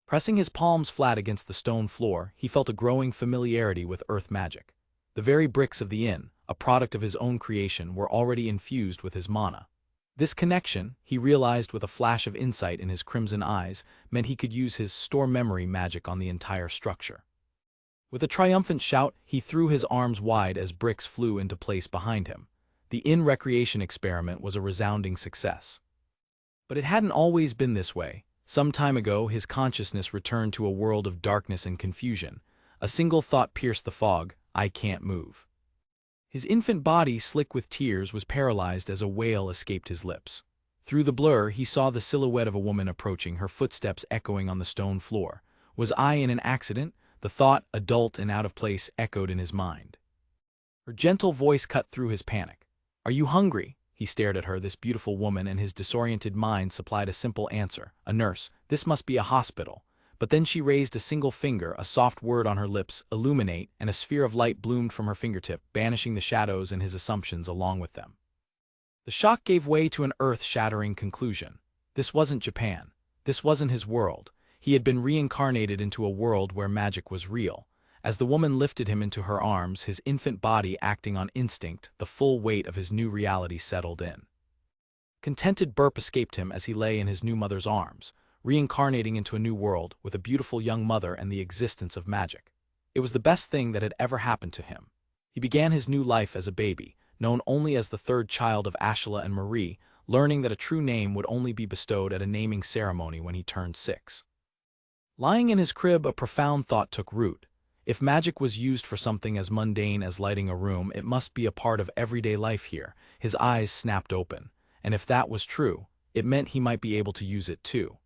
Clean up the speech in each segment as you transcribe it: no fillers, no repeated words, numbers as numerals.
Pressing his palms flat against the stone floor, he felt a growing familiarity with earth magic. The very bricks of the inn, a product of his own creation, were already infused with his mana. This connection, he realized with a flash of insight in his crimson eyes, meant he could use his store memory magic on the entire structure. With a triumphant shout, he threw his arms wide as bricks flew into place behind him. The inn recreation experiment was a resounding success. But it hadn't always been this way. Some time ago, his consciousness returned to a world of darkness and confusion. A single thought pierced the fog: I can't move. His infant body, slick with tears, was paralyzed as a wail escaped his lips. Through the blur, he saw the silhouette of a woman approaching, her footsteps echoing on the stone floor. Was I in an accident? The thought, adult and out of place, echoed in his mind. Her gentle voice cut through his panic. Are you hungry? He stared at her, this beautiful woman, and his disoriented mind supplied a simple answer. A nurse. This must be a hospital. But then she raised a single finger, a soft word on her lips, illuminate, and a sphere of light bloomed from her fingertip, banishing the shadows and his assumptions along with them. The shock gave way to an earth-shattering conclusion. This wasn't Japan. This wasn't his world. He had been reincarnated into a world where magic was real. As the woman lifted him into her arms, his infant body acting on instinct, the full weight of his new reality settled in. Contented burp escaped him as he lay in his new mother's arms, reincarnating into a new world with a beautiful young mother and the existence of magic. It was the best thing that had ever happened to him. He began his new life as a baby, known only as the third child of Ashla and Marie, learning that a true name would only be bestowed at a naming ceremony when he turned 6. Lying in his crib, a profound thought took root. If magic was used for something as mundane as lighting a room, it must be a part of everyday life here. His eyes snapped open, and if that was true, it meant he might be able to use it too.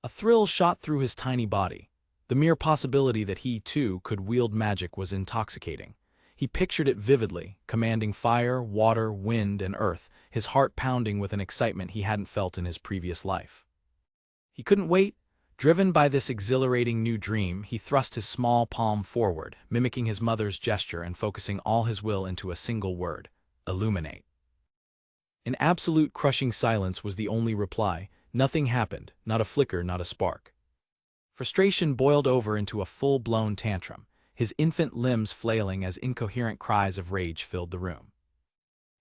A thrill shot through his tiny body. The mere possibility that he, too, could wield magic was intoxicating. He pictured it vividly, commanding fire, water, wind, and earth, his heart pounding with an excitement he hadn't felt in his previous life. He couldn't wait. Driven by this exhilarating new dream, he thrust his small palm forward, mimicking his mother's gesture and focusing all his will into a single word: illuminate. An absolute crushing silence was the only reply. Nothing happened, not a flicker, not a spark. Frustration boiled over into a full-blown tantrum, his infant limbs flailing as incoherent cries of rage filled the room.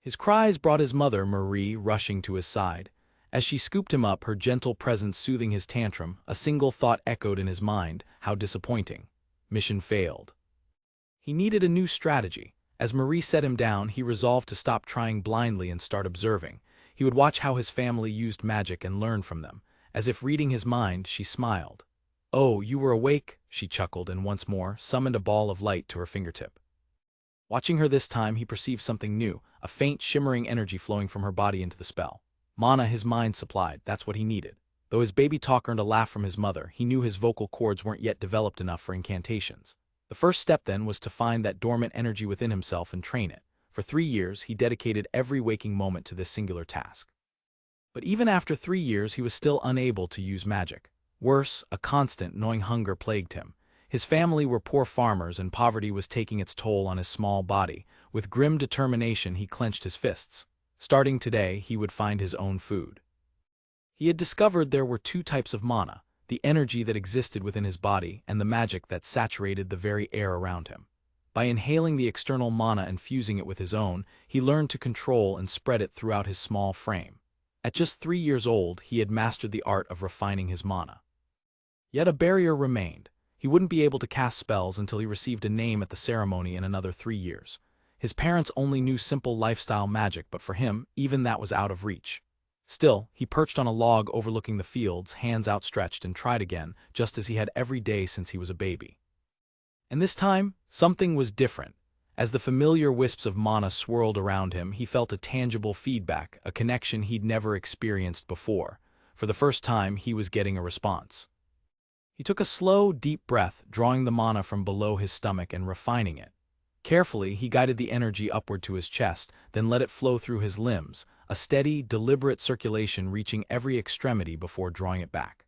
His cries brought his mother, Marie, rushing to his side. As she scooped him up, her gentle presence soothing his tantrum, a single thought echoed in his mind: how disappointing. Mission failed. He needed a new strategy. As Marie set him down, he resolved to stop trying blindly and start observing. He would watch how his family used magic and learn from them. As if reading his mind, she smiled. Oh, you were awake, she chuckled, and once more summoned a ball of light to her fingertip. Watching her this time, he perceived something new, a faint, shimmering energy flowing from her body into the spell. Mana his mind supplied, that's what he needed. Though his baby talk earned a laugh from his mother, he knew his vocal cords weren't yet developed enough for incantations. The first step then was to find that dormant energy within himself and train it. For 3 years, he dedicated every waking moment to this singular task. But even after 3 years, he was still unable to use magic. Worse, a constant, gnawing hunger plagued him. His family were poor farmers, and poverty was taking its toll on his small body. With grim determination, he clenched his fists. Starting today, he would find his own food. He had discovered there were 2 types of mana: the energy that existed within his body and the magic that saturated the very air around him. By inhaling the external mana and fusing it with his own, he learned to control and spread it throughout his small frame. At just 3 years old, he had mastered the art of refining his mana. Yet a barrier remained. He wouldn't be able to cast spells until he received a name at the ceremony in another 3 years. His parents only knew simple lifestyle magic, but for him, even that was out of reach. Still, he perched on a log overlooking the fields, hands outstretched, and tried again, just as he had every day since he was a baby. And this time, something was different. As the familiar wisps of mana swirled around him, he felt a tangible feedback, a connection he'd never experienced before. For the first time, he was getting a response. He took a slow, deep breath, drawing the mana from below his stomach and refining it. Carefully, he guided the energy upward to his chest, then let it flow through his limbs, a steady, deliberate circulation reaching every extremity before drawing it back.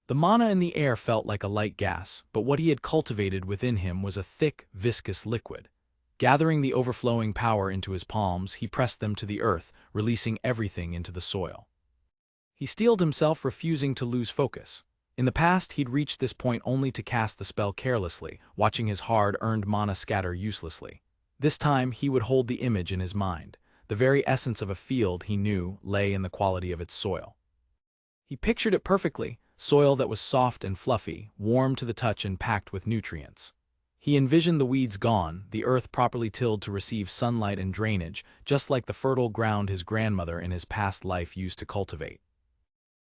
The mana in the air felt like a light gas, but what he had cultivated within him was a thick, viscous liquid. Gathering the overflowing power into his palms, he pressed them to the earth, releasing everything into the soil. He steeled himself, refusing to lose focus. In the past, he'd reached this point only to cast the spell carelessly, watching his hard-earned mana scatter uselessly. This time, he would hold the image in his mind. The very essence of a field, he knew, lay in the quality of its soil. He pictured it perfectly, soil that was soft and fluffy, warm to the touch and packed with nutrients. He envisioned the weeds gone, the earth properly tilled to receive sunlight and drainage, just like the fertile ground his grandmother in his past life used to cultivate.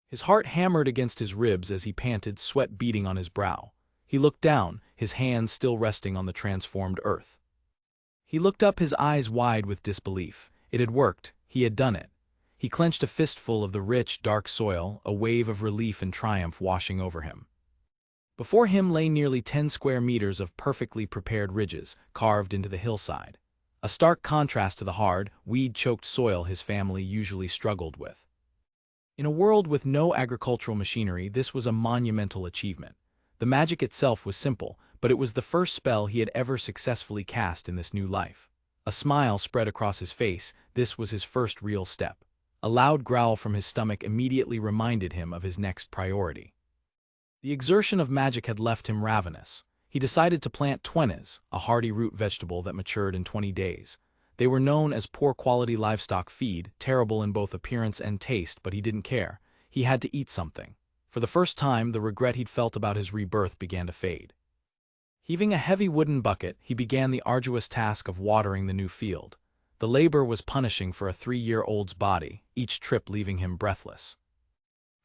His heart hammered against his ribs as he panted, sweat beading on his brow. He looked down, his hands still resting on the transformed earth. He looked up, his eyes wide with disbelief. It had worked. He had done it. He clenched a fistful of the rich, dark soil, a wave of relief and triumph washing over him. Before him lay nearly 10 square meters of perfectly prepared ridges, carved into the hillside. A stark contrast to the hard, weed-choked soil his family usually struggled with. In a world with no agricultural machinery, this was a monumental achievement. The magic itself was simple, but it was the first spell he had ever successfully cast in this new life. A smile spread across his face. This was his first real step. A loud growl from his stomach immediately reminded him of his next priority. The exertion of magic had left him ravenous. He decided to plant twennes, a hardy root vegetable that matured in 20 days. They were known as poor-quality livestock feed, terrible in both appearance and taste, but he didn't care. He had to eat something. For the first time, the regret he'd felt about his rebirth began to fade. Heaving a heavy wooden bucket, he began the arduous task of watering the new field. The labor was punishing for a 3-year-old's body, each trip leaving him breathless.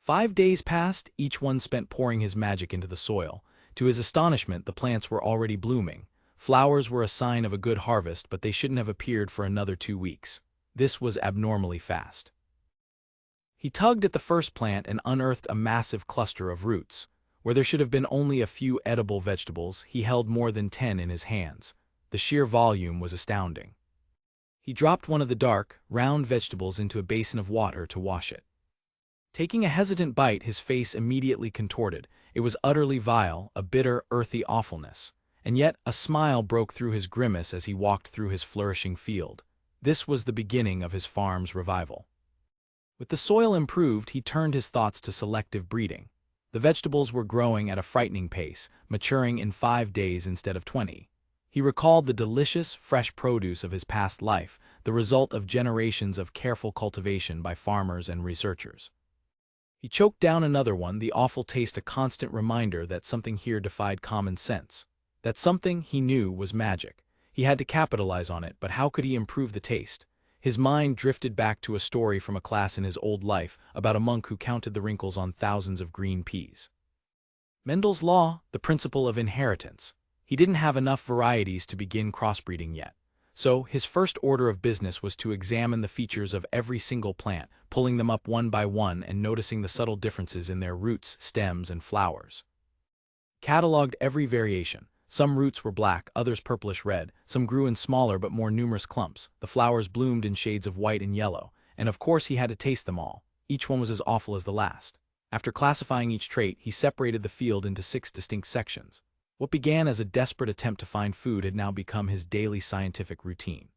5 days passed, each one spent pouring his magic into the soil. To his astonishment, the plants were already blooming. Flowers were a sign of a good harvest, but they shouldn't have appeared for another 2 weeks. This was abnormally fast. He tugged at the first plant and unearthed a massive cluster of roots. Where there should have been only a few edible vegetables, he held more than 10 in his hands. The sheer volume was astounding. He dropped one of the dark, round vegetables into a basin of water to wash it. Taking a hesitant bite, his face immediately contorted. It was utterly vile, a bitter, earthy awfulness. And yet, a smile broke through his grimace as he walked through his flourishing field. This was the beginning of his farm's revival. With the soil improved, he turned his thoughts to selective breeding. The vegetables were growing at a frightening pace, maturing in 5 days instead of 20. He recalled the delicious, fresh produce of his past life, the result of generations of careful cultivation by farmers and researchers. He choked down another one, the awful taste a constant reminder that something here defied common sense. That something, he knew, was magic. He had to capitalize on it, but how could he improve the taste? His mind drifted back to a story from a class in his old life about a monk who counted the wrinkles on thousands of green peas. Mendel's law, the principle of inheritance. He didn't have enough varieties to begin crossbreeding yet. So, his first order of business was to examine the features of every single plant, pulling them up one by one and noticing the subtle differences in their roots, stems, and flowers. Cataloged every variation. Some roots were black, others purplish-red, some grew in smaller but more numerous clumps, the flowers bloomed in shades of white and yellow, and of course he had to taste them all. Each one was as awful as the last. After classifying each trait, he separated the field into 6 distinct sections. What began as a desperate attempt to find food had now become his daily scientific routine.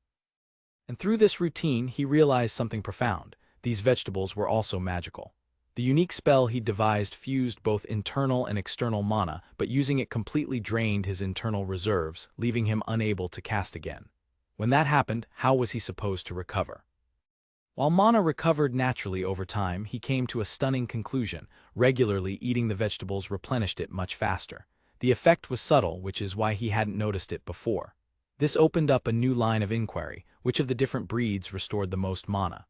And through this routine, he realized something profound. These vegetables were also magical. The unique spell he devised fused both internal and external mana, but using it completely drained his internal reserves, leaving him unable to cast again. When that happened, how was he supposed to recover? While mana recovered naturally over time, he came to a stunning conclusion. Regularly eating the vegetables replenished it much faster. The effect was subtle, which is why he hadn't noticed it before. This opened up a new line of inquiry: which of the different breeds restored the most mana?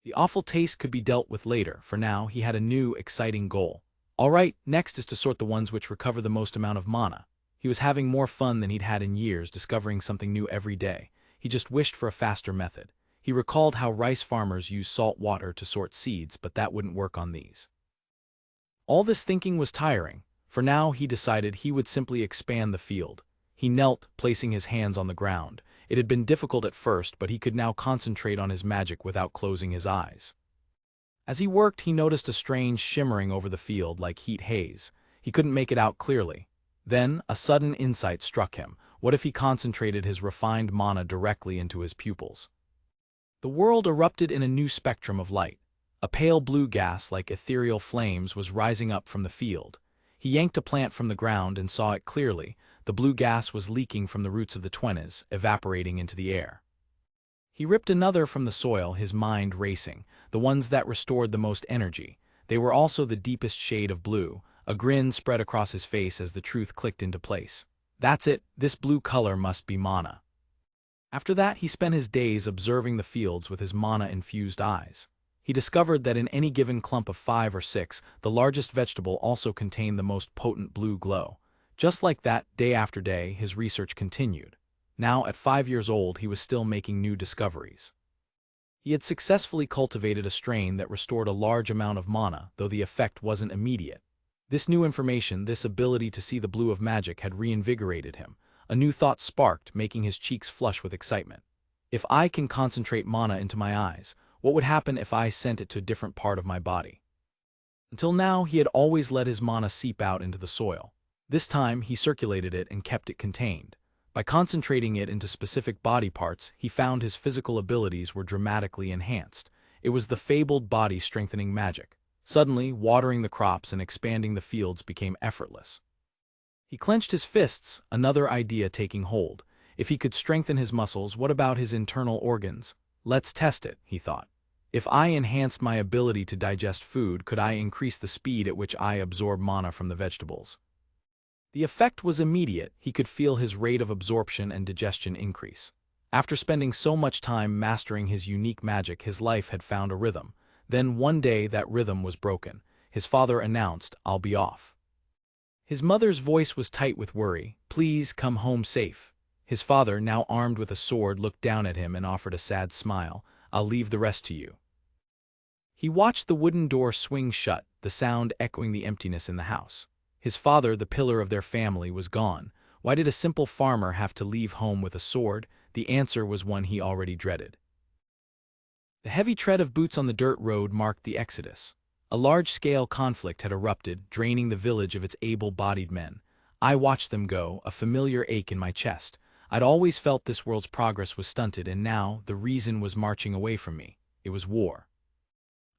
The awful taste could be dealt with later. For now, he had a new, exciting goal. All right, next is to sort the ones which recover the most amount of mana. He was having more fun than he'd had in years, discovering something new every day. He just wished for a faster method. He recalled how rice farmers use salt water to sort seeds, but that wouldn't work on these. All this thinking was tiring. For now, he decided he would simply expand the field. He knelt, placing his hands on the ground. It had been difficult at first, but he could now concentrate on his magic without closing his eyes. As he worked, he noticed a strange shimmering over the field like heat haze. He couldn't make it out clearly. Then, a sudden insight struck him. What if he concentrated his refined mana directly into his pupils? The world erupted in a new spectrum of light. A pale blue gas like ethereal flames was rising up from the field. He yanked a plant from the ground and saw it clearly. The blue gas was leaking from the roots of the twennes, evaporating into the air. He ripped another from the soil, his mind racing, the ones that restored the most energy. They were also the deepest shade of blue. A grin spread across his face as the truth clicked into place. That's it, this blue color must be mana. After that, he spent his days observing the fields with his mana-infused eyes. He discovered that in any given clump of 5 or 6, the largest vegetable also contained the most potent blue glow. Just like that, day after day, his research continued. Now, at 5 years old, he was still making new discoveries. He had successfully cultivated a strain that restored a large amount of mana, though the effect wasn't immediate. This new information, this ability to see the blue of magic, had reinvigorated him. A new thought sparked, making his cheeks flush with excitement. If I can concentrate mana into my eyes, what would happen if I sent it to a different part of my body? Until now, he had always let his mana seep out into the soil. This time, he circulated it and kept it contained. By concentrating it into specific body parts, he found his physical abilities were dramatically enhanced. It was the fabled body-strengthening magic. Suddenly, watering the crops and expanding the fields became effortless. He clenched his fists, another idea taking hold. If he could strengthen his muscles, what about his internal organs? Let's test it, he thought. If I enhanced my ability to digest food, could I increase the speed at which I absorb mana from the vegetables? The effect was immediate. He could feel his rate of absorption and digestion increase. After spending so much time mastering his unique magic, his life had found a rhythm. Then one day that rhythm was broken. His father announced, "I'll be off." His mother's voice was tight with worry. "Please come home safe." His father, now armed with a sword, looked down at him and offered a sad smile. "I'll leave the rest to you." He watched the wooden door swing shut, the sound echoing the emptiness in the house. His father, the pillar of their family, was gone. Why did a simple farmer have to leave home with a sword? The answer was one he already dreaded. The heavy tread of boots on the dirt road marked the exodus. A large-scale conflict had erupted, draining the village of its able-bodied men. I watched them go, a familiar ache in my chest. I'd always felt this world's progress was stunted, and now the reason was marching away from me. It was war.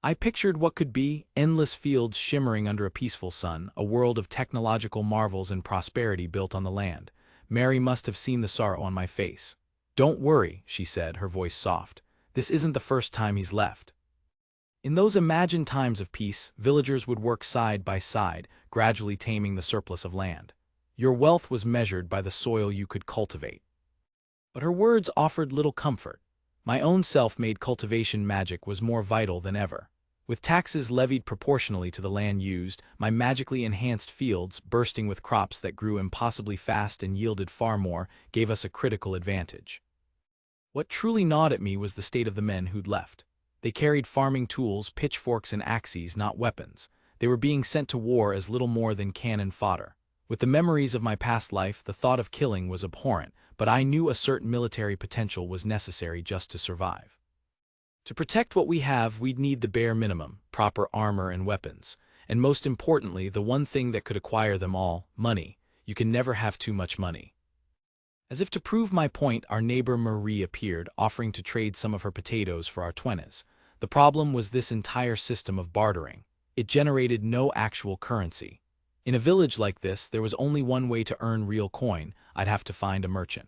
I pictured what could be, endless fields shimmering under a peaceful sun, a world of technological marvels and prosperity built on the land. Mary must have seen the sorrow on my face. "Don't worry," she said, her voice soft. "This isn't the first time he's left." In those imagined times of peace, villagers would work side by side, gradually taming the surplus of land. Your wealth was measured by the soil you could cultivate. But her words offered little comfort. My own self-made cultivation magic was more vital than ever. With taxes levied proportionally to the land used, my magically enhanced fields, bursting with crops that grew impossibly fast and yielded far more, gave us a critical advantage. What truly gnawed at me was the state of the men who'd left. They carried farming tools, pitchforks and axes, not weapons. They were being sent to war as little more than cannon fodder. With the memories of my past life, the thought of killing was abhorrent, but I knew a certain military potential was necessary just to survive. To protect what we have, we'd need the bare minimum, proper armor and weapons. And most importantly, the one thing that could acquire them all, money. You can never have too much money. As if to prove my point, our neighbor Marie appeared, offering to trade some of her potatoes for our twennes. The problem was this entire system of bartering. It generated no actual currency. In a village like this, there was only one way to earn real coin. I'd have to find a merchant.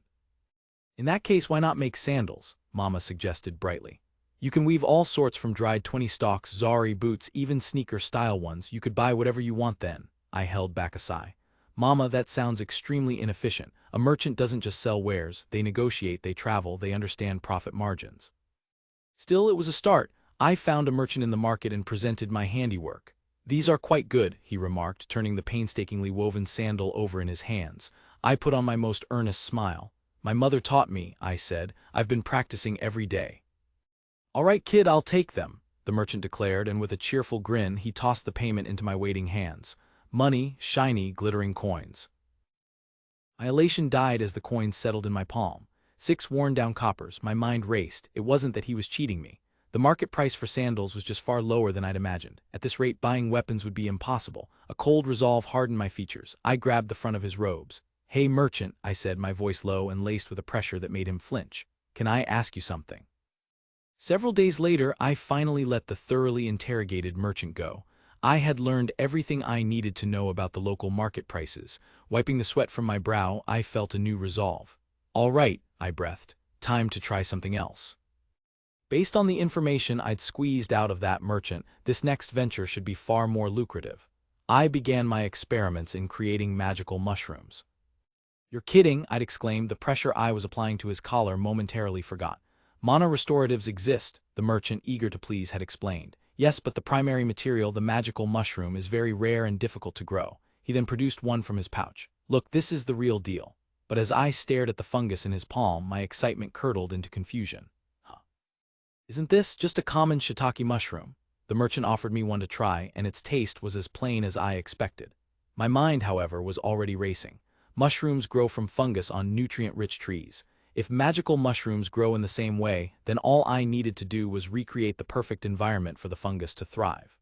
In that case, why not make sandals? Mama suggested brightly. You can weave all sorts from dried 20 stalks, zari boots, even sneaker-style ones. You could buy whatever you want then. I held back a sigh. Mama, that sounds extremely inefficient. A merchant doesn't just sell wares, they negotiate, they travel, they understand profit margins. Still, it was a start. I found a merchant in the market and presented my handiwork. "These are quite good," he remarked, turning the painstakingly woven sandal over in his hands. I put on my most earnest smile. "My mother taught me," I said. "I've been practicing every day." "All right, kid, I'll take them," the merchant declared, and with a cheerful grin, he tossed the payment into my waiting hands. Money, shiny, glittering coins. My elation died as the coins settled in my palm. 6 worn-down coppers. My mind raced. It wasn't that he was cheating me. The market price for sandals was just far lower than I'd imagined. At this rate, buying weapons would be impossible. A cold resolve hardened my features. I grabbed the front of his robes. "Hey, merchant," I said, my voice low and laced with a pressure that made him flinch. "Can I ask you something?" Several days later, I finally let the thoroughly interrogated merchant go. I had learned everything I needed to know about the local market prices. Wiping the sweat from my brow, I felt a new resolve. All right, I breathed. Time to try something else. Based on the information I'd squeezed out of that merchant, this next venture should be far more lucrative. I began my experiments in creating magical mushrooms. You're kidding, I'd exclaimed. The pressure I was applying to his collar momentarily forgot. Mana restoratives exist, the merchant, eager to please, had explained. Yes, but the primary material, the magical mushroom, is very rare and difficult to grow. He then produced one from his pouch. Look, this is the real deal. But as I stared at the fungus in his palm, my excitement curdled into confusion. Isn't this just a common shiitake mushroom? The merchant offered me one to try, and its taste was as plain as I expected. My mind, however, was already racing. Mushrooms grow from fungus on nutrient-rich trees. If magical mushrooms grow in the same way, then all I needed to do was recreate the perfect environment for the fungus to thrive.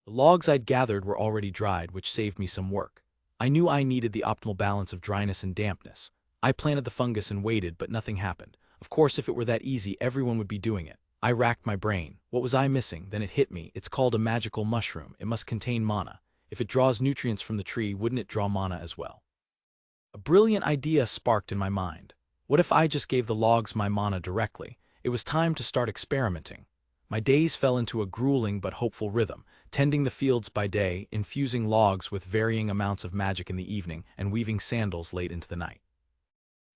The logs I'd gathered were already dried, which saved me some work. I knew I needed the optimal balance of dryness and dampness. I planted the fungus and waited, but nothing happened. Of course, if it were that easy, everyone would be doing it. I racked my brain. What was I missing? Then it hit me. It's called a magical mushroom. It must contain mana. If it draws nutrients from the tree, wouldn't it draw mana as well? A brilliant idea sparked in my mind. What if I just gave the logs my mana directly? It was time to start experimenting. My days fell into a grueling but hopeful rhythm, tending the fields by day, infusing logs with varying amounts of magic in the evening, and weaving sandals late into the night.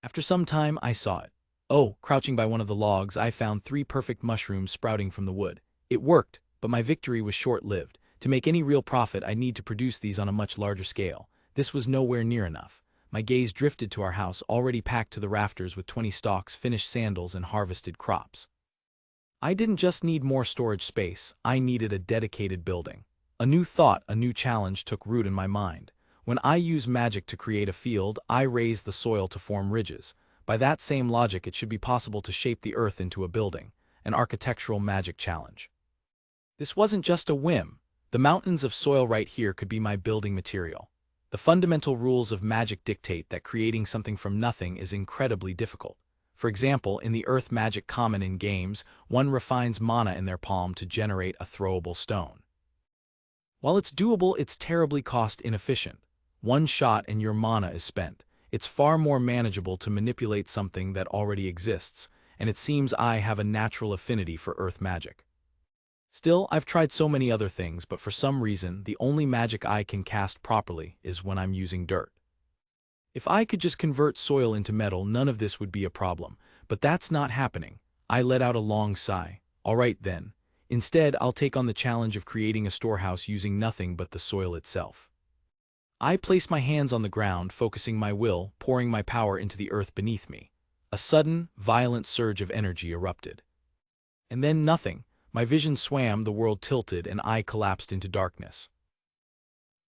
After some time, I saw it. Oh, crouching by one of the logs, I found 3 perfect mushrooms sprouting from the wood. It worked, but my victory was short-lived. To make any real profit, I need to produce these on a much larger scale. This was nowhere near enough. My gaze drifted to our house, already packed to the rafters with 20 stalks, finished sandals, and harvested crops. I didn't just need more storage space, I needed a dedicated building. A new thought, a new challenge took root in my mind. When I use magic to create a field, I raise the soil to form ridges. By that same logic, it should be possible to shape the earth into a building, an architectural magic challenge. This wasn't just a whim. The mountains of soil right here could be my building material. The fundamental rules of magic dictate that creating something from nothing is incredibly difficult. For example, in the earth magic common in games, one refines mana in their palm to generate a throwable stone. While it's doable, it's terribly cost inefficient. One shot and your mana is spent. It's far more manageable to manipulate something that already exists, and it seems I have a natural affinity for earth magic. Still, I've tried so many other things, but for some reason, the only magic I can cast properly is when I'm using dirt. If I could just convert soil into metal, none of this would be a problem, but that's not happening. I let out a long sigh. All right then. Instead, I'll take on the challenge of creating a storehouse using nothing but the soil itself. I placed my hands on the ground, focusing my will, pouring my power into the earth beneath me. A sudden, violent surge of energy erupted. And then nothing. My vision swam, the world tilted, and I collapsed into darkness.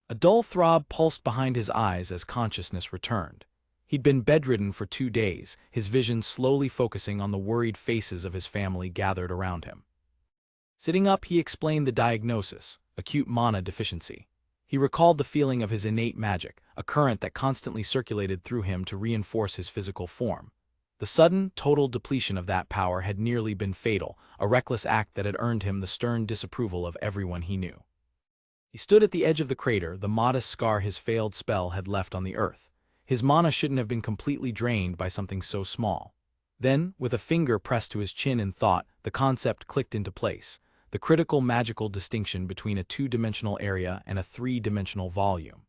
A dull throb pulsed behind his eyes as consciousness returned. He'd been bedridden for 2 days, his vision slowly focusing on the worried faces of his family gathered around him. Sitting up, he explained the diagnosis: acute mana deficiency. He recalled the feeling of his innate magic, a current that constantly circulated through him to reinforce his physical form. The sudden, total depletion of that power had nearly been fatal, a reckless act that had earned him the stern disapproval of everyone he knew. He stood at the edge of the crater, the modest scar his failed spell had left on the earth. His mana shouldn't have been completely drained by something so small. Then, with a finger pressed to his chin in thought, the concept clicked into place. The critical magical distinction between a 2-dimensional area and a 3-dimensional volume.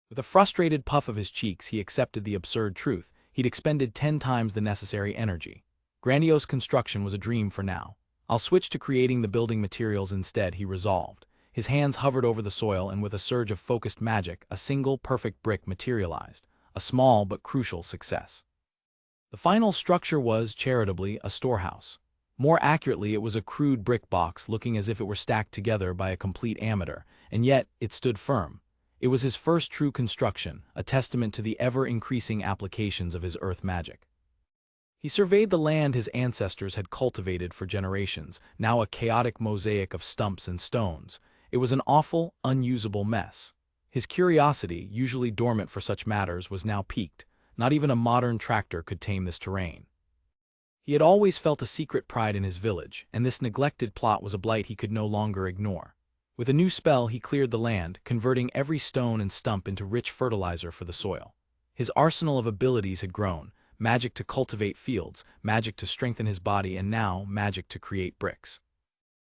With a frustrated puff of his cheeks, he accepted the absurd truth: he'd expended 10 times the necessary energy. Grandiose construction was a dream for now. I'll switch to creating the building materials instead, he resolved. His hands hovered over the soil, and with a surge of focused magic, a single perfect brick materialized, a small but crucial success. The final structure was, charitably, a storehouse. More accurately, it was a crude brick box looking as if it were stacked together by a complete amateur, and yet it stood firm. It was his first true construction, a testament to the ever-increasing applications of his earth magic. He surveyed the land his ancestors had cultivated for generations, now a chaotic mosaic of stumps and stones. It was an awful, unusable mess. His curiosity, usually dormant for such matters, was now piqued. Not even a modern tractor could tame this terrain. He had always felt a secret pride in his village, and this neglected plot was a blight he could no longer ignore. With a new spell he cleared the land, converting every stone and stump into rich fertilizer for the soil. His arsenal of abilities had grown: magic to cultivate fields, magic to strengthen his body, and now magic to create bricks.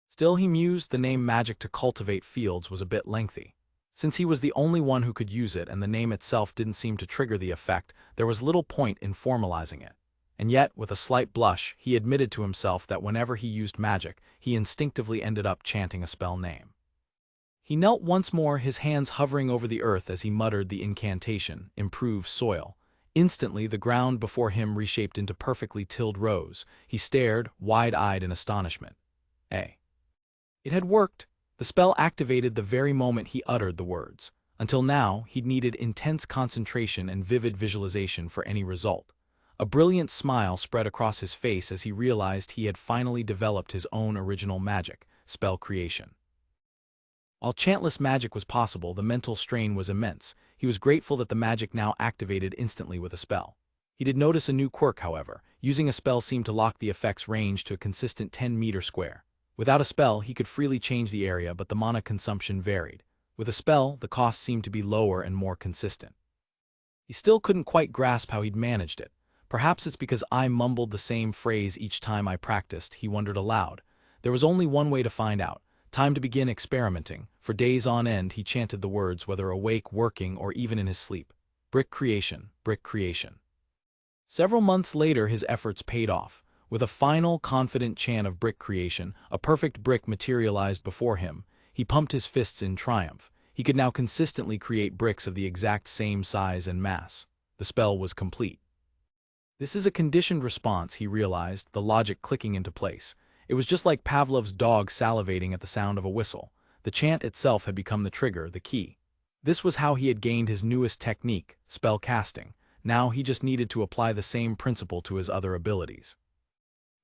Still, he mused, the name magic to cultivate fields was a bit lengthy. Since he was the only one who could use it and the name itself didn't seem to trigger the effect, there was little point in formalizing it. And yet, with a slight blush, he admitted to himself that whenever he used magic, he instinctively ended up chanting a spell name. He knelt once more, his hands hovering over the earth as he muttered the incantation, "Improve soil." Instantly, the ground before him reshaped into perfectly tilled rows. He stared, wide-eyed in astonishment. It had worked. The spell activated the very moment he uttered the words. Until now, he'd needed intense concentration and vivid visualization for any result. A brilliant smile spread across his face as he realized he had finally developed his own original magic, spell creation. While chantless magic was possible, the mental strain was immense. He was grateful that the magic now activated instantly with a spell. He did notice a new quirk, however. Using a spell seemed to lock the effect's range to a consistent 10-meter square. Without a spell, he could freely change the area, but the mana consumption varied. With a spell, the cost seemed to be lower and more consistent. He still couldn't quite grasp how he'd managed it. Perhaps it's because I mumbled the same phrase each time I practiced, he wondered aloud. There was only one way to find out. Time to begin experimenting. For days on end he chanted the words, whether awake, working, or even in his sleep. Brick creation, brick creation. Several months later his efforts paid off. With a final, confident chant of brick creation, a perfect brick materialized before him. He pumped his fists in triumph. He could now consistently create bricks of the exact same size and mass. The spell was complete. This is a conditioned response, he realized, the logic clicking into place. It was just like Pavlov's dog salivating at the sound of a whistle. The chant itself had become the trigger, the key. This was how he had gained his newest technique, spell casting. Now he just needed to apply the same principle to his other abilities.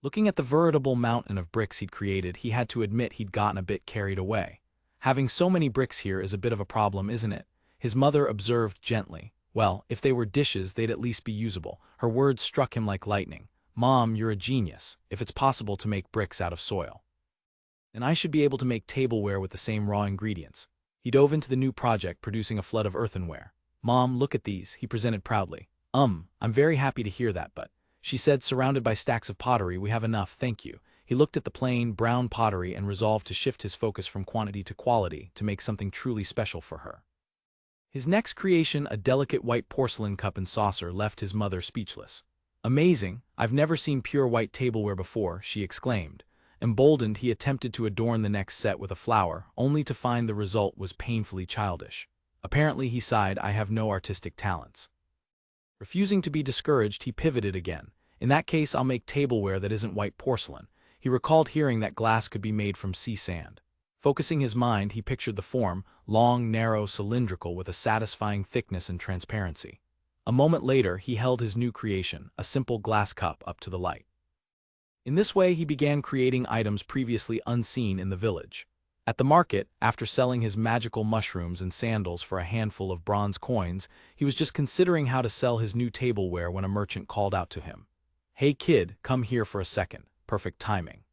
Looking at the veritable mountain of bricks he'd created, he had to admit he'd gotten a bit carried away. Having so many bricks here is a bit of a problem, isn't it? His mother observed gently. Well, if they were dishes, they'd at least be usable. Her words struck him like lightning. Mom, you're a genius, if it's possible to make bricks out of soil. And I should be able to make tableware with the same raw ingredients. He dove into the new project, producing a flood of earthenware. Mom, look at these, he presented proudly. I'm very happy to hear that, but, she said, surrounded by stacks of pottery, we have enough, thank you. He looked at the plain, brown pottery and resolved to shift his focus from quantity to quality to make something truly special for her. His next creation, a delicate white porcelain cup and saucer, left his mother speechless. Amazing, I've never seen pure white tableware before, she exclaimed. Emboldened, he attempted to adorn the next set with a flower, only to find the result was painfully childish. Apparently, he sighed, I have no artistic talents. Refusing to be discouraged, he pivoted again. In that case, I'll make tableware that isn't white porcelain. He recalled hearing that glass could be made from sea sand. Focusing his mind, he pictured the form, long, narrow, cylindrical, with a satisfying thickness and transparency. A moment later, he held his new creation, a simple glass cup, up to the light. In this way, he began creating items previously unseen in the village. At the market, after selling his magical mushrooms and sandals for a handful of bronze coins, he was just considering how to sell his new tableware when a merchant called out to him. Hey kid, come here for a second. Perfect timing.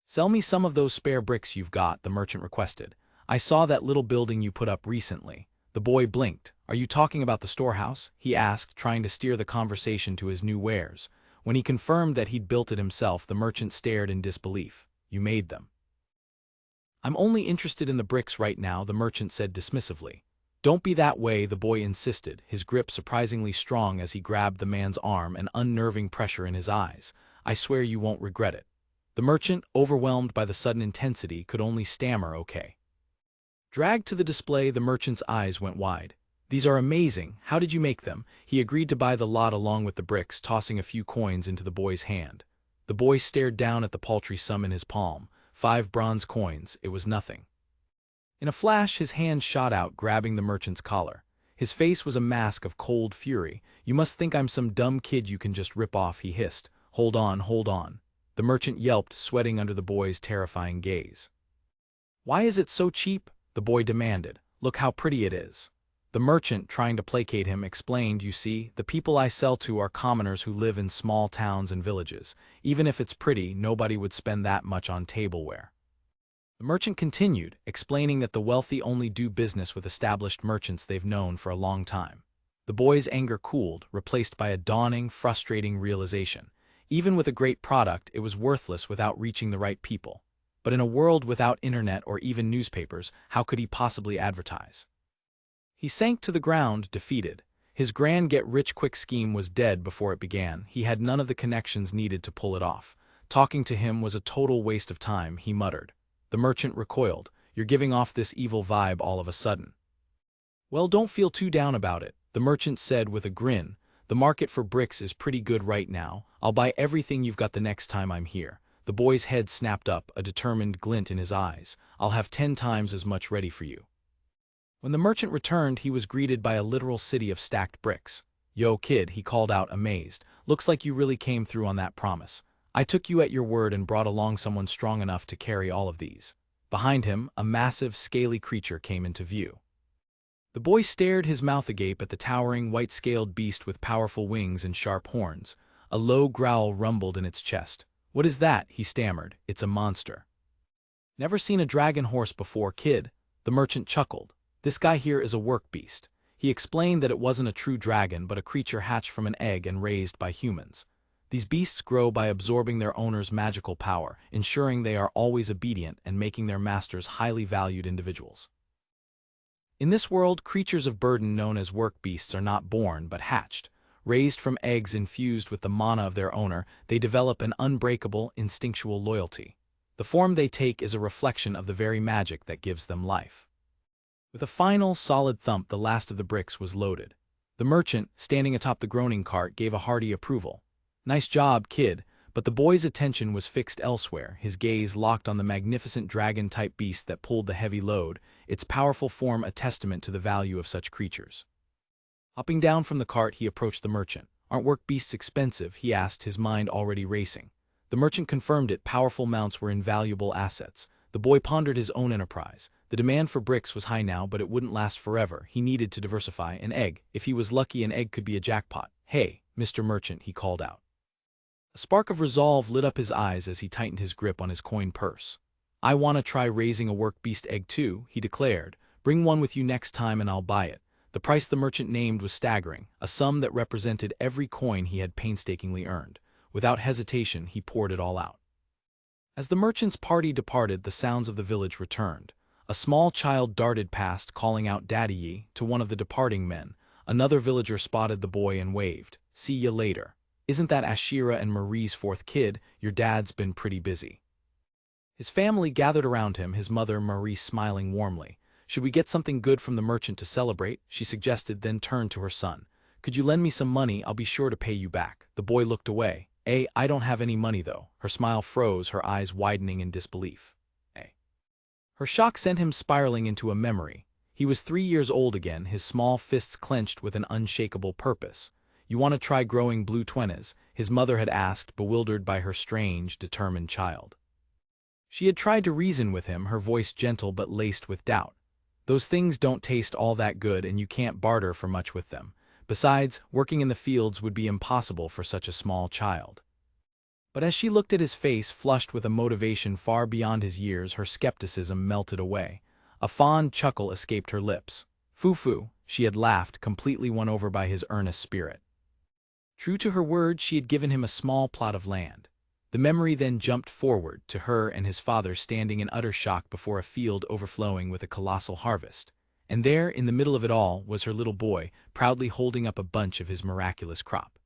Sell me some of those spare bricks you've got, the merchant requested. I saw that little building you put up recently. The boy blinked. Are you talking about the storehouse? He asked, trying to steer the conversation to his new wares. When he confirmed that he'd built it himself, the merchant stared in disbelief. You made them. I'm only interested in the bricks right now, the merchant said dismissively. Don't be that way, the boy insisted, his grip surprisingly strong as he grabbed the man's arm, an unnerving pressure in his eyes. I swear you won't regret it. The merchant, overwhelmed by the sudden intensity, could only stammer, okay. Dragged to the display, the merchant's eyes went wide. These are amazing, how did you make them? He agreed to buy the lot along with the bricks, tossing a few coins into the boy's hand. The boy stared down at the paltry sum in his palm. 5 bronze coins, it was nothing. In a flash, his hand shot out, grabbing the merchant's collar. His face was a mask of cold fury. You must think I'm some dumb kid you can just rip off, he hissed. Hold on, hold on. The merchant yelped, sweating under the boy's terrifying gaze. Why is it so cheap? The boy demanded. Look how pretty it is. The merchant, trying to placate him, explained, "You see, the people I sell to are commoners who live in small towns and villages. Even if it's pretty, nobody would spend that much on tableware." The merchant continued, explaining that the wealthy only do business with established merchants they've known for a long time. The boy's anger cooled, replaced by a dawning, frustrating realization. Even with a great product, it was worthless without reaching the right people. But in a world without internet or even newspapers, how could he possibly advertise? He sank to the ground, defeated. His grand get-rich-quick scheme was dead before it began. He had none of the connections needed to pull it off. Talking to him was a total waste of time, he muttered. The merchant recoiled. "You're giving off this evil vibe all of a sudden." "Well, don't feel too down about it," the merchant said with a grin. "The market for bricks is pretty good right now. I'll buy everything you've got the next time I'm here." The boy's head snapped up, a determined glint in his eyes. "I'll have 10 times as much ready for you." When the merchant returned, he was greeted by a literal city of stacked bricks. "Yo, kid," he called out, amazed. "Looks like you really came through on that promise. I took you at your word and brought along someone strong enough to carry all of these." Behind him, a massive, scaly creature came into view. The boy stared, his mouth agape, at the towering, white-scaled beast with powerful wings and sharp horns. A low growl rumbled in its chest. "What is that?" he stammered. "It's a monster." "Never seen a dragon horse before, kid." The merchant chuckled. "This guy here is a work beast." He explained that it wasn't a true dragon but a creature hatched from an egg and raised by humans. These beasts grow by absorbing their owner's magical power, ensuring they are always obedient and making their masters highly valued individuals. In this world, creatures of burden known as work beasts are not born but hatched. Raised from eggs infused with the mana of their owner, they develop an unbreakable, instinctual loyalty. The form they take is a reflection of the very magic that gives them life. With a final, solid thump, the last of the bricks was loaded. The merchant, standing atop the groaning cart, gave a hearty approval. "Nice job, kid," but the boy's attention was fixed elsewhere, his gaze locked on the magnificent dragon-type beast that pulled the heavy load, its powerful form a testament to the value of such creatures. Hopping down from the cart, he approached the merchant. "Aren't work beasts expensive?" he asked, his mind already racing. The merchant confirmed it. Powerful mounts were invaluable assets. The boy pondered his own enterprise. The demand for bricks was high now, but it wouldn't last forever. He needed to diversify. An egg. If he was lucky, an egg could be a jackpot. "Hey, Mr. Merchant," he called out. A spark of resolve lit up his eyes as he tightened his grip on his coin purse. "I want to try raising a work beast egg too," he declared. "Bring one with you next time and I'll buy it." The price the merchant named was staggering, a sum that represented every coin he had painstakingly earned. Without hesitation, he poured it all out. As the merchant's party departed, the sounds of the village returned. A small child darted past, calling out "Daddy-ye" to one of the departing men. Another villager spotted the boy and waved. "See ya later. Isn't that Ashira and Marie's fourth kid? Your dad's been pretty busy." His family gathered around him, his mother, Marie, smiling warmly. "Should we get something good from the merchant to celebrate?" she suggested, then turned to her son. "Could you lend me some money? I'll be sure to pay you back." The boy looked away. I don't have any money though." Her smile froze, her eyes widening in disbelief. Her shock sent him spiraling into a memory. He was 3 years old again, his small fists clenched with an unshakable purpose. "You want to try growing blue twennes?" his mother had asked, bewildered by her strange, determined child. She had tried to reason with him, her voice gentle but laced with doubt. "Those things don't taste all that good and you can't barter for much with them. Besides, working in the fields would be impossible for such a small child." But as she looked at his face, flushed with a motivation far beyond his years, her skepticism melted away. A fond chuckle escaped her lips. "Foo-foo," she had laughed, completely won over by his earnest spirit. True to her word, she had given him a small plot of land. The memory then jumped forward to her and his father standing in utter shock before a field overflowing with a colossal harvest. And there, in the middle of it all, was her little boy, proudly holding up a bunch of his miraculous crop.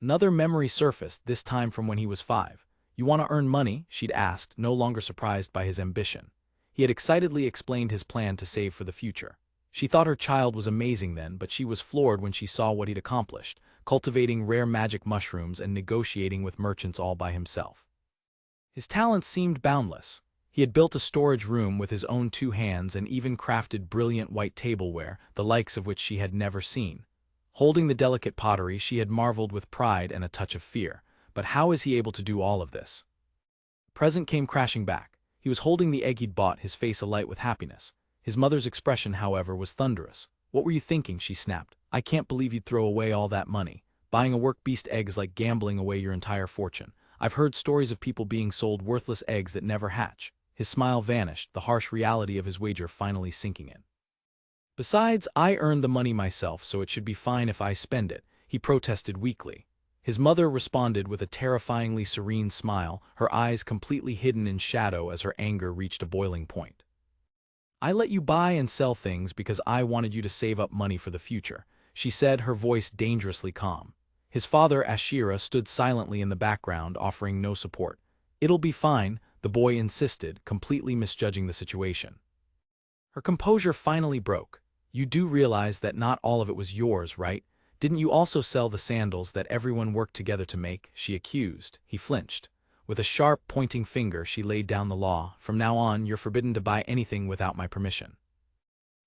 Another memory surfaced, this time from when he was 5. "You want to earn money?" she'd asked, no longer surprised by his ambition. He had excitedly explained his plan to save for the future. She thought her child was amazing then, but she was floored when she saw what he'd accomplished, cultivating rare magic mushrooms and negotiating with merchants all by himself. His talents seemed boundless. He had built a storage room with his own 2 hands and even crafted brilliant white tableware, the likes of which she had never seen. Holding the delicate pottery, she had marveled with pride and a touch of fear. But how is he able to do all of this? Present came crashing back. He was holding the egg he'd bought, his face alight with happiness. His mother's expression, however, was thunderous. What were you thinking? She snapped. I can't believe you'd throw away all that money. Buying a work beast egg is like gambling away your entire fortune. I've heard stories of people being sold worthless eggs that never hatch. His smile vanished, the harsh reality of his wager finally sinking in. Besides, I earned the money myself, so it should be fine if I spend it, he protested weakly. His mother responded with a terrifyingly serene smile, her eyes completely hidden in shadow as her anger reached a boiling point. I let you buy and sell things because I wanted you to save up money for the future, she said, her voice dangerously calm. His father, Ashira, stood silently in the background, offering no support. It'll be fine, the boy insisted, completely misjudging the situation. Her composure finally broke. You do realize that not all of it was yours, right? Didn't you also sell the sandals that everyone worked together to make? She accused. He flinched. With a sharp, pointing finger, she laid down the law. From now on, you're forbidden to buy anything without my permission.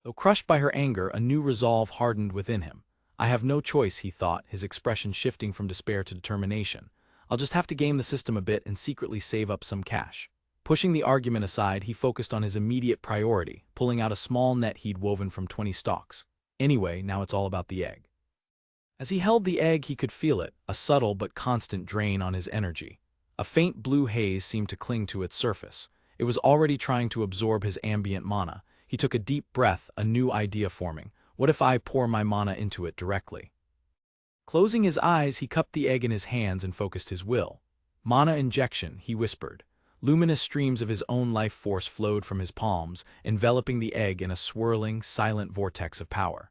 Though crushed by her anger, a new resolve hardened within him. I have no choice, he thought, his expression shifting from despair to determination. I'll just have to game the system a bit and secretly save up some cash. Pushing the argument aside, he focused on his immediate priority, pulling out a small net he'd woven from 20 stalks. Anyway, now it's all about the egg. As he held the egg, he could feel it, a subtle but constant drain on his energy. A faint blue haze seemed to cling to its surface. It was already trying to absorb his ambient mana. He took a deep breath, a new idea forming. What if I pour my mana into it directly? Closing his eyes, he cupped the egg in his hands and focused his will. Mana injection, he whispered. Luminous streams of his own life force flowed from his palms, enveloping the egg in a swirling, silent vortex of power.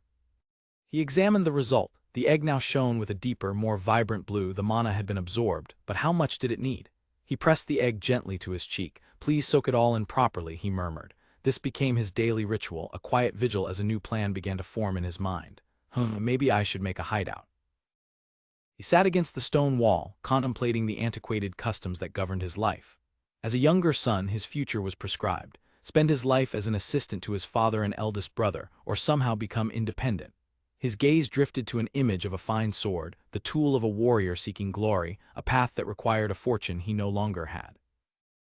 He examined the result. The egg now shone with a deeper, more vibrant blue. The mana had been absorbed, but how much did it need? He pressed the egg gently to his cheek. Please soak it all in properly, he murmured. This became his daily ritual, a quiet vigil as a new plan began to form in his mind. Maybe I should make a hideout. He sat against the stone wall, contemplating the antiquated customs that governed his life. As a younger son, his future was prescribed. Spend his life as an assistant to his father and eldest brother, or somehow become independent. His gaze drifted to an image of a fine sword, the tool of a warrior seeking glory, a path that required a fortune he no longer had.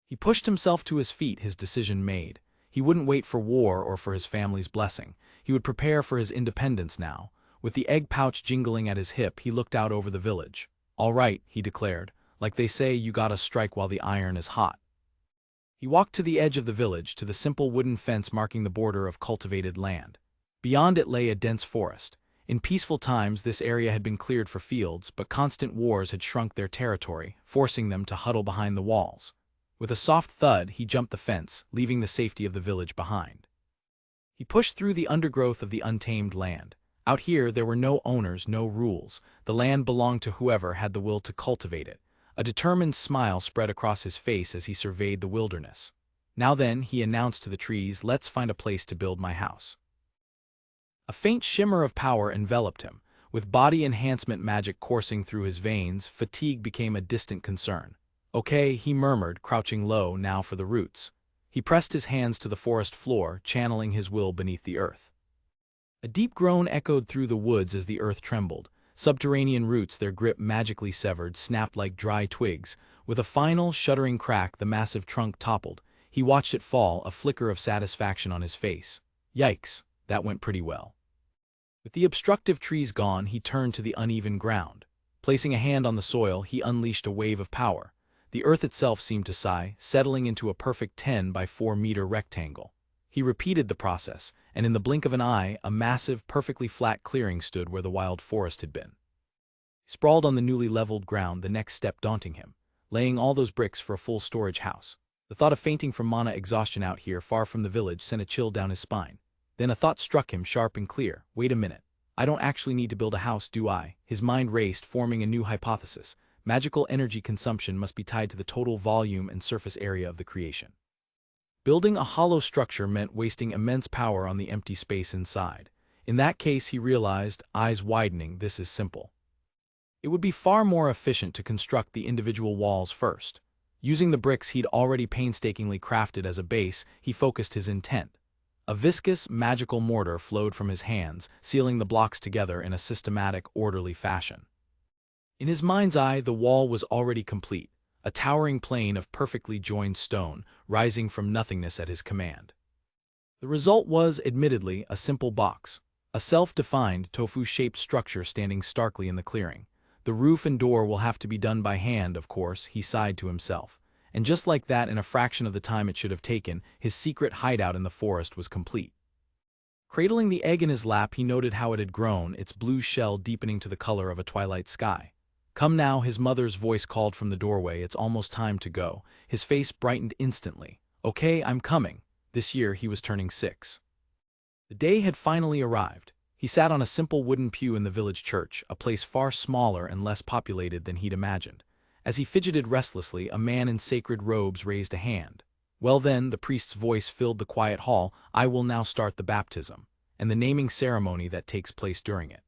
He pushed himself to his feet, his decision made. He wouldn't wait for war or for his family's blessing. He would prepare for his independence now. With the egg pouch jingling at his hip, he looked out over the village. All right, he declared. Like they say, you gotta strike while the iron is hot. He walked to the edge of the village, to the simple wooden fence marking the border of cultivated land. Beyond it lay a dense forest. In peaceful times, this area had been cleared for fields, but constant wars had shrunk their territory, forcing them to huddle behind the walls. With a soft thud, he jumped the fence, leaving the safety of the village behind. He pushed through the undergrowth of the untamed land. Out here, there were no owners, no rules. The land belonged to whoever had the will to cultivate it. A determined smile spread across his face as he surveyed the wilderness. Now then, he announced to the trees, let's find a place to build my house. A faint shimmer of power enveloped him. With body enhancement magic coursing through his veins, fatigue became a distant concern. Okay, he murmured, crouching low now for the roots. He pressed his hands to the forest floor, channeling his will beneath the earth. A deep groan echoed through the woods as the earth trembled. Subterranean roots, their grip magically severed, snapped like dry twigs. With a final, shuddering crack, the massive trunk toppled. He watched it fall, a flicker of satisfaction on his face. Yikes, that went pretty well. With the obstructive trees gone, he turned to the uneven ground. Placing a hand on the soil, he unleashed a wave of power. The earth itself seemed to sigh, settling into a perfect 10 by 4 meter rectangle. He repeated the process, and in the blink of an eye, a massive, perfectly flat clearing stood where the wild forest had been. Sprawled on the newly leveled ground, the next step daunting him, laying all those bricks for a full storage house. The thought of fainting from mana exhaustion out here, far from the village, sent a chill down his spine. Then a thought struck him, sharp and clear. Wait a minute. I don't actually need to build a house, do I? His mind raced, forming a new hypothesis. Magical energy consumption must be tied to the total volume and surface area of the creation. Building a hollow structure meant wasting immense power on the empty space inside. In that case, he realized, eyes widening, this is simple. It would be far more efficient to construct the individual walls first. Using the bricks he'd already painstakingly crafted as a base, he focused his intent. A viscous, magical mortar flowed from his hands, sealing the blocks together in a systematic, orderly fashion. In his mind's eye, the wall was already complete, a towering plane of perfectly joined stone, rising from nothingness at his command. The result was, admittedly, a simple box. a self-defined, tofu-shaped structure standing starkly in the clearing. The roof and door will have to be done by hand, of course, he sighed to himself. And just like that, in a fraction of the time it should have taken, his secret hideout in the forest was complete. Cradling the egg in his lap, he noted how it had grown, its blue shell deepening to the color of a twilight sky. "Come now," his mother's voice called from the doorway, "it's almost time to go." His face brightened instantly. "Okay, I'm coming." This year he was turning 6. The day had finally arrived. He sat on a simple wooden pew in the village church, a place far smaller and less populated than he'd imagined. As he fidgeted restlessly, a man in sacred robes raised a hand. "Well then," the priest's voice filled the quiet hall, "I will now start the baptism, and the naming ceremony that takes place during it."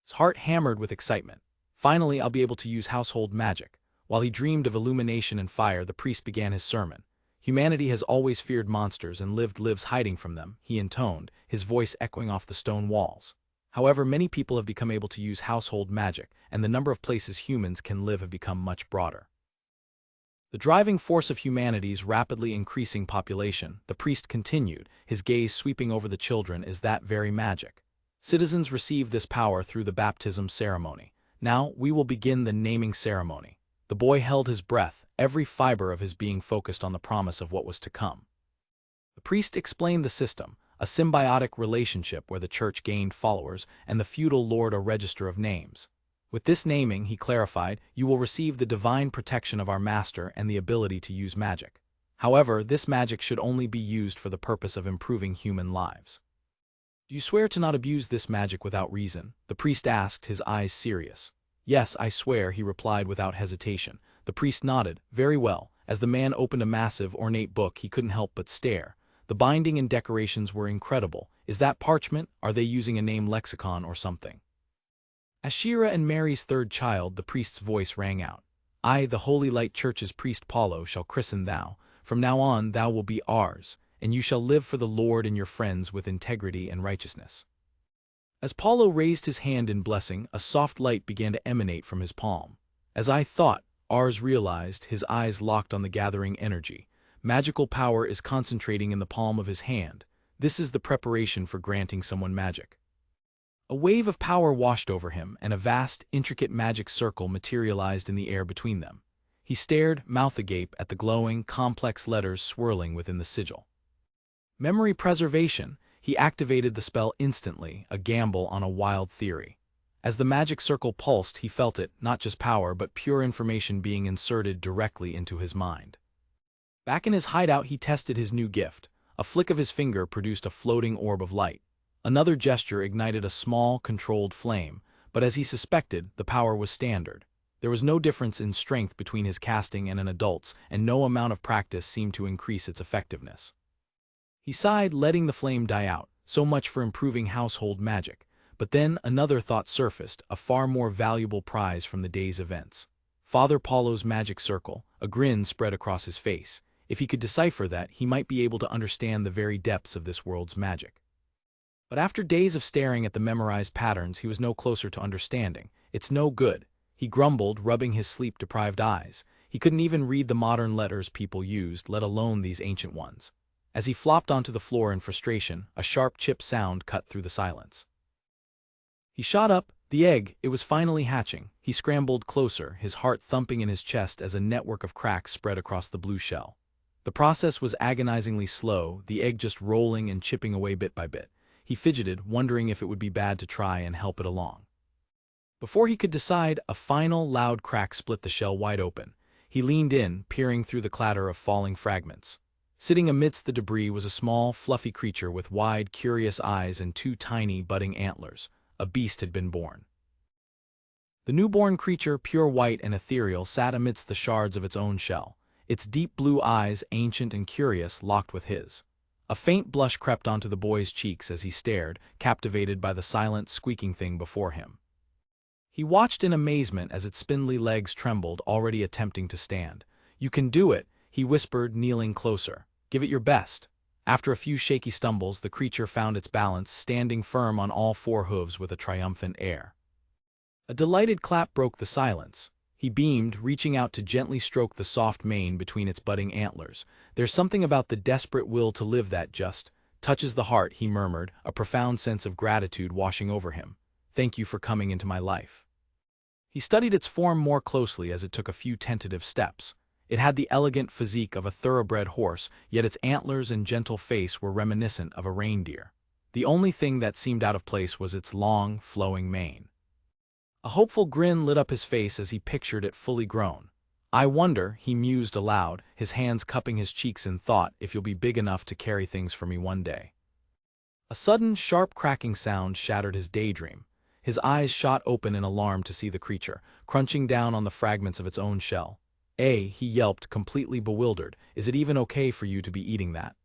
His heart hammered with excitement. Finally, I'll be able to use household magic. While he dreamed of illumination and fire, the priest began his sermon. "Humanity has always feared monsters and lived lives hiding from them," he intoned, his voice echoing off the stone walls. "However, many people have become able to use household magic, and the number of places humans can live have become much broader. The driving force of humanity's rapidly increasing population," the priest continued, his gaze sweeping over the children, "is that very magic. Citizens receive this power through the baptism ceremony. Now, we will begin the naming ceremony." The boy held his breath, every fiber of his being focused on the promise of what was to come. The priest explained the system, a symbiotic relationship where the church gained followers and the feudal lord a register of names. "With this naming," he clarified, "you will receive the divine protection of our master and the ability to use magic. However, this magic should only be used for the purpose of improving human lives." "Do you swear to not abuse this magic without reason?" the priest asked, his eyes serious. "Yes, I swear," he replied without hesitation. The priest nodded. "Very well." As the man opened a massive, ornate book, he couldn't help but stare. The binding and decorations were incredible. "Is that parchment? Are they using a name lexicon or something?" "As Shira and Mary's third child," the priest's voice rang out, "I, the Holy Light Church's priest Paulo, shall christen thou. From now on thou will be ours, and you shall live for the Lord and your friends with integrity and righteousness." As Paulo raised his hand in blessing, a soft light began to emanate from his palm. "As I thought," Ars realized, his eyes locked on the gathering energy. "Magical power is concentrating in the palm of his hand. This is the preparation for granting someone magic." A wave of power washed over him, and a vast, intricate magic circle materialized in the air between them. He stared, mouth agape, at the glowing, complex letters swirling within the sigil. Memory preservation. He activated the spell instantly, a gamble on a wild theory. As the magic circle pulsed, he felt it, not just power but pure information being inserted directly into his mind. Back in his hideout, he tested his new gift. A flick of his finger produced a floating orb of light. Another gesture ignited a small, controlled flame, but as he suspected, the power was standard. There was no difference in strength between his casting and an adult's, and no amount of practice seemed to increase its effectiveness. He sighed, letting the flame die out. So much for improving household magic. But then another thought surfaced, a far more valuable prize from the day's events. Father Paulo's magic circle. A grin spread across his face. If he could decipher that, he might be able to understand the very depths of this world's magic. But after days of staring at the memorized patterns, he was no closer to understanding. "It's no good," he grumbled, rubbing his sleep-deprived eyes. He couldn't even read the modern letters people used, let alone these ancient ones. As he flopped onto the floor in frustration, a sharp chip sound cut through the silence. He shot up. The egg, it was finally hatching. He scrambled closer, his heart thumping in his chest as a network of cracks spread across the blue shell. The process was agonizingly slow, the egg just rolling and chipping away bit by bit. He fidgeted, wondering if it would be bad to try and help it along. Before he could decide, a final, loud crack split the shell wide open. He leaned in, peering through the clatter of falling fragments. Sitting amidst the debris was a small, fluffy creature with wide, curious eyes and 2 tiny, budding antlers. A beast had been born. The newborn creature, pure white and ethereal, sat amidst the shards of its own shell. Its deep blue eyes, ancient and curious, locked with his. A faint blush crept onto the boy's cheeks as he stared, captivated by the silent, squeaking thing before him. He watched in amazement as its spindly legs trembled, already attempting to stand. "You can do it," he whispered, kneeling closer. "Give it your best." After a few shaky stumbles, the creature found its balance, standing firm on all 4 hooves with a triumphant air. A delighted clap broke the silence. He beamed, reaching out to gently stroke the soft mane between its budding antlers. "There's something about the desperate will to live that just Touches the heart, he murmured, a profound sense of gratitude washing over him. Thank you for coming into my life. He studied its form more closely as it took a few tentative steps. It had the elegant physique of a thoroughbred horse, yet its antlers and gentle face were reminiscent of a reindeer. The only thing that seemed out of place was its long, flowing mane. A hopeful grin lit up his face as he pictured it fully grown. I wonder, he mused aloud, his hands cupping his cheeks in thought, if you'll be big enough to carry things for me one day. A sudden, sharp cracking sound shattered his daydream. His eyes shot open in alarm to see the creature, crunching down on the fragments of its own shell. He yelped, completely bewildered. Is it even okay for you to be eating that?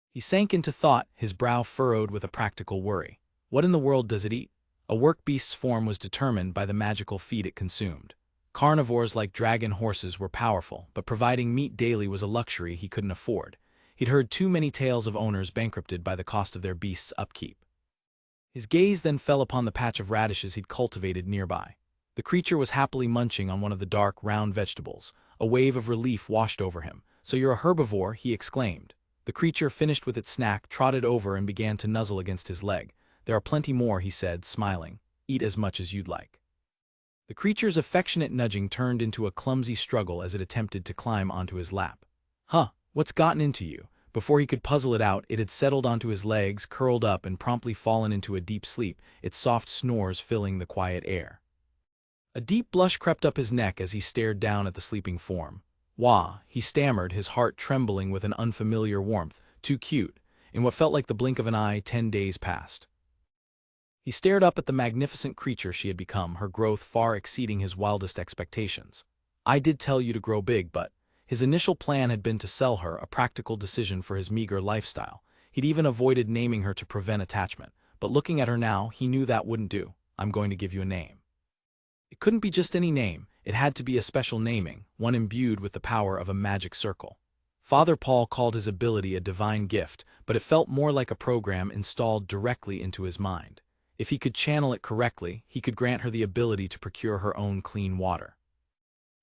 He sank into thought, his brow furrowed with a practical worry. What in the world does it eat? A work beast's form was determined by the magical feed it consumed. Carnivores like dragon horses were powerful, but providing meat daily was a luxury he couldn't afford. He'd heard too many tales of owners bankrupted by the cost of their beasts' upkeep. His gaze then fell upon the patch of radishes he'd cultivated nearby. The creature was happily munching on one of the dark, round vegetables. A wave of relief washed over him. So you're a herbivore, he exclaimed. The creature, finished with its snack, trotted over and began to nuzzle against his leg. There are plenty more, he said, smiling. Eat as much as you'd like. The creature's affectionate nudging turned into a clumsy struggle as it attempted to climb onto his lap. What's gotten into you? Before he could puzzle it out, it had settled onto his legs, curled up, and promptly fallen into a deep sleep, its soft snores filling the quiet air. A deep blush crept up his neck as he stared down at the sleeping form. Wah, he stammered, his heart trembling with an unfamiliar warmth. Too cute. In what felt like the blink of an eye, 10 days passed. He stared up at the magnificent creature she had become, her growth far exceeding his wildest expectations. I did tell you to grow big, but his initial plan had been to sell her, a practical decision for his meager lifestyle. He'd even avoided naming her to prevent attachment, but looking at her now, he knew that wouldn't do. I'm going to give you a name. It couldn't be just any name, it had to be a special naming, one imbued with the power of a magic circle. Father Paul called his ability a divine gift, but it felt more like a program installed directly into his mind. If he could channel it correctly, he could grant her the ability to procure her own clean water.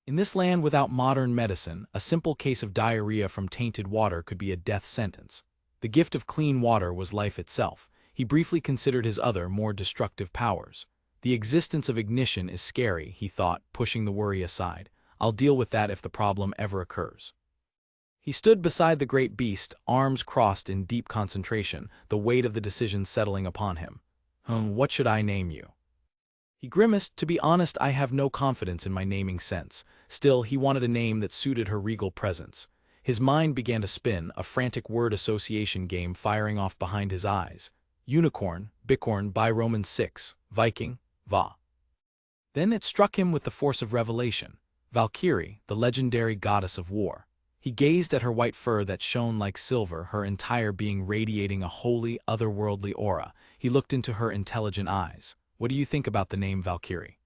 In this land without modern medicine, a simple case of diarrhea from tainted water could be a death sentence. The gift of clean water was life itself. He briefly considered his other, more destructive powers. The existence of ignition is scary, he thought, pushing the worry aside. I'll deal with that if the problem ever occurs. He stood beside the great beast, arms crossed in deep concentration, the weight of the decision settling upon him. What should I name you? He grimaced. To be honest, I have no confidence in my naming sense. Still, he wanted a name that suited her regal presence. His mind began to spin, a frantic word association game firing off behind his eyes. Unicorn, bicorn, by Roman 6, Viking, Va. Then it struck him with the force of revelation. Valkyrie, the legendary goddess of war. He gazed at her white fur that shone like silver, her entire being radiating a holy, otherworldly aura. He looked into her intelligent eyes. What do you think about the name Valkyrie?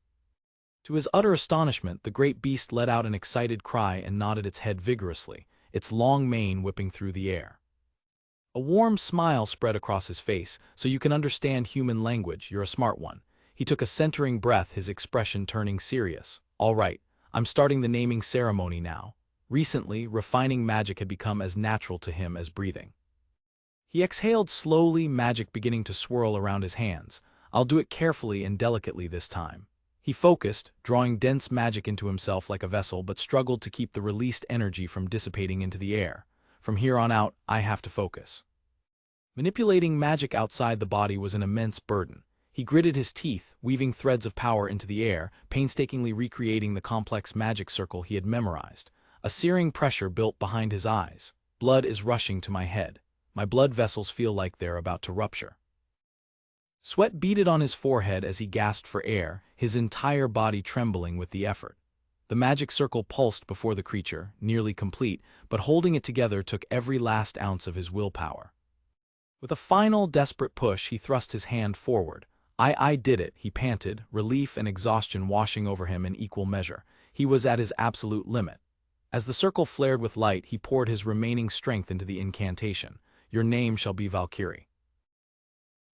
To his utter astonishment, the great beast let out an excited cry and nodded its head vigorously, its long mane whipping through the air. A warm smile spread across his face. So you can understand human language, you're a smart one. He took a centering breath, his expression turning serious. All right, I'm starting the naming ceremony now. Recently, refining magic had become as natural to him as breathing. He exhaled slowly, magic beginning to swirl around his hands. I'll do it carefully and delicately this time. He focused, drawing dense magic into himself like a vessel, but struggled to keep the released energy from dissipating into the air. From here on out, I have to focus. Manipulating magic outside the body was an immense burden. He gritted his teeth, weaving threads of power into the air, painstakingly recreating the complex magic circle he had memorized. A searing pressure built behind his eyes. Blood is rushing to my head. My blood vessels feel like they're about to rupture. Sweat beaded on his forehead as he gasped for air, his entire body trembling with the effort. The magic circle pulsed before the creature, nearly complete, but holding it together took every last ounce of his willpower. With a final, desperate push, he thrust his hand forward. I did it, he panted, relief and exhaustion washing over him in equal measure. He was at his absolute limit. As the circle flared with light, he poured his remaining strength into the incantation. Your name shall be Valkyrie.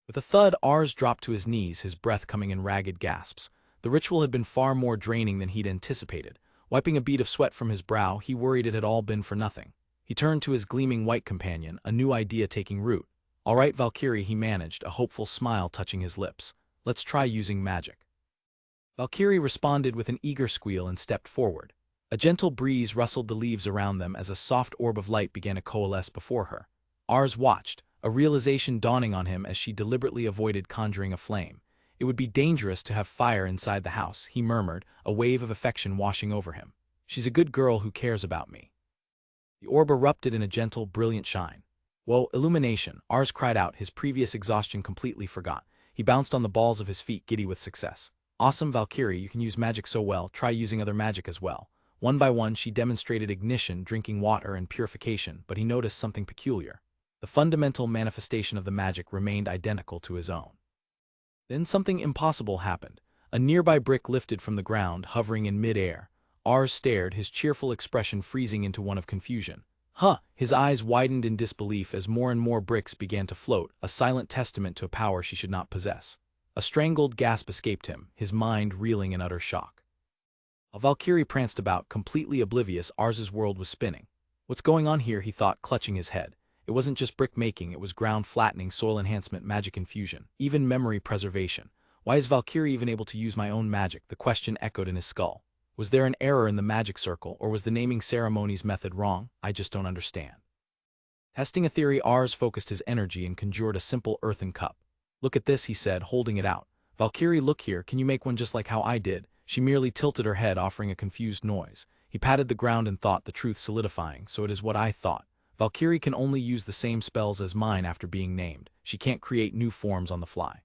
With a thud, Ars dropped to his knees, his breath coming in ragged gasps. The ritual had been far more draining than he'd anticipated. Wiping a bead of sweat from his brow, he worried it had all been for nothing. He turned to his gleaming white companion, a new idea taking root. "All right, Valkyrie," he managed, a hopeful smile touching his lips. "Let's try using magic." Valkyrie responded with an eager squeal and stepped forward. A gentle breeze rustled the leaves around them as a soft orb of light began to coalesce before her. Ars watched, a realization dawning on him as she deliberately avoided conjuring a flame. "It would be dangerous to have fire inside the house," he murmured, a wave of affection washing over him. "She's a good girl who cares about me." The orb erupted in a gentle, brilliant shine. "Whoa, illumination!" Ars cried out, his previous exhaustion completely forgot. He bounced on the balls of his feet, giddy with success. "Awesome, Valkyrie, you can use magic so well, try using other magic as well." One by one she demonstrated ignition, drinking water, and purification, but he noticed something peculiar. The fundamental manifestation of the magic remained identical to his own. Then something impossible happened. A nearby brick lifted from the ground, hovering in mid-air. Ars stared, his cheerful expression freezing into one of confusion. "Huh!" His eyes widened in disbelief as more and more bricks began to float, a silent testament to a power she should not possess. A strangled gasp escaped him, his mind reeling in utter shock. A Valkyrie pranced about, completely oblivious Ars's world was spinning. "What's going on here?" he thought, clutching his head. It wasn't just brick making, it was ground flattening, soil enhancement, magic infusion, even memory preservation. Why is Valkyrie even able to use my own magic? The question echoed in his skull. Was there an error in the magic circle, or was the naming ceremony's method wrong? I just don't understand. Testing a theory, Ars focused his energy and conjured a simple earthen cup. "Look at this," he said, holding it out. "Valkyrie, look here, can you make one just like how I did?" She merely tilted her head, offering a confused noise. He patted the ground and thought, the truth solidifying. "So it is what I thought. Valkyrie can only use the same spells as mine after being named. She can't create new forms on the fly."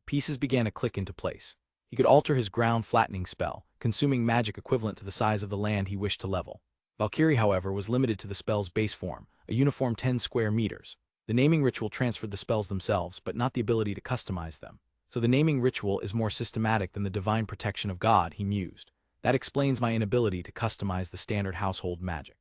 Pieces began to click into place. He could alter his ground-flattening spell, consuming magic equivalent to the size of the land he wished to level. Valkyrie, however, was limited to the spell's base form, a uniform 10 square meters. The naming ritual transferred the spells themselves, but not the ability to customize them. "So the naming ritual is more systematic than the divine protection of God," he mused. "That explains my inability to customize the standard household magic."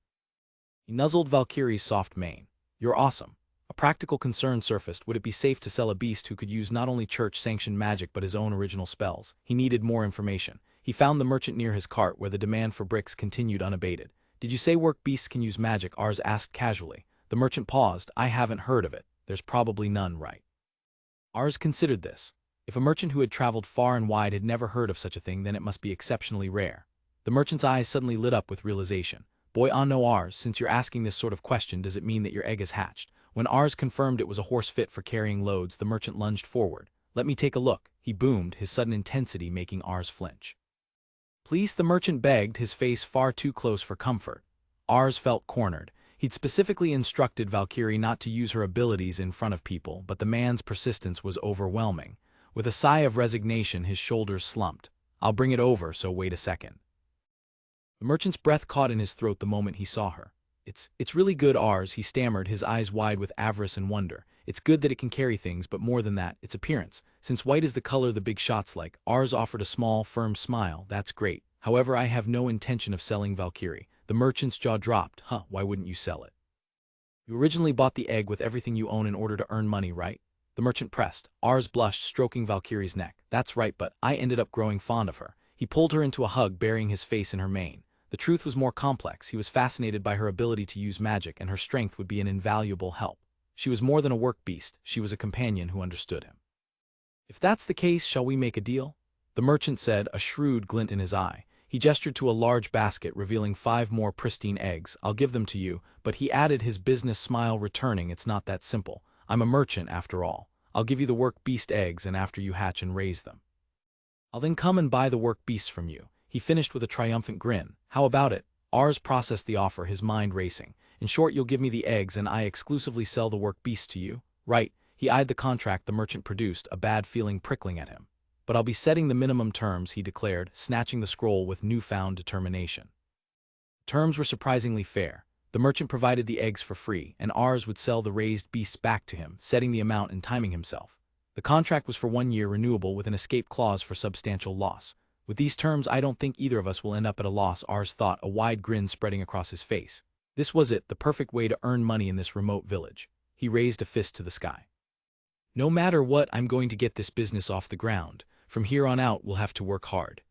He nuzzled Valkyrie's soft mane. "You're awesome." A practical concern surfaced. Would it be safe to sell a beast who could use not only church-sanctioned magic but his own original spells? He needed more information. He found the merchant near his cart, where the demand for bricks continued unabated. "Did you say work beasts can use magic?" Ars asked casually. The merchant paused. "I haven't heard of it. There's probably none, right?" Ars considered this. If a merchant who had traveled far and wide had never heard of such a thing, then it must be exceptionally rare. The merchant's eyes suddenly lit up with realization. "Boy, no, Ars, since you're asking this sort of question, does it mean that your egg has hatched?" When Ars confirmed it was a horse fit for carrying loads, the merchant lunged forward. "Let me take a look," he boomed, his sudden intensity making Ars flinch. "Please," the merchant begged, his face far too close for comfort. Ars felt cornered. He'd specifically instructed Valkyrie not to use her abilities in front of people, but the man's persistence was overwhelming. With a sigh of resignation, his shoulders slumped. "I'll bring it over, so wait a second." The merchant's breath caught in his throat the moment he saw her. It's really good, Ars," he stammered, his eyes wide with avarice and wonder. "It's good that it can carry things, but more than that, its appearance. Since white is the color the big shots like." Ars offered a small, firm smile. "That's great. However, I have no intention of selling Valkyrie." The merchant's jaw dropped. "Huh, why wouldn't you sell it? You originally bought the egg with everything you own in order to earn money, right?" The merchant pressed. Ars blushed, stroking Valkyrie's neck. "That's right, but I ended up growing fond of her." He pulled her into a hug, burying his face in her mane. The truth was more complex. He was fascinated by her ability to use magic, and her strength would be an invaluable help. She was more than a work beast, she was a companion who understood him. "If that's the case, shall we make a deal?" The merchant said, a shrewd glint in his eye. He gestured to a large basket, revealing 5 more pristine eggs. "I'll give them to you," but he added, his business smile returning. "It's not that simple. I'm a merchant, after all. I'll give you the work beast eggs, and after you hatch and raise them, I'll then come and buy the work beasts from you." He finished with a triumphant grin. "How about it?" Ars processed the offer, his mind racing. "In short, you'll give me the eggs and I exclusively sell the work beasts to you?" "Right." He eyed the contract the merchant produced, a bad feeling prickling at him. "But I'll be setting the minimum terms," he declared, snatching the scroll with newfound determination. Terms were surprisingly fair. The merchant provided the eggs for free, and Ars would sell the raised beasts back to him, setting the amount and timing himself. The contract was for 1 year, renewable with an escape clause for substantial loss. "With these terms, I don't think either of us will end up at a loss," Ars thought, a wide grin spreading across his face. This was it, the perfect way to earn money in this remote village. He raised a fist to the sky. "No matter what, I'm going to get this business off the ground. From here on out, we'll have to work hard."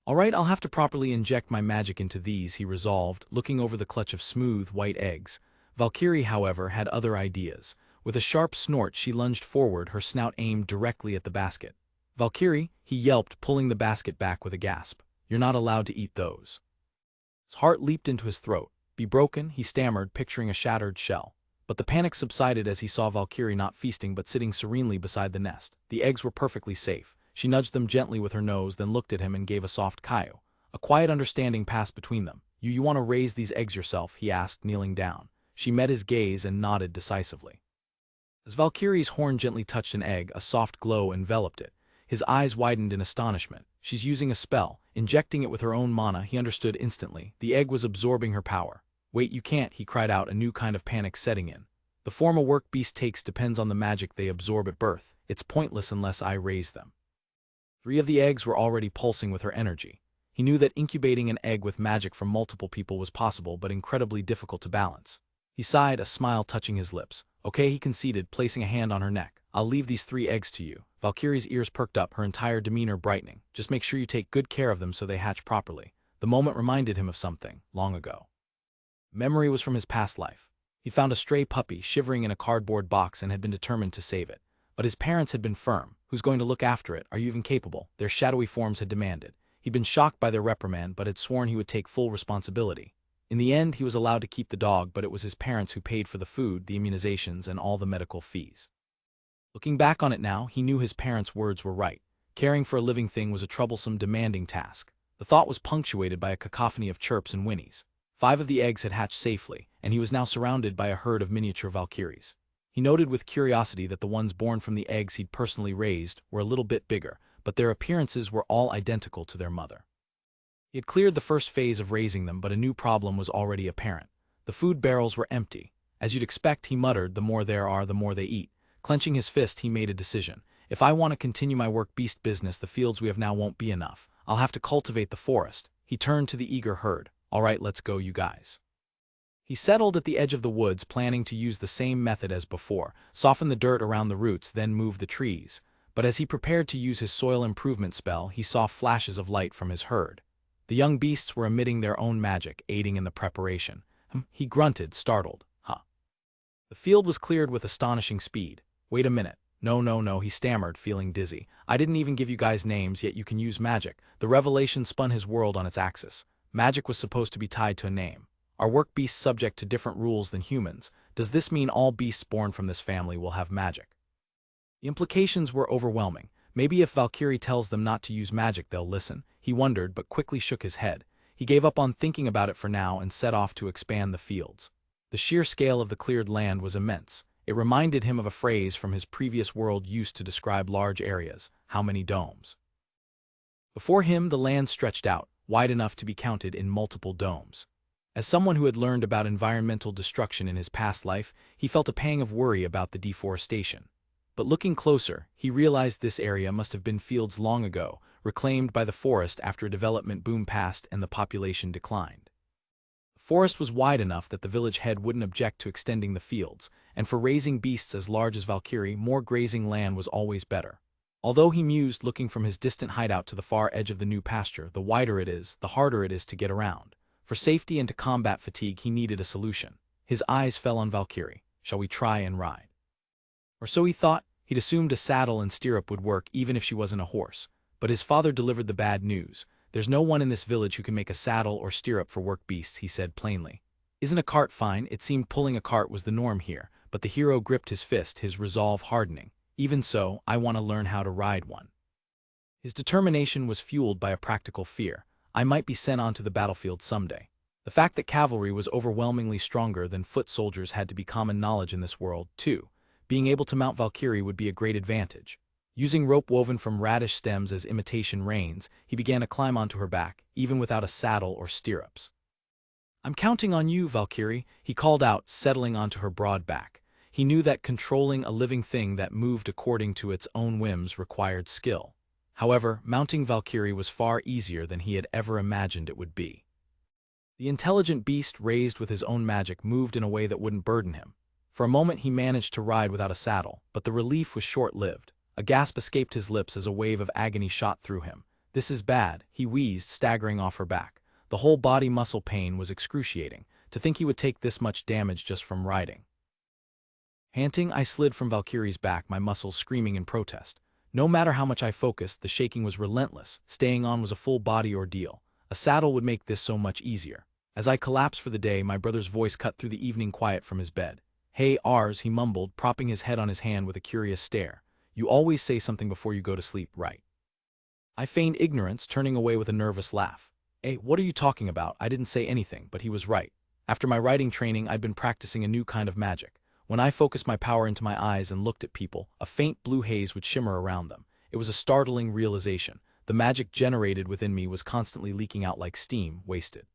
"All right, I'll have to properly inject my magic into these," he resolved, looking over the clutch of smooth, white eggs. Valkyrie, however, had other ideas. With a sharp snort she lunged forward, her snout aimed directly at the basket. "Valkyrie," he yelped, pulling the basket back with a gasp. "You're not allowed to eat those." His heart leaped into his throat. "Be broken," he stammered, picturing a shattered shell. But the panic subsided as he saw Valkyrie not feasting but sitting serenely beside the nest. The eggs were perfectly safe. She nudged them gently with her nose, then looked at him and gave a soft "Caillou." A quiet understanding passed between them. You want to raise these eggs yourself?" he asked, kneeling down. She met his gaze and nodded decisively. As Valkyrie's horn gently touched an egg, a soft glow enveloped it. His eyes widened in astonishment. She's using a spell, injecting it with her own mana, he understood instantly. The egg was absorbing her power. "Wait, you can't," he cried out, a new kind of panic setting in. "The form a work beast takes depends on the magic they absorb at birth. It's pointless unless I raise them." 3 of the eggs were already pulsing with her energy. He knew that incubating an egg with magic from multiple people was possible but incredibly difficult to balance. He sighed, a smile touching his lips. "Okay," he conceded, placing a hand on her neck. "I'll leave these 3 eggs to you." Valkyrie's ears perked up, her entire demeanor brightening. "Just make sure you take good care of them so they hatch properly." The moment reminded him of something, long ago. Memory was from his past life. He'd found a stray puppy shivering in a cardboard box and had been determined to save it. But his parents had been firm. "Who's going to look after it? Are you even capable?" their shadowy forms had demanded. He'd been shocked by their reprimand but had sworn he would take full responsibility. In the end, he was allowed to keep the dog, but it was his parents who paid for the food, the immunizations, and all the medical fees. Looking back on it now, he knew his parents' words were right. Caring for a living thing was a troublesome, demanding task. The thought was punctuated by a cacophony of chirps and whinnies. 5 of the eggs had hatched safely, and he was now surrounded by a herd of miniature Valkyries. He noted with curiosity that the ones born from the eggs he'd personally raised were a little bit bigger, but their appearances were all identical to their mother. He had cleared the first phase of raising them, but a new problem was already apparent. The food barrels were empty. "As you'd expect," he muttered, "the more there are, the more they eat." Clenching his fist, he made a decision. "If I want to continue my work beast business, the fields we have now won't be enough. I'll have to cultivate the forest." He turned to the eager herd. "All right, let's go, you guys." He settled at the edge of the woods, planning to use the same method as before, soften the dirt around the roots, then move the trees. But as he prepared to use his soil improvement spell, he saw flashes of light from his herd. The young beasts were emitting their own magic, aiding in the preparation. He grunted, startled. "Huh." The field was cleared with astonishing speed. "Wait a minute. No, he stammered, feeling dizzy. "I didn't even give you guys names, yet you can use magic." The revelation spun his world on its axis. Magic was supposed to be tied to a name. Are work beasts subject to different rules than humans? Does this mean all beasts born from this family will have magic? The implications were overwhelming. Maybe if Valkyrie tells them not to use magic, they'll listen. He wondered, but quickly shook his head. He gave up on thinking about it for now and set off to expand the fields. The sheer scale of the cleared land was immense. It reminded him of a phrase from his previous world used to describe large areas. How many domes? Before him, the land stretched out, wide enough to be counted in multiple domes. As someone who had learned about environmental destruction in his past life, he felt a pang of worry about the deforestation. But looking closer, he realized this area must have been fields long ago, reclaimed by the forest after a development boom passed and the population declined. The forest was wide enough that the village head wouldn't object to extending the fields, and for raising beasts as large as Valkyrie, more grazing land was always better. Although he mused, looking from his distant hideout to the far edge of the new pasture, the wider it is, the harder it is to get around. For safety and to combat fatigue, he needed a solution. His eyes fell on Valkyrie. "Shall we try and ride?" Or so he thought. He'd assumed a saddle and stirrup would work even if she wasn't a horse. But his father delivered the bad news. "There's no one in this village who can make a saddle or stirrup for work beasts," he said plainly. "Isn't a cart fine?" It seemed pulling a cart was the norm here, but the hero gripped his fist, his resolve hardening. "Even so, I want to learn how to ride one." His determination was fueled by a practical fear. I might be sent onto the battlefield someday. The fact that cavalry was overwhelmingly stronger than foot soldiers had to be common knowledge in this world, too. Being able to mount Valkyrie would be a great advantage. Using rope woven from radish stems as imitation reins, he began to climb onto her back, even without a saddle or stirrups. "I'm counting on you, Valkyrie," he called out, settling onto her broad back. He knew that controlling a living thing that moved according to its own whims required skill. However, mounting Valkyrie was far easier than he had ever imagined it would be. The intelligent beast, raised with his own magic, moved in a way that wouldn't burden him. For a moment he managed to ride without a saddle, but the relief was short-lived. A gasp escaped his lips as a wave of agony shot through him. "This is bad," he wheezed, staggering off her back. The whole body muscle pain was excruciating. To think he would take this much damage just from riding. Panting, I slid from Valkyrie's back, my muscles screaming in protest. No matter how much I focused, the shaking was relentless. Staying on was a full-body ordeal. A saddle would make this so much easier. As I collapsed for the day, my brother's voice cut through the evening quiet from his bed. "Hey, Ars," he mumbled, propping his head on his hand with a curious stare. "You always say something before you go to sleep, right?" I feigned ignorance, turning away with a nervous laugh. "Hey, what are you talking about?" I didn't say anything, but he was right. After my writing training, I'd been practicing a new kind of magic. When I focused my power into my eyes and looked at people, a faint blue haze would shimmer around them. It was a startling realization. The magic generated within me was constantly leaking out like steam, wasted.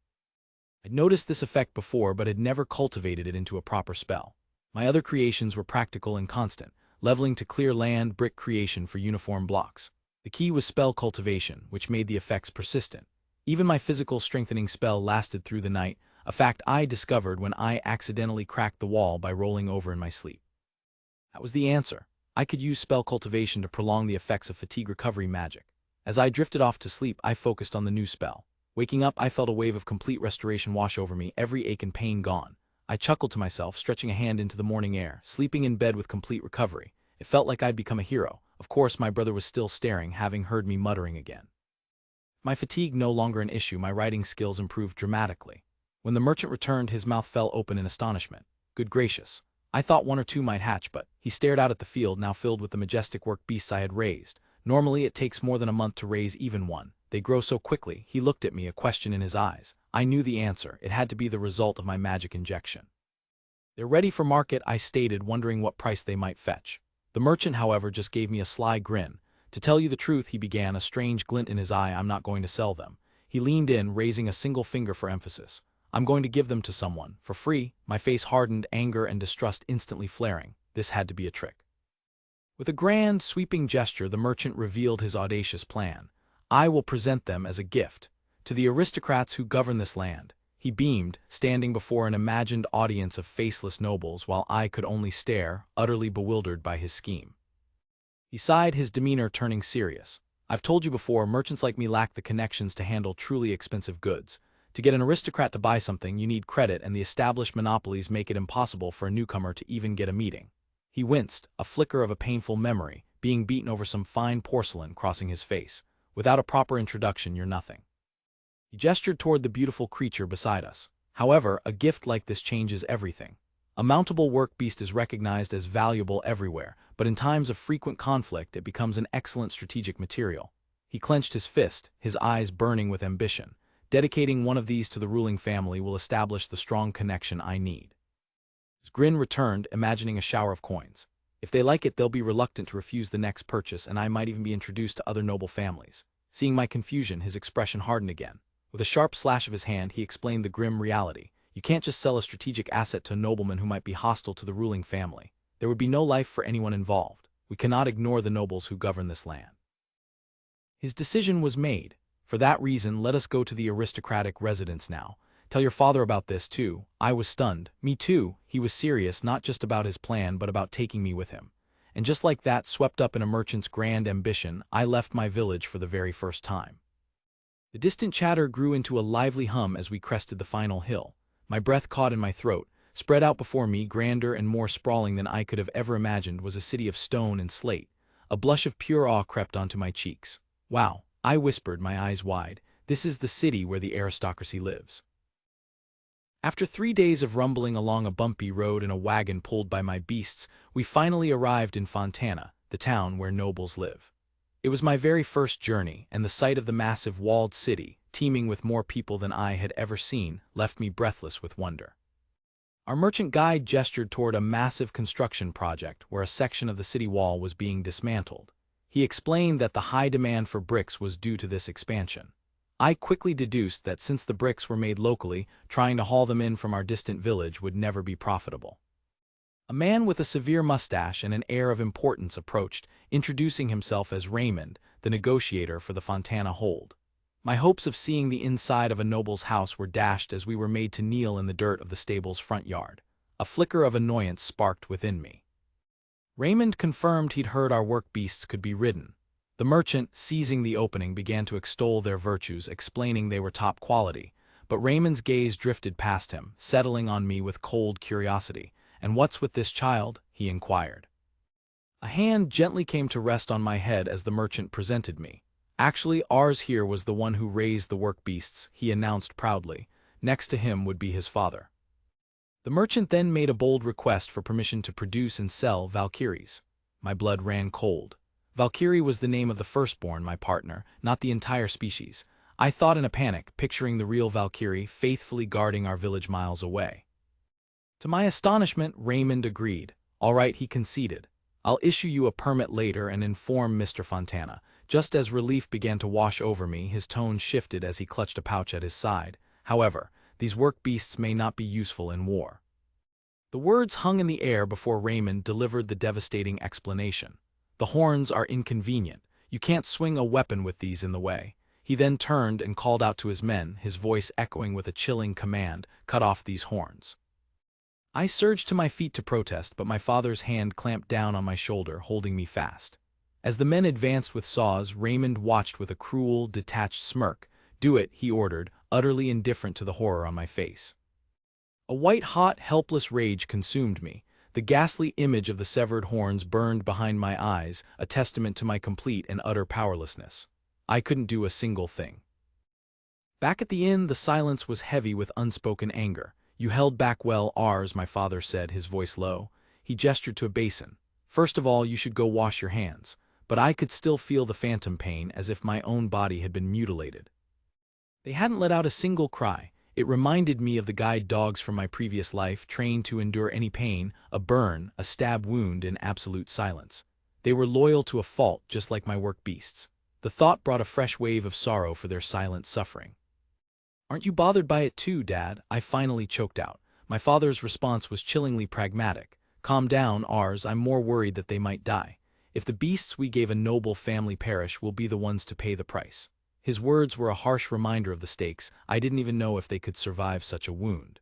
I'd noticed this effect before, but had never cultivated it into a proper spell. My other creations were practical and constant, leveling to clear land, brick creation for uniform blocks. The key was spell cultivation, which made the effects persistent. Even my physical strengthening spell lasted through the night, a fact I discovered when I accidentally cracked the wall by rolling over in my sleep. That was the answer. I could use spell cultivation to prolong the effects of fatigue recovery magic. As I drifted off to sleep, I focused on the new spell. Waking up, I felt a wave of complete restoration wash over me, every ache and pain gone. I chuckled to myself, stretching a hand into the morning air, sleeping in bed with complete recovery. It felt like I'd become a hero. Of course, my brother was still staring, having heard me muttering again. My fatigue no longer an issue, my writing skills improved dramatically. When the merchant returned, his mouth fell open in astonishment. Good gracious. I thought one or two might hatch, but he stared out at the field, now filled with the majestic work beasts I had raised. Normally, it takes more than a month to raise even one. They grow so quickly. He looked at me, a question in his eyes. I knew the answer. It had to be the result of my magic injection. "They're ready for market," I stated, wondering what price they might fetch. The merchant, however, just gave me a sly grin. "To tell you the truth," he began, a strange glint in his eye, "I'm not going to sell them." He leaned in, raising a single finger for emphasis. "I'm going to give them to someone, for free." My face hardened, anger and distrust instantly flaring. This had to be a trick. With a grand, sweeping gesture, the merchant revealed his audacious plan. "I will present them as a gift to the aristocrats who govern this land." He beamed, standing before an imagined audience of faceless nobles, while I could only stare, utterly bewildered by his scheme. He sighed, his demeanor turning serious. "I've told you before, merchants like me lack the connections to handle truly expensive goods. To get an aristocrat to buy something, you need credit, and the established monopolies make it impossible for a newcomer to even get a meeting." He winced, a flicker of a painful memory, being beaten over some fine porcelain, crossing his face. "Without a proper introduction, you're nothing." He gestured toward the beautiful creature beside us. "However, a gift like this changes everything. A mountable work beast is recognized as valuable everywhere, but in times of frequent conflict, it becomes an excellent strategic material." He clenched his fist, his eyes burning with ambition. "Dedicating one of these to the ruling family will establish the strong connection I need." His grin returned, imagining a shower of coins. "If they like it, they'll be reluctant to refuse the next purchase, and I might even be introduced to other noble families." Seeing my confusion, his expression hardened again. With a sharp slash of his hand, he explained the grim reality. "You can't just sell a strategic asset to a nobleman who might be hostile to the ruling family. There would be no life for anyone involved. We cannot ignore the nobles who govern this land." His decision was made. "For that reason, let us go to the aristocratic residence now. Tell your father about this, too." I was stunned. Me too. He was serious, not just about his plan, but about taking me with him. And just like that, swept up in a merchant's grand ambition, I left my village for the very first time. The distant chatter grew into a lively hum as we crested the final hill. My breath caught in my throat. Spread out before me, grander and more sprawling than I could have ever imagined, was a city of stone and slate. A blush of pure awe crept onto my cheeks. "Wow," I whispered, my eyes wide. "This is the city where the aristocracy lives." After 3 days of rumbling along a bumpy road in a wagon pulled by my beasts, we finally arrived in Fontana, the town where nobles live. It was my very first journey, and the sight of the massive walled city, teeming with more people than I had ever seen, left me breathless with wonder. Our merchant guide gestured toward a massive construction project where a section of the city wall was being dismantled. He explained that the high demand for bricks was due to this expansion. I quickly deduced that since the bricks were made locally, trying to haul them in from our distant village would never be profitable. A man with a severe mustache and an air of importance approached, introducing himself as Raymond, the negotiator for the Fontana hold. My hopes of seeing the inside of a noble's house were dashed as we were made to kneel in the dirt of the stable's front yard. A flicker of annoyance sparked within me. Raymond confirmed he'd heard our work beasts could be ridden. The merchant, seizing the opening, began to extol their virtues, explaining they were top quality, but Raymond's gaze drifted past him, settling on me with cold curiosity. "And what's with this child?" he inquired. A hand gently came to rest on my head as the merchant presented me. "Actually, ours here was the one who raised the work beasts," he announced proudly. Next to him would be his father. The merchant then made a bold request for permission to produce and sell Valkyries. My blood ran cold. Valkyrie was the name of the firstborn, my partner, not the entire species. I thought in a panic, picturing the real Valkyrie faithfully guarding our village miles away. To my astonishment, Raymond agreed. "All right," he conceded. "I'll issue you a permit later and inform Mr. Fontana." Just as relief began to wash over me, his tone shifted as he clutched a pouch at his side. "However, these work beasts may not be useful in war." The words hung in the air before Raymond delivered the devastating explanation. "The horns are inconvenient. You can't swing a weapon with these in the way." He then turned and called out to his men, his voice echoing with a chilling command, "Cut off these horns." I surged to my feet to protest, but my father's hand clamped down on my shoulder, holding me fast. As the men advanced with saws, Raymond watched with a cruel, detached smirk. "Do it," he ordered, utterly indifferent to the horror on my face. A white-hot, helpless rage consumed me. The ghastly image of the severed horns burned behind my eyes, a testament to my complete and utter powerlessness. I couldn't do a single thing. Back at the inn, the silence was heavy with unspoken anger. "You held back well, ours," my father said, his voice low. He gestured to a basin. "First of all, you should go wash your hands." But I could still feel the phantom pain, as if my own body had been mutilated. They hadn't let out a single cry. It reminded me of the guide dogs from my previous life, trained to endure any pain, a burn, a stab wound in absolute silence. They were loyal to a fault, just like my work beasts. The thought brought a fresh wave of sorrow for their silent suffering. "Aren't you bothered by it too, Dad?" I finally choked out. My father's response was chillingly pragmatic. "Calm down, ours. I'm more worried that they might die. If the beasts we gave a noble family perish, we'll be the ones to pay the price." His words were a harsh reminder of the stakes. I didn't even know if they could survive such a wound.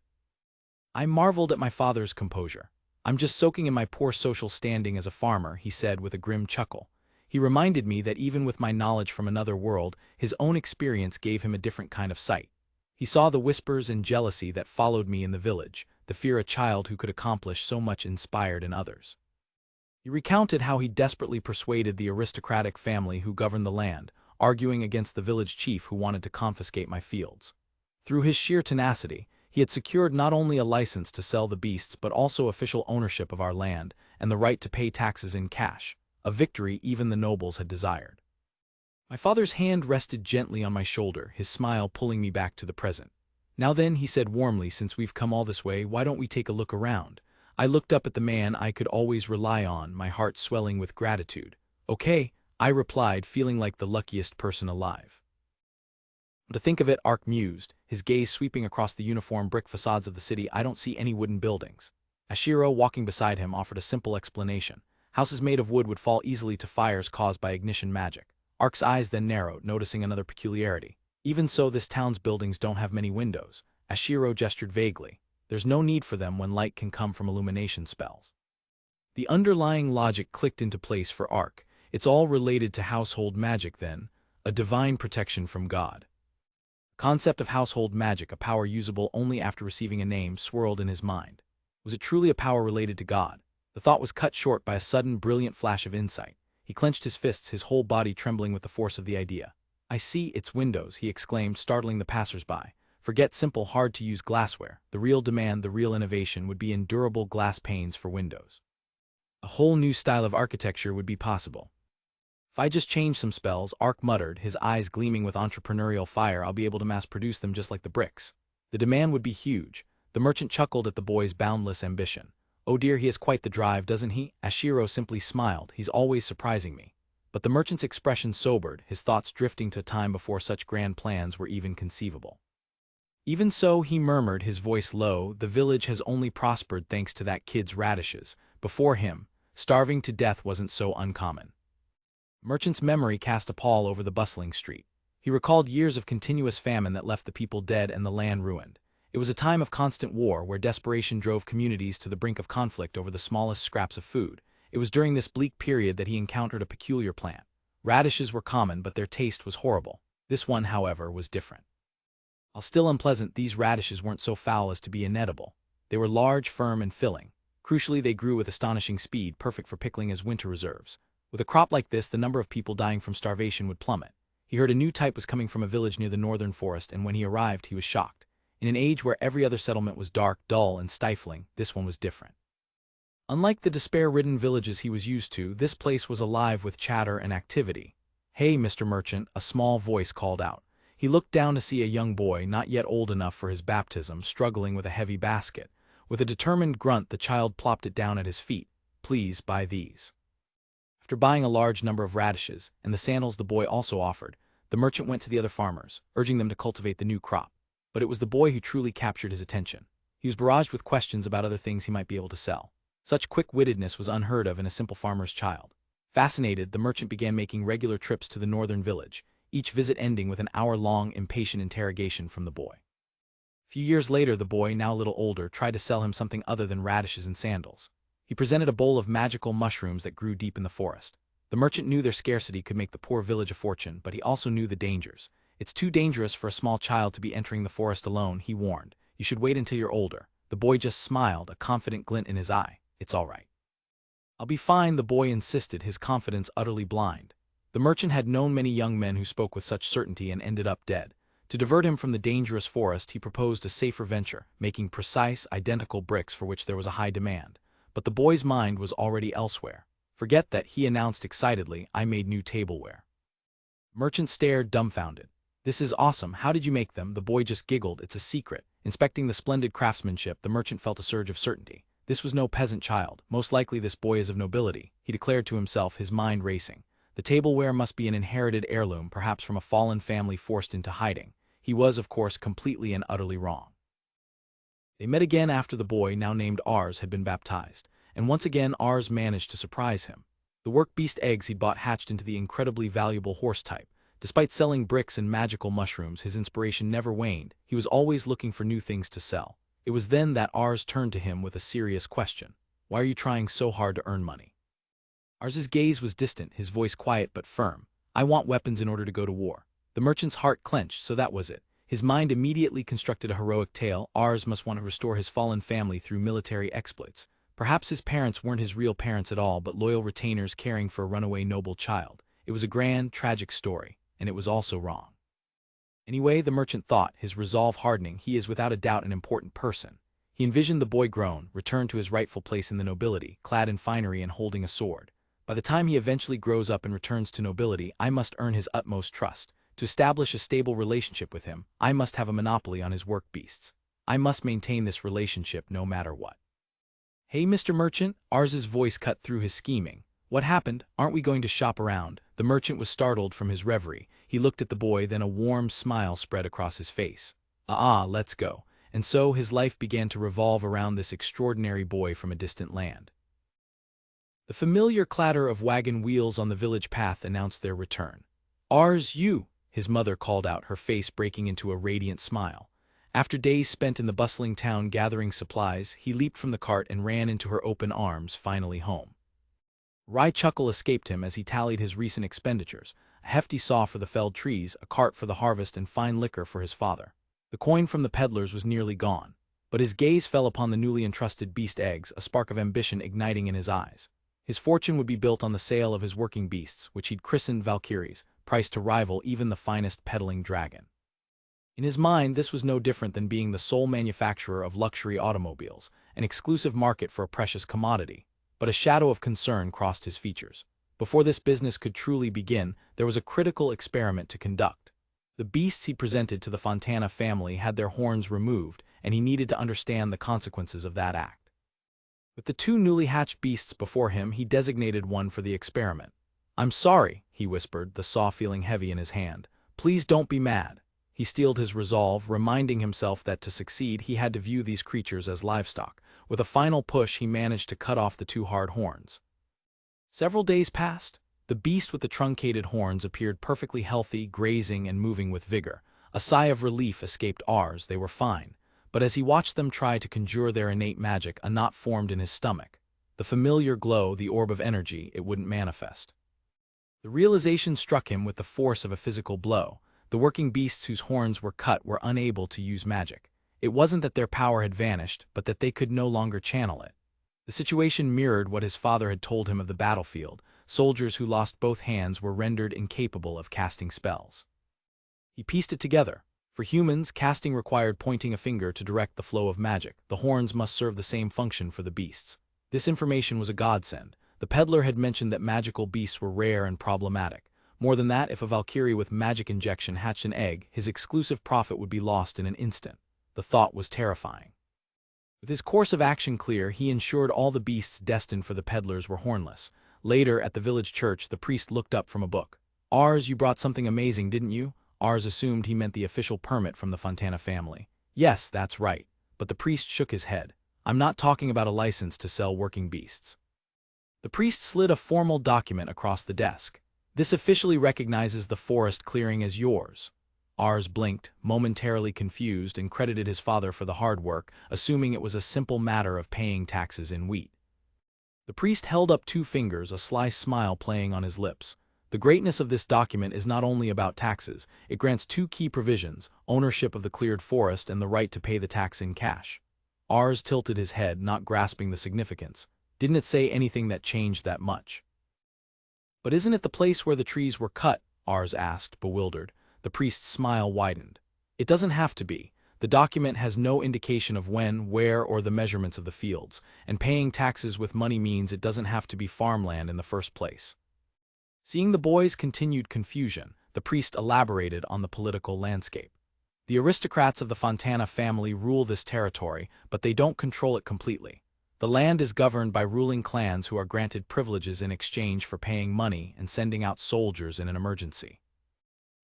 I marveled at my father's composure. "I'm just soaking in my poor social standing as a farmer," he said with a grim chuckle. He reminded me that even with my knowledge from another world, his own experience gave him a different kind of sight. He saw the whispers and jealousy that followed me in the village, the fear a child who could accomplish so much inspired in others. He recounted how he desperately persuaded the aristocratic family who governed the land, arguing against the village chief who wanted to confiscate my fields. Through his sheer tenacity, he had secured not only a license to sell the beasts but also official ownership of our land and the right to pay taxes in cash, a victory even the nobles had desired. My father's hand rested gently on my shoulder, his smile pulling me back to the present. "Now then," he said warmly, "since we've come all this way, why don't we take a look around?" I looked up at the man I could always rely on, my heart swelling with gratitude. "Okay," I replied, feeling like the luckiest person alive. "To think of it," Ark mused, his gaze sweeping across the uniform brick facades of the city, "I don't see any wooden buildings." Ashiro, walking beside him, offered a simple explanation. "Houses made of wood would fall easily to fires caused by ignition magic." Ark's eyes then narrowed, noticing another peculiarity. "Even so, this town's buildings don't have many windows." Ashiro gestured vaguely. "There's no need for them when light can come from illumination spells." The underlying logic clicked into place for Ark. It's all related to household magic then, a divine protection from God. Concept of household magic, a power usable only after receiving a name, swirled in his mind. Was it truly a power related to God? The thought was cut short by a sudden, brilliant flash of insight. He clenched his fists, his whole body trembling with the force of the idea. "I see, it's windows," he exclaimed, startling the passers-by. "Forget simple, hard-to-use glassware. The real demand, the real innovation would be in durable glass panes for windows. A whole new style of architecture would be possible." "If I just change some spells," Ark muttered, his eyes gleaming with entrepreneurial fire, "I'll be able to mass-produce them just like the bricks. The demand would be huge." The merchant chuckled at the boy's boundless ambition. "Oh dear, he has quite the drive, doesn't he?" Ashiro simply smiled. "He's always surprising me." But the merchant's expression sobered, his thoughts drifting to a time before such grand plans were even conceivable. "Even so," he murmured, his voice low, "the village has only prospered thanks to that kid's radishes. Before him, starving to death wasn't so uncommon." Merchant's memory cast a pall over the bustling street. He recalled years of continuous famine that left the people dead and the land ruined. It was a time of constant war where desperation drove communities to the brink of conflict over the smallest scraps of food. It was during this bleak period that he encountered a peculiar plant. Radishes were common, but their taste was horrible. This one, however, was different. While still unpleasant, these radishes weren't so foul as to be inedible. They were large, firm, and filling. Crucially, they grew with astonishing speed, perfect for pickling as winter reserves. With a crop like this, the number of people dying from starvation would plummet. He heard a new type was coming from a village near the northern forest, and when he arrived, he was shocked. In an age where every other settlement was dark, dull, and stifling, this one was different. Unlike the despair-ridden villages he was used to, this place was alive with chatter and activity. "Hey, Mr. Merchant," a small voice called out. He looked down to see a young boy, not yet old enough for his baptism, struggling with a heavy basket. With a determined grunt, the child plopped it down at his feet. "Please, buy these." After buying a large number of radishes, and the sandals the boy also offered, the merchant went to the other farmers, urging them to cultivate the new crop. But it was the boy who truly captured his attention. He was barraged with questions about other things he might be able to sell. Such quick-wittedness was unheard of in a simple farmer's child. Fascinated, the merchant began making regular trips to the northern village, each visit ending with an hour-long, impatient interrogation from the boy. A few years later, the boy, now a little older, tried to sell him something other than radishes and sandals. He presented a bowl of magical mushrooms that grew deep in the forest. The merchant knew their scarcity could make the poor village a fortune, but he also knew the dangers. "It's too dangerous for a small child to be entering the forest alone," he warned. "You should wait until you're older." The boy just smiled, a confident glint in his eye. "It's all right. I'll be fine," the boy insisted, his confidence utterly blind. The merchant had known many young men who spoke with such certainty and ended up dead. To divert him from the dangerous forest, he proposed a safer venture, making precise, identical bricks for which there was a high demand. But the boy's mind was already elsewhere. "Forget that," he announced excitedly. "I made new tableware." Merchant stared, dumbfounded. "This is awesome. How did you make them?" The boy just giggled. "It's a secret." Inspecting the splendid craftsmanship, the merchant felt a surge of certainty. This was no peasant child. Most likely this boy is of nobility, he declared to himself, his mind racing. The tableware must be an inherited heirloom, perhaps from a fallen family forced into hiding. He was, of course, completely and utterly wrong. They met again after the boy, now named Ars, had been baptized, and once again Ars managed to surprise him. The work beast eggs he'd bought hatched into the incredibly valuable horse type. Despite selling bricks and magical mushrooms, his inspiration never waned. He was always looking for new things to sell. It was then that Ars turned to him with a serious question. "Why are you trying so hard to earn money?" Ars's gaze was distant, his voice quiet but firm. "I want weapons in order to go to war." The merchant's heart clenched, so that was it. His mind immediately constructed a heroic tale. Ars must want to restore his fallen family through military exploits. Perhaps his parents weren't his real parents at all, but loyal retainers caring for a runaway noble child. It was a grand, tragic story, and it was also wrong. Anyway, the merchant thought, his resolve hardening, he is without a doubt an important person. He envisioned the boy grown, returned to his rightful place in the nobility, clad in finery and holding a sword. By the time he eventually grows up and returns to nobility, I must earn his utmost trust. To establish a stable relationship with him, I must have a monopoly on his work beasts. I must maintain this relationship no matter what. "Hey, Mr. Merchant," Ars's voice cut through his scheming. "What happened? Aren't we going to shop around?" The merchant was startled from his reverie. He looked at the boy, then a warm smile spread across his face. Let's go." And so his life began to revolve around this extraordinary boy from a distant land. The familiar clatter of wagon wheels on the village path announced their return. "Ars, you!" his mother called out, her face breaking into a radiant smile. After days spent in the bustling town gathering supplies, he leaped from the cart and ran into her open arms, finally home. A wry chuckle escaped him as he tallied his recent expenditures: a hefty saw for the felled trees, a cart for the harvest, and fine liquor for his father. The coin from the peddlers was nearly gone, but his gaze fell upon the newly entrusted beast eggs, a spark of ambition igniting in his eyes. His fortune would be built on the sale of his working beasts, which he'd christened Valkyries, priced to rival even the finest peddling dragon. In his mind, this was no different than being the sole manufacturer of luxury automobiles, an exclusive market for a precious commodity. But a shadow of concern crossed his features. Before this business could truly begin, there was a critical experiment to conduct. The beasts he presented to the Fontana family had their horns removed, and he needed to understand the consequences of that act. With the two newly hatched beasts before him, he designated one for the experiment. "I'm sorry," he whispered, the saw feeling heavy in his hand. "Please don't be mad." He steeled his resolve, reminding himself that to succeed he had to view these creatures as livestock. With a final push, he managed to cut off the two hard horns. Several days passed. The beast with the truncated horns appeared perfectly healthy, grazing and moving with vigor. A sigh of relief escaped Ars. They were fine. But as he watched them try to conjure their innate magic, a knot formed in his stomach. The familiar glow, the orb of energy, it wouldn't manifest. The realization struck him with the force of a physical blow. The working beasts whose horns were cut were unable to use magic. It wasn't that their power had vanished, but that they could no longer channel it. The situation mirrored what his father had told him of the battlefield. Soldiers who lost both hands were rendered incapable of casting spells. He pieced it together. For humans, casting required pointing a finger to direct the flow of magic. The horns must serve the same function for the beasts. This information was a godsend. The peddler had mentioned that magical beasts were rare and problematic. More than that, if a Valkyrie with magic injection hatched an egg, his exclusive profit would be lost in an instant. The thought was terrifying. With his course of action clear, he ensured all the beasts destined for the peddlers were hornless. Later, at the village church, the priest looked up from a book. "Ars, you brought something amazing, didn't you?" Ars assumed he meant the official permit from the Fontana family. "Yes, that's right." But the priest shook his head. "I'm not talking about a license to sell working beasts." The priest slid a formal document across the desk. "This officially recognizes the forest clearing as yours." Ars blinked, momentarily confused, and credited his father for the hard work, assuming it was a simple matter of paying taxes in wheat. The priest held up 2 fingers, a sly smile playing on his lips. "The greatness of this document is not only about taxes, it grants 2 key provisions: ownership of the cleared forest and the right to pay the tax in cash." Ars tilted his head, not grasping the significance. "Didn't it say anything that changed that much?" "But isn't it the place where the trees were cut?" Ars asked, bewildered. The priest's smile widened. "It doesn't have to be. The document has no indication of when, where, or the measurements of the fields, and paying taxes with money means it doesn't have to be farmland in the first place." Seeing the boys' continued confusion, the priest elaborated on the political landscape. "The aristocrats of the Fontana family rule this territory, but they don't control it completely. The land is governed by ruling clans who are granted privileges in exchange for paying money and sending out soldiers in an emergency."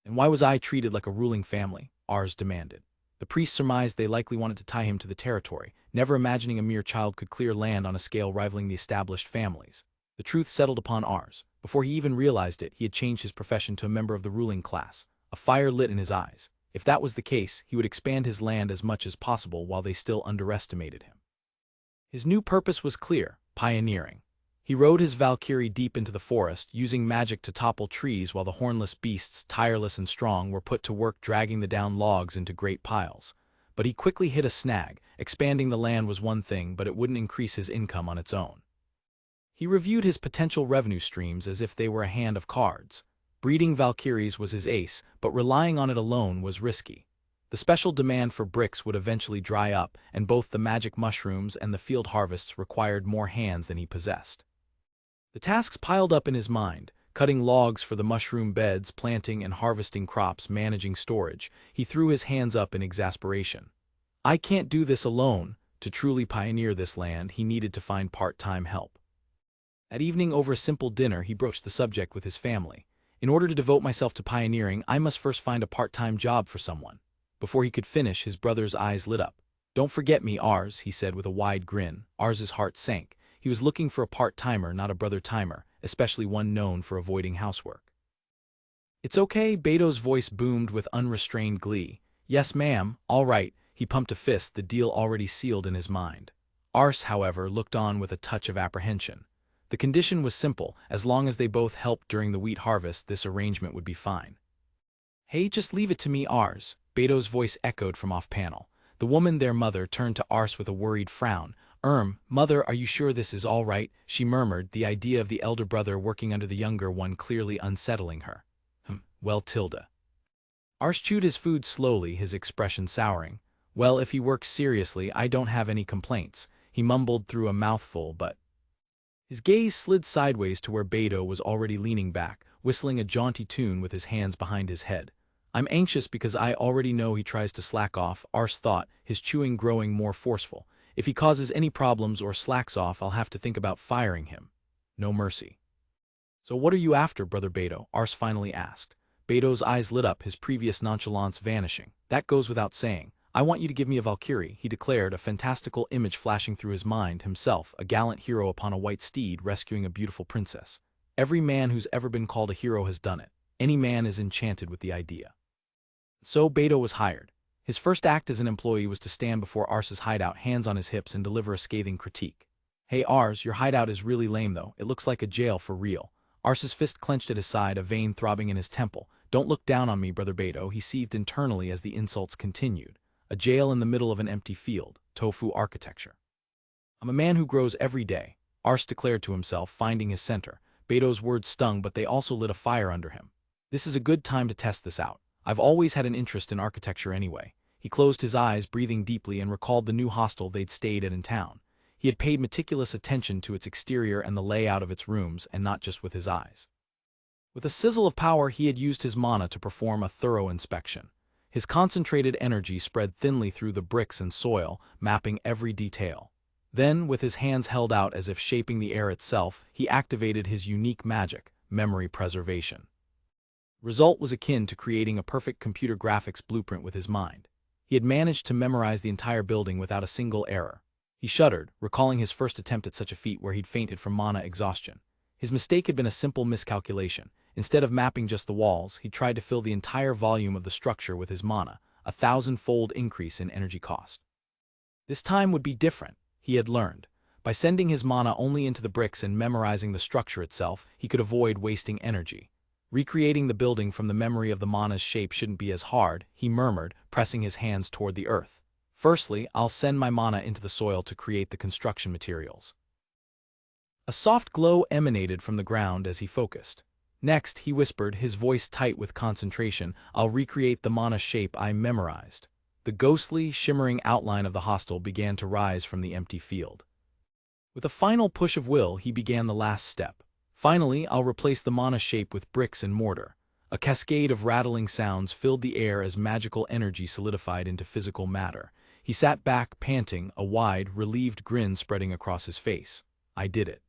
"And why was I treated like a ruling family?" Ars demanded. The priest surmised they likely wanted to tie him to the territory, never imagining a mere child could clear land on a scale rivaling the established families. The truth settled upon Ars. Before he even realized it, he had changed his profession to a member of the ruling class. A fire lit in his eyes. If that was the case, he would expand his land as much as possible while they still underestimated him. His new purpose was clear: pioneering. He rode his Valkyrie deep into the forest, using magic to topple trees while the hornless beasts, tireless and strong, were put to work dragging the down logs into great piles. But he quickly hit a snag. Expanding the land was one thing, but it wouldn't increase his income on its own. He reviewed his potential revenue streams as if they were a hand of cards. Breeding Valkyries was his ace, but relying on it alone was risky. The special demand for bricks would eventually dry up, and both the magic mushrooms and the field harvests required more hands than he possessed. The tasks piled up in his mind: cutting logs for the mushroom beds, planting and harvesting crops, managing storage. He threw his hands up in exasperation. "I can't do this alone." To truly pioneer this land, he needed to find part-time help. At evening, over a simple dinner, he broached the subject with his family. "In order to devote myself to pioneering, I must first find a part-time job for someone." Before he could finish, his brother's eyes lit up. "Don't forget me, Ars," he said with a wide grin. Ars's heart sank. He was looking for a part-timer, not a brother-timer, especially one known for avoiding housework. "It's okay," Beto's voice boomed with unrestrained glee. "Yes, ma'am, all right." He pumped a fist, the deal already sealed in his mind. Ars, however, looked on with a touch of apprehension. The condition was simple: as long as they both helped during the wheat harvest, this arrangement would be fine. "Hey, just leave it to me, Ars," Beto's voice echoed from off-panel. The woman, their mother, turned to Ars with a worried frown. Mother, are you sure this is all right?" she murmured, the idea of the elder brother working under the younger one clearly unsettling her. Well, Tilda." Ars chewed his food slowly, his expression souring. "Well, if he works seriously, I don't have any complaints." He mumbled through a mouthful, but his gaze slid sideways to where Beto was already leaning back, whistling a jaunty tune with his hands behind his head. "I'm anxious because I already know he tries to slack off," Ars thought, his chewing growing more forceful. "If he causes any problems or slacks off, I'll have to think about firing him. No mercy." "So what are you after, Brother Beto?" Ars finally asked. Beto's eyes lit up, his previous nonchalance vanishing. "That goes without saying. I want you to give me a Valkyrie," he declared, a fantastical image flashing through his mind, himself, a gallant hero upon a white steed rescuing a beautiful princess. Every man who's ever been called a hero has done it. Any man is enchanted with the idea. So Beto was hired. His first act as an employee was to stand before Ars's hideout, hands on his hips, and deliver a scathing critique. "Hey Ars, your hideout is really lame though. It looks like a jail for real." Ars's fist clenched at his side, a vein throbbing in his temple. "Don't look down on me, Brother Beto," he seethed internally as the insults continued. A jail in the middle of an empty field. Tofu architecture. I'm a man who grows every day, Ars declared to himself, finding his center. Beto's words stung, but they also lit a fire under him. This is a good time to test this out. I've always had an interest in architecture anyway. He closed his eyes, breathing deeply, and recalled the new hostel they'd stayed at in town. He had paid meticulous attention to its exterior and the layout of its rooms, and not just with his eyes. With a sizzle of power, he had used his mana to perform a thorough inspection. His concentrated energy spread thinly through the bricks and soil, mapping every detail. Then, with his hands held out as if shaping the air itself, he activated his unique magic, memory preservation. The result was akin to creating a perfect computer graphics blueprint with his mind. He had managed to memorize the entire building without a single error. He shuddered, recalling his first attempt at such a feat where he'd fainted from mana exhaustion. His mistake had been a simple miscalculation. Instead of mapping just the walls, he tried to fill the entire volume of the structure with his mana, a 1,000-fold increase in energy cost. This time would be different, he had learned. By sending his mana only into the bricks and memorizing the structure itself, he could avoid wasting energy. Recreating the building from the memory of the mana's shape shouldn't be as hard, he murmured, pressing his hands toward the earth. Firstly, I'll send my mana into the soil to create the construction materials. A soft glow emanated from the ground as he focused. Next, he whispered, his voice tight with concentration, I'll recreate the mana shape I memorized. The ghostly, shimmering outline of the hostel began to rise from the empty field. With a final push of will, he began the last step. Finally, I'll replace the mana shape with bricks and mortar. A cascade of rattling sounds filled the air as magical energy solidified into physical matter. He sat back, panting, a wide, relieved grin spreading across his face. I did it.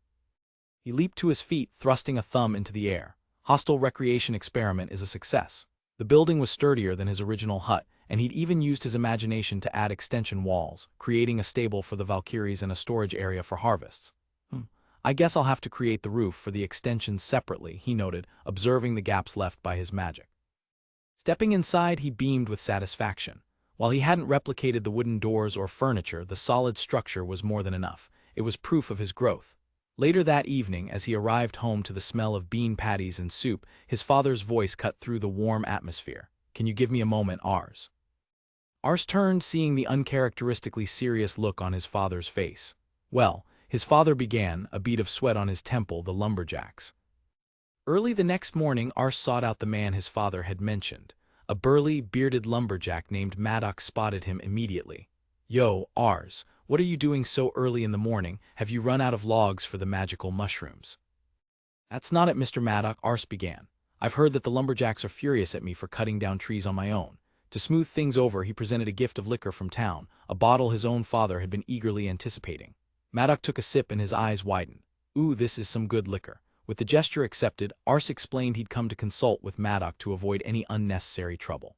He leaped to his feet, thrusting a thumb into the air. Hostile recreation experiment is a success. The building was sturdier than his original hut, and he'd even used his imagination to add extension walls, creating a stable for the Valkyries and a storage area for harvests. I guess I'll have to create the roof for the extensions separately, he noted, observing the gaps left by his magic. Stepping inside, he beamed with satisfaction. While he hadn't replicated the wooden doors or furniture, the solid structure was more than enough. It was proof of his growth. Later that evening, as he arrived home to the smell of bean patties and soup, his father's voice cut through the warm atmosphere. Can you give me a moment, Ars? Ars turned, seeing the uncharacteristically serious look on his father's face. Well, his father began, a bead of sweat on his temple, the lumberjacks. Early the next morning, Ars sought out the man his father had mentioned. A burly, bearded lumberjack named Maddox spotted him immediately. Yo, Ars, what are you doing so early in the morning? Have you run out of logs for the magical mushrooms? That's not it, Mr. Maddox, Ars began. I've heard that the lumberjacks are furious at me for cutting down trees on my own. To smooth things over, he presented a gift of liquor from town, a bottle his own father had been eagerly anticipating. Maddox took a sip and his eyes widened. Ooh, this is some good liquor. With the gesture accepted, Ars explained he'd come to consult with Maddox to avoid any unnecessary trouble.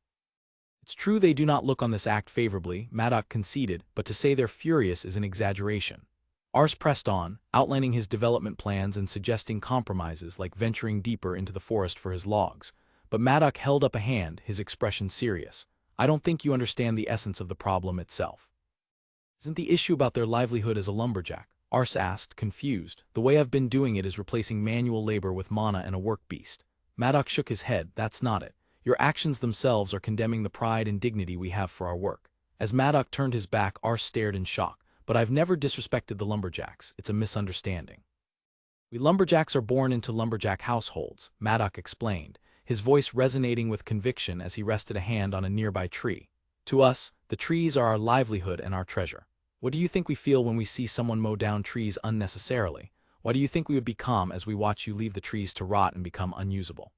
It's true they do not look on this act favorably, Maddox conceded, but to say they're furious is an exaggeration. Ars pressed on, outlining his development plans and suggesting compromises like venturing deeper into the forest for his logs. But Maddox held up a hand, his expression serious. I don't think you understand the essence of the problem itself. Isn't the issue about their livelihood as a lumberjack? Ars asked, confused. The way I've been doing it is replacing manual labor with mana and a work beast. Maddox shook his head. That's not it. Your actions themselves are condemning the pride and dignity we have for our work. As Maddox turned his back, Ars stared in shock. But I've never disrespected the lumberjacks. It's a misunderstanding. We lumberjacks are born into lumberjack households, Maddox explained, his voice resonating with conviction as he rested a hand on a nearby tree. To us, the trees are our livelihood and our treasure. What do you think we feel when we see someone mow down trees unnecessarily? Why do you think we would be calm as we watch you leave the trees to rot and become unusable?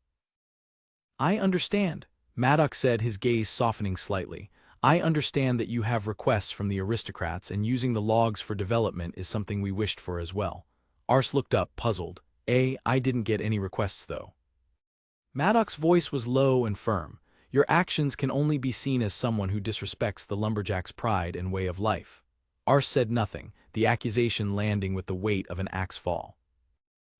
I understand, Maddox said, his gaze softening slightly. I understand that you have requests from the aristocrats, and using the logs for development is something we wished for as well. Ars looked up, puzzled. I didn't get any requests though. Maddox's voice was low and firm. Your actions can only be seen as someone who disrespects the lumberjack's pride and way of life. Ars said nothing, the accusation landing with the weight of an axe fall.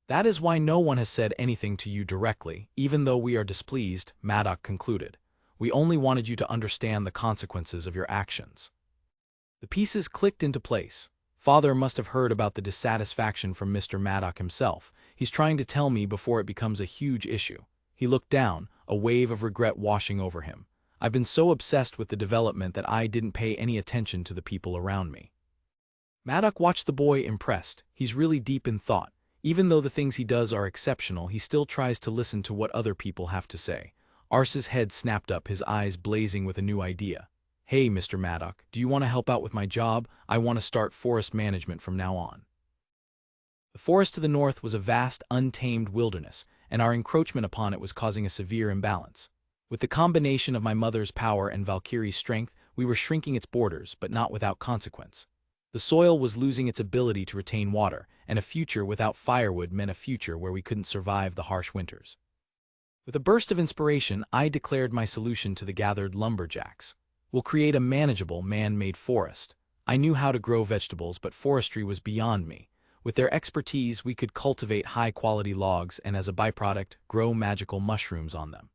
That is why no one has said anything to you directly, even though we are displeased, Maddox concluded. We only wanted you to understand the consequences of your actions. The pieces clicked into place. Father must have heard about the dissatisfaction from Mr. Maddox himself. He's trying to tell me before it becomes a huge issue. He looked down, a wave of regret washing over him. I've been so obsessed with the development that I didn't pay any attention to the people around me. Maddock watched the boy impressed. He's really deep in thought. Even though the things he does are exceptional, he still tries to listen to what other people have to say. Arce's head snapped up, his eyes blazing with a new idea. Hey, Mr. Maddock, do you want to help out with my job? I want to start forest management from now on. The forest to the north was a vast, untamed wilderness, and our encroachment upon it was causing a severe imbalance. With the combination of my mother's power and Valkyrie's strength, we were shrinking its borders, but not without consequence. The soil was losing its ability to retain water, and a future without firewood meant a future where we couldn't survive the harsh winters. With a burst of inspiration, I declared my solution to the gathered lumberjacks. We'll create a manageable, man-made forest. I knew how to grow vegetables, but forestry was beyond me. With their expertise, we could cultivate high-quality logs and, as a byproduct, grow magical mushrooms on them.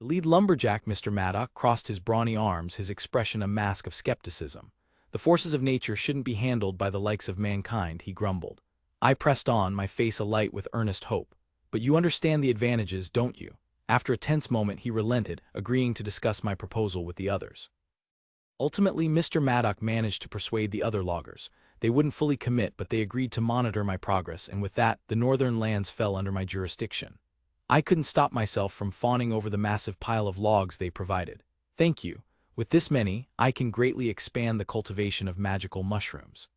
The lead lumberjack, Mr. Maddock, crossed his brawny arms, his expression a mask of skepticism. The forces of nature shouldn't be handled by the likes of mankind, he grumbled. I pressed on, my face alight with earnest hope. But you understand the advantages, don't you? After a tense moment, he relented, agreeing to discuss my proposal with the others. Ultimately, Mr. Maddock managed to persuade the other loggers. They wouldn't fully commit, but they agreed to monitor my progress, and with that, the northern lands fell under my jurisdiction. I couldn't stop myself from fawning over the massive pile of logs they provided. Thank you. With this many, I can greatly expand the cultivation of magical mushrooms.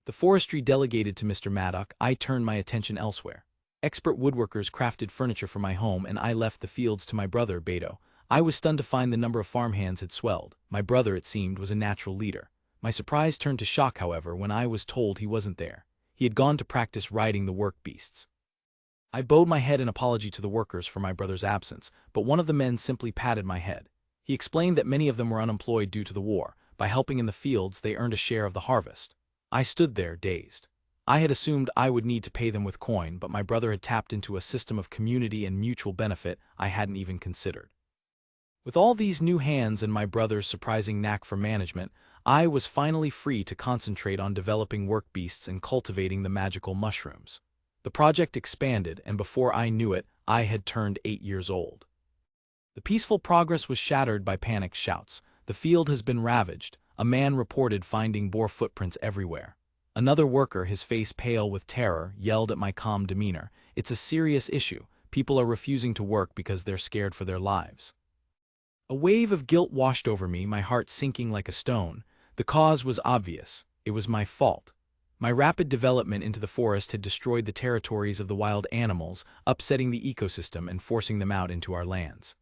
The forestry delegated to Mr. Maddock, I turned my attention elsewhere. Expert woodworkers crafted furniture for my home, and I left the fields to my brother, Beto. I was stunned to find the number of farmhands had swelled. My brother, it seemed, was a natural leader. My surprise turned to shock, however, when I was told he wasn't there. He had gone to practice riding the work beasts. I bowed my head in apology to the workers for my brother's absence, but one of the men simply patted my head. He explained that many of them were unemployed due to the war. By helping in the fields, they earned a share of the harvest. I stood there, dazed. I had assumed I would need to pay them with coin, but my brother had tapped into a system of community and mutual benefit I hadn't even considered. With all these new hands and my brother's surprising knack for management, I was finally free to concentrate on developing work beasts and cultivating the magical mushrooms. The project expanded, and before I knew it, I had turned 8 years old. The peaceful progress was shattered by panicked shouts. The field has been ravaged. A man reported finding boar footprints everywhere. Another worker, his face pale with terror, yelled at my calm demeanor. It's a serious issue. People are refusing to work because they're scared for their lives. A wave of guilt washed over me, my heart sinking like a stone. The cause was obvious. It was my fault. My rapid development into the forest had destroyed the territories of the wild animals, upsetting the ecosystem and forcing them out into our lands.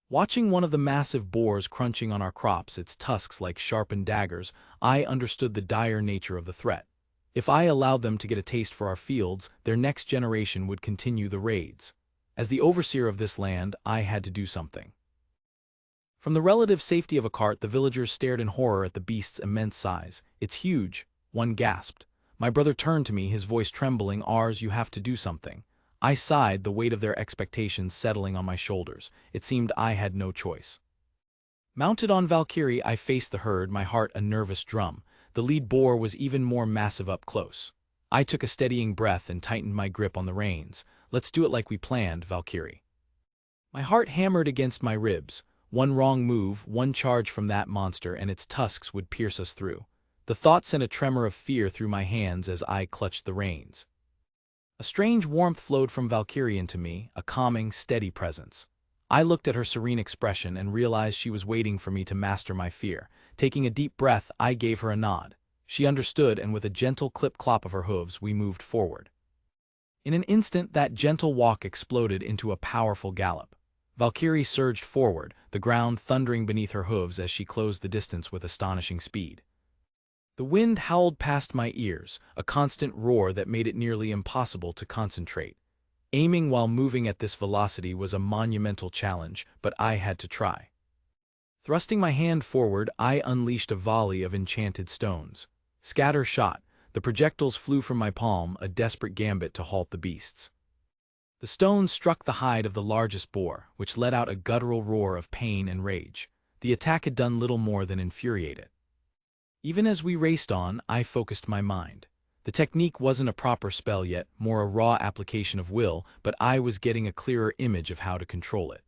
Watching one of the massive boars crunching on our crops, its tusks like sharpened daggers, I understood the dire nature of the threat. If I allowed them to get a taste for our fields, their next generation would continue the raids. As the overseer of this land, I had to do something. From the relative safety of a cart, the villagers stared in horror at the beast's immense size. It's huge, one gasped. My brother turned to me, his voice trembling. Ars, you have to do something. I sighed, the weight of their expectations settling on my shoulders. It seemed I had no choice. Mounted on Valkyrie, I faced the herd, my heart a nervous drum. The lead boar was even more massive up close. I took a steadying breath and tightened my grip on the reins. Let's do it like we planned, Valkyrie. My heart hammered against my ribs. One wrong move, one charge from that monster, and its tusks would pierce us through. The thought sent a tremor of fear through my hands as I clutched the reins. A strange warmth flowed from Valkyrie into me, a calming, steady presence. I looked at her serene expression and realized she was waiting for me to master my fear. Taking a deep breath, I gave her a nod. She understood, and with a gentle clip-clop of her hooves, we moved forward. In an instant, that gentle walk exploded into a powerful gallop. Valkyrie surged forward, the ground thundering beneath her hooves as she closed the distance with astonishing speed. The wind howled past my ears, a constant roar that made it nearly impossible to concentrate. Aiming while moving at this velocity was a monumental challenge, but I had to try. Thrusting my hand forward, I unleashed a volley of enchanted stones. Scatter shot, the projectiles flew from my palm, a desperate gambit to halt the beasts. The stones struck the hide of the largest boar, which let out a guttural roar of pain and rage. The attack had done little more than infuriate it. Even as we raced on, I focused my mind. The technique wasn't a proper spell yet, more a raw application of will, but I was getting a clearer image of how to control it.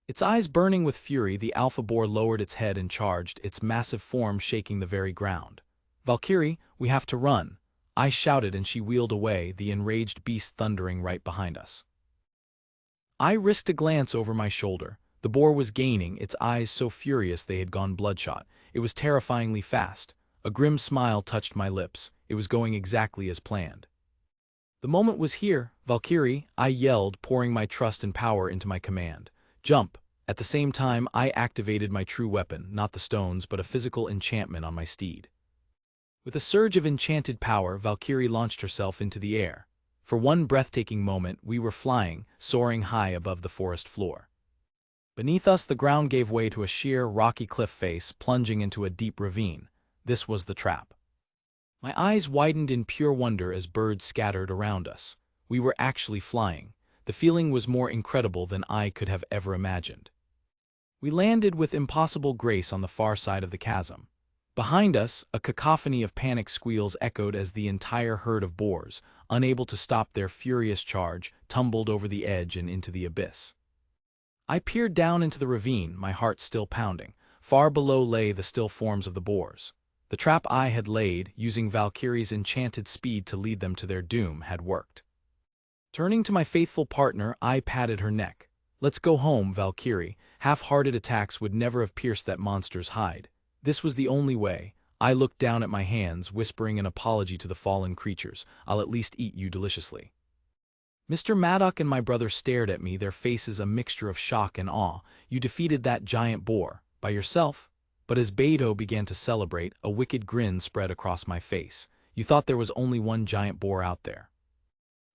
Its eyes burning with fury, the alpha boar lowered its head and charged, its massive form shaking the very ground. "Valkyrie, we have to run," I shouted, and she wheeled away, the enraged beast thundering right behind us. I risked a glance over my shoulder. The boar was gaining, its eyes so furious they had gone bloodshot. It was terrifyingly fast. A grim smile touched my lips. It was going exactly as planned. The moment was here. "Valkyrie," I yelled, pouring my trust and power into my command. "Jump." At the same time, I activated my true weapon, not the stones, but a physical enchantment on my steed. With a surge of enchanted power, Valkyrie launched herself into the air. For one breathtaking moment, we were flying, soaring high above the forest floor. Beneath us, the ground gave way to a sheer, rocky cliff face, plunging into a deep ravine. This was the trap. My eyes widened in pure wonder as birds scattered around us. We were actually flying. The feeling was more incredible than I could have ever imagined. We landed with impossible grace on the far side of the chasm. Behind us, a cacophony of panic squeals echoed as the entire herd of boars, unable to stop their furious charge, tumbled over the edge and into the abyss. I peered down into the ravine, my heart still pounding. Far below lay the still forms of the boars. The trap I had laid, using Valkyrie's enchanted speed to lead them to their doom, had worked. Turning to my faithful partner, I patted her neck. "Let's go home, Valkyrie. Half-hearted attacks would never have pierced that monster's hide. This was the only way." I looked down at my hands, whispering an apology to the fallen creatures. "I'll at least eat you deliciously." Mr. Maddock and my brother stared at me, their faces a mixture of shock and awe. "You defeated that giant boar, by yourself?" But as Beidou began to celebrate, a wicked grin spread across my face. "You thought there was only one giant boar out there."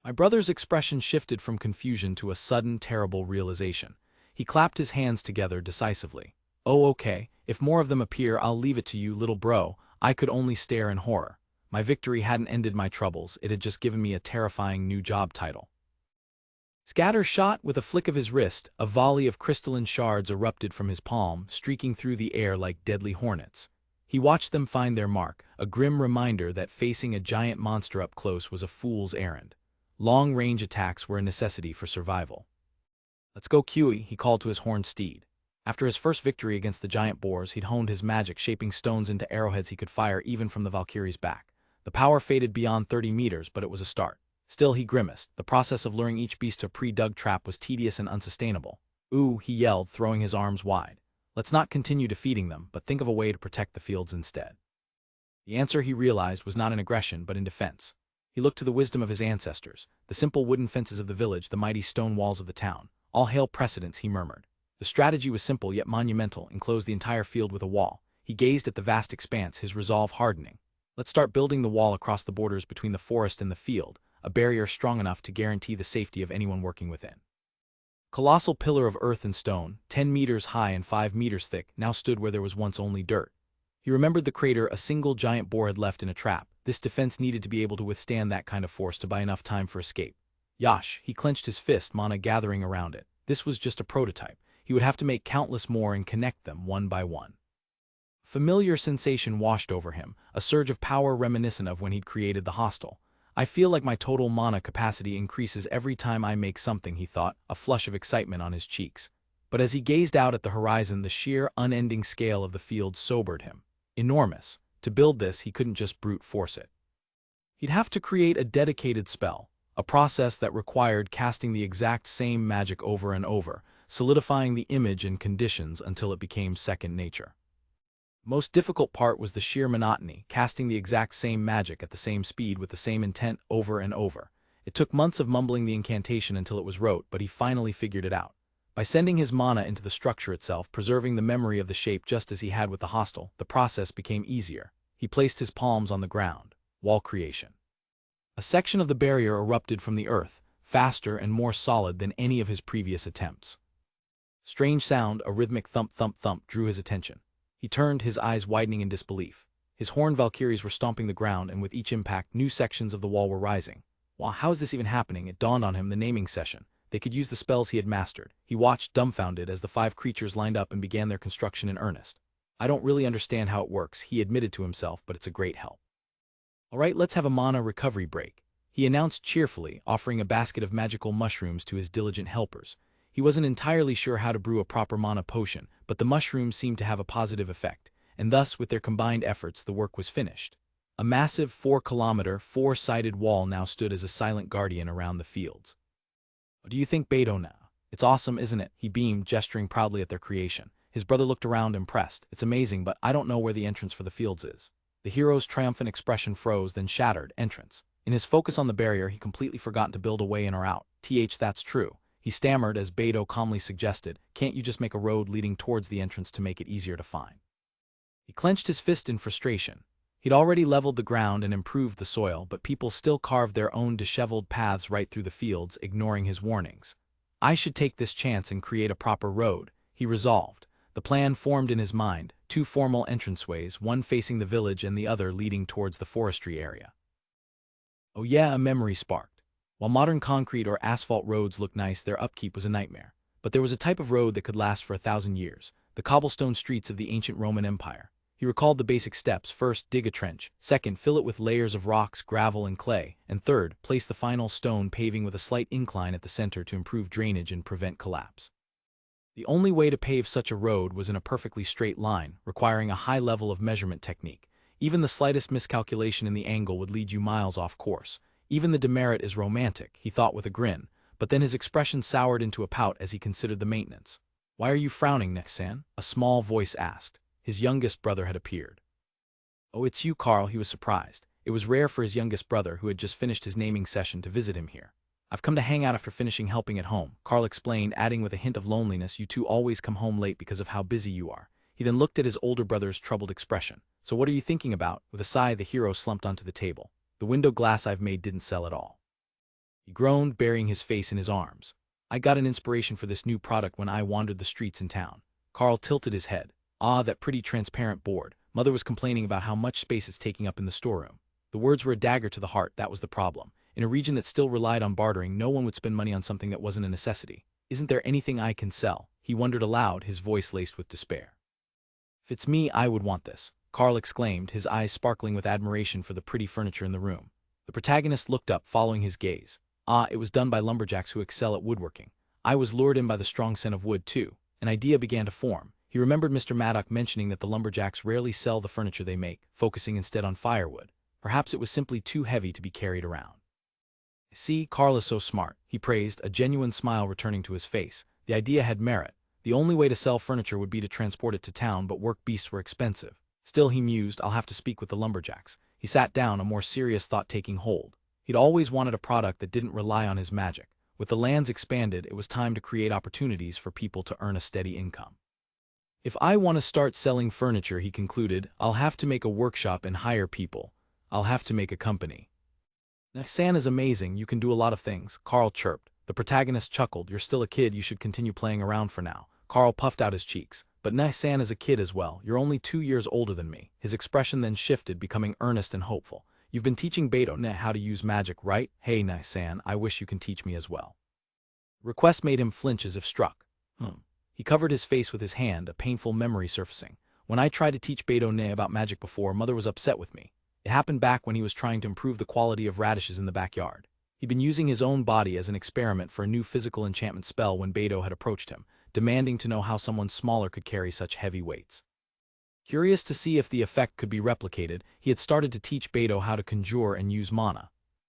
My brother's expression shifted from confusion to a sudden, terrible realization. He clapped his hands together decisively. "Oh, okay, if more of them appear, I'll leave it to you, little bro." I could only stare in horror. My victory hadn't ended my troubles, it had just given me a terrifying new job title. Scatter shot. With a flick of his wrist, a volley of crystalline shards erupted from his palm, streaking through the air like deadly hornets. He watched them find their mark, a grim reminder that facing a giant monster up close was a fool's errand. Long-range attacks were a necessity for survival. "Let's go, Kiwi," he called to his horned steed. After his first victory against the giant boars, he'd honed his magic, shaping stones into arrowheads he could fire even from the Valkyrie's back. The power faded beyond 30 meters, but it was a start. Still, he grimaced. The process of luring each beast to a pre-dug trap was tedious and unsustainable. "Ooh," he yelled, throwing his arms wide. "Let's not continue defeating them, but think of a way to protect the fields instead." The answer, he realized, was not in aggression, but in defense. He looked to the wisdom of his ancestors, the simple wooden fences of the village, the mighty stone walls of the town. "All hail precedents," he murmured. The strategy was simple yet monumental, enclose the entire field with a wall. He gazed at the vast expanse, his resolve hardening. "Let's start building the wall across the borders between the forest and the field, a barrier strong enough to guarantee the safety of anyone working within." Colossal pillar of earth and stone, 10 meters high and 5 meters thick, now stood where there was once only dirt. He remembered the crater a single giant boar had left in a trap. This defense needed to be able to withstand that kind of force to buy enough time for escape. Yash, he clenched his fist, mana gathering around it. This was just a prototype. He would have to make countless more and connect them one by one. Familiar sensation washed over him, a surge of power reminiscent of when he'd created the hostel. "I feel like my total mana capacity increases every time I make something," he thought, a flush of excitement on his cheeks. But as he gazed out at the horizon, the sheer, unending scale of the field sobered him. Enormous. To build this, he couldn't just brute force it. He'd have to create a dedicated spell, a process that required casting the exact same magic over and over, solidifying the image and conditions until it became second nature. Most difficult part was the sheer monotony, casting the exact same magic at the same speed with the same intent over and over. It took months of mumbling the incantation until it was rote, but he finally figured it out. By sending his mana into the structure itself, preserving the memory of the shape just as he had with the hostel, the process became easier. He placed his palms on the ground. Wall creation. A section of the barrier erupted from the earth, faster and more solid than any of his previous attempts. Strange sound, a rhythmic thump-thump-thump, drew his attention. He turned, his eyes widening in disbelief. His horned Valkyries were stomping the ground, and with each impact, new sections of the wall were rising. Wow, how is this even happening? It dawned on him, the naming session. They could use the spells he had mastered. He watched, dumbfounded, as the 5 creatures lined up and began their construction in earnest. "I don't really understand how it works," he admitted to himself, "but it's a great help." "All right, let's have a mana recovery break," he announced cheerfully, offering a basket of magical mushrooms to his diligent helpers. He wasn't entirely sure how to brew a proper mana potion, but the mushrooms seemed to have a positive effect, and thus, with their combined efforts, the work was finished. A massive 4-kilometer, 4-sided wall now stood as a silent guardian around the fields. What do you think, Beto now? It's awesome, isn't it? He beamed, gesturing proudly at their creation. His brother looked around, impressed. It's amazing, but I don't know where the entrance for the fields is. The hero's triumphant expression froze, then shattered. Entrance. In his focus on the barrier, he completely forgotten to build a way in or out. That's true. He stammered as Beto calmly suggested, can't you just make a road leading towards the entrance to make it easier to find? He clenched his fist in frustration. He'd already leveled the ground and improved the soil, but people still carved their own disheveled paths right through the fields, ignoring his warnings. I should take this chance and create a proper road, he resolved. The plan formed in his mind, 2 formal entranceways, one facing the village and the other leading towards the forestry area. Oh yeah, a memory sparked. While modern concrete or asphalt roads looked nice, their upkeep was a nightmare. But there was a type of road that could last for 1,000 years, the cobblestone streets of the ancient Roman Empire. He recalled the basic steps. First, dig a trench. Second, fill it with layers of rocks, gravel, and clay. And third, place the final stone paving with a slight incline at the center to improve drainage and prevent collapse. The only way to pave such a road was in a perfectly straight line, requiring a high level of measurement technique. Even the slightest miscalculation in the angle would lead you miles off course. Even the demerit is romantic, he thought with a grin, but then his expression soured into a pout as he considered the maintenance. Why are you frowning, Nexan? A small voice asked. His youngest brother had appeared. Oh, it's you, Carl, he was surprised. It was rare for his youngest brother, who had just finished his naming session, to visit him here. I've come to hang out after finishing helping at home, Carl explained, adding with a hint of loneliness, you two always come home late because of how busy you are. He then looked at his older brother's troubled expression. So what are you thinking about? With a sigh, the hero slumped onto the table. The window glass I've made didn't sell at all. He groaned, burying his face in his arms. I got an inspiration for this new product when I wandered the streets in town. Carl tilted his head. Ah, that pretty transparent board. Mother was complaining about how much space it's taking up in the storeroom. The words were a dagger to the heart, that was the problem. In a region that still relied on bartering, no one would spend money on something that wasn't a necessity. Isn't there anything I can sell? He wondered aloud, his voice laced with despair. If it's me, I would want this, Carl exclaimed, his eyes sparkling with admiration for the pretty furniture in the room. The protagonist looked up, following his gaze. Ah, it was done by lumberjacks who excel at woodworking. I was lured in by the strong scent of wood, too. An idea began to form. He remembered Mr. Maddock mentioning that the lumberjacks rarely sell the furniture they make, focusing instead on firewood. Perhaps it was simply too heavy to be carried around. See, Carl is so smart, he praised, a genuine smile returning to his face. The idea had merit. The only way to sell furniture would be to transport it to town, but work beasts were expensive. Still, he mused, I'll have to speak with the lumberjacks. He sat down, a more serious thought taking hold. He'd always wanted a product that didn't rely on his magic. With the lands expanded, it was time to create opportunities for people to earn a steady income. If I want to start selling furniture, he concluded, I'll have to make a workshop and hire people. I'll have to make a company. Nexan is amazing, you can do a lot of things, Carl chirped. The protagonist chuckled, you're still a kid, you should continue playing around for now. Carl puffed out his cheeks. But Nexan is a kid as well, you're only 2 years older than me. His expression then shifted, becoming earnest and hopeful. You've been teaching Beto how to use magic, right? Hey Nexan, I wish you can teach me as well. Request made him flinch as if struck. He covered his face with his hand, a painful memory surfacing. When I tried to teach Beto about magic before, Mother was upset with me. It happened back when he was trying to improve the quality of radishes in the backyard. He'd been using his own body as an experiment for a new physical enchantment spell when Beto had approached him, demanding to know how someone smaller could carry such heavy weights. Curious to see if the effect could be replicated, he had started to teach Beto how to conjure and use mana.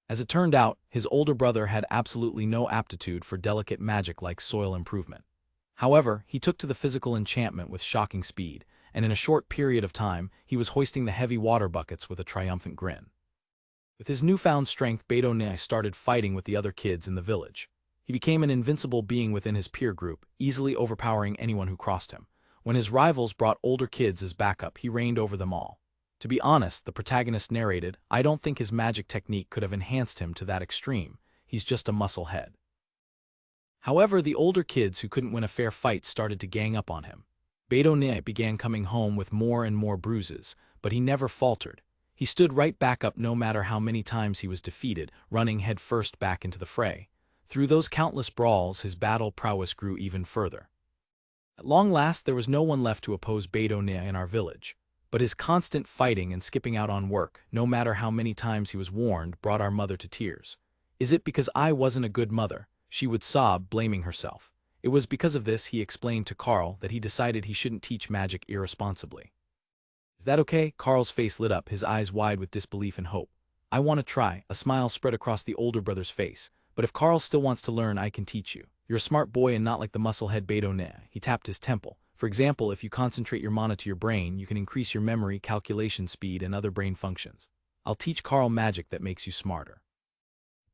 As it turned out, his older brother had absolutely no aptitude for delicate magic like soil improvement. However, he took to the physical enchantment with shocking speed, and in a short period of time, he was hoisting the heavy water buckets with a triumphant grin. With his newfound strength, Beto started fighting with the other kids in the village. He became an invincible being within his peer group, easily overpowering anyone who crossed him. When his rivals brought older kids as backup, he reigned over them all. To be honest, the protagonist narrated, I don't think his magic technique could have enhanced him to that extreme. He's just a muscle head. However, the older kids who couldn't win a fair fight started to gang up on him. Beto began coming home with more and more bruises, but he never faltered. He stood right back up no matter how many times he was defeated, running headfirst back into the fray. Through those countless brawls, his battle prowess grew even further. At long last, there was no one left to oppose Beto in our village. But his constant fighting and skipping out on work, no matter how many times he was warned, brought our mother to tears. Is it because I wasn't a good mother? She would sob, blaming herself. It was because of this, he explained to Carl, that he decided he shouldn't teach magic irresponsibly. Is that okay? Carl's face lit up, his eyes wide with disbelief and hope. I want to try. A smile spread across the older brother's face. But if Carl still wants to learn, I can teach you. You're a smart boy and not like the musclehead Beto Ne. He tapped his temple. For example, if you concentrate your mana to your brain, you can increase your memory, calculation speed, and other brain functions. I'll teach Carl magic that makes you smarter.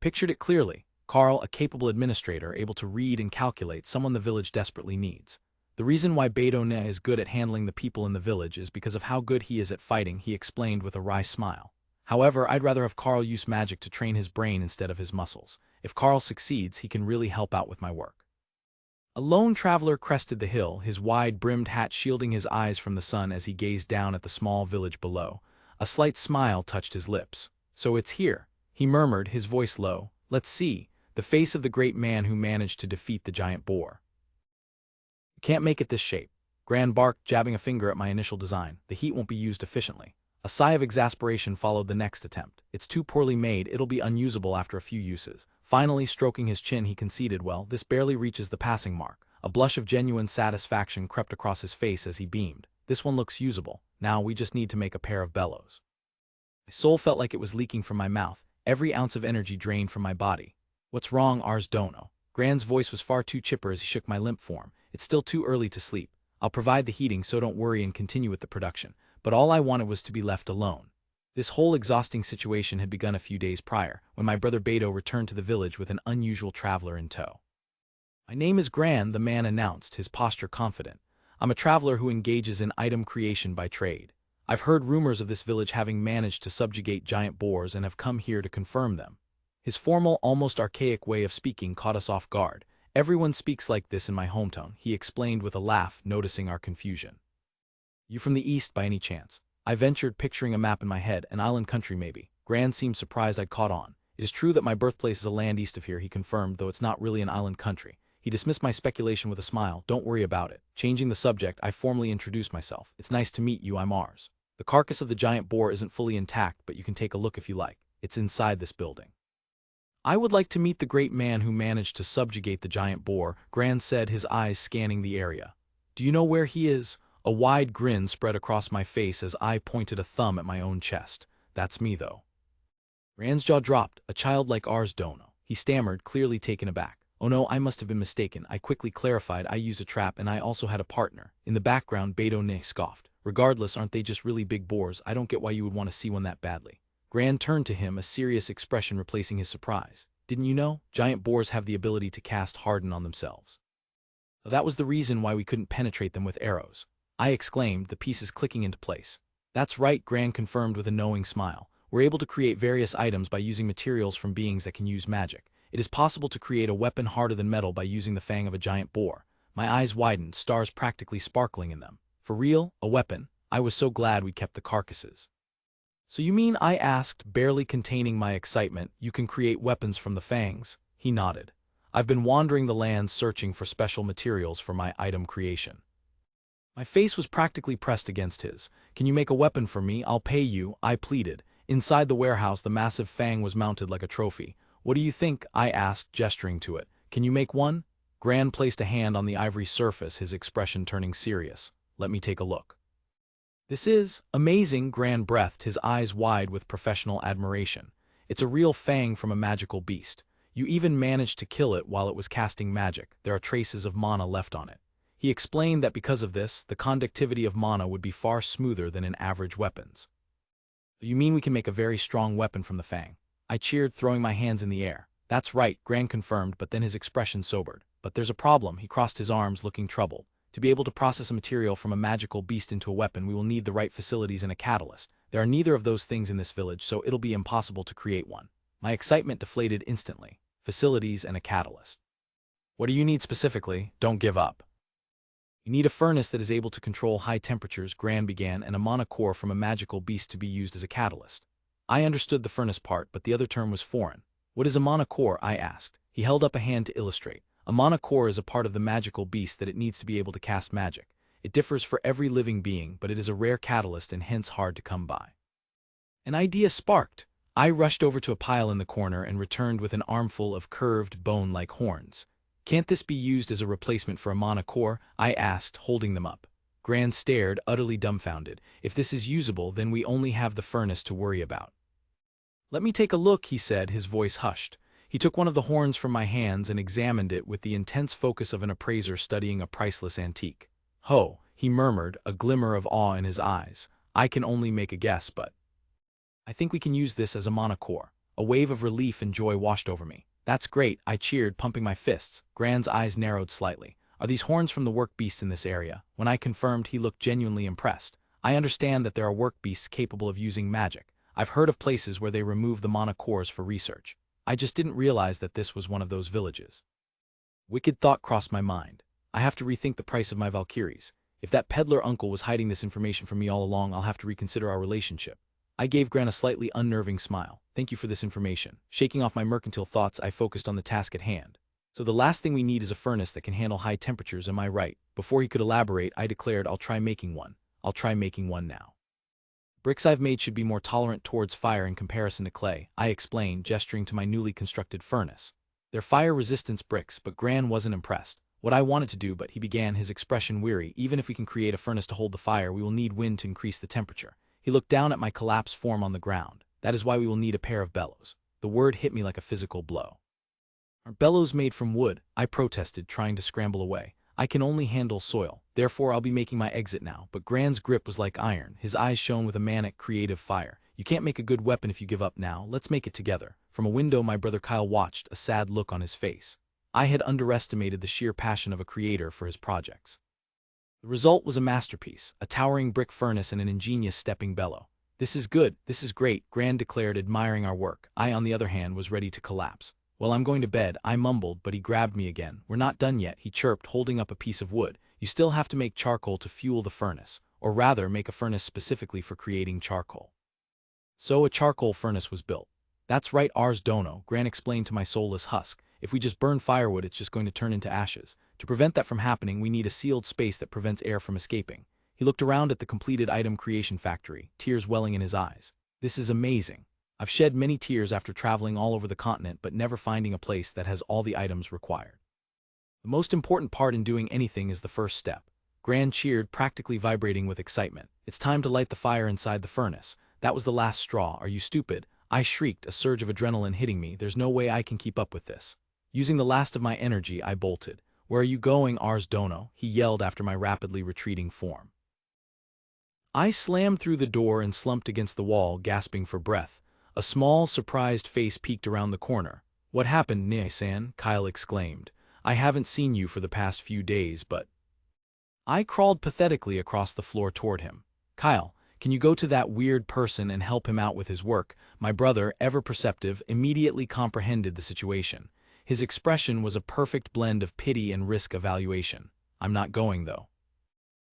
Pictured it clearly. Carl, a capable administrator, able to read and calculate, someone the village desperately needs. The reason why Beto Ne is good at handling the people in the village is because of how good he is at fighting, he explained with a wry smile. However, I'd rather have Carl use magic to train his brain instead of his muscles. If Carl succeeds, he can really help out with my work. A lone traveler crested the hill, his wide-brimmed hat shielding his eyes from the sun as he gazed down at the small village below. A slight smile touched his lips. So it's here, he murmured, his voice low. Let's see, the face of the great man who managed to defeat the giant boar. You can't make it this shape. Gran barked, jabbing a finger at my initial design. The heat won't be used efficiently. A sigh of exasperation followed the next attempt. It's too poorly made, it'll be unusable after a few uses. Finally, stroking his chin, he conceded, well, this barely reaches the passing mark. A blush of genuine satisfaction crept across his face as he beamed. This one looks usable. Now we just need to make a pair of bellows. My soul felt like it was leaking from my mouth, every ounce of energy drained from my body. What's wrong, Ars Dono? Gran's voice was far too chipper as he shook my limp form. It's still too early to sleep. I'll provide the heating, so don't worry and continue with the production. But all I wanted was to be left alone. This whole exhausting situation had begun a few days prior, when my brother Beto returned to the village with an unusual traveler in tow. My name is Gran, the man announced, his posture confident. I'm a traveler who engages in item creation by trade. I've heard rumors of this village having managed to subjugate giant boars and have come here to confirm them. His formal, almost archaic way of speaking caught us off guard. Everyone speaks like this in my hometown, he explained with a laugh, noticing our confusion. You from the east by any chance? I ventured, picturing a map in my head, an island country maybe. Gran seemed surprised I'd caught on. It is true that my birthplace is a land east of here, he confirmed, though it's not really an island country. He dismissed my speculation with a smile. Don't worry about it. Changing the subject, I formally introduced myself. It's nice to meet you, I'm Ars. The carcass of the giant boar isn't fully intact, but you can take a look if you like. It's inside this building. I would like to meet the great man who managed to subjugate the giant boar, Gran said, his eyes scanning the area. Do you know where he is? A wide grin spread across my face as I pointed a thumb at my own chest. That's me, though. Gran's jaw dropped, a child like Ars Dono. He stammered, clearly taken aback. Oh no, I must have been mistaken. I quickly clarified I used a trap and I also had a partner. In the background, Beto Ne scoffed. Regardless, aren't they just really big boars? I don't get why you would want to see one that badly. Gran turned to him, a serious expression replacing his surprise. Didn't you know? Giant boars have the ability to cast harden on themselves. That was the reason why we couldn't penetrate them with arrows. I exclaimed, the pieces clicking into place. That's right, Gran confirmed with a knowing smile. We're able to create various items by using materials from beings that can use magic. It is possible to create a weapon harder than metal by using the fang of a giant boar. My eyes widened, stars practically sparkling in them. For real? A weapon? I was so glad we kept the carcasses. So you mean, I asked, barely containing my excitement, you can create weapons from the fangs? He nodded. I've been wandering the lands searching for special materials for my item creation. My face was practically pressed against his. Can you make a weapon for me? I'll pay you, I pleaded. Inside the warehouse, the massive fang was mounted like a trophy. What do you think? I asked, gesturing to it. Can you make one? Gran placed a hand on the ivory surface, his expression turning serious. Let me take a look. This is amazing, Gran breathed, his eyes wide with professional admiration. It's a real fang from a magical beast. You even managed to kill it while it was casting magic. There are traces of mana left on it. He explained that because of this, the conductivity of mana would be far smoother than in average weapons. You mean we can make a very strong weapon from the fang? I cheered, throwing my hands in the air. That's right, Gran confirmed, but then his expression sobered. But there's a problem, he crossed his arms, looking troubled. To be able to process a material from a magical beast into a weapon, we will need the right facilities and a catalyst. There are neither of those things in this village, so it'll be impossible to create one. My excitement deflated instantly. Facilities and a catalyst. What do you need specifically? Don't give up. You need a furnace that is able to control high temperatures, Gran began, and a mana core from a magical beast to be used as a catalyst. I understood the furnace part, but the other term was foreign. What is a mana core? I asked. He held up a hand to illustrate. A mana core is a part of the magical beast that it needs to be able to cast magic. It differs for every living being, but it is a rare catalyst and hence hard to come by. An idea sparked. I rushed over to a pile in the corner and returned with an armful of curved, bone-like horns. Can't this be used as a replacement for a mana core? I asked, holding them up. Gran stared, utterly dumbfounded. If this is usable, then we only have the furnace to worry about. Let me take a look, he said, his voice hushed. He took one of the horns from my hands and examined it with the intense focus of an appraiser studying a priceless antique. Ho, he murmured, a glimmer of awe in his eyes. I can only make a guess, but I think we can use this as a mana core. A wave of relief and joy washed over me. That's great, I cheered, pumping my fists. Gran's eyes narrowed slightly. Are these horns from the work beasts in this area? When I confirmed, he looked genuinely impressed. I understand that there are work beasts capable of using magic. I've heard of places where they remove the mana cores for research. I just didn't realize that this was one of those villages. Wicked thought crossed my mind. I have to rethink the price of my Valkyries. If that peddler uncle was hiding this information from me all along, I'll have to reconsider our relationship. I gave Gran a slightly unnerving smile. Thank you for this information. Shaking off my mercantile thoughts, I focused on the task at hand. So the last thing we need is a furnace that can handle high temperatures, am I right? Before he could elaborate, I declared, I'll try making one. I'll try making one now. Bricks I've made should be more tolerant towards fire in comparison to clay, I explained, gesturing to my newly constructed furnace. They're fire-resistance bricks, but Gran wasn't impressed. What I wanted to do, but he began, his expression weary. Even if we can create a furnace to hold the fire, we will need wind to increase the temperature. He looked down at my collapsed form on the ground. That is why we will need a pair of bellows. The word hit me like a physical blow. Aren't bellows made from wood? I protested, trying to scramble away. I can only handle soil, therefore I'll be making my exit now. But Gran's grip was like iron. His eyes shone with a manic, creative fire. You can't make a good weapon if you give up now. Let's make it together. From a window, my brother Kyle watched, a sad look on his face. I had underestimated the sheer passion of a creator for his projects. The result was a masterpiece, a towering brick furnace and an ingenious stepping bellow. This is good, this is great, Gran declared, admiring our work. I, on the other hand, was ready to collapse. Well, I'm going to bed, I mumbled, but he grabbed me again. We're not done yet, he chirped, holding up a piece of wood. You still have to make charcoal to fuel the furnace, or rather, make a furnace specifically for creating charcoal. So a charcoal furnace was built. That's right, Ars Dono, Gran explained to my soulless husk. If we just burn firewood, it's just going to turn into ashes. To prevent that from happening, we need a sealed space that prevents air from escaping. He looked around at the completed item creation factory, tears welling in his eyes. This is amazing. I've shed many tears after traveling all over the continent but never finding a place that has all the items required. The most important part in doing anything is the first step. Gran cheered, practically vibrating with excitement. It's time to light the fire inside the furnace. That was the last straw. Are you stupid? I shrieked, a surge of adrenaline hitting me. There's no way I can keep up with this. Using the last of my energy, I bolted. Where are you going, Ars Dono? He yelled after my rapidly retreating form. I slammed through the door and slumped against the wall, gasping for breath. A small, surprised face peeked around the corner. What happened, Nie-san? Kyle exclaimed. I haven't seen you for the past few days, but... I crawled pathetically across the floor toward him. Kyle, can you go to that weird person and help him out with his work? My brother, ever perceptive, immediately comprehended the situation. His expression was a perfect blend of pity and risk evaluation. I'm not going, though.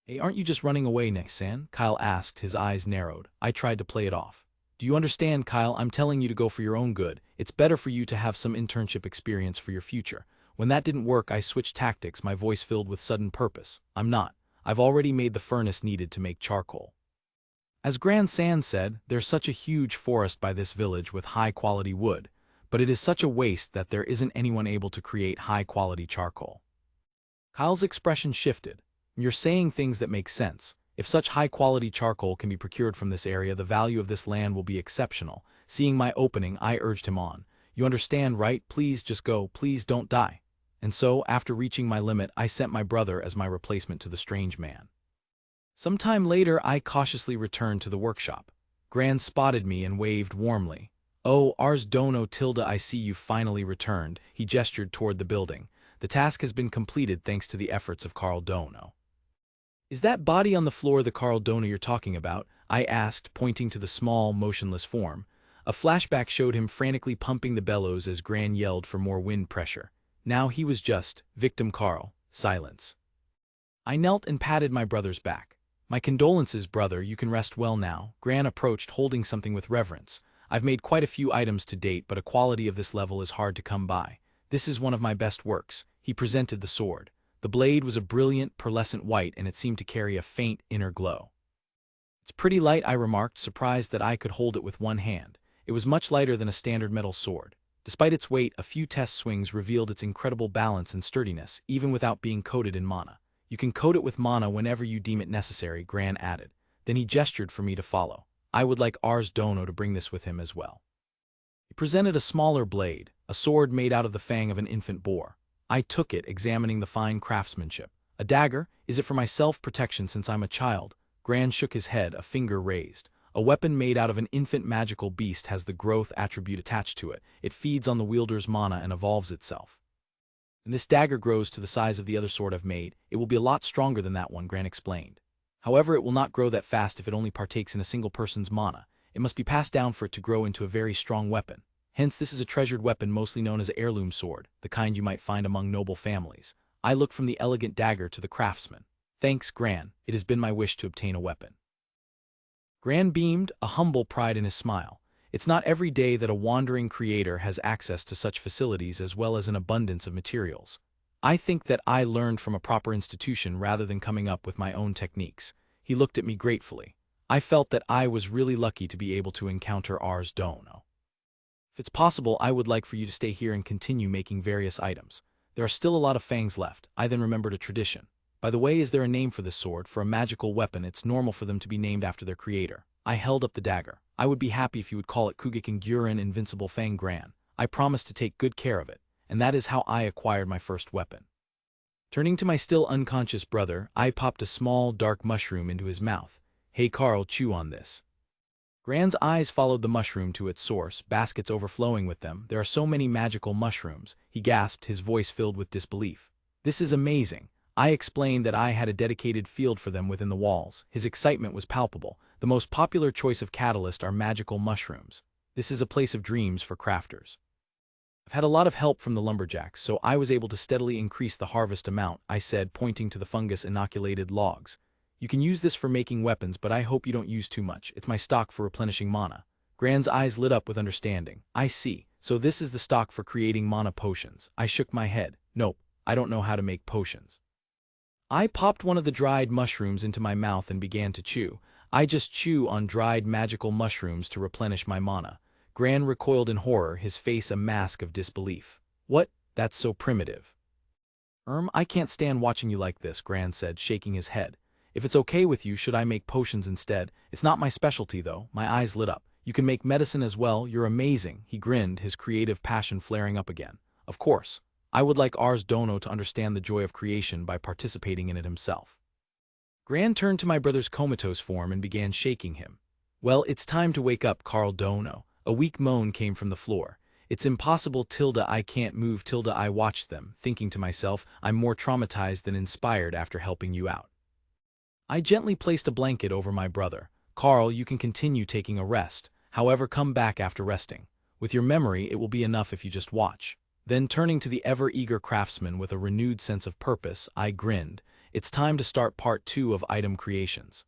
Hey, aren't you just running away, Nie-san? Kyle asked, his eyes narrowed. I tried to play it off. Do you understand, Kyle? I'm telling you to go for your own good. It's better for you to have some internship experience for your future. When that didn't work, I switched tactics, my voice filled with sudden purpose. I'm not. I've already made the furnace needed to make charcoal. As Gran San said, there's such a huge forest by this village with high-quality wood, but it is such a waste that there isn't anyone able to create high-quality charcoal. Kyle's expression shifted. You're saying things that make sense. If such high-quality charcoal can be procured from this area, the value of this land will be exceptional. Seeing my opening, I urged him on. You understand, right? Please just go. Please don't die. And so, after reaching my limit, I sent my brother as my replacement to the strange man. Some time later, I cautiously returned to the workshop. Gran spotted me and waved warmly. Oh, Ars Dono Tilda, I see you finally returned. He gestured toward the building. The task has been completed thanks to the efforts of Carl Dono. Is that body on the floor the Carl Dono you're talking about? I asked, pointing to the small, motionless form. A flashback showed him frantically pumping the bellows as Gran yelled for more wind pressure. Now he was just, victim Carl, silence. I knelt and patted my brother's back. My condolences, brother, you can rest well now. Gran approached, holding something with reverence. I've made quite a few items to date, but a quality of this level is hard to come by. This is one of my best works. He presented the sword. The blade was a brilliant, pearlescent white, and it seemed to carry a faint inner glow. It's pretty light, I remarked, surprised that I could hold it with one hand. It was much lighter than a standard metal sword. Despite its weight, a few test swings revealed its incredible balance and sturdiness, even without being coated in mana. You can coat it with mana whenever you deem it necessary, Gran added. Then he gestured for me to follow. I would like Ars Dono to bring this with him as well. He presented a smaller blade, a sword made out of the fang of an infant boar. I took it, examining the fine craftsmanship. A dagger? Is it for my self-protection since I'm a child? Gran shook his head, a finger raised. A weapon made out of an infant magical beast has the growth attribute attached to it. It feeds on the wielder's mana and evolves itself. And this dagger grows to the size of the other sword I've made. It will be a lot stronger than that one, Gran explained. However, it will not grow that fast if it only partakes in a single person's mana. It must be passed down for it to grow into a very strong weapon. Hence, this is a treasured weapon mostly known as an heirloom sword, the kind you might find among noble families. I looked from the elegant dagger to the craftsman. Thanks, Gran. It has been my wish to obtain a weapon. Gran beamed, a humble pride in his smile. It's not every day that a wandering creator has access to such facilities as well as an abundance of materials. I think that I learned from a proper institution rather than coming up with my own techniques. He looked at me gratefully. I felt that I was really lucky to be able to encounter Ars Dono. If it's possible, I would like for you to stay here and continue making various items. There are still a lot of fangs left. I then remembered a tradition. By the way, is there a name for this sword? For a magical weapon, it's normal for them to be named after their creator. I held up the dagger. I would be happy if you would call it Kugiken Guren Invincible Fang Gran. I promised to take good care of it, and that is how I acquired my first weapon. Turning to my still unconscious brother, I popped a small, dark mushroom into his mouth. Hey Carl, chew on this. Gran's eyes followed the mushroom to its source, baskets overflowing with them. There are so many magical mushrooms, he gasped, his voice filled with disbelief. This is amazing. I explained that I had a dedicated field for them within the walls. His excitement was palpable. The most popular choice of catalyst are magical mushrooms. This is a place of dreams for crafters. I've had a lot of help from the lumberjacks, so I was able to steadily increase the harvest amount, I said, pointing to the fungus-inoculated logs. You can use this for making weapons, but I hope you don't use too much. It's my stock for replenishing mana. Gran's eyes lit up with understanding. I see. So this is the stock for creating mana potions. I shook my head. Nope, I don't know how to make potions. I popped one of the dried mushrooms into my mouth and began to chew. I just chew on dried magical mushrooms to replenish my mana. Gran recoiled in horror, his face a mask of disbelief. What? That's so primitive. I can't stand watching you like this, Gran said, shaking his head. If it's okay with you, should I make potions instead? It's not my specialty, though. My eyes lit up. You can make medicine as well. You're amazing. He grinned, his creative passion flaring up again. Of course. I would like Ars Dono to understand the joy of creation by participating in it himself. Gran turned to my brother's comatose form and began shaking him. Well, it's time to wake up, Carl Dono. A weak moan came from the floor. It's impossible, Tilda, I can't move, Tilda. I watched them, thinking to myself, I'm more traumatized than inspired after helping you out. I gently placed a blanket over my brother. Carl, you can continue taking a rest. However, come back after resting. With your memory, it will be enough if you just watch. Then turning to the ever-eager craftsman with a renewed sense of purpose, I grinned. It's time to start part 2 of item creations.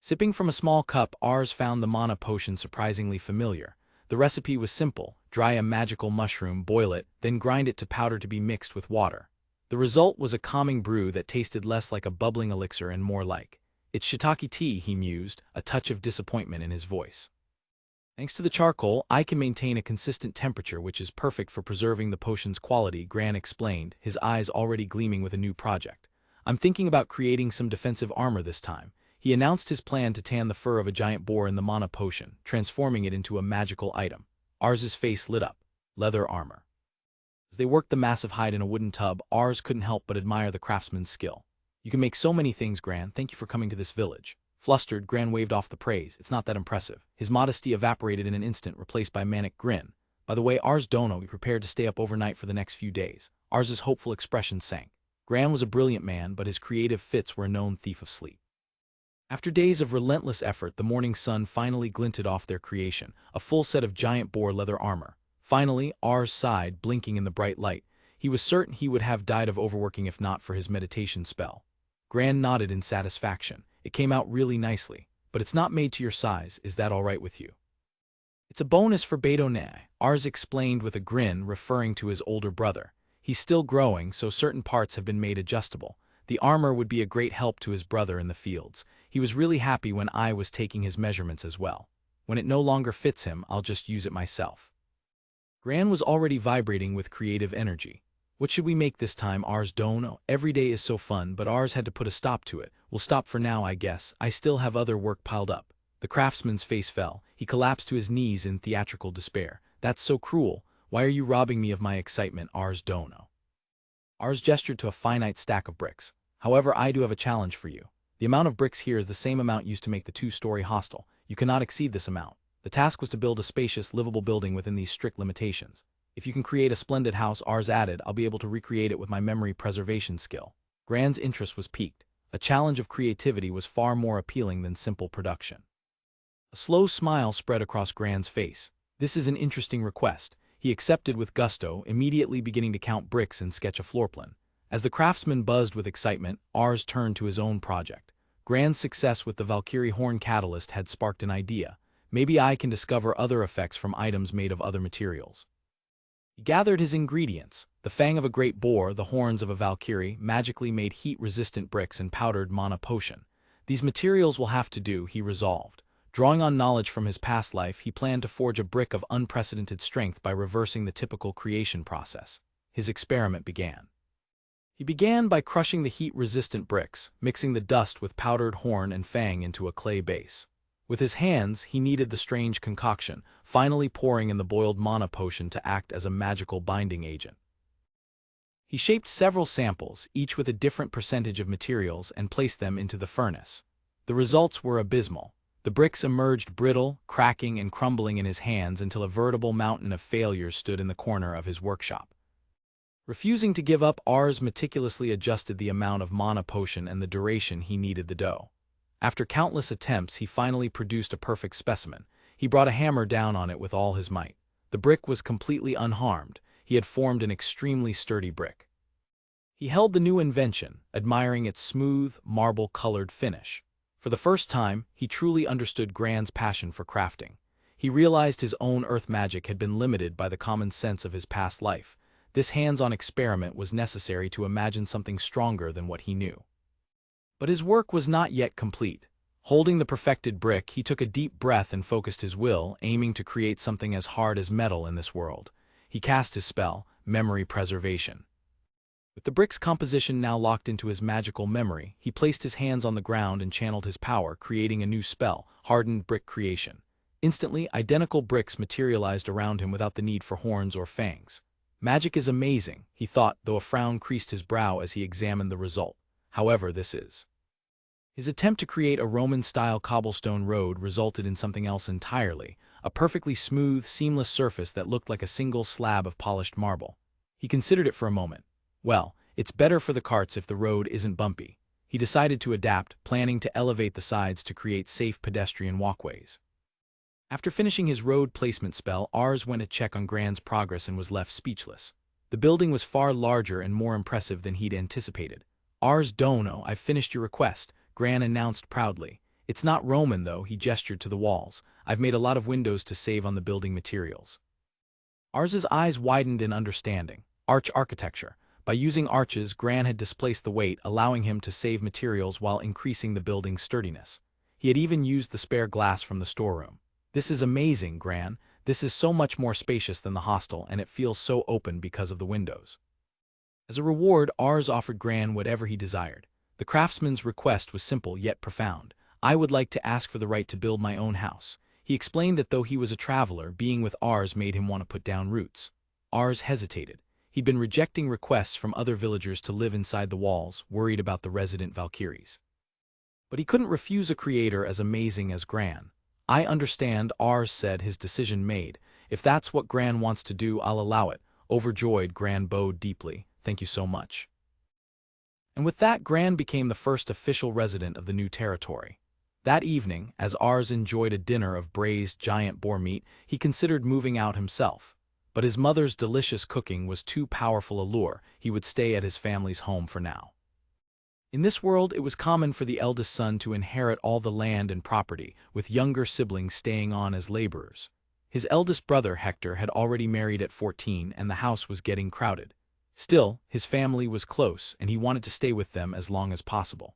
Sipping from a small cup, Ars found the mana potion surprisingly familiar. The recipe was simple. Dry a magical mushroom, boil it, then grind it to powder to be mixed with water. The result was a calming brew that tasted less like a bubbling elixir and more like, it's shiitake tea, he mused, a touch of disappointment in his voice. Thanks to the charcoal, I can maintain a consistent temperature which is perfect for preserving the potion's quality, Gran explained, his eyes already gleaming with a new project. I'm thinking about creating some defensive armor this time. He announced his plan to tan the fur of a giant boar in the mana potion, transforming it into a magical item. Ars's face lit up. Leather armor. As they worked the massive hide in a wooden tub, Ars couldn't help but admire the craftsman's skill. You can make so many things, Gran. Thank you for coming to this village. Flustered, Gran waved off the praise. It's not that impressive. His modesty evaporated in an instant, replaced by manic grin. By the way, Ars Dono, we prepared to stay up overnight for the next few days. Ars's hopeful expression sank. Gran was a brilliant man, but his creative fits were a known thief of sleep. After days of relentless effort, the morning sun finally glinted off their creation, a full set of giant boar leather armor. Finally, Ars sighed, blinking in the bright light. He was certain he would have died of overworking if not for his meditation spell. Gran nodded in satisfaction. It came out really nicely, but it's not made to your size. Is that all right with you? It's a bonus for Beidone, Ars explained with a grin, referring to his older brother. He's still growing, so certain parts have been made adjustable. The armor would be a great help to his brother in the fields. He was really happy when I was taking his measurements as well. When it no longer fits him, I'll just use it myself. Gran was already vibrating with creative energy. What should we make this time? Ours don't know. Every day is so fun, but ours had to put a stop to it. We'll stop for now, I guess. I still have other work piled up. The craftsman's face fell. He collapsed to his knees in theatrical despair. That's so cruel. Why are you robbing me of my excitement? Ours don't know. Ours gestured to a finite stack of bricks. However, I do have a challenge for you. The amount of bricks here is the same amount used to make the two-story hostel. You cannot exceed this amount. The task was to build a spacious, livable building within these strict limitations. If you can create a splendid house, ours added, I'll be able to recreate it with my memory preservation skill. Gran's interest was piqued. A challenge of creativity was far more appealing than simple production. A slow smile spread across Gran's face. This is an interesting request. He accepted with gusto, immediately beginning to count bricks and sketch a floor plan. As the craftsman buzzed with excitement, Ars turned to his own project. Gran's success with the Valkyrie horn catalyst had sparked an idea. Maybe I can discover other effects from items made of other materials. He gathered his ingredients: the fang of a great boar, the horns of a Valkyrie, magically made heat-resistant bricks, and powdered mana potion. These materials will have to do, he resolved. Drawing on knowledge from his past life, he planned to forge a brick of unprecedented strength by reversing the typical creation process. His experiment began. He began by crushing the heat-resistant bricks, mixing the dust with powdered horn and fang into a clay base. With his hands, he kneaded the strange concoction, finally pouring in the boiled mana potion to act as a magical binding agent. He shaped several samples, each with a different percentage of materials, and placed them into the furnace. The results were abysmal. The bricks emerged brittle, cracking and crumbling in his hands until a veritable mountain of failures stood in the corner of his workshop. Refusing to give up, Ars meticulously adjusted the amount of mana potion and the duration he needed the dough. After countless attempts, he finally produced a perfect specimen. He brought a hammer down on it with all his might. The brick was completely unharmed. He had formed an extremely sturdy brick. He held the new invention, admiring its smooth, marble-colored finish. For the first time, he truly understood Gran's passion for crafting. He realized his own earth magic had been limited by the common sense of his past life. This hands-on experiment was necessary to imagine something stronger than what he knew. But his work was not yet complete. Holding the perfected brick, he took a deep breath and focused his will, aiming to create something as hard as metal in this world. He cast his spell, memory preservation. With the brick's composition now locked into his magical memory, he placed his hands on the ground and channeled his power, creating a new spell, hardened brick creation. Instantly, identical bricks materialized around him without the need for horns or fangs. Magic is amazing, he thought, though a frown creased his brow as he examined the result. However, this is. His attempt to create a Roman-style cobblestone road resulted in something else entirely, a perfectly smooth, seamless surface that looked like a single slab of polished marble. He considered it for a moment. Well, it's better for the carts if the road isn't bumpy. He decided to adapt, planning to elevate the sides to create safe pedestrian walkways. After finishing his road placement spell, Ars went to check on Gran's progress and was left speechless. The building was far larger and more impressive than he'd anticipated. Ars dono, I've finished your request, Gran announced proudly. It's not Roman, though, he gestured to the walls. I've made a lot of windows to save on the building materials. Ars's eyes widened in understanding. Arch architecture. By using arches, Gran had displaced the weight, allowing him to save materials while increasing the building's sturdiness. He had even used the spare glass from the storeroom. This is amazing, Gran. This is so much more spacious than the hostel, and it feels so open because of the windows. As a reward, Ars offered Gran whatever he desired. The craftsman's request was simple yet profound. I would like to ask for the right to build my own house. He explained that though he was a traveler, being with Ars made him want to put down roots. Ars hesitated. He'd been rejecting requests from other villagers to live inside the walls, worried about the resident Valkyries. But he couldn't refuse a creator as amazing as Gran. I understand, Ars said, his decision made. If that's what Gran wants to do, I'll allow it. Overjoyed, Gran bowed deeply. Thank you so much. And with that, Gran became the first official resident of the new territory. That evening, as Ars enjoyed a dinner of braised giant boar meat, he considered moving out himself. But his mother's delicious cooking was too powerful a lure. He would stay at his family's home for now. In this world, it was common for the eldest son to inherit all the land and property, with younger siblings staying on as laborers. His eldest brother, Hector, had already married at 14, and the house was getting crowded. Still, his family was close, and he wanted to stay with them as long as possible.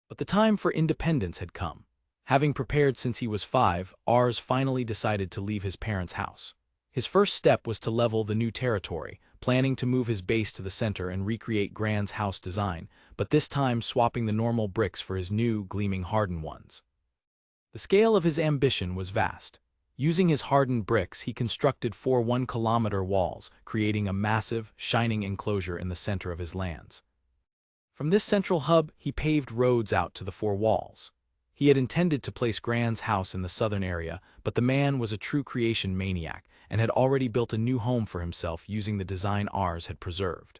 But the time for independence had come. Having prepared since he was 5, Ars finally decided to leave his parents' house. His first step was to level the new territory, planning to move his base to the center and recreate Grand's house design, but this time swapping the normal bricks for his new, gleaming hardened ones. The scale of his ambition was vast. Using his hardened bricks, he constructed 4 one-kilometer walls, creating a massive, shining enclosure in the center of his lands. From this central hub, he paved roads out to the 4 walls. He had intended to place Grand's house in the southern area, but the man was a true creation maniac and had already built a new home for himself using the design Ars had preserved.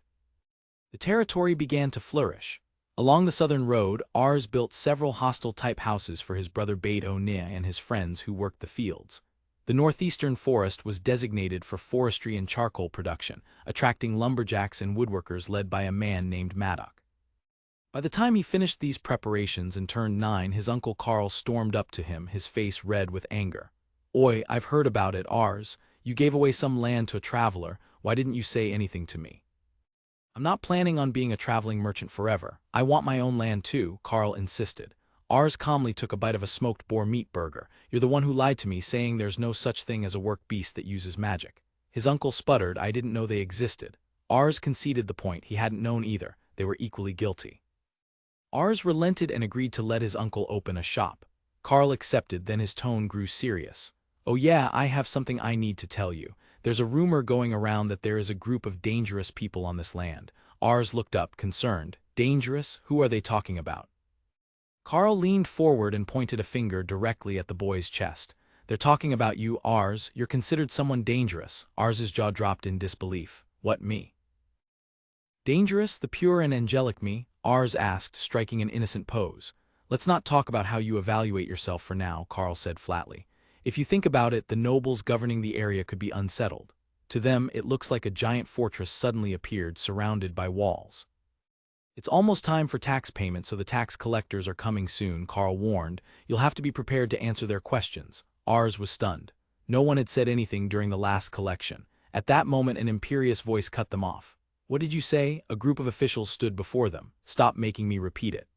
The territory began to flourish. Along the southern road, Ars built several hostel-type houses for his brother Beidou Nia and his friends who worked the fields. The northeastern forest was designated for forestry and charcoal production, attracting lumberjacks and woodworkers led by a man named Maddock. By the time he finished these preparations and turned 9, his uncle Carl stormed up to him, his face red with anger. "Oi, I've heard about it, Ars. You gave away some land to a traveler. Why didn't you say anything to me?" "I'm not planning on being a traveling merchant forever. I want my own land too," Carl insisted. Ars calmly took a bite of a smoked boar meat burger. "You're the one who lied to me, saying there's no such thing as a work beast that uses magic." His uncle sputtered, "I didn't know they existed." Ars conceded the point, he hadn't known either. They were equally guilty. Ars relented and agreed to let his uncle open a shop. Carl accepted, then his tone grew serious. "Oh yeah, I have something I need to tell you. There's a rumor going around that there is a group of dangerous people on this land." Ars looked up, concerned. "Dangerous? Who are they talking about?" Carl leaned forward and pointed a finger directly at the boy's chest. "They're talking about you, Ars. You're considered someone dangerous." Ars's jaw dropped in disbelief. "What, me? Dangerous, the pure and angelic me?" Ars asked, striking an innocent pose. "Let's not talk about how you evaluate yourself for now," Carl said flatly. "If you think about it, the nobles governing the area could be unsettled. To them, it looks like a giant fortress suddenly appeared, surrounded by walls. It's almost time for tax payment, so the tax collectors are coming soon," Carl warned. "You'll have to be prepared to answer their questions." Ars was stunned. No one had said anything during the last collection. At that moment, an imperious voice cut them off. "What did you say?" A group of officials stood before them. "Stop making me repeat it."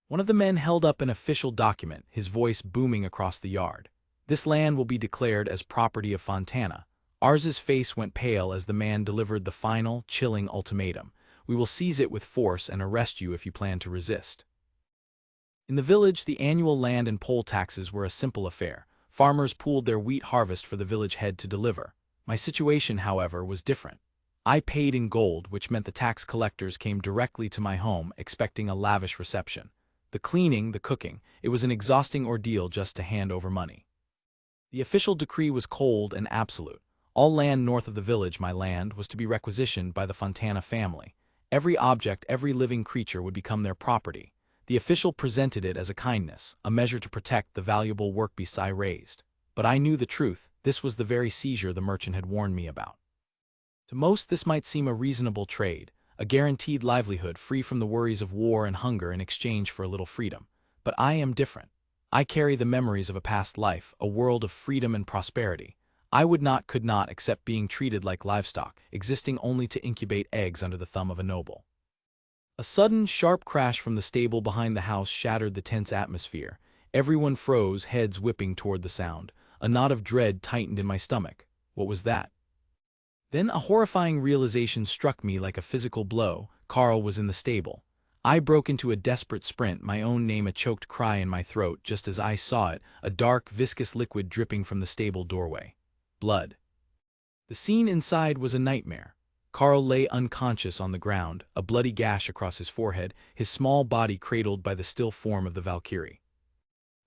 One of the men held up an official document, his voice booming across the yard. "This land will be declared as property of Fontana." Ars's face went pale as the man delivered the final, chilling ultimatum. "We will seize it with force and arrest you if you plan to resist." In the village, the annual land and poll taxes were a simple affair. Farmers pooled their wheat harvest for the village head to deliver. My situation, however, was different. I paid in gold, which meant the tax collectors came directly to my home, expecting a lavish reception. The cleaning, the cooking, it was an exhausting ordeal just to hand over money. The official decree was cold and absolute. All land north of the village, my land, was to be requisitioned by the Fontana family. Every object, every living creature would become their property. The official presented it as a kindness, a measure to protect the valuable workbeasts I raised. But I knew the truth. This was the very seizure the merchant had warned me about. To most, this might seem a reasonable trade, a guaranteed livelihood free from the worries of war and hunger in exchange for a little freedom. But I am different. I carry the memories of a past life, a world of freedom and prosperity. I could not accept being treated like livestock, existing only to incubate eggs under the thumb of a noble. A sudden, sharp crash from the stable behind the house shattered the tense atmosphere. Everyone froze, heads whipping toward the sound. A knot of dread tightened in my stomach. What was that? Then a horrifying realization struck me like a physical blow. Carl was in the stable. I broke into a desperate sprint, my own name a choked cry in my throat just as I saw it, a dark, viscous liquid dripping from the stable doorway. Blood. The scene inside was a nightmare. Carl lay unconscious on the ground, a bloody gash across his forehead, his small body cradled by the still form of the Valkyrie.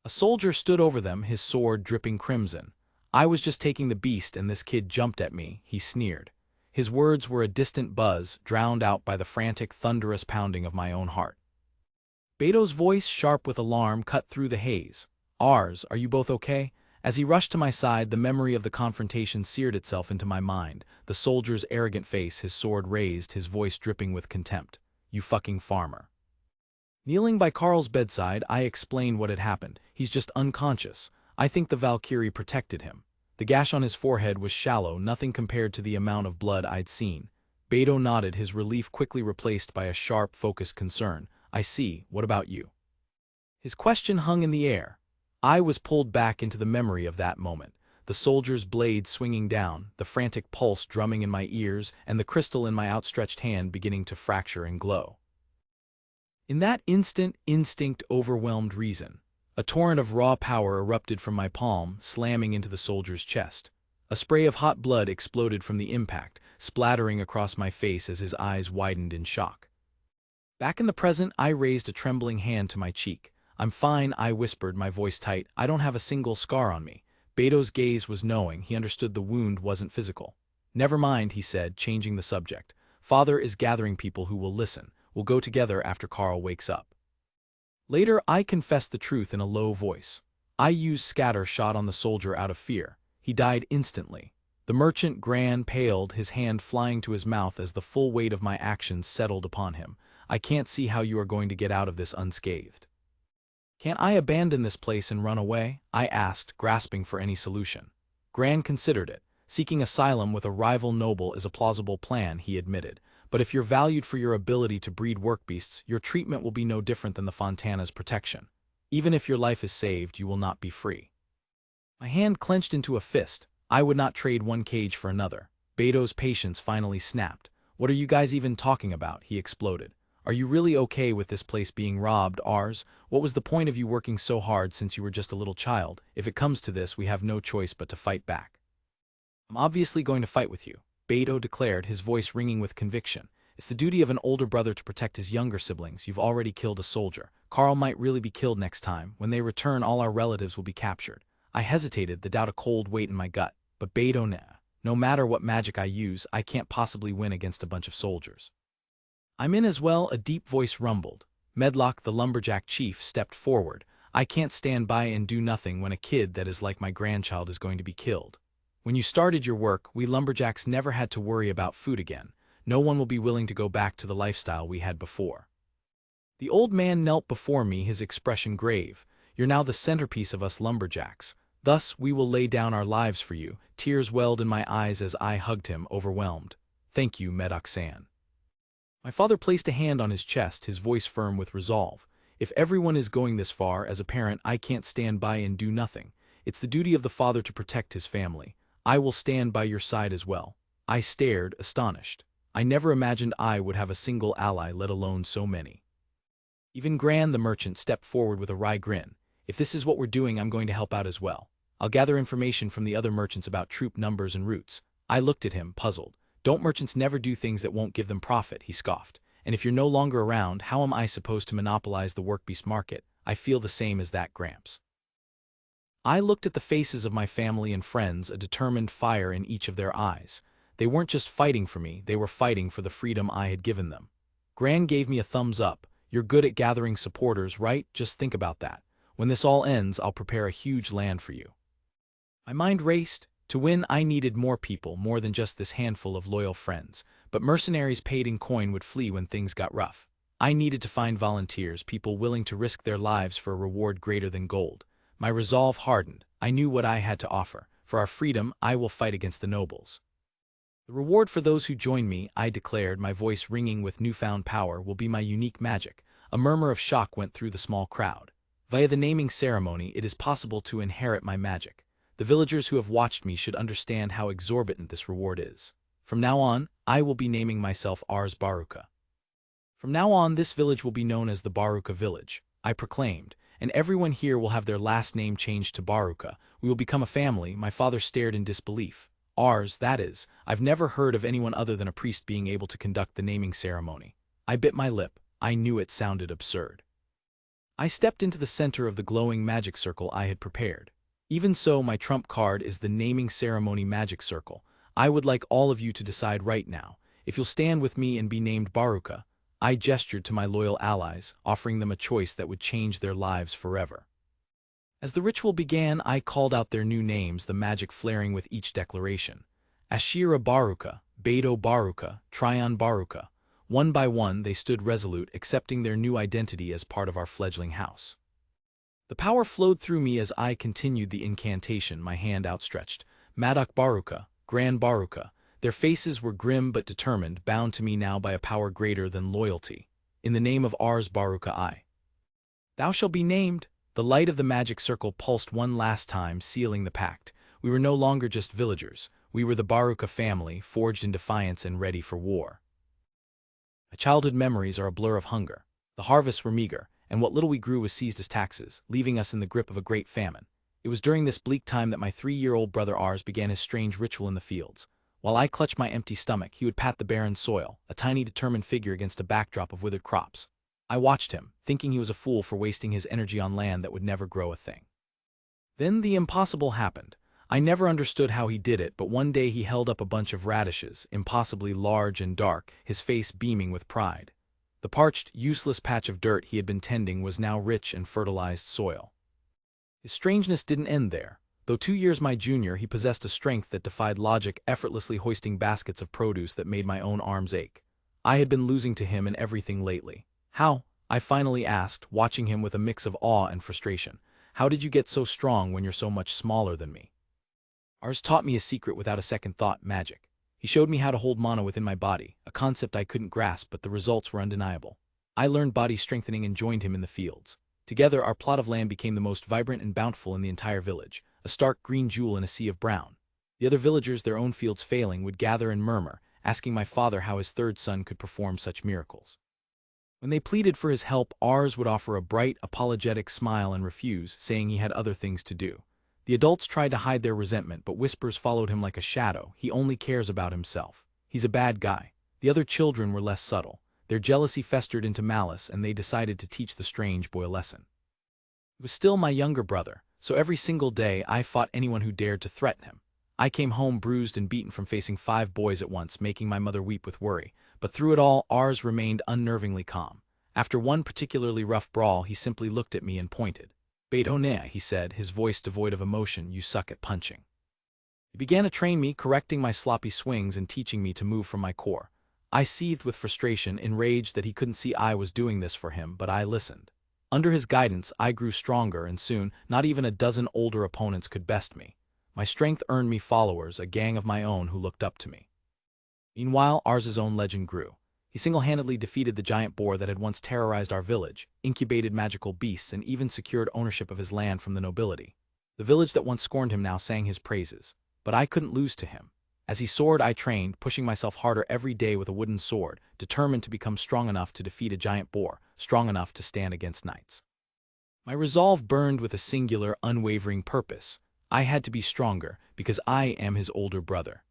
A soldier stood over them, his sword dripping crimson. "I was just taking the beast and this kid jumped at me," he sneered. His words were a distant buzz, drowned out by the frantic, thunderous pounding of my own heart. Beto's voice, sharp with alarm, cut through the haze. "Ars, are you both okay?" As he rushed to my side, the memory of the confrontation seared itself into my mind. The soldier's arrogant face, his sword raised, his voice dripping with contempt. "You fucking farmer." Kneeling by Carl's bedside, I explained what had happened. "He's just unconscious. I think the Valkyrie protected him." The gash on his forehead was shallow, nothing compared to the amount of blood I'd seen. Beto nodded, his relief quickly replaced by a sharp, focused concern. "I see. What about you?" His question hung in the air. I was pulled back into the memory of that moment. the soldier's blade swinging down, the frantic pulse drumming in my ears, and the crystal in my outstretched hand beginning to fracture and glow. In that instant, instinct overwhelmed reason. A torrent of raw power erupted from my palm, slamming into the soldier's chest. A spray of hot blood exploded from the impact, splattering across my face as his eyes widened in shock. Back in the present, I raised a trembling hand to my cheek. "I'm fine," I whispered, my voice tight. "I don't have a single scar on me." Beto's gaze was knowing. He understood the wound wasn't physical. "Never mind," he said, changing the subject. "Father is gathering people who will listen. We'll go together after Carl wakes up." Later, I confessed the truth in a low voice. I used scatter shot on the soldier out of fear. He died instantly. The merchant Gran paled, his hand flying to his mouth as the full weight of my actions settled upon him. "I can't see how you are going to get out of this unscathed." "Can't I abandon this place and run away?" I asked, grasping for any solution. Gran considered it. "Seeking asylum with a rival noble is a plausible plan," he admitted. "But if you're valued for your ability to breed workbeasts, your treatment will be no different than the Fontana's protection. Even if your life is saved, you will not be free." My hand clenched into a fist. I would not trade one cage for another. Beto's patience finally snapped. "What are you guys even talking about?" he exploded. "Are you really okay with this place being robbed, ours? What was the point of you working so hard since you were just a little child? If it comes to this, we have no choice but to fight back." "I'm obviously going to fight with you," Beto declared, his voice ringing with conviction. "It's the duty of an older brother to protect his younger siblings. You've already killed a soldier. Carl might really be killed next time. When they return, all our relatives will be captured." I hesitated, the doubt a cold weight in my gut. "But Beto, nah. No matter what magic I use, I can't possibly win against a bunch of soldiers." "I'm in as well," a deep voice rumbled. Medlock, the lumberjack chief, stepped forward. "I can't stand by and do nothing when a kid that is like my grandchild is going to be killed. When you started your work, we lumberjacks never had to worry about food again. No one will be willing to go back to the lifestyle we had before." The old man knelt before me, his expression grave. "You're now the centerpiece of us lumberjacks. Thus, we will lay down our lives for you." Tears welled in my eyes as I hugged him, overwhelmed. "Thank you, Medoc-san." My father placed a hand on his chest, his voice firm with resolve. "If everyone is going this far, as a parent, I can't stand by and do nothing. It's the duty of the father to protect his family. I will stand by your side as well." I stared, astonished. I never imagined I would have a single ally, let alone so many. Even Gran the merchant stepped forward with a wry grin. "If this is what we're doing, I'm going to help out as well. I'll gather information from the other merchants about troop numbers and routes." I looked at him, puzzled. "Don't merchants never do things that won't give them profit?" he scoffed. "And if you're no longer around, how am I supposed to monopolize the workbeast market? I feel the same as that, Gramps." I looked at the faces of my family and friends, a determined fire in each of their eyes. They weren't just fighting for me, they were fighting for the freedom I had given them. Gran gave me a thumbs up. "You're good at gathering supporters, right? Just think about that. When this all ends, I'll prepare a huge land for you." My mind raced. To win, I needed more people, more than just this handful of loyal friends. But mercenaries paid in coin would flee when things got rough. I needed to find volunteers, people willing to risk their lives for a reward greater than gold. My resolve hardened. I knew what I had to offer. For our freedom, I will fight against the nobles. "The reward for those who join me," I declared, my voice ringing with newfound power, "will be my unique magic." A murmur of shock went through the small crowd. "Via the naming ceremony, it is possible to inherit my magic. The villagers who have watched me should understand how exorbitant this reward is. From now on, I will be naming myself Ars Baruka. From now on, this village will be known as the Baruka village," I proclaimed, "and everyone here will have their last name changed to Baruka. We will become a family." My father stared in disbelief. "Ours, that is. I've never heard of anyone other than a priest being able to conduct the naming ceremony." I bit my lip. I knew it sounded absurd. I stepped into the center of the glowing magic circle I had prepared. Even so, my trump card is the naming ceremony magic circle. I would like all of you to decide right now. If you'll stand with me and be named Baruka. I gestured to my loyal allies, offering them a choice that would change their lives forever. As the ritual began, I called out their new names, the magic flaring with each declaration. Ashira Baruka, Beto Baruka, Tryon Baruka. One by one, they stood resolute, accepting their new identity as part of our fledgling house. The power flowed through me as I continued the incantation, my hand outstretched. Madak Baruka, Gran Baruka. Their faces were grim but determined, bound to me now by a power greater than loyalty. "In the name of Ars Baruka I." "Thou shalt be named." The light of the magic circle pulsed one last time, sealing the pact. We were no longer just villagers. We were the Baruka family, forged in defiance and ready for war. My childhood memories are a blur of hunger. The harvests were meager, and what little we grew was seized as taxes, leaving us in the grip of a great famine. It was during this bleak time that my 3-year-old brother Ars began his strange ritual in the fields. While I clutched my empty stomach, he would pat the barren soil, a tiny determined figure against a backdrop of withered crops. I watched him, thinking he was a fool for wasting his energy on land that would never grow a thing. Then the impossible happened. I never understood how he did it, but one day he held up a bunch of radishes, impossibly large and dark, his face beaming with pride. The parched, useless patch of dirt he had been tending was now rich and fertilized soil. His strangeness didn't end there. Though 2 years my junior, he possessed a strength that defied logic, effortlessly hoisting baskets of produce that made my own arms ache. I had been losing to him in everything lately. How? I finally asked, watching him with a mix of awe and frustration. How did you get so strong when you're so much smaller than me? Ars taught me a secret without a second thought: magic. He showed me how to hold mana within my body, a concept I couldn't grasp, but the results were undeniable. I learned body strengthening and joined him in the fields. Together, our plot of land became the most vibrant and bountiful in the entire village, a stark green jewel in a sea of brown. The other villagers, their own fields failing, would gather and murmur, asking my father how his third son could perform such miracles. When they pleaded for his help, Ars would offer a bright, apologetic smile and refuse, saying he had other things to do. The adults tried to hide their resentment, but whispers followed him like a shadow. He only cares about himself. He's a bad guy. The other children were less subtle. Their jealousy festered into malice, and they decided to teach the strange boy a lesson. He was still my younger brother, so every single day I fought anyone who dared to threaten him. I came home bruised and beaten from facing 5 boys at once, making my mother weep with worry. But through it all, Ars remained unnervingly calm. After one particularly rough brawl, he simply looked at me and pointed. "Betonea," he said, his voice devoid of emotion, "you suck at punching." He began to train me, correcting my sloppy swings and teaching me to move from my core. I seethed with frustration, enraged that he couldn't see I was doing this for him, but I listened. Under his guidance, I grew stronger, and soon, not even a dozen older opponents could best me. My strength earned me followers, a gang of my own who looked up to me. Meanwhile, Ars's own legend grew. He single-handedly defeated the giant boar that had once terrorized our village, incubated magical beasts, and even secured ownership of his land from the nobility. The village that once scorned him now sang his praises. But I couldn't lose to him. As he soared, I trained, pushing myself harder every day with a wooden sword, determined to become strong enough to defeat a giant boar, strong enough to stand against knights. My resolve burned with a singular, unwavering purpose. I had to be stronger, because I am his older brother.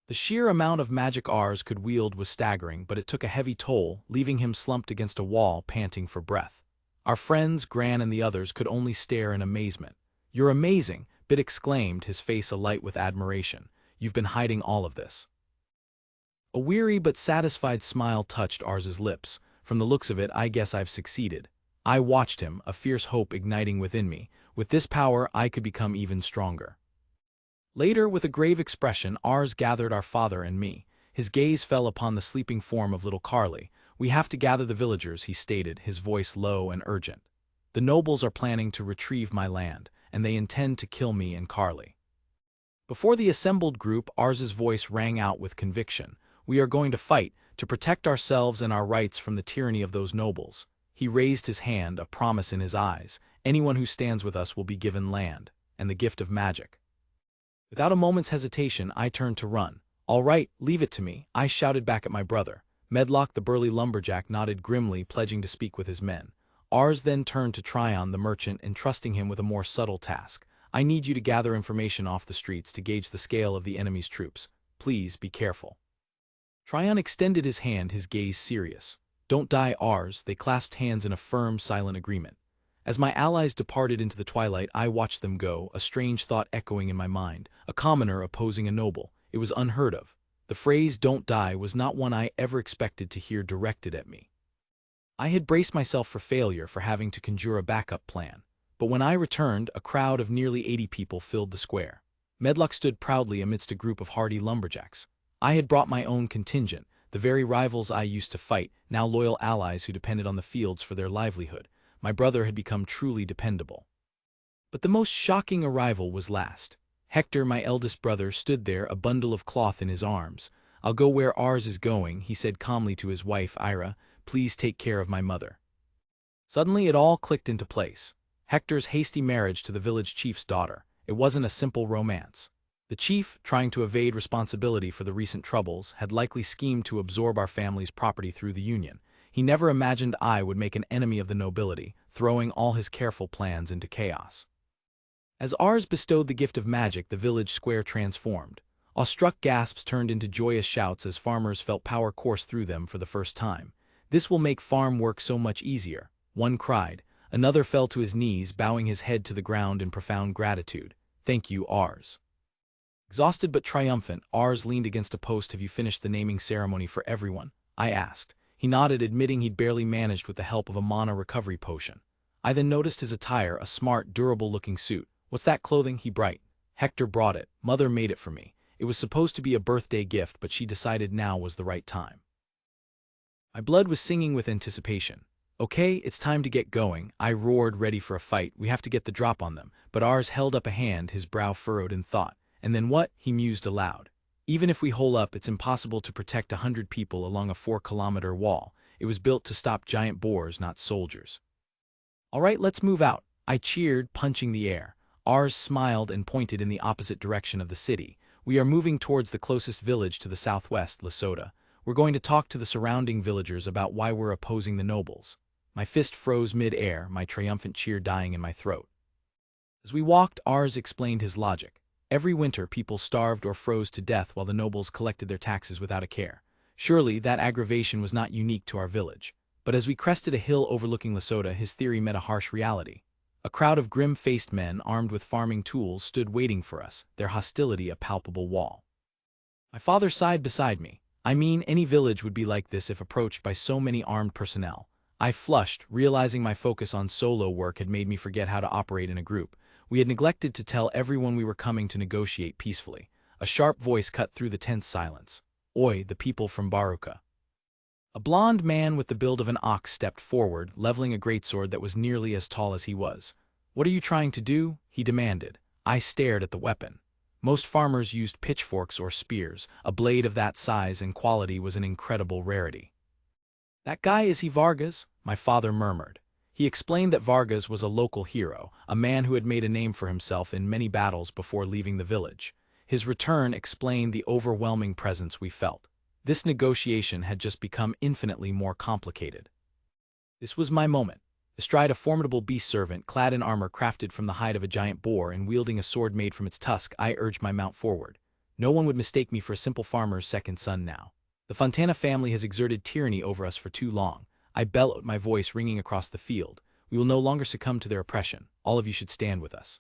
The sheer amount of magic Ars could wield was staggering, but it took a heavy toll, leaving him slumped against a wall, panting for breath. Our friends, Gran and the others, could only stare in amazement. "You're amazing," Bit exclaimed, his face alight with admiration. "You've been hiding all of this." A weary but satisfied smile touched Ars's lips. "From the looks of it, I guess I've succeeded." I watched him, a fierce hope igniting within me. With this power, I could become even stronger. Later, with a grave expression, Ars gathered our father and me. His gaze fell upon the sleeping form of little Carly. "We have to gather the villagers," he stated, his voice low and urgent. "The nobles are planning to retrieve my land, and they intend to kill me and Carly." Before the assembled group, Ars's voice rang out with conviction. "We are going to fight, to protect ourselves and our rights from the tyranny of those nobles." He raised his hand, a promise in his eyes. "Anyone who stands with us will be given land, and the gift of magic." Without a moment's hesitation, I turned to run. "All right, leave it to me," I shouted back at my brother. Medlock, the burly lumberjack, nodded grimly, pledging to speak with his men. Ars then turned to Tryon, the merchant, entrusting him with a more subtle task. "I need you to gather information off the streets to gauge the scale of the enemy's troops. Please be careful." Tryon extended his hand, his gaze serious. "Don't die, Ars." They clasped hands in a firm, silent agreement. As my allies departed into the twilight, I watched them go, a strange thought echoing in my mind. A commoner opposing a noble. It was unheard of. The phrase "don't die" was not one I ever expected to hear directed at me. I had braced myself for failure, for having to conjure a backup plan. But when I returned, a crowd of nearly 80 people filled the square. Medlock stood proudly amidst a group of hardy lumberjacks. I had brought my own contingent, the very rivals I used to fight, now loyal allies who depended on the fields for their livelihood. My brother had become truly dependable. But the most shocking arrival was last. Hector, my eldest brother, stood there, a bundle of cloth in his arms. "I'll go where Ars is going," he said calmly to his wife, Ira. "Please take care of my mother." Suddenly it all clicked into place. Hector's hasty marriage to the village chief's daughter. It wasn't a simple romance. The chief, trying to evade responsibility for the recent troubles, had likely schemed to absorb our family's property through the union. He never imagined I would make an enemy of the nobility, throwing all his careful plans into chaos. As ours bestowed the gift of magic, the village square transformed. Awestruck gasps turned into joyous shouts as farmers felt power course through them for the first time. "This will make farm work so much easier," one cried. Another fell to his knees, bowing his head to the ground in profound gratitude. "Thank you, ours." Exhausted but triumphant, ours leaned against a post. "Have you finished the naming ceremony for everyone?" I asked. He nodded, admitting he'd barely managed with the help of a mana recovery potion. I then noticed his attire, a smart, durable-looking suit. "What's that clothing?" he bright. "Hector brought it. Mother made it for me. It was supposed to be a birthday gift, but she decided now was the right time." My blood was singing with anticipation. "Okay, it's time to get going," I roared, ready for a fight. "We have to get the drop on them." But ours held up a hand, his brow furrowed in thought. "And then what?" he mused aloud. "Even if we hole up, it's impossible to protect 100 people along a 4-kilometer wall. It was built to stop giant boars, not soldiers." "All right, let's move out," I cheered, punching the air. Ours smiled and pointed in the opposite direction of the city. "We are moving towards the closest village to the southwest, Lesota. We're going to talk to the surrounding villagers about why we're opposing the nobles." My fist froze mid-air, my triumphant cheer dying in my throat. As we walked, ours explained his logic. Every winter, people starved or froze to death while the nobles collected their taxes without a care. Surely, that aggravation was not unique to our village. But as we crested a hill overlooking Lesota, his theory met a harsh reality. A crowd of grim-faced men armed with farming tools stood waiting for us, their hostility a palpable wall. My father sighed beside me. "I mean, any village would be like this if approached by so many armed personnel." I flushed, realizing my focus on solo work had made me forget how to operate in a group. We had neglected to tell everyone we were coming to negotiate peacefully. A sharp voice cut through the tense silence. "Oi, the people from Baruka." A blond man with the build of an ox stepped forward, leveling a greatsword that was nearly as tall as he was. "What are you trying to do?" he demanded. I stared at the weapon. Most farmers used pitchforks or spears. A blade of that size and quality was an incredible rarity. "That guy, is he Vargas?" my father murmured. He explained that Vargas was a local hero, a man who had made a name for himself in many battles before leaving the village. His return explained the overwhelming presence we felt. This negotiation had just become infinitely more complicated. This was my moment. Astride a formidable beast servant, clad in armor crafted from the hide of a giant boar and wielding a sword made from its tusk, I urged my mount forward. No one would mistake me for a simple farmer's second son now. "The Fontana family has exerted tyranny over us for too long," I bellowed, my voice ringing across the field. "We will no longer succumb to their oppression. All of you should stand with us."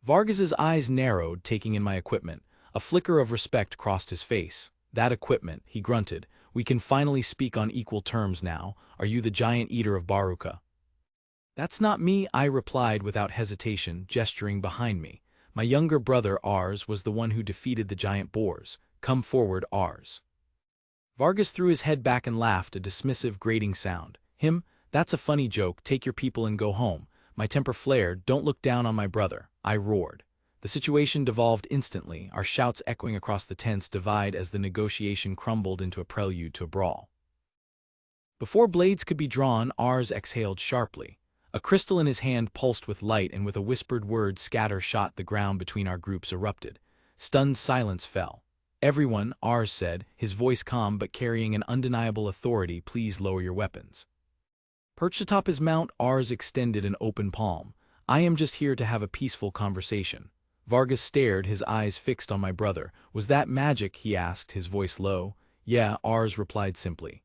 Vargas's eyes narrowed, taking in my equipment. A flicker of respect crossed his face. "That equipment," he grunted. "We can finally speak on equal terms now. Are you the giant eater of Baruka?" "That's not me," I replied without hesitation, gesturing behind me. "My younger brother, Ars, was the one who defeated the giant boars. Come forward, Ars." Vargas threw his head back and laughed, a dismissive, grating sound. "Him? That's a funny joke. Take your people and go home." My temper flared. "Don't look down on my brother," I roared. The situation devolved instantly, our shouts echoing across the tense divide as the negotiation crumbled into a prelude to a brawl. Before blades could be drawn, Ars exhaled sharply. A crystal in his hand pulsed with light, and with a whispered word scatter shot the ground between our groups erupted. Stunned silence fell. "Everyone," Ars said, his voice calm but carrying an undeniable authority, "please lower your weapons." Perched atop his mount, Ars extended an open palm. "I am just here to have a peaceful conversation." Vargas stared, his eyes fixed on my brother. "Was that magic?" he asked, his voice low. "Yeah," Ars replied simply.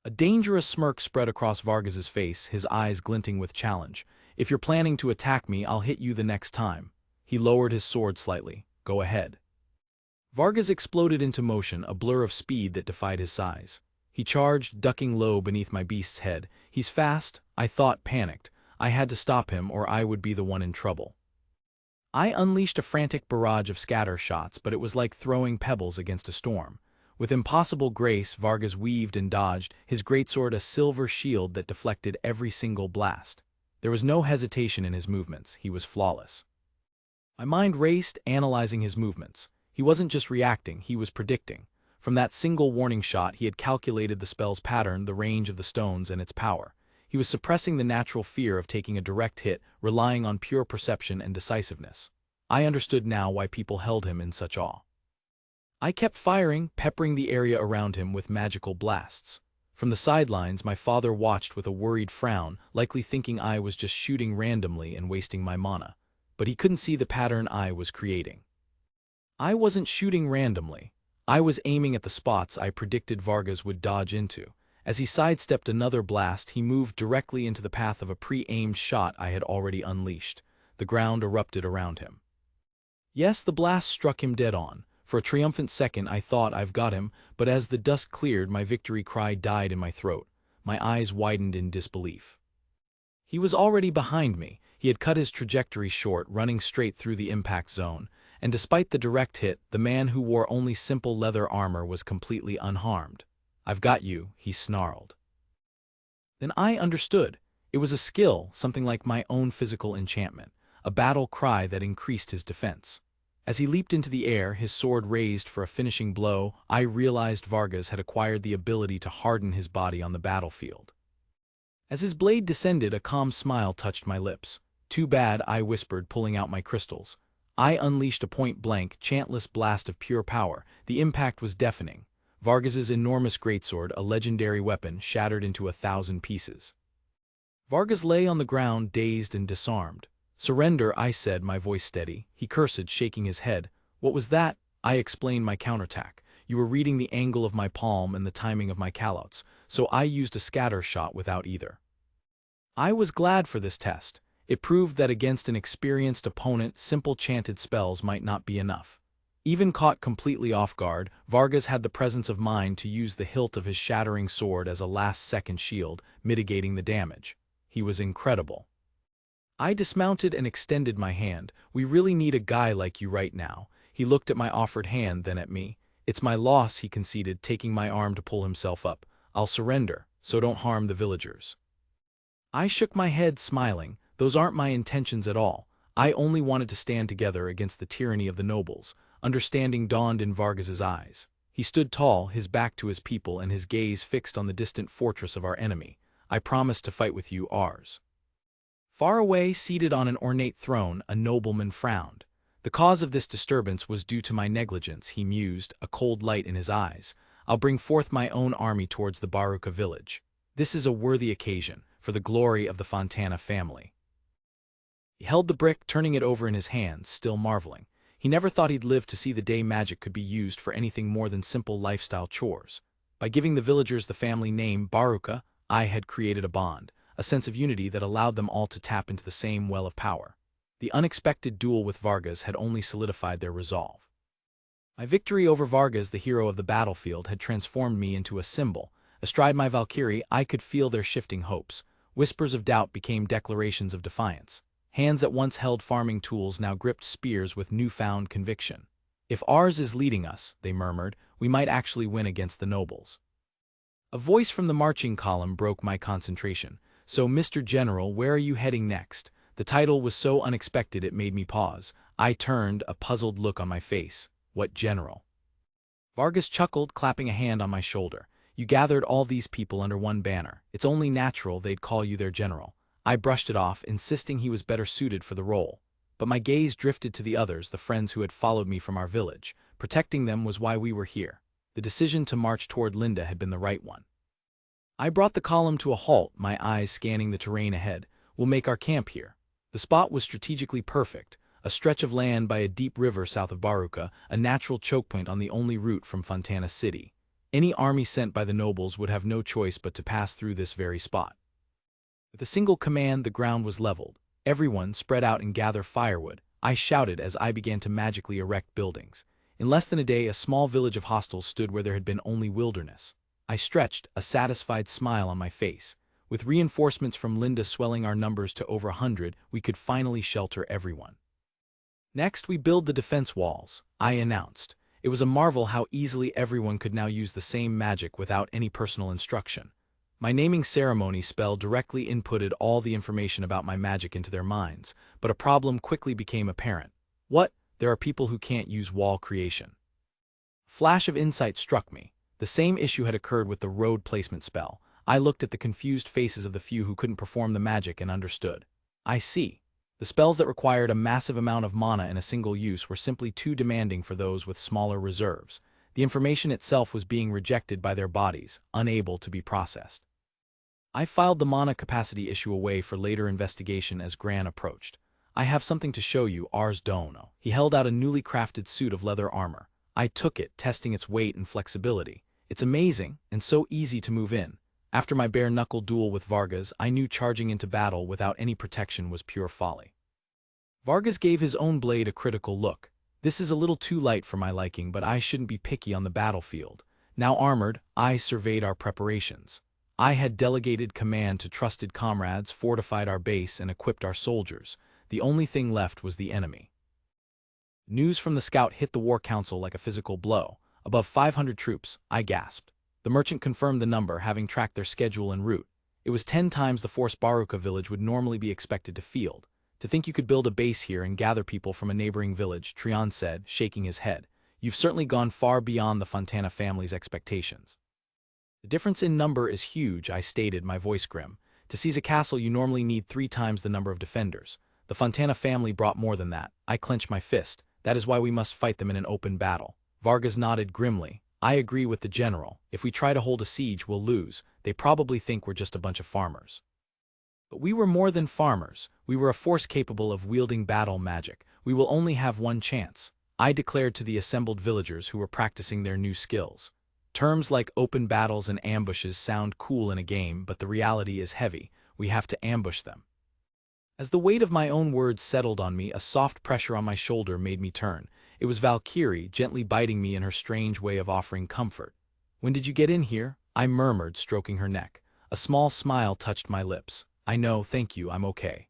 A dangerous smirk spread across Vargas's face, his eyes glinting with challenge. "If you're planning to attack me, I'll hit you the next time." He lowered his sword slightly. "Go ahead." Vargas exploded into motion, a blur of speed that defied his size. He charged, ducking low beneath my beast's head. "He's fast," I thought, panicked. I had to stop him, or I would be the one in trouble. I unleashed a frantic barrage of scatter shots, but it was like throwing pebbles against a storm. With impossible grace, Vargas weaved and dodged, his greatsword a silver shield that deflected every single blast. There was no hesitation in his movements. He was flawless. My mind raced, analyzing his movements. He wasn't just reacting, he was predicting. From that single warning shot, he had calculated the spell's pattern, the range of the stones, and its power. He was suppressing the natural fear of taking a direct hit, relying on pure perception and decisiveness. I understood now why people held him in such awe. I kept firing, peppering the area around him with magical blasts. From the sidelines, my father watched with a worried frown, likely thinking I was just shooting randomly and wasting my mana. But he couldn't see the pattern I was creating. I wasn't shooting randomly. I was aiming at the spots I predicted Vargas would dodge into. As he sidestepped another blast, he moved directly into the path of a pre-aimed shot I had already unleashed. The ground erupted around him. Yes, the blast struck him dead on. For a triumphant second I thought I've got him, but as the dust cleared, my victory cry died in my throat. My eyes widened in disbelief. He was already behind me. He had cut his trajectory short, running straight through the impact zone, and despite the direct hit, the man who wore only simple leather armor was completely unharmed. "I've got you," he snarled. Then I understood. It was a skill, something like my own physical enchantment, a battle cry that increased his defense. As he leaped into the air, his sword raised for a finishing blow, I realized Vargas had acquired the ability to harden his body on the battlefield. As his blade descended, a calm smile touched my lips. "Too bad," I whispered, pulling out my crystals. I unleashed a point-blank, chantless blast of pure power. The impact was deafening. Vargas's enormous greatsword, a legendary weapon, shattered into 1,000 pieces. Vargas lay on the ground, dazed and disarmed. "Surrender," I said, my voice steady. He cursed, shaking his head. "What was that?" I explained my counterattack. "You were reading the angle of my palm and the timing of my callouts, so I used a scatter shot without either." I was glad for this test. It proved that against an experienced opponent, simple chanted spells might not be enough. Even caught completely off guard, Vargas had the presence of mind to use the hilt of his shattering sword as a last-second shield, mitigating the damage. He was incredible. I dismounted and extended my hand. "We really need a guy like you right now." He looked at my offered hand, then at me. "It's my loss," he conceded, taking my arm to pull himself up. "I'll surrender, so don't harm the villagers." I shook my head, smiling. "Those aren't my intentions at all. I only wanted to stand together against the tyranny of the nobles." Understanding dawned in Vargas's eyes. He stood tall, his back to his people and his gaze fixed on the distant fortress of our enemy. "I promised to fight with you, ours." Far away, seated on an ornate throne, a nobleman frowned. The cause of this disturbance was due to my negligence, he mused, a cold light in his eyes. "I'll bring forth my own army towards the Baruka village. This is a worthy occasion, for the glory of the Fontana family." He held the brick, turning it over in his hands, still marveling. He never thought he'd live to see the day magic could be used for anything more than simple lifestyle chores. By giving the villagers the family name Baruka, I had created a bond, a sense of unity that allowed them all to tap into the same well of power. The unexpected duel with Vargas had only solidified their resolve. My victory over Vargas, the hero of the battlefield, had transformed me into a symbol. Astride my Valkyrie, I could feel their shifting hopes. Whispers of doubt became declarations of defiance. Hands that once held farming tools now gripped spears with newfound conviction. "If ours is leading us," they murmured, "we might actually win against the nobles." A voice from the marching column broke my concentration. "So, Mr. General, where are you heading next?" The title was so unexpected it made me pause. I turned, a puzzled look on my face. "What general?" Vargas chuckled, clapping a hand on my shoulder. "You gathered all these people under one banner. It's only natural they'd call you their general." I brushed it off, insisting he was better suited for the role. But my gaze drifted to the others, the friends who had followed me from our village. Protecting them was why we were here. The decision to march toward Linda had been the right one. I brought the column to a halt, my eyes scanning the terrain ahead. "We'll make our camp here." The spot was strategically perfect, a stretch of land by a deep river south of Baruka, a natural chokepoint on the only route from Fontana City. Any army sent by the nobles would have no choice but to pass through this very spot. With a single command, the ground was leveled. "Everyone, spread out and gather firewood," I shouted as I began to magically erect buildings. In less than a day, a small village of hostels stood where there had been only wilderness. I stretched, a satisfied smile on my face. With reinforcements from Linda swelling our numbers to over 100, we could finally shelter everyone. "Next, we build the defense walls," I announced. It was a marvel how easily everyone could now use the same magic without any personal instruction. My naming ceremony spell directly inputted all the information about my magic into their minds, but a problem quickly became apparent. "What? There are people who can't use wall creation." Flash of insight struck me. The same issue had occurred with the road placement spell. I looked at the confused faces of the few who couldn't perform the magic and understood. "I see." The spells that required a massive amount of mana in a single use were simply too demanding for those with smaller reserves. The information itself was being rejected by their bodies, unable to be processed. I filed the mana capacity issue away for later investigation as Gran approached. I have something to show you, Ars Dono. He held out a newly crafted suit of leather armor. I took it, testing its weight and flexibility. It's amazing, and so easy to move in. After my bare-knuckle duel with Vargas, I knew charging into battle without any protection was pure folly. Vargas gave his own blade a critical look. This is a little too light for my liking, but I shouldn't be picky on the battlefield. Now armored, I surveyed our preparations. I had delegated command to trusted comrades, fortified our base, and equipped our soldiers. The only thing left was the enemy. News from the scout hit the war council like a physical blow. Above 500 troops, I gasped. The merchant confirmed the number, having tracked their schedule en route. It was 10 times the force Baruka village would normally be expected to field. To think you could build a base here and gather people from a neighboring village, Trion said, shaking his head. You've certainly gone far beyond the Fontana family's expectations. The difference in number is huge, I stated, my voice grim. To seize a castle you normally need 3 times the number of defenders. The Fontana family brought more than that. I clenched my fist. That is why we must fight them in an open battle. Vargas nodded grimly. I agree with the general. If we try to hold a siege, we'll lose. They probably think we're just a bunch of farmers. But we were more than farmers. We were a force capable of wielding battle magic. We will only have one chance, I declared to the assembled villagers who were practicing their new skills. Terms like open battles and ambushes sound cool in a game, but the reality is heavy. We have to ambush them. As the weight of my own words settled on me, a soft pressure on my shoulder made me turn. It was Valkyrie, gently biting me in her strange way of offering comfort. When did you get in here? I murmured, stroking her neck. A small smile touched my lips. I know, thank you, I'm okay.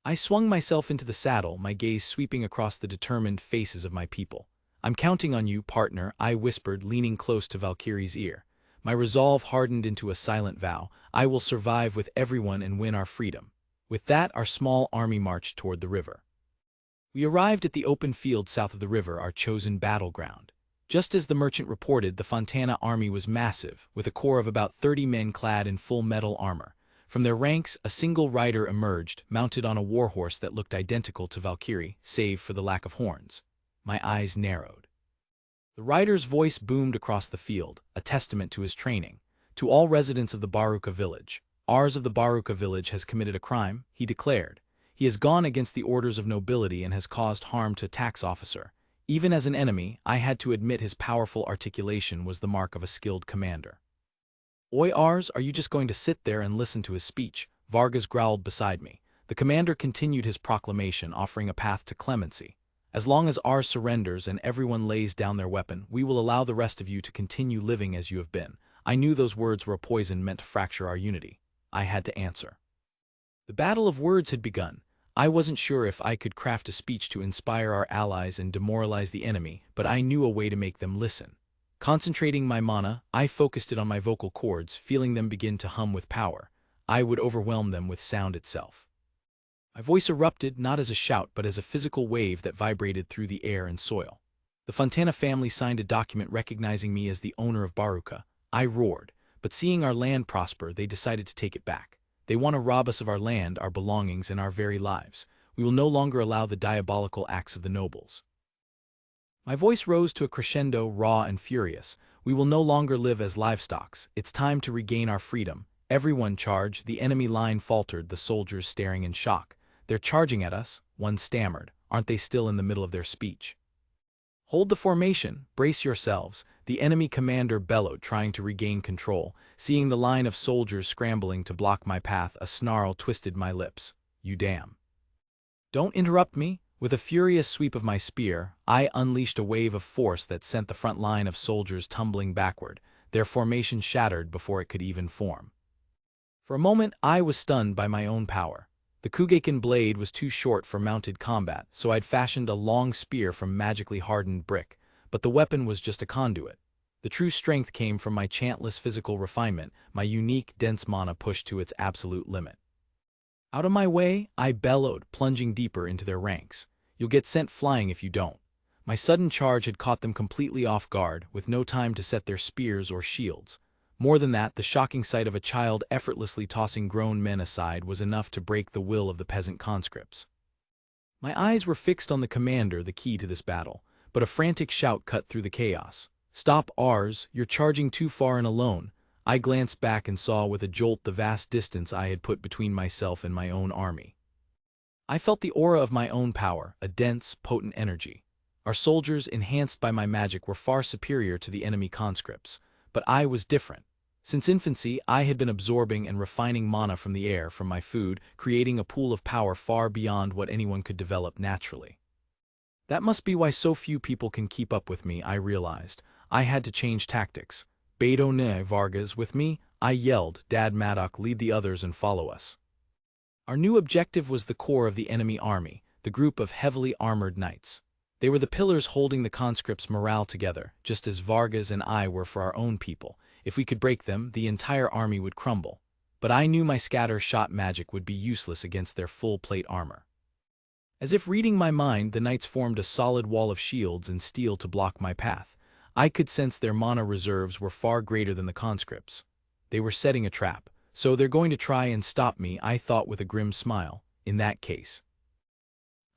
I swung myself into the saddle, my gaze sweeping across the determined faces of my people. I'm counting on you, partner, I whispered, leaning close to Valkyrie's ear. My resolve hardened into a silent vow. I will survive with everyone and win our freedom. With that, our small army marched toward the river. We arrived at the open field south of the river, our chosen battleground. Just as the merchant reported, the Fontana army was massive, with a corps of about 30 men clad in full metal armor. From their ranks, a single rider emerged, mounted on a warhorse that looked identical to Valkyrie, save for the lack of horns. My eyes narrowed. The rider's voice boomed across the field, a testament to his training. To all residents of the Baruka village, ours of the Baruka village has committed a crime, he declared. He has gone against the orders of nobility and has caused harm to a tax officer. Even as an enemy, I had to admit his powerful articulation was the mark of a skilled commander. Oi Ars, are you just going to sit there and listen to his speech? Vargas growled beside me. The commander continued his proclamation, offering a path to clemency. As long as Ars surrenders and everyone lays down their weapon, we will allow the rest of you to continue living as you have been. I knew those words were a poison meant to fracture our unity. I had to answer. The battle of words had begun. I wasn't sure if I could craft a speech to inspire our allies and demoralize the enemy, but I knew a way to make them listen. Concentrating my mana, I focused it on my vocal cords, feeling them begin to hum with power. I would overwhelm them with sound itself. My voice erupted not as a shout but as a physical wave that vibrated through the air and soil. The Fontana family signed a document recognizing me as the owner of Baruka. I roared, but seeing our land prosper, they decided to take it back. They want to rob us of our land, our belongings, and our very lives. We will no longer allow the diabolical acts of the nobles. My voice rose to a crescendo, raw and furious. We will no longer live as livestock. It's time to regain our freedom. Everyone charge. The enemy line faltered, the soldiers staring in shock. They're charging at us, one stammered. Aren't they still in the middle of their speech? Hold the formation, brace yourselves, the enemy commander bellowed, trying to regain control. Seeing the line of soldiers scrambling to block my path, a snarl twisted my lips. You damn. Don't interrupt me. With a furious sweep of my spear, I unleashed a wave of force that sent the front line of soldiers tumbling backward. Their formation shattered before it could even form. For a moment, I was stunned by my own power. The Kugekin blade was too short for mounted combat, so I'd fashioned a long spear from magically hardened brick, but the weapon was just a conduit. The true strength came from my chantless physical refinement, my unique, dense mana pushed to its absolute limit. Out of my way, I bellowed, plunging deeper into their ranks. You'll get sent flying if you don't. My sudden charge had caught them completely off guard, with no time to set their spears or shields. More than that, the shocking sight of a child effortlessly tossing grown men aside was enough to break the will of the peasant conscripts. My eyes were fixed on the commander, the key to this battle, but a frantic shout cut through the chaos. "Stop, Ars, you're charging too far and alone." I glanced back and saw with a jolt the vast distance I had put between myself and my own army. I felt the aura of my own power, a dense, potent energy. Our soldiers, enhanced by my magic, were far superior to the enemy conscripts, but I was different. Since infancy, I had been absorbing and refining mana from the air, from my food, creating a pool of power far beyond what anyone could develop naturally. That must be why so few people can keep up with me, I realized. I had to change tactics. "Beto ne Vargas with me," I yelled. "Dad Maddock, lead the others and follow us." Our new objective was the core of the enemy army, the group of heavily armored knights. They were the pillars holding the conscripts' morale together, just as Vargas and I were for our own people. If we could break them, the entire army would crumble. But I knew my scatter-shot magic would be useless against their full-plate armor. As if reading my mind, the knights formed a solid wall of shields and steel to block my path. I could sense their mana reserves were far greater than the conscripts. They were setting a trap, so they're going to try and stop me, I thought with a grim smile. In that case,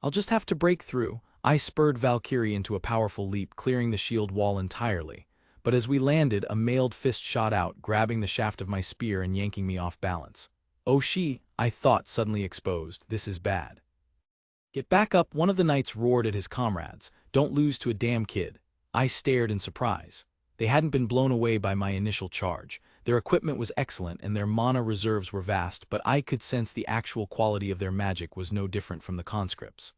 I'll just have to break through. I spurred Valkyrie into a powerful leap, clearing the shield wall entirely. But as we landed, a mailed fist shot out, grabbing the shaft of my spear and yanking me off balance. "Oh I thought, suddenly exposed. This is bad." "Get back up," one of the knights roared at his comrades. "Don't lose to a damn kid." I stared in surprise. They hadn't been blown away by my initial charge. Their equipment was excellent and their mana reserves were vast, but I could sense the actual quality of their magic was no different from the conscripts.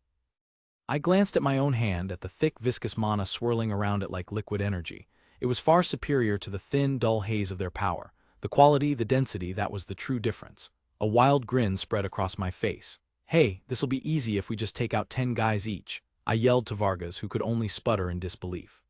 I glanced at my own hand, at the thick, viscous mana swirling around it like liquid energy. It was far superior to the thin, dull haze of their power. The quality, the density, that was the true difference. A wild grin spread across my face. "Hey, this'll be easy if we just take out 10 guys each," I yelled to Vargas, who could only sputter in disbelief.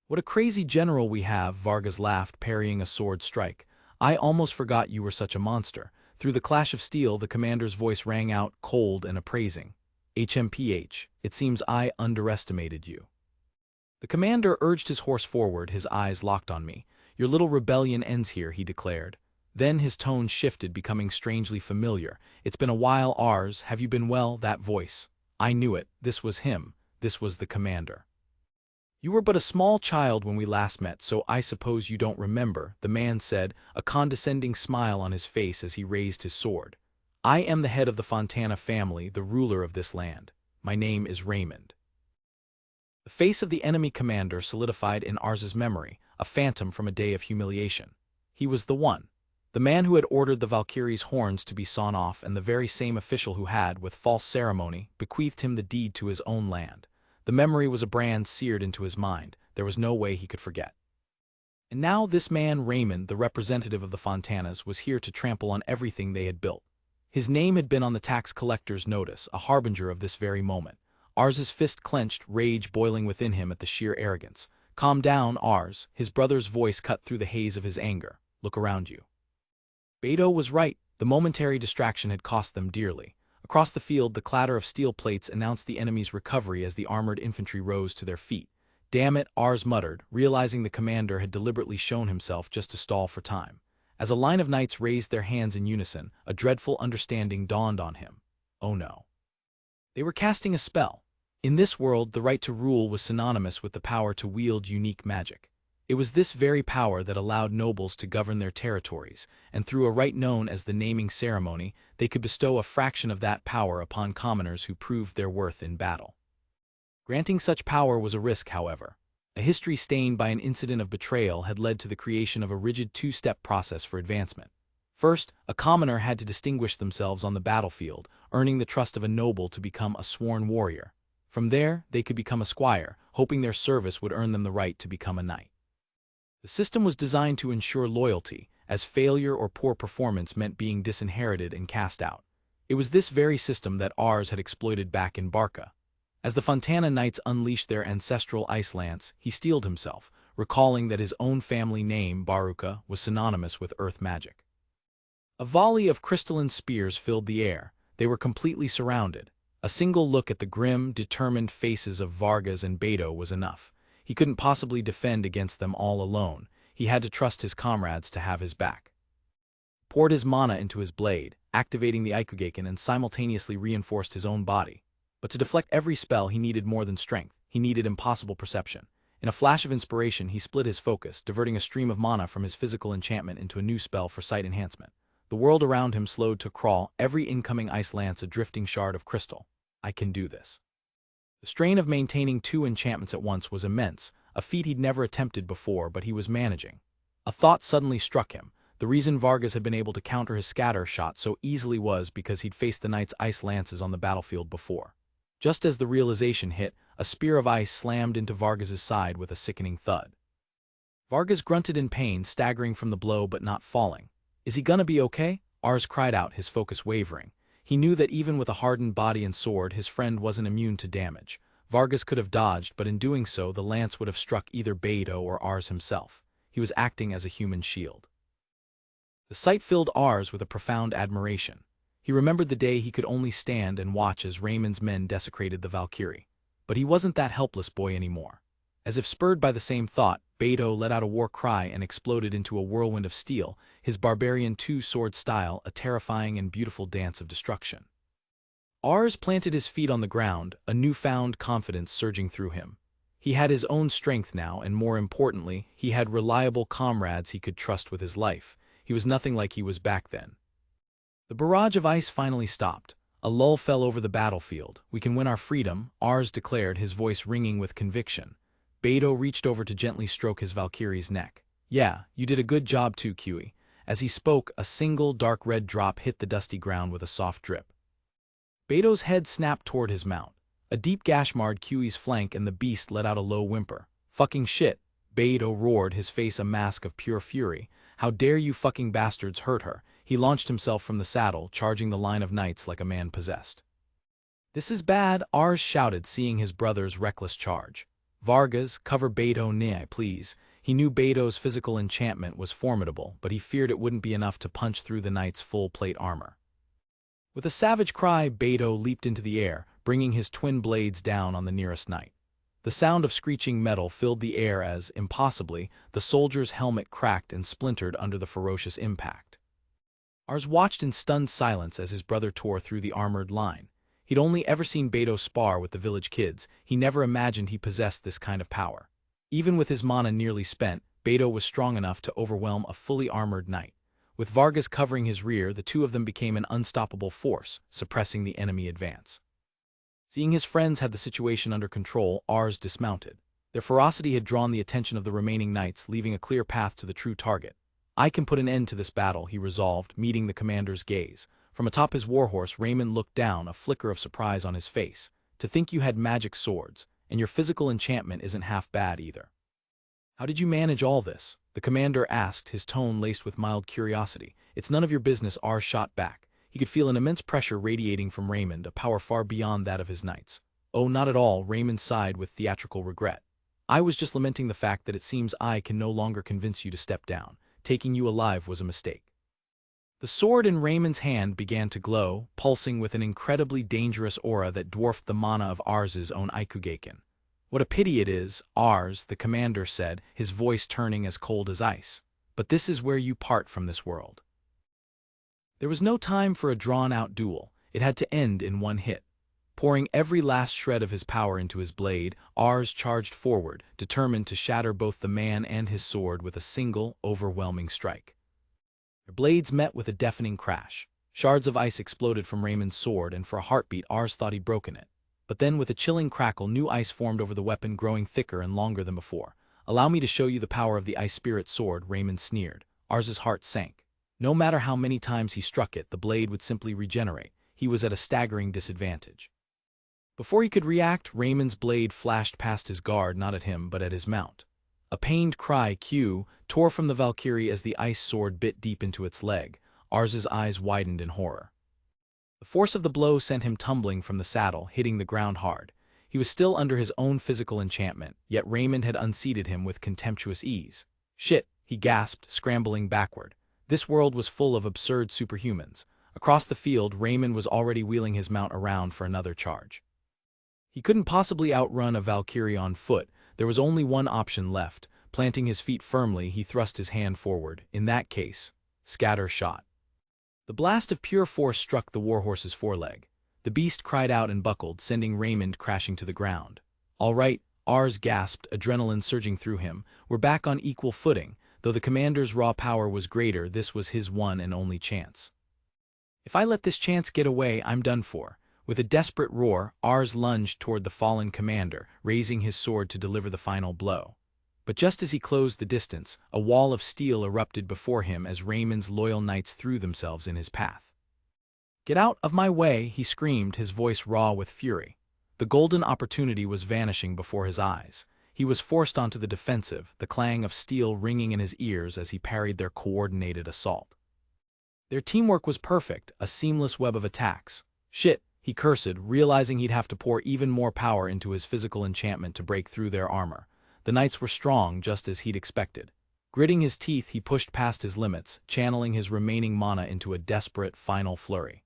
"What a crazy general we have," Vargas laughed, parrying a sword strike. "I almost forgot you were such a monster." Through the clash of steel, the commander's voice rang out, cold and appraising. "HMPH, it seems I underestimated you." The commander urged his horse forward, his eyes locked on me. "Your little rebellion ends here," he declared. Then his tone shifted, becoming strangely familiar. "It's been a while, Ars. Have you been well?" That voice. I knew it. This was him. This was the commander. "You were but a small child when we last met, so I suppose you don't remember," the man said, a condescending smile on his face as he raised his sword. "I am the head of the Fontana family, the ruler of this land. My name is Raymond." The face of the enemy commander solidified in Ars's memory, a phantom from a day of humiliation. He was the one. The man who had ordered the Valkyrie's horns to be sawn off, and the very same official who had, with false ceremony, bequeathed him the deed to his own land. The memory was a brand seared into his mind. There was no way he could forget. And now this man, Raymond, the representative of the Fontanas, was here to trample on everything they had built. His name had been on the tax collector's notice, a harbinger of this very moment. Ars's fist clenched, rage boiling within him at the sheer arrogance. "Calm down, Ars," his brother's voice cut through the haze of his anger. "Look around you." Beto was right. The momentary distraction had cost them dearly. Across the field, the clatter of steel plates announced the enemy's recovery as the armored infantry rose to their feet. "Damn it," Ars muttered, realizing the commander had deliberately shown himself just to stall for time. As a line of knights raised their hands in unison, a dreadful understanding dawned on him. Oh no. They were casting a spell. In this world, the right to rule was synonymous with the power to wield unique magic. It was this very power that allowed nobles to govern their territories, and through a rite known as the naming ceremony, they could bestow a fraction of that power upon commoners who proved their worth in battle. Granting such power was a risk, however. A history stained by an incident of betrayal had led to the creation of a rigid two-step process for advancement. First, a commoner had to distinguish themselves on the battlefield, earning the trust of a noble to become a sworn warrior. From there, they could become a squire, hoping their service would earn them the right to become a knight. The system was designed to ensure loyalty, as failure or poor performance meant being disinherited and cast out. It was this very system that Ars had exploited back in Barca. As the Fontana Knights unleashed their ancestral ice lance, he steeled himself, recalling that his own family name, Baruka, was synonymous with earth magic. A volley of crystalline spears filled the air. They were completely surrounded. A single look at the grim, determined faces of Vargas and Beto was enough. He couldn't possibly defend against them all alone. He had to trust his comrades to have his back. Poured his mana into his blade, activating the Ikugeiken and simultaneously reinforced his own body. But to deflect every spell he needed more than strength, he needed impossible perception. In a flash of inspiration he split his focus, diverting a stream of mana from his physical enchantment into a new spell for sight enhancement. The world around him slowed to crawl, every incoming ice lance a drifting shard of crystal. I can do this. The strain of maintaining 2 enchantments at once was immense, a feat he'd never attempted before, but he was managing. A thought suddenly struck him. The reason Vargas had been able to counter his scatter shot so easily was because he'd faced the knight's ice lances on the battlefield before. Just as the realization hit, a spear of ice slammed into Vargas's side with a sickening thud. Vargas grunted in pain, staggering from the blow but not falling. "Is he gonna be okay?" Ars cried out, his focus wavering. He knew that even with a hardened body and sword, his friend wasn't immune to damage. Vargas could have dodged, but in doing so, the lance would have struck either Beidou or Ars himself. He was acting as a human shield. The sight filled Ars with a profound admiration. He remembered the day he could only stand and watch as Raymond's men desecrated the Valkyrie. But he wasn't that helpless boy anymore. As if spurred by the same thought, Beidou let out a war cry and exploded into a whirlwind of steel, his barbarian two-sword style a terrifying and beautiful dance of destruction. Ars planted his feet on the ground, a newfound confidence surging through him. He had his own strength now, and more importantly, he had reliable comrades he could trust with his life. He was nothing like he was back then. The barrage of ice finally stopped. A lull fell over the battlefield. "We can win our freedom," Ars declared, his voice ringing with conviction. Beidou reached over to gently stroke his Valkyrie's neck. "Yeah, you did a good job too, Kiwi." As he spoke, a single dark red drop hit the dusty ground with a soft drip. Beidou's head snapped toward his mount. A deep gash marred Kiwi's flank and the beast let out a low whimper. "Fucking shit," Beidou roared, his face a mask of pure fury. "How dare you fucking bastards hurt her?" He launched himself from the saddle, charging the line of knights like a man possessed. "This is bad," Ars shouted, seeing his brother's reckless charge. "Vargas, cover Beidou Ni, please." He knew Beidou's physical enchantment was formidable, but he feared it wouldn't be enough to punch through the knight's full-plate armor. With a savage cry, Beidou leaped into the air, bringing his twin blades down on the nearest knight. The sound of screeching metal filled the air as, impossibly, the soldier's helmet cracked and splintered under the ferocious impact. Ars watched in stunned silence as his brother tore through the armored line. He'd only ever seen Beidou spar with the village kids. He never imagined he possessed this kind of power. Even with his mana nearly spent, Beidou was strong enough to overwhelm a fully armored knight. With Vargas covering his rear, the two of them became an unstoppable force, suppressing the enemy advance. Seeing his friends had the situation under control, Ars dismounted. Their ferocity had drawn the attention of the remaining knights, leaving a clear path to the true target. "I can put an end to this battle," he resolved, meeting the commander's gaze. From atop his warhorse, Raymond looked down, a flicker of surprise on his face. "To think you had magic swords, and your physical enchantment isn't half bad either. How did you manage all this?" the commander asked, his tone laced with mild curiosity. "It's none of your business," Ars shot back. He could feel an immense pressure radiating from Raymond, a power far beyond that of his knights. "Oh, not at all," Raymond sighed with theatrical regret. "I was just lamenting the fact that it seems I can no longer convince you to step down. Taking you alive was a mistake." The sword in Raymond's hand began to glow, pulsing with an incredibly dangerous aura that dwarfed the mana of Ars's own Ikugeiken. "What a pity it is, Ars," the commander said, his voice turning as cold as ice. "But this is where you part from this world." There was no time for a drawn-out duel. It had to end in one hit. Pouring every last shred of his power into his blade, Ars charged forward, determined to shatter both the man and his sword with a single, overwhelming strike. Their blades met with a deafening crash. Shards of ice exploded from Raymond's sword, and for a heartbeat Ars thought he'd broken it. But then, with a chilling crackle, new ice formed over the weapon, growing thicker and longer than before. "Allow me to show you the power of the Ice Spirit Sword," Raymond sneered. Ars's heart sank. No matter how many times he struck it, the blade would simply regenerate. He was at a staggering disadvantage. Before he could react, Raymond's blade flashed past his guard, not at him, but at his mount. A pained cry, Q, tore from the Valkyrie as the ice sword bit deep into its leg. Ars's eyes widened in horror. The force of the blow sent him tumbling from the saddle, hitting the ground hard. He was still under his own physical enchantment, yet Raymond had unseated him with contemptuous ease. "Shit," he gasped, scrambling backward. This world was full of absurd superhumans. Across the field, Raymond was already wheeling his mount around for another charge. He couldn't possibly outrun a Valkyrie on foot. There was only one option left, Planting his feet firmly, he thrust his hand forward. In that case, scatter shot. The blast of pure force struck the warhorse's foreleg. The beast cried out and buckled, sending Raymond crashing to the ground. All right, Ars gasped, adrenaline surging through him. We're back on equal footing. Though the commander's raw power was greater, this was his one and only chance. If I let this chance get away, I'm done for. With a desperate roar, Ars lunged toward the fallen commander, raising his sword to deliver the final blow. But just as he closed the distance, a wall of steel erupted before him as Raymond's loyal knights threw themselves in his path. "Get out of my way," he screamed, his voice raw with fury. The golden opportunity was vanishing before his eyes. He was forced onto the defensive, the clang of steel ringing in his ears as he parried their coordinated assault. Their teamwork was perfect, a seamless web of attacks. Shit, he cursed, realizing he'd have to pour even more power into his physical enchantment to break through their armor. The knights were strong, just as he'd expected. Gritting his teeth, he pushed past his limits, channeling his remaining mana into a desperate, final flurry.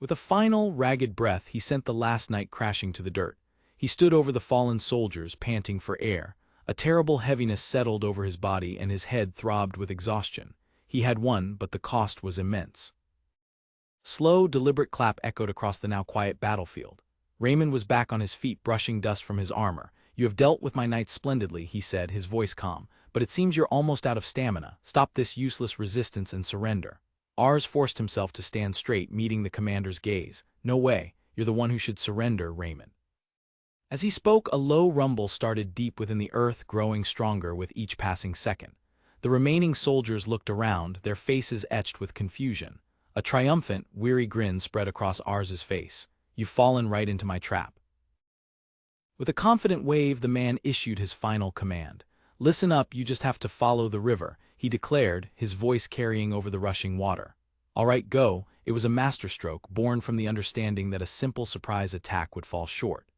With a final, ragged breath, he sent the last knight crashing to the dirt. He stood over the fallen soldiers, panting for air. A terrible heaviness settled over his body and his head throbbed with exhaustion. He had won, but the cost was immense. Slow, deliberate clap echoed across the now quiet battlefield. Raymond was back on his feet, brushing dust from his armor. "You have dealt with my knights splendidly," he said, his voice calm, "but it seems you're almost out of stamina. Stop this useless resistance and surrender." Ars forced himself to stand straight, meeting the commander's gaze. "No way, you're the one who should surrender, Raymond." As he spoke, a low rumble started deep within the earth, growing stronger with each passing second. The remaining soldiers looked around, their faces etched with confusion. A triumphant, weary grin spread across Ars's face. "You've fallen right into my trap." With a confident wave, the man issued his final command. "Listen up, you just have to follow the river," he declared, his voice carrying over the rushing water. "All right, go." It was a masterstroke, born from the understanding that a simple surprise attack would fall short.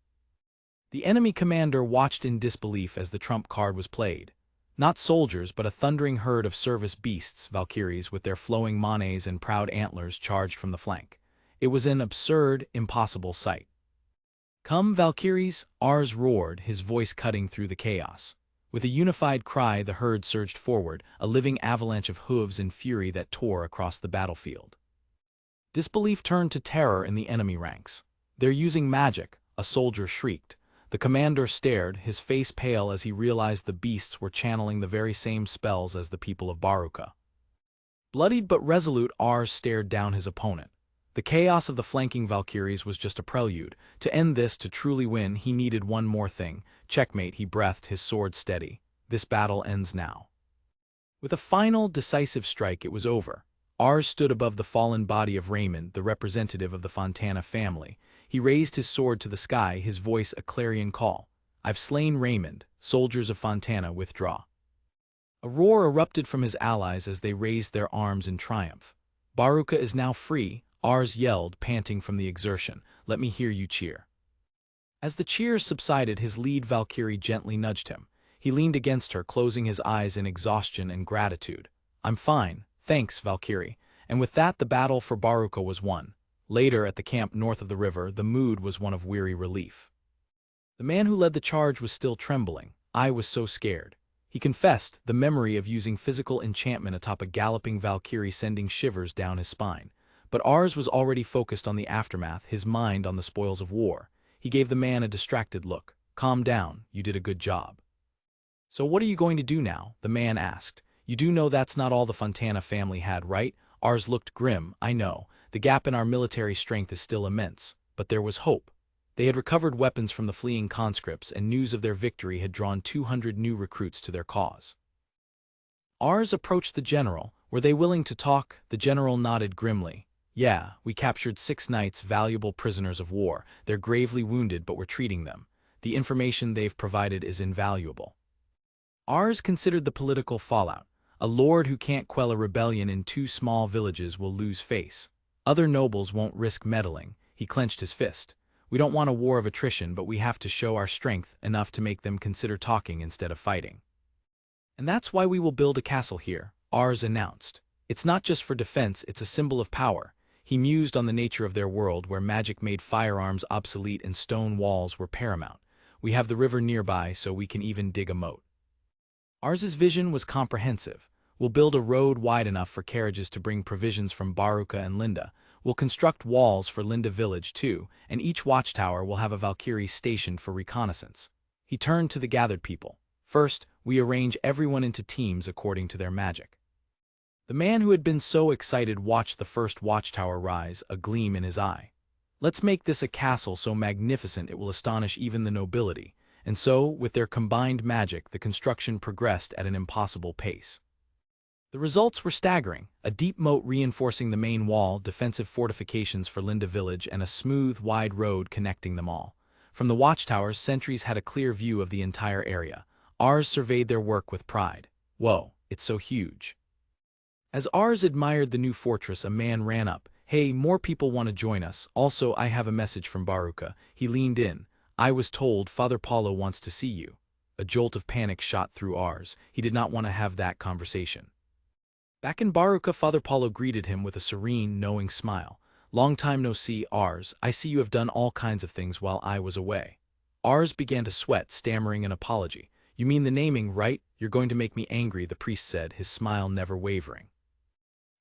The enemy commander watched in disbelief as the trump card was played. Not soldiers, but a thundering herd of service beasts, Valkyries with their flowing manes and proud antlers, charged from the flank. It was an absurd, impossible sight. "Come, Valkyries!" Ars roared, his voice cutting through the chaos. With a unified cry, the herd surged forward, a living avalanche of hooves and fury that tore across the battlefield. Disbelief turned to terror in the enemy ranks. "They're using magic," a soldier shrieked. The commander stared, his face pale as he realized the beasts were channeling the very same spells as the people of Baruka. Bloodied but resolute, Ars stared down his opponent. The chaos of the flanking Valkyries was just a prelude. To end this, to truly win, he needed one more thing. "Checkmate," he breathed, his sword steady. "This battle ends now." With a final, decisive strike, it was over. Ars stood above the fallen body of Raymond, the representative of the Fontana family. He raised his sword to the sky, his voice a clarion call. "I've slain Raymond. Soldiers of Fontana, withdraw." A roar erupted from his allies as they raised their arms in triumph. "Baruka is now free," Ars yelled, panting from the exertion. "Let me hear you cheer." As the cheers subsided, his lead Valkyrie gently nudged him. He leaned against her, closing his eyes in exhaustion and gratitude. "I'm fine, thanks, Valkyrie." And with that, the battle for Baruka was won. Later, at the camp north of the river, the mood was one of weary relief. The man who led the charge was still trembling. "I was so scared." He confessed, the memory of using physical enchantment atop a galloping Valkyrie sending shivers down his spine. But Ars was already focused on the aftermath, his mind on the spoils of war. He gave the man a distracted look. "Calm down, you did a good job." "So what are you going to do now?" the man asked. "You do know that's not all the Fontana family had, right?" Ars looked grim. "I know. The gap in our military strength is still immense. But there was hope. They had recovered weapons from the fleeing conscripts, and news of their victory had drawn 200 new recruits to their cause." Ars approached the general. "Were they willing to talk?" The general nodded grimly. "Yeah, we captured 6 knights, valuable prisoners of war. They're gravely wounded, but we're treating them. The information they've provided is invaluable." Ars considered the political fallout. A lord who can't quell a rebellion in 2 small villages will lose face. Other nobles won't risk meddling. He clenched his fist. "We don't want a war of attrition, but we have to show our strength enough to make them consider talking instead of fighting. And that's why we will build a castle here," Ars announced. "It's not just for defense, it's a symbol of power." He mused on the nature of their world, where magic made firearms obsolete and stone walls were paramount. "We have the river nearby, so we can even dig a moat." Ars's vision was comprehensive. We'll build a road wide enough for carriages to bring provisions from Baruka and Linda. We'll construct walls for Linda village too, and each watchtower will have a Valkyrie stationed for reconnaissance. He turned to the gathered people. First, we arrange everyone into teams according to their magic. The man who had been so excited watched the first watchtower rise, a gleam in his eye. Let's make this a castle so magnificent it will astonish even the nobility. And so, with their combined magic, the construction progressed at an impossible pace. The results were staggering: a deep moat reinforcing the main wall, defensive fortifications for Linda village, and a smooth, wide road connecting them all. From the watchtowers, sentries had a clear view of the entire area. Ars surveyed their work with pride. Whoa, it's so huge. As Ars admired the new fortress, a man ran up. Hey, more people want to join us. Also, I have a message from Baruka. He leaned in. I was told Father Paulo wants to see you. A jolt of panic shot through Ars. He did not want to have that conversation. Back in Baruka, Father Paulo greeted him with a serene, knowing smile. Long time no see, Ars. I see you have done all kinds of things while I was away. Ars began to sweat, stammering an apology. You mean the naming, right? You're going to make me angry, the priest said, his smile never wavering.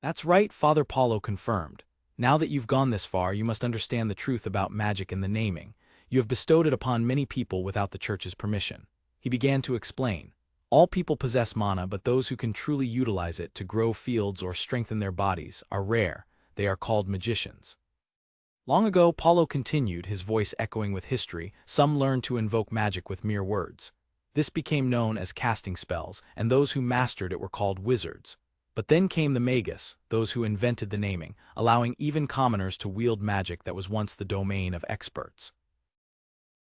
That's right, Father Paulo confirmed. Now that you've gone this far, you must understand the truth about magic and the naming. You have bestowed it upon many people without the church's permission. He began to explain. All people possess mana, but those who can truly utilize it to grow fields or strengthen their bodies are rare. They are called magicians. Long ago, Paulo continued, his voice echoing with history, some learned to invoke magic with mere words. This became known as casting spells, and those who mastered it were called wizards. But then came the magus, those who invented the naming, allowing even commoners to wield magic that was once the domain of experts.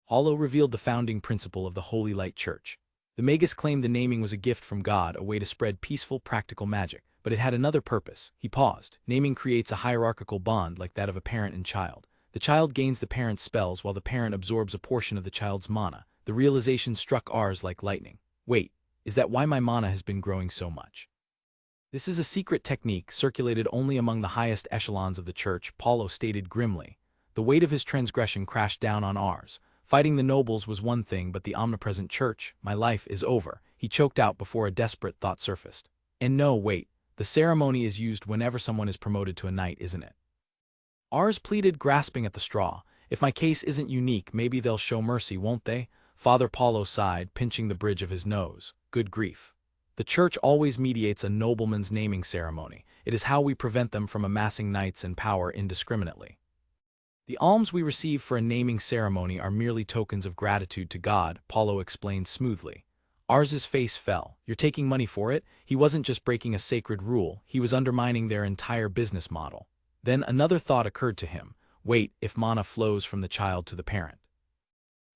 Paulo revealed the founding principle of the Holy Light Church. The magus claimed the naming was a gift from God, a way to spread peaceful, practical magic, but it had another purpose. He paused. Naming creates a hierarchical bond like that of a parent and child. The child gains the parent's spells while the parent absorbs a portion of the child's mana. The realization struck Ars like lightning. Wait, is that why my mana has been growing so much? This is a secret technique circulated only among the highest echelons of the church, Paulo stated grimly. The weight of his transgression crashed down on Ars. Fighting the nobles was one thing, but the omnipresent church, my life is over, he choked out before a desperate thought surfaced. And no, wait, the ceremony is used whenever someone is promoted to a knight, isn't it? Ars pleaded, grasping at the straw. If my case isn't unique, maybe they'll show mercy, won't they? Father Paulo sighed, pinching the bridge of his nose. Good grief. The church always mediates a nobleman's naming ceremony. It is how we prevent them from amassing knights and power indiscriminately. The alms we receive for a naming ceremony are merely tokens of gratitude to God, Paulo explained smoothly. Ars's face fell. You're taking money for it? He wasn't just breaking a sacred rule, he was undermining their entire business model. Then another thought occurred to him. Wait, if mana flows from the child to the parent?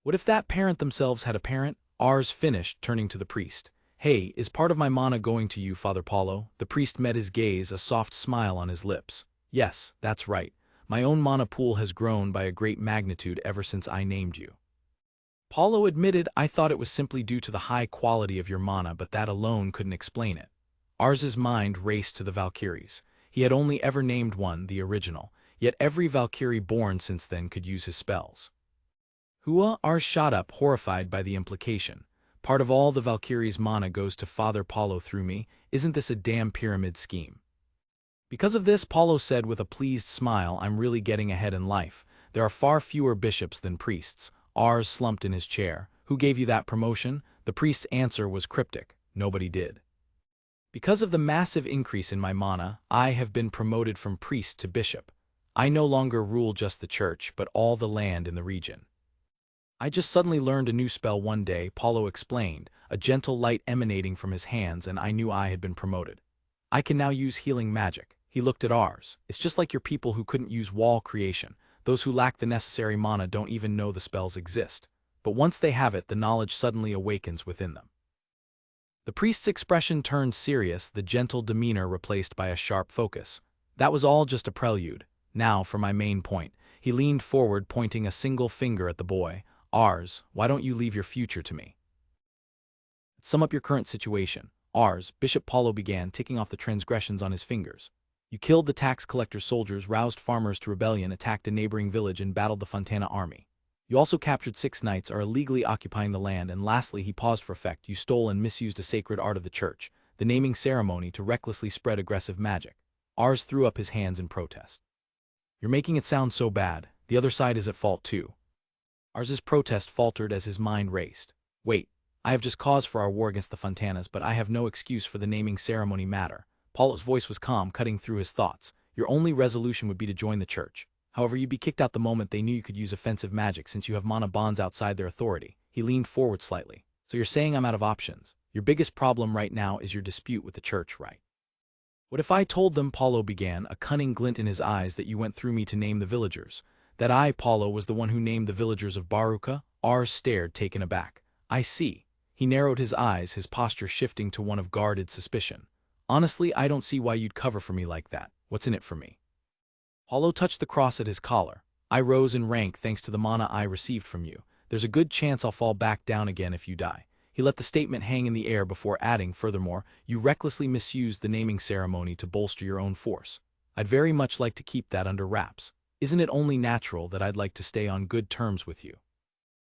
What if that parent themselves had a parent? Ars finished, turning to the priest. Hey, is part of my mana going to you, Father Paulo? The priest met his gaze, a soft smile on his lips. Yes, that's right. My own mana pool has grown by a great magnitude ever since I named you. Paulo admitted, I thought it was simply due to the high quality of your mana, but that alone couldn't explain it. Ars's mind raced to the Valkyries. He had only ever named one, the original, yet every Valkyrie born since then could use his spells. Hua? Ars shot up, horrified by the implication. Part of all the Valkyries' mana goes to Father Paulo through me. Isn't this a damn pyramid scheme? Because of this, Paulo said with a pleased smile, I'm really getting ahead in life. There are far fewer bishops than priests. Ars slumped in his chair. Who gave you that promotion? The priest's answer was cryptic. Nobody did. Because of the massive increase in my mana, I have been promoted from priest to bishop. I no longer rule just the church, but all the land in the region. I just suddenly learned a new spell one day, Paulo explained, a gentle light emanating from his hands, and I knew I had been promoted. I can now use healing magic. He looked at Ars. It's just like your people who couldn't use wall creation. Those who lack the necessary mana don't even know the spells exist. But once they have it, the knowledge suddenly awakens within them. The priest's expression turned serious, the gentle demeanor replaced by a sharp focus. That was all just a prelude. Now for my main point. He leaned forward, pointing a single finger at the boy. Ars, why don't you leave your future to me? Sum up your current situation. Ars, Bishop Paulo began, ticking off the transgressions on his fingers. You killed the tax collector's soldiers, roused farmers to rebellion, attacked a neighboring village, and battled the Fontana army. You also captured 6 knights are illegally occupying the land, and lastly he paused for effect, you stole and misused a sacred art of the church, the naming ceremony, to recklessly spread aggressive magic. Ars threw up his hands in protest. You're making it sound so bad, the other side is at fault too. Ars's protest faltered as his mind raced. Wait, I have just cause for our war against the Fontanas, but I have no excuse for the naming ceremony matter. Paulo's voice was calm, cutting through his thoughts. Your only resolution would be to join the church. However, you'd be kicked out the moment they knew you could use offensive magic since you have mana bonds outside their authority. He leaned forward slightly. So you're saying I'm out of options. Your biggest problem right now is your dispute with the church, right? What if I told them, Paulo began, a cunning glint in his eyes, that you went through me to name the villagers? That I, Paulo, was the one who named the villagers of Baruka? Ars stared, taken aback. I see. He narrowed his eyes, his posture shifting to one of guarded suspicion. Honestly, I don't see why you'd cover for me like that. What's in it for me? Paulo touched the cross at his collar. I rose in rank thanks to the mana I received from you. There's a good chance I'll fall back down again if you die. He let the statement hang in the air before adding, furthermore, you recklessly misused the naming ceremony to bolster your own force. I'd very much like to keep that under wraps. Isn't it only natural that I'd like to stay on good terms with you?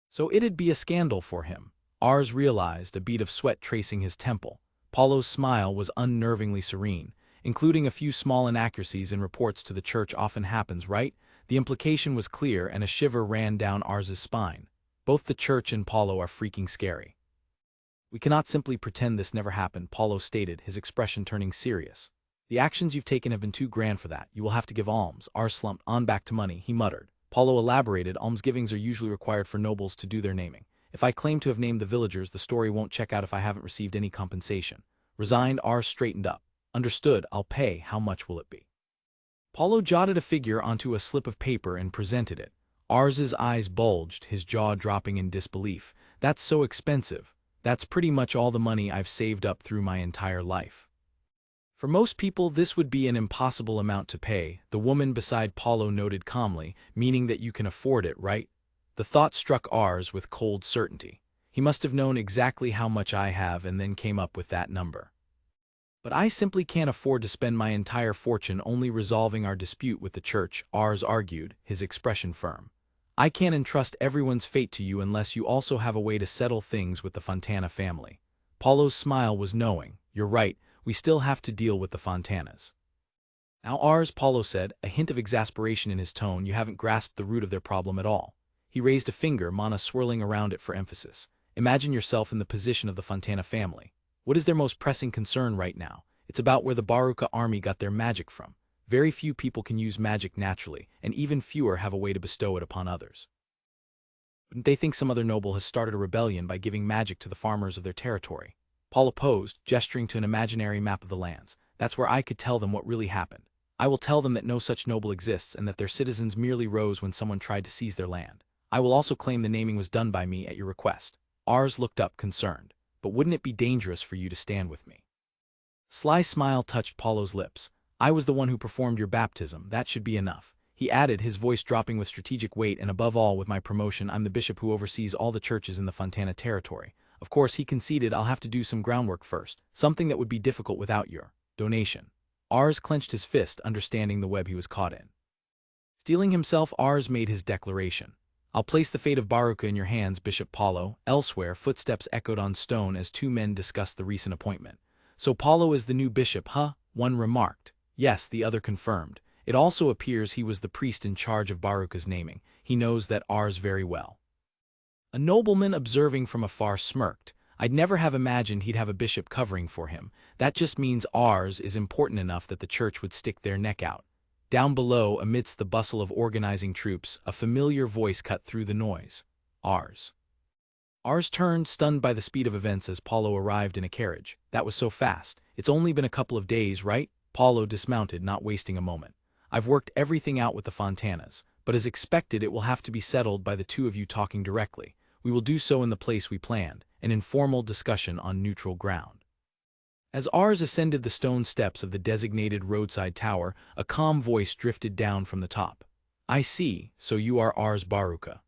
So it'd be a scandal for him. Ars realized, a bead of sweat tracing his temple. Paulo's smile was unnervingly serene, including a few small inaccuracies in reports to the church often happens, right? The implication was clear, and a shiver ran down Ars's spine. Both the church and Paulo are freaking scary. We cannot simply pretend this never happened, Paulo stated, his expression turning serious. The actions you've taken have been too grand for that. You will have to give alms. Ars slumped. On back to money, he muttered. Paulo elaborated, almsgivings are usually required for nobles to do their naming. If I claim to have named the villagers, the story won't check out if I haven't received any compensation. Resigned, Ars straightened up. Understood, I'll pay. How much will it be? Paulo jotted a figure onto a slip of paper and presented it. Ars's eyes bulged, his jaw dropping in disbelief. That's so expensive. That's pretty much all the money I've saved up through my entire life. For most people, this would be an impossible amount to pay, the woman beside Paulo noted calmly, meaning that you can afford it, right? The thought struck Ars with cold certainty. He must have known exactly how much I have and then came up with that number. But I simply can't afford to spend my entire fortune only resolving our dispute with the church, Ars argued, his expression firm. I can't entrust everyone's fate to you unless you also have a way to settle things with the Fontana family. Paulo's smile was knowing. You're right, we still have to deal with the Fontanas. Now Ars, Paulo said, a hint of exasperation in his tone, you haven't grasped the root of their problem at all. He raised a finger, mana swirling around it for emphasis. Imagine yourself in the position of the Fontana family. What is their most pressing concern right now? It's about where the Baruka army got their magic from. Very few people can use magic naturally, and even fewer have a way to bestow it upon others. Wouldn't they think some other noble has started a rebellion by giving magic to the farmers of their territory? Paul opposed, gesturing to an imaginary map of the lands. That's where I could tell them what really happened. I will tell them that no such noble exists and that their citizens merely rose when someone tried to seize their land. I will also claim the naming was done by me at your request. Ars looked up, concerned. But wouldn't it be dangerous for you to stand with me? Sly smile touched Paulo's lips. I was the one who performed your baptism, that should be enough. He added, his voice dropping with strategic weight, and above all, with my promotion, I'm the bishop who oversees all the churches in the Fontana territory. Of course, he conceded, I'll have to do some groundwork first, something that would be difficult without your donation. Ars clenched his fist, understanding the web he was caught in. Steeling himself, Ars made his declaration. I'll place the fate of Baruka in your hands, Bishop Paulo. Elsewhere, footsteps echoed on stone as two men discussed the recent appointment. So Paulo is the new bishop, huh? One remarked. Yes, the other confirmed. It also appears he was the priest in charge of Baruka's naming. He knows that Ars very well. A nobleman observing from afar smirked. I'd never have imagined he'd have a bishop covering for him. That just means Ars is important enough that the church would stick their neck out. Down below, amidst the bustle of organizing troops, a familiar voice cut through the noise. Ars. Ars turned, stunned by the speed of events as Paulo arrived in a carriage. That was so fast. It's only been a couple of days, right? Paulo dismounted, not wasting a moment. I've worked everything out with the Fontanas, but as expected it will have to be settled by the two of you talking directly. We will do so in the place we planned, an informal discussion on neutral ground. As Ars ascended the stone steps of the designated roadside tower, a calm voice drifted down from the top. I see, so you are Ars Baruka.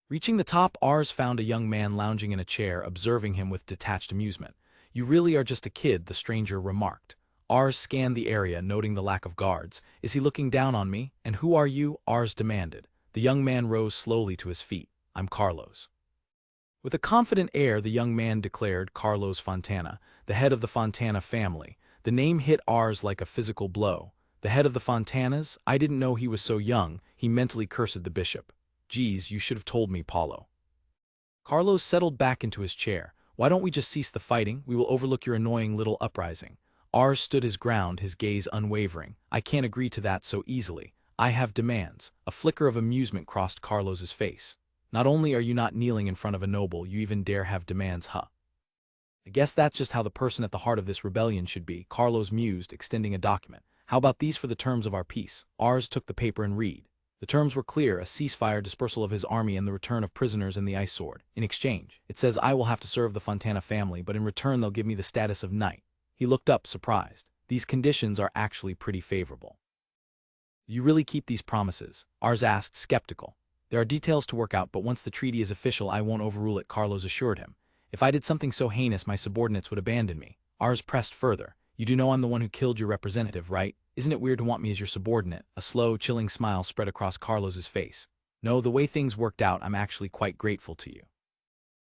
Reaching the top, Ars found a young man lounging in a chair, observing him with detached amusement. You really are just a kid, the stranger remarked. Ars scanned the area, noting the lack of guards. Is he looking down on me? And who are you? Ars demanded. The young man rose slowly to his feet. I'm Carlos. With a confident air, the young man declared, Carlos Fontana, the head of the Fontana family. The name hit ours like a physical blow. The head of the Fontanas? I didn't know he was so young. He mentally cursed the bishop. Geez, you should have told me, Paulo. Carlos settled back into his chair. Why don't we just cease the fighting? We will overlook your annoying little uprising. Ars stood his ground, his gaze unwavering. I can't agree to that so easily. I have demands. A flicker of amusement crossed Carlos's face. Not only are you not kneeling in front of a noble, you even dare have demands, huh? I guess that's just how the person at the heart of this rebellion should be, Carlos mused, extending a document. How about these for the terms of our peace? Ars took the paper and read. The terms were clear, a ceasefire, dispersal of his army, and the return of prisoners and the ice sword. In exchange, it says I will have to serve the Fontana family, but in return they'll give me the status of knight. He looked up, surprised. These conditions are actually pretty favorable. You really keep these promises? Ars asked, skeptical. There are details to work out, but once the treaty is official, I won't overrule it, Carlos assured him. If I did something so heinous, my subordinates would abandon me. Ars pressed further. You do know I'm the one who killed your representative, right? Isn't it weird to want me as your subordinate? A slow, chilling smile spread across Carlos's face. No, the way things worked out, I'm actually quite grateful to you.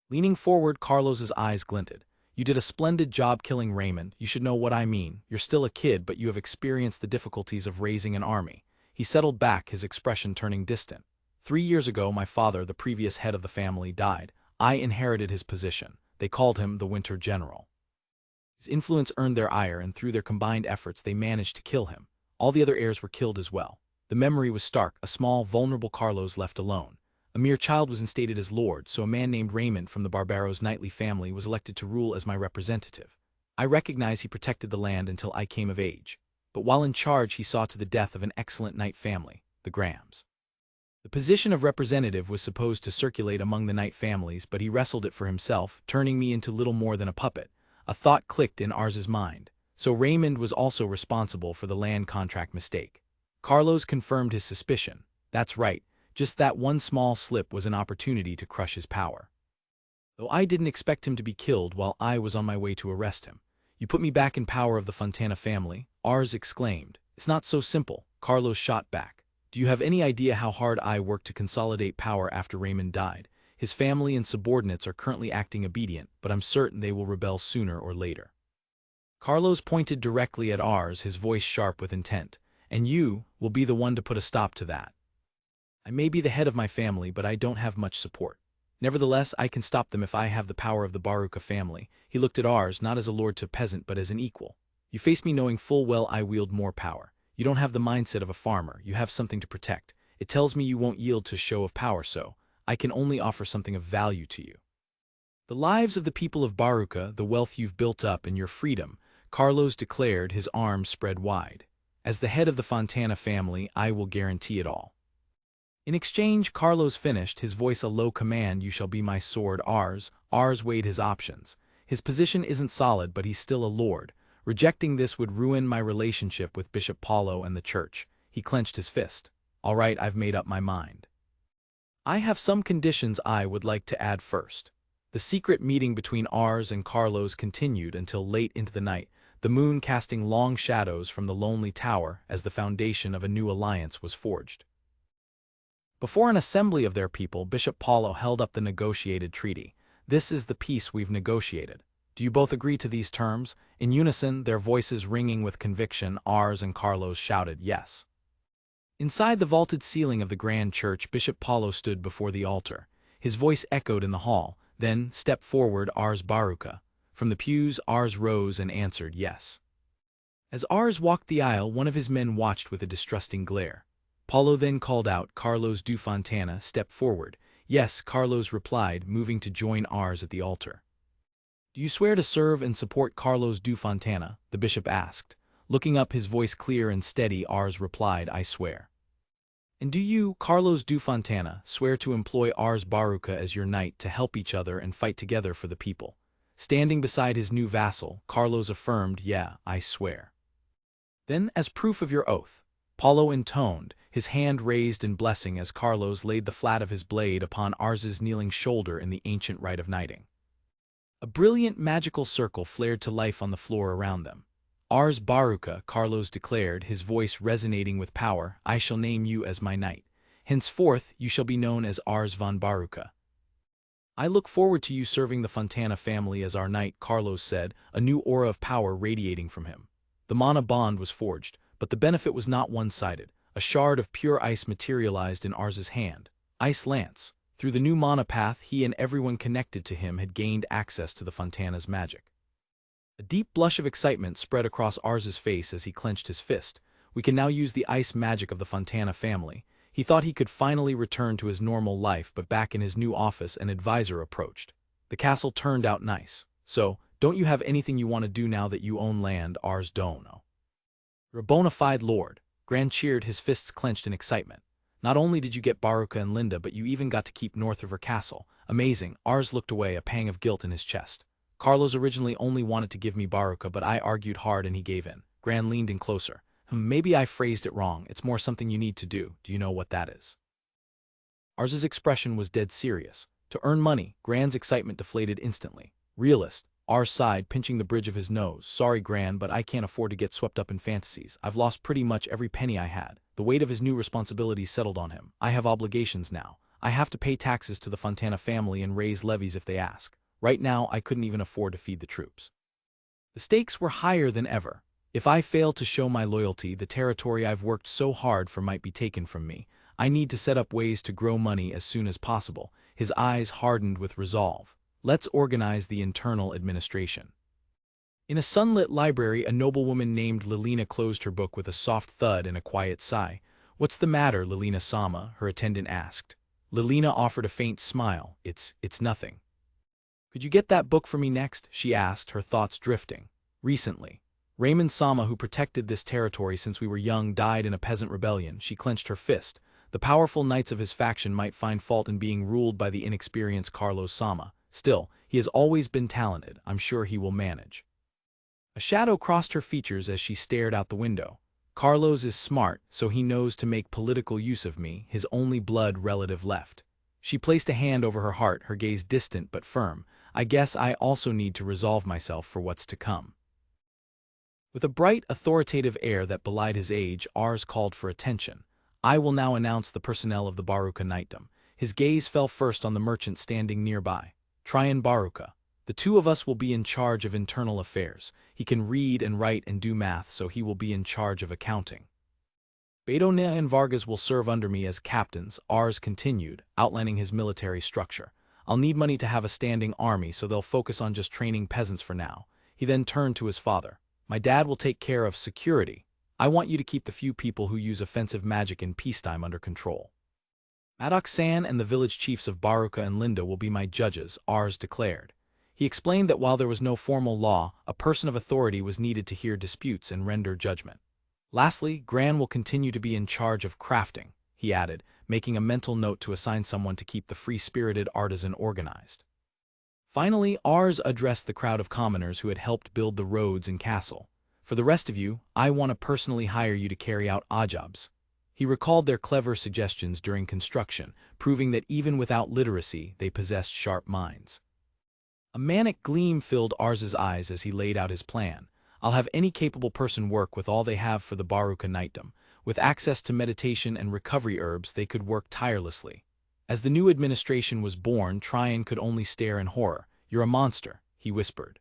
Leaning forward, Carlos's eyes glinted. You did a splendid job killing Raymond. You should know what I mean. You're still a kid, but you have experienced the difficulties of raising an army. He settled back, his expression turning distant. 3 years ago, my father, the previous head of the family, died. I inherited his position. They called him the Winter General. His influence earned their ire, and through their combined efforts they managed to kill him. All the other heirs were killed as well. The memory was stark, a small, vulnerable Carlos left alone. A mere child was instated as lord, so a man named Raymond from the Barbaros knightly family was elected to rule as my representative. I recognize he protected the land until I came of age. But while in charge he saw to the death of an excellent knight family, the Grahams. The position of representative was supposed to circulate among the knight families, but he wrestled it for himself, turning me into little more than a puppet. A thought clicked in Ars's mind. So Raymond was also responsible for the land contract mistake. Carlos confirmed his suspicion. That's right, just that one small slip was an opportunity to crush his power. Though I didn't expect him to be killed while I was on my way to arrest him. You put me back in power of the Fontana family? Ars exclaimed. It's not so simple, Carlos shot back. Do you have any idea how hard I worked to consolidate power after Raymond died? His family and subordinates are currently acting obedient, but I'm certain they will rebel sooner or later. Carlos pointed directly at Ars, his voice sharp with intent. And you will be the one to put a stop to that. I may be the head of my family, but I don't have much support. Nevertheless, I can stop them if I have the power of the Baruka family. He looked at Ars, not as a lord to peasant, but as an equal. You face me knowing full well I wield more power. You don't have the mindset of a farmer. You have something to protect. It tells me you won't yield to a show of power, so I can only offer something of value to you. The lives of the people of Baruka, the wealth you've built up, and your freedom, Carlos declared, his arms spread wide. As the head of the Fontana family, I will guarantee it all. In exchange, Carlos finished, his voice a low command, you shall be my sword, Ars. Ars weighed his options. His position isn't solid, but he's still a lord. Rejecting this would ruin my relationship with Bishop Paulo and the church. He clenched his fist. All right, I've made up my mind. I have some conditions I would like to add first. The secret meeting between Ars and Carlos continued until late into the night, the moon casting long shadows from the lonely tower as the foundation of a new alliance was forged. Before an assembly of their people, Bishop Paulo held up the negotiated treaty. This is the peace we've negotiated. Do you both agree to these terms? In unison, their voices ringing with conviction, Ars and Carlos shouted yes. Inside the vaulted ceiling of the grand church, Bishop Paulo stood before the altar. His voice echoed in the hall. Then, step forward, Ars Baruka. From the pews, Ars rose and answered yes. As Ars walked the aisle, one of his men watched with a distrusting glare. Paulo then called out, Carlos du Fontana, step forward. Yes, Carlos replied, moving to join Ars at the altar. Do you swear to serve and support Carlos du Fontana? The bishop asked. Looking up, his voice clear and steady, Ars replied, I swear. And do you, Carlos du Fontana, swear to employ Ars Baruka as your knight to help each other and fight together for the people? Standing beside his new vassal, Carlos affirmed, yeah, I swear. Then, as proof of your oath, Paulo intoned, his hand raised in blessing as Carlos laid the flat of his blade upon Ars's kneeling shoulder in the ancient rite of knighting. A brilliant magical circle flared to life on the floor around them. Ars Baruka, Carlos declared, his voice resonating with power, I shall name you as my knight. Henceforth, you shall be known as Ars von Baruka. I look forward to you serving the Fontana family as our knight, Carlos said, a new aura of power radiating from him. The mana bond was forged, but the benefit was not one-sided. A shard of pure ice materialized in Ars's hand. Ice Lance. Through the new mana path, he and everyone connected to him had gained access to the Fontana's magic. A deep blush of excitement spread across Ars's face as he clenched his fist. We can now use the ice magic of the Fontana family. He thought he could finally return to his normal life, but back in his new office an advisor approached. The castle turned out nice. So, don't you have anything you want to do now that you own land, Ars Dono? You're a bona fide lord. Gran cheered, his fists clenched in excitement. Not only did you get Baruka and Linda, but you even got to keep North River Castle. Amazing. Ars looked away, a pang of guilt in his chest. Carlos originally only wanted to give me Baruka, but I argued hard and he gave in. Gran leaned in closer. Maybe I phrased it wrong. It's more something you need to do. Do you know what that is? Ars's expression was dead serious. To earn money, Gran's excitement deflated instantly. Realist. Ars sighed, pinching the bridge of his nose. Sorry, Gran, but I can't afford to get swept up in fantasies. I've lost pretty much every penny I had. The weight of his new responsibilities settled on him. I have obligations now. I have to pay taxes to the Fontana family and raise levies if they ask. Right now, I couldn't even afford to feed the troops. The stakes were higher than ever. If I fail to show my loyalty, the territory I've worked so hard for might be taken from me. I need to set up ways to grow money as soon as possible. His eyes hardened with resolve. Let's organize the internal administration. In a sunlit library, a noblewoman named Lilina closed her book with a soft thud and a quiet sigh. What's the matter, Lilina-sama? Her attendant asked. Lilina offered a faint smile. It's nothing. Could you get that book for me next? She asked, her thoughts drifting. Recently, Raymond-sama, who protected this territory since we were young, died in a peasant rebellion. She clenched her fist. The powerful knights of his faction might find fault in being ruled by the inexperienced Carlos-sama. Still, he has always been talented. I'm sure he will manage. A shadow crossed her features as she stared out the window. Carlos is smart, so he knows to make political use of me, his only blood relative left. She placed a hand over her heart, her gaze distant but firm. I guess I also need to resolve myself for what's to come. With a bright, authoritative air that belied his age, Ars called for attention. I will now announce the personnel of the Baruka knightdom. His gaze fell first on the merchant standing nearby. Traian Baruka. The two of us will be in charge of internal affairs. He can read and write and do math, so he will be in charge of accounting. Bedona and Vargas will serve under me as captains, Ars continued, outlining his military structure. I'll need money to have a standing army, so they'll focus on just training peasants for now. He then turned to his father. My dad will take care of security. I want you to keep the few people who use offensive magic in peacetime under control. Maddox-san and the village chiefs of Baruka and Linda will be my judges, Ars declared. He explained that while there was no formal law, a person of authority was needed to hear disputes and render judgment. Lastly, Gran will continue to be in charge of crafting, he added, making a mental note to assign someone to keep the free-spirited artisan organized. Finally, Ars addressed the crowd of commoners who had helped build the roads and castle. For the rest of you, I want to personally hire you to carry out odd jobs. He recalled their clever suggestions during construction, proving that even without literacy, they possessed sharp minds. A manic gleam filled Ars's eyes as he laid out his plan. I'll have any capable person work with all they have for the Baruka knightdom. With access to meditation and recovery herbs, they could work tirelessly. As the new administration was born, Traian could only stare in horror. You're a monster, he whispered.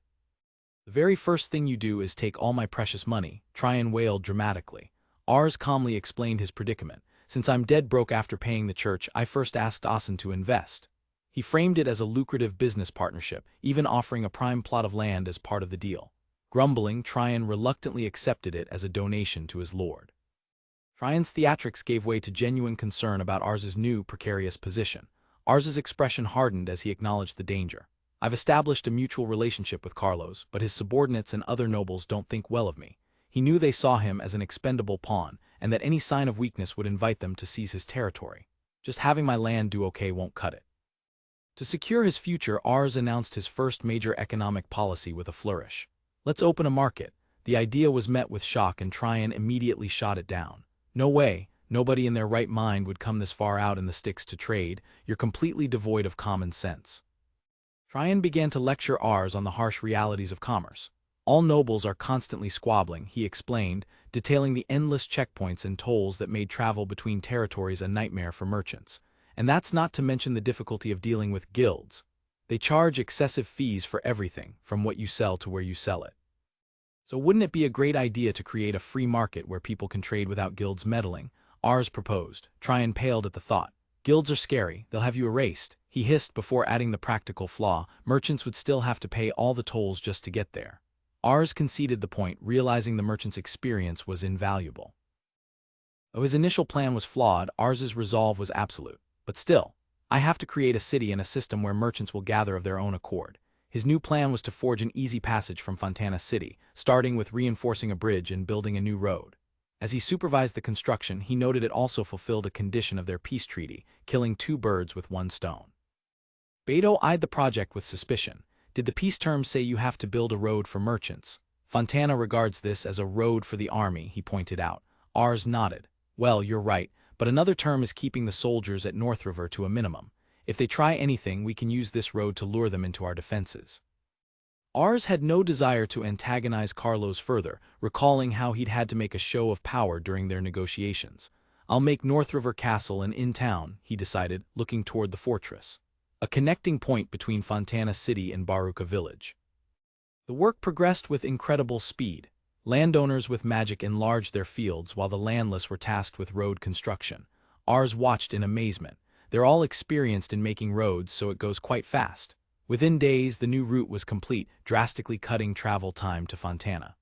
The very first thing you do is take all my precious money, Traian wailed dramatically. Ars calmly explained his predicament. Since I'm dead broke after paying the church, I first asked Asen to invest. He framed it as a lucrative business partnership, even offering a prime plot of land as part of the deal. Grumbling, Traian reluctantly accepted it as a donation to his lord. Traian's theatrics gave way to genuine concern about Ars's new, precarious position. Ars's expression hardened as he acknowledged the danger. I've established a mutual relationship with Carlos, but his subordinates and other nobles don't think well of me. He knew they saw him as an expendable pawn, and that any sign of weakness would invite them to seize his territory. Just having my land do okay won't cut it. To secure his future, Ars announced his first major economic policy with a flourish. Let's open a market. The idea was met with shock and Traian immediately shot it down. No way, nobody in their right mind would come this far out in the sticks to trade. You're completely devoid of common sense. Traian began to lecture Ars on the harsh realities of commerce. All nobles are constantly squabbling, he explained, detailing the endless checkpoints and tolls that made travel between territories a nightmare for merchants. And that's not to mention the difficulty of dealing with guilds. They charge excessive fees for everything, from what you sell to where you sell it. So wouldn't it be a great idea to create a free market where people can trade without guilds meddling? Ars proposed. Tryon paled at the thought. Guilds are scary, they'll have you erased, he hissed before adding the practical flaw. Merchants would still have to pay all the tolls just to get there. Ars conceded the point, realizing the merchant's experience was invaluable. Though his initial plan was flawed, Ars's resolve was absolute. But still, I have to create a city and a system where merchants will gather of their own accord. His new plan was to forge an easy passage from Fontana City, starting with reinforcing a bridge and building a new road. As he supervised the construction, he noted it also fulfilled a condition of their peace treaty, killing 2 birds with 1 stone. Beto eyed the project with suspicion. Did the peace terms say you have to build a road for merchants? Fontana regards this as a road for the army, he pointed out. Ars nodded. Well, you're right, but another term is keeping the soldiers at North River to a minimum. If they try anything, we can use this road to lure them into our defenses. Ars had no desire to antagonize Carlos further, recalling how he'd had to make a show of power during their negotiations. I'll make North River Castle an in-town, he decided, looking toward the fortress. A connecting point between Fontana City and Baruca Village. The work progressed with incredible speed. Landowners with magic enlarged their fields while the landless were tasked with road construction. Ars watched in amazement. They're all experienced in making roads, so it goes quite fast. Within days, the new route was complete, drastically cutting travel time to Fontana.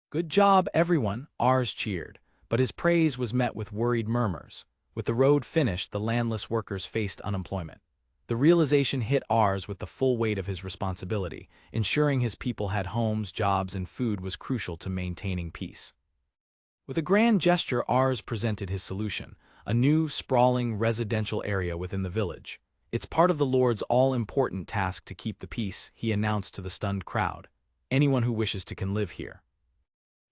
Good job, everyone, Ars cheered, but his praise was met with worried murmurs. With the road finished, the landless workers faced unemployment. The realization hit Ars with the full weight of his responsibility. Ensuring his people had homes, jobs, and food was crucial to maintaining peace. With a grand gesture, Ars presented his solution, a new, sprawling residential area within the village. It's part of the Lord's all-important task to keep the peace, he announced to the stunned crowd. Anyone who wishes to can live here.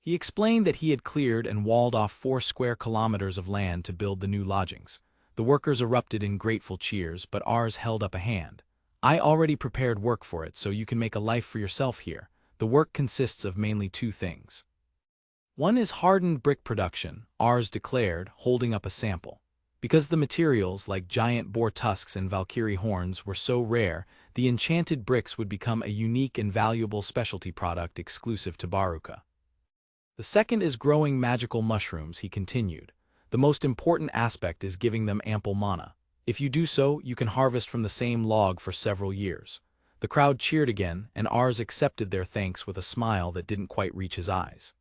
He explained that he had cleared and walled off 4 square kilometers of land to build the new lodgings. The workers erupted in grateful cheers, but Ars held up a hand. I already prepared work for it, so you can make a life for yourself here. The work consists of mainly 2 things. One is hardened brick production, Ars declared, holding up a sample. Because the materials, like giant boar tusks and Valkyrie horns, were so rare, the enchanted bricks would become a unique and valuable specialty product exclusive to Baruca. The second is growing magical mushrooms, he continued. The most important aspect is giving them ample mana. If you do so, you can harvest from the same log for several years. The crowd cheered again, and Ars accepted their thanks with a smile that didn't quite reach his eyes.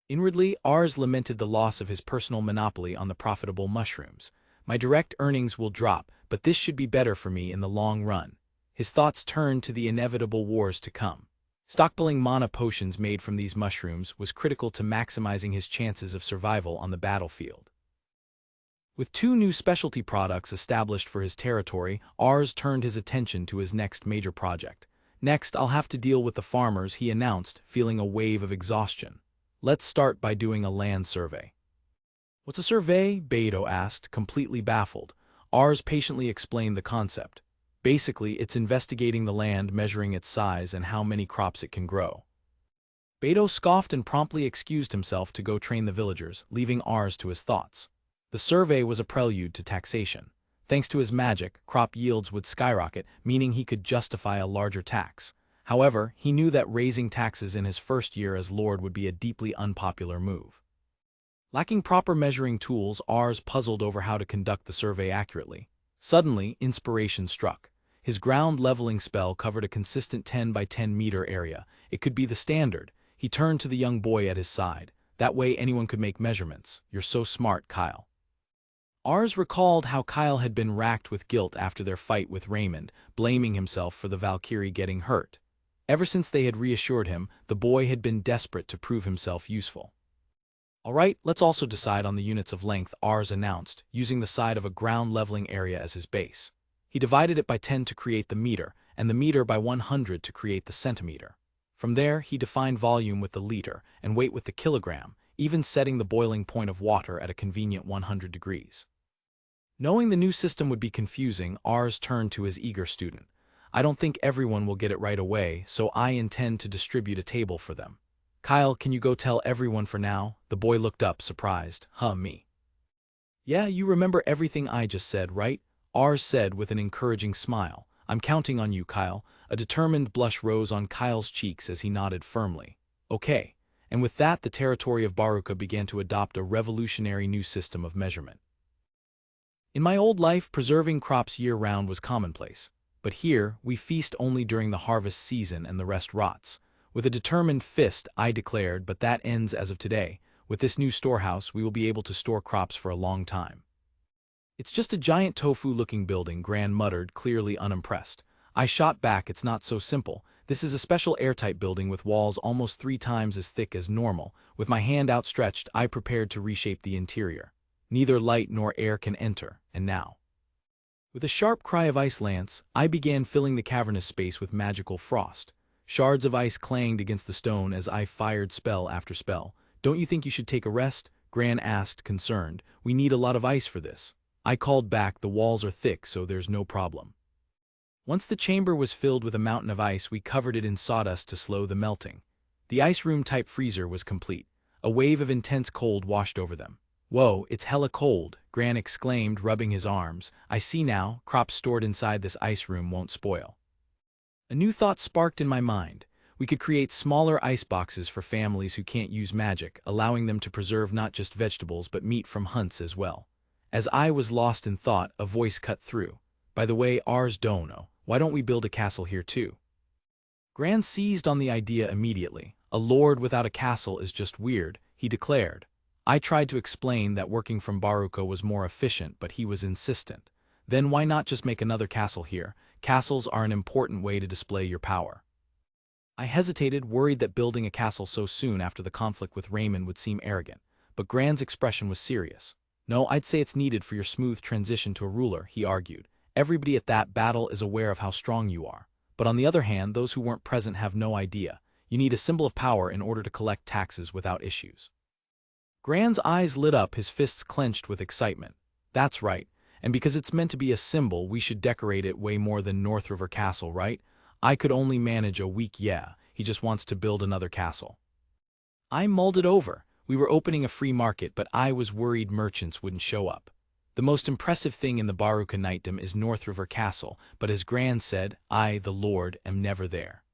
Inwardly, Ars lamented the loss of his personal monopoly on the profitable mushrooms. My direct earnings will drop, but this should be better for me in the long run. His thoughts turned to the inevitable wars to come. Stockpiling mana potions made from these mushrooms was critical to maximizing his chances of survival on the battlefield. With 2 new specialty products established for his territory, Ars turned his attention to his next major project. Next, I'll have to deal with the farmers, he announced, feeling a wave of exhaustion. Let's start by doing a land survey. What's a survey? Beto asked, completely baffled. Ars patiently explained the concept. Basically, it's investigating the land, measuring its size, and how many crops it can grow. Beto scoffed and promptly excused himself to go train the villagers, leaving Ars to his thoughts. The survey was a prelude to taxation. Thanks to his magic, crop yields would skyrocket, meaning he could justify a larger tax. However, he knew that raising taxes in his first year as Lord would be a deeply unpopular move. Lacking proper measuring tools, Ars puzzled over how to conduct the survey accurately. Suddenly, inspiration struck. His ground-leveling spell covered a consistent 10 by 10 meter area. It could be the standard. He turned to the young boy at his side. That way anyone could make measurements. You're so smart, Kyle. Ars recalled how Kyle had been racked with guilt after their fight with Raymond, blaming himself for the Valkyrie getting hurt. Ever since they had reassured him, the boy had been desperate to prove himself useful. All right, let's also decide on the units of length, Ars announced, using the side of a ground-leveling area as his base. He divided it by 10 to create the meter, and the meter by 100 to create the centimeter. From there, he defined volume with the liter, and weight with the kilogram, even setting the boiling point of water at a convenient 100 degrees. Knowing the new system would be confusing, Ars turned to his eager student. I don't think everyone will get it right away, so I intend to distribute a table for them. Kyle, can you go tell everyone for now? The boy looked up, surprised. Me? Yeah, you remember everything I just said, right? Ars said with an encouraging smile. I'm counting on you, Kyle. A determined blush rose on Kyle's cheeks as he nodded firmly. Okay. And with that, the territory of Baruka began to adopt a revolutionary new system of measurement. In my old life, preserving crops year-round was commonplace. But here, we feast only during the harvest season and the rest rots. With a determined fist, I declared, but that ends as of today. With this new storehouse, we will be able to store crops for a long time. It's just a giant tofu-looking building, Gran muttered, clearly unimpressed. I shot back, it's not so simple. This is a special airtight building with walls almost 3 times as thick as normal. With my hand outstretched, I prepared to reshape the interior. Neither light nor air can enter, and now. With a sharp cry of ice lance, I began filling the cavernous space with magical frost. Shards of ice clanged against the stone as I fired spell after spell. Don't you think you should take a rest? Gran asked, concerned. We need a lot of ice for this. I called back, the walls are thick, so there's no problem. Once the chamber was filled with a mountain of ice, we covered it in sawdust to slow the melting. The ice room-type freezer was complete. A wave of intense cold washed over them. Whoa, it's hella cold, Gran exclaimed, rubbing his arms. I see now, crops stored inside this ice room won't spoil. A new thought sparked in my mind. We could create smaller ice boxes for families who can't use magic, allowing them to preserve not just vegetables but meat from hunts as well. As I was lost in thought, a voice cut through. By the way, Ars Dono, why don't we build a castle here too? Gran seized on the idea immediately. A lord without a castle is just weird, he declared. I tried to explain that working from Baruka was more efficient, but he was insistent. Then why not just make another castle here? Castles are an important way to display your power. I hesitated, worried that building a castle so soon after the conflict with Raymond would seem arrogant, but Gran's expression was serious. No, I'd say it's needed for your smooth transition to a ruler, he argued. Everybody at that battle is aware of how strong you are. But on the other hand, those who weren't present have no idea. You need a symbol of power in order to collect taxes without issues. Gran's eyes lit up, his fists clenched with excitement. That's right, and because it's meant to be a symbol, we should decorate it way more than North River Castle, right? I could only manage a week, yeah, he just wants to build another castle. I mulled it over. We were opening a free market, but I was worried merchants wouldn't show up. The most impressive thing in the Baruka Knightdom is North River Castle, but as Gran said, I, the Lord, am never there.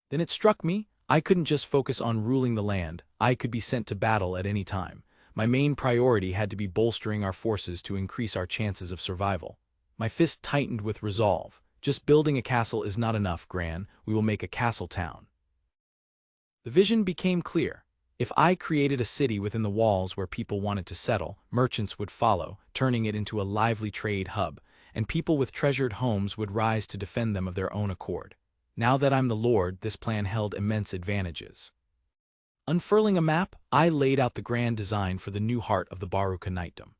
Then it struck me, I couldn't just focus on ruling the land, I could be sent to battle at any time. My main priority had to be bolstering our forces to increase our chances of survival. My fist tightened with resolve. Just building a castle is not enough, Gran, we will make a castle town. The vision became clear. If I created a city within the walls where people wanted to settle, merchants would follow, turning it into a lively trade hub, and people with treasured homes would rise to defend them of their own accord. Now that I'm the Lord, this plan held immense advantages. Unfurling a map, I laid out the grand design for the new heart of the Baruka Knightdom.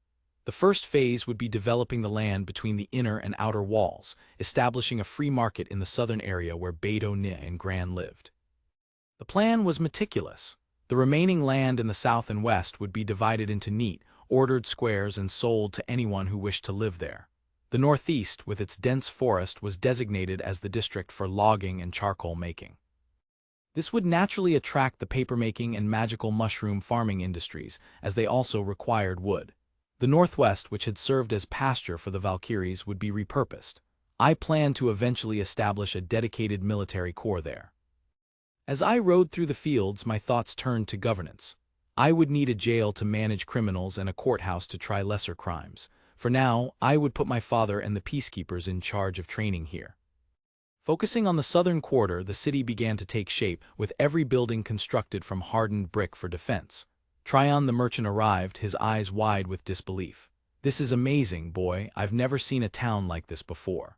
The first phase would be developing the land between the inner and outer walls, establishing a free market in the southern area where Beidou Ni and Gran lived. The plan was meticulous. The remaining land in the south and west would be divided into neat, ordered squares and sold to anyone who wished to live there. The northeast, with its dense forest, was designated as the district for logging and charcoal making. This would naturally attract the papermaking and magical mushroom farming industries, as they also required wood. The northwest, which had served as pasture for the Valkyries, would be repurposed. I planned to eventually establish a dedicated military corps there. As I rode through the fields, my thoughts turned to governance. I would need a jail to manage criminals and a courthouse to try lesser crimes. For now, I would put my father and the peacekeepers in charge of training here. Focusing on the southern quarter, the city began to take shape, with every building constructed from hardened brick for defense. Tryon the merchant arrived, his eyes wide with disbelief. This is amazing, boy, I've never seen a town like this before.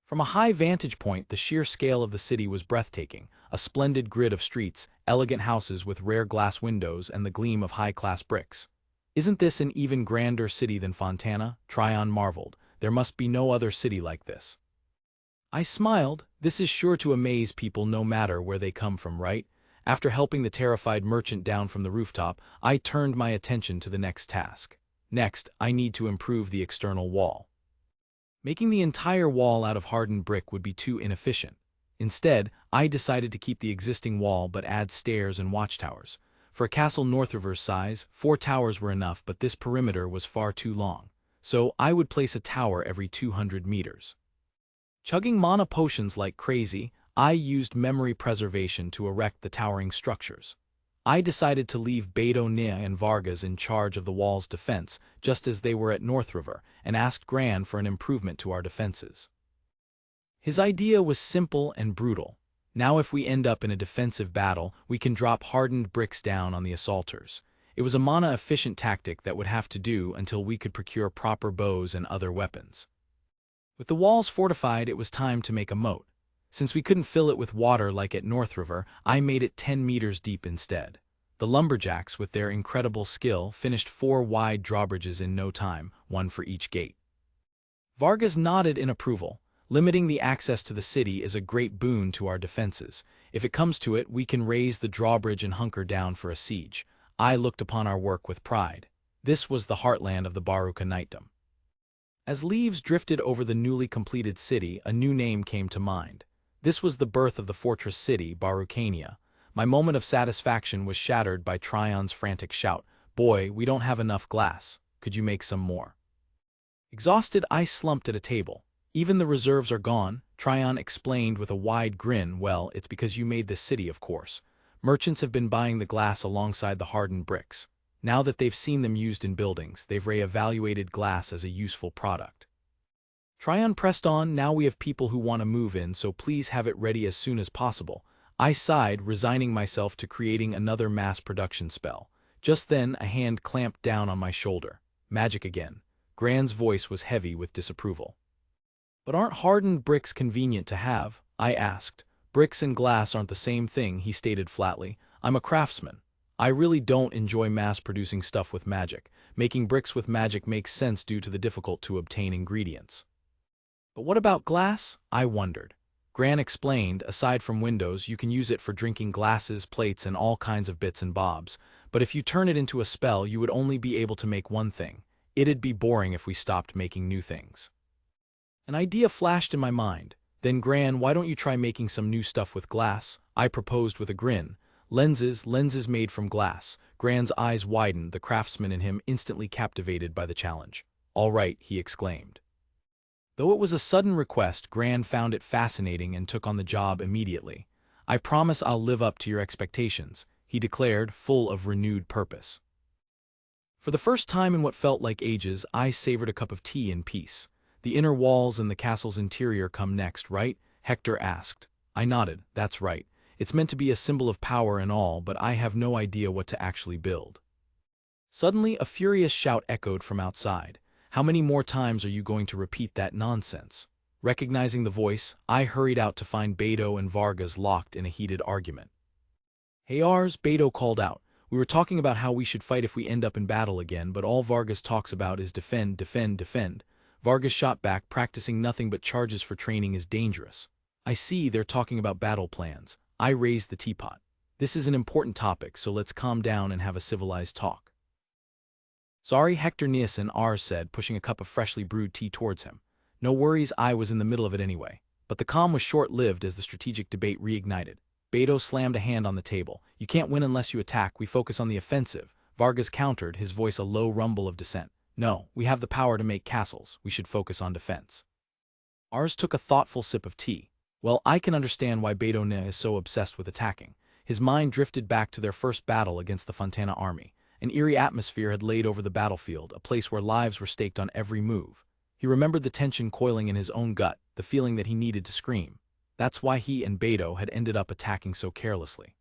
From a high vantage point, the sheer scale of the city was breathtaking, a splendid grid of streets, elegant houses with rare glass windows and the gleam of high-class bricks. Isn't this an even grander city than Fontana? Tryon marveled. There must be no other city like this. I smiled. This is sure to amaze people no matter where they come from, right? After helping the terrified merchant down from the rooftop, I turned my attention to the next task. Next, I need to improve the external wall. Making the entire wall out of hardened brick would be too inefficient. Instead, I decided to keep the existing wall but add stairs and watchtowers. For a castle Northriver's size, 4 towers were enough, but this perimeter was far too long. So I would place a tower every 200 meters. Chugging mana potions like crazy, I used memory preservation to erect the towering structures. I decided to leave Beto, Nia, and Vargas in charge of the wall's defense, just as they were at Northriver, and asked Gran for an improvement to our defenses. His idea was simple and brutal. Now if we end up in a defensive battle, we can drop hardened bricks down on the assaulters. It was a mana-efficient tactic that would have to do until we could procure proper bows and other weapons. With the walls fortified, it was time to make a moat. Since we couldn't fill it with water like at Northriver, I made it 10 meters deep instead. The lumberjacks, with their incredible skill, finished 4 wide drawbridges in no time, 1 for each gate. Vargas nodded in approval. Limiting the access to the city is a great boon to our defenses. If it comes to it, we can raise the drawbridge and hunker down for a siege. I looked upon our work with pride. This was the heartland of the Baruka Knightdom. As leaves drifted over the newly completed city, a new name came to mind. This was the birth of the fortress city, Barucania. My moment of satisfaction was shattered by Tryon's frantic shout, "Boy, we don't have enough glass. Could you make some more?" Exhausted, I slumped at a table. "Even the reserves are gone," Tryon explained with a wide grin. "Well, it's because you made this city, of course. Merchants have been buying the glass alongside the hardened bricks. Now that they've seen them used in buildings, they've re-evaluated glass as a useful product." Tryon pressed on, "Now we have people who want to move in, so please have it ready as soon as possible." I sighed, resigning myself to creating another mass production spell. Just then, a hand clamped down on my shoulder. Magic again. Gran's voice was heavy with disapproval. "But aren't hardened bricks convenient to have?" I asked. "Bricks and glass aren't the same thing," he stated flatly. "I'm a craftsman. I really don't enjoy mass-producing stuff with magic. Making bricks with magic makes sense due to the difficult-to-obtain ingredients." "But what about glass?" I wondered. Gran explained, "Aside from windows, you can use it for drinking glasses, plates, and all kinds of bits and bobs. But if you turn it into a spell, you would only be able to make one thing. It'd be boring if we stopped making new things." An idea flashed in my mind. "Then Gran, why don't you try making some new stuff with glass?" I proposed with a grin. Lenses made from glass." Gran's eyes widened, the craftsman in him instantly captivated by the challenge. "All right," he exclaimed. Though it was a sudden request, Gran found it fascinating and took on the job immediately. "I promise I'll live up to your expectations," he declared, full of renewed purpose. For the first time in what felt like ages, I savored a cup of tea in peace. "The inner walls and the castle's interior come next, right?" Hector asked. I nodded. "That's right. It's meant to be a symbol of power and all, but I have no idea what to actually build." Suddenly, a furious shout echoed from outside. "How many more times are you going to repeat that nonsense?" Recognizing the voice, I hurried out to find Beto and Vargas locked in a heated argument. "Hey Ars," Beto called out. "We were talking about how we should fight if we end up in battle again, but all Vargas talks about is defend, defend, defend." Vargas shot back, "Practicing nothing but charges for training is dangerous." "I see they're talking about battle plans." I raised the teapot. "This is an important topic, so let's calm down and have a civilized talk." "Sorry, Hector," Nielsen, Ars said, pushing a cup of freshly brewed tea towards him. "No worries, I was in the middle of it anyway." But the calm was short-lived as the strategic debate reignited. Beto slammed a hand on the table. "You can't win unless you attack. We focus on the offensive." Vargas countered, his voice a low rumble of dissent. "No, we have the power to make castles. We should focus on defense." Ars took a thoughtful sip of tea. "Well, I can understand why Beto Ne is so obsessed with attacking." His mind drifted back to their first battle against the Fontana army. An eerie atmosphere had laid over the battlefield, a place where lives were staked on every move. He remembered the tension coiling in his own gut, the feeling that he needed to scream. That's why he and Beto had ended up attacking so carelessly.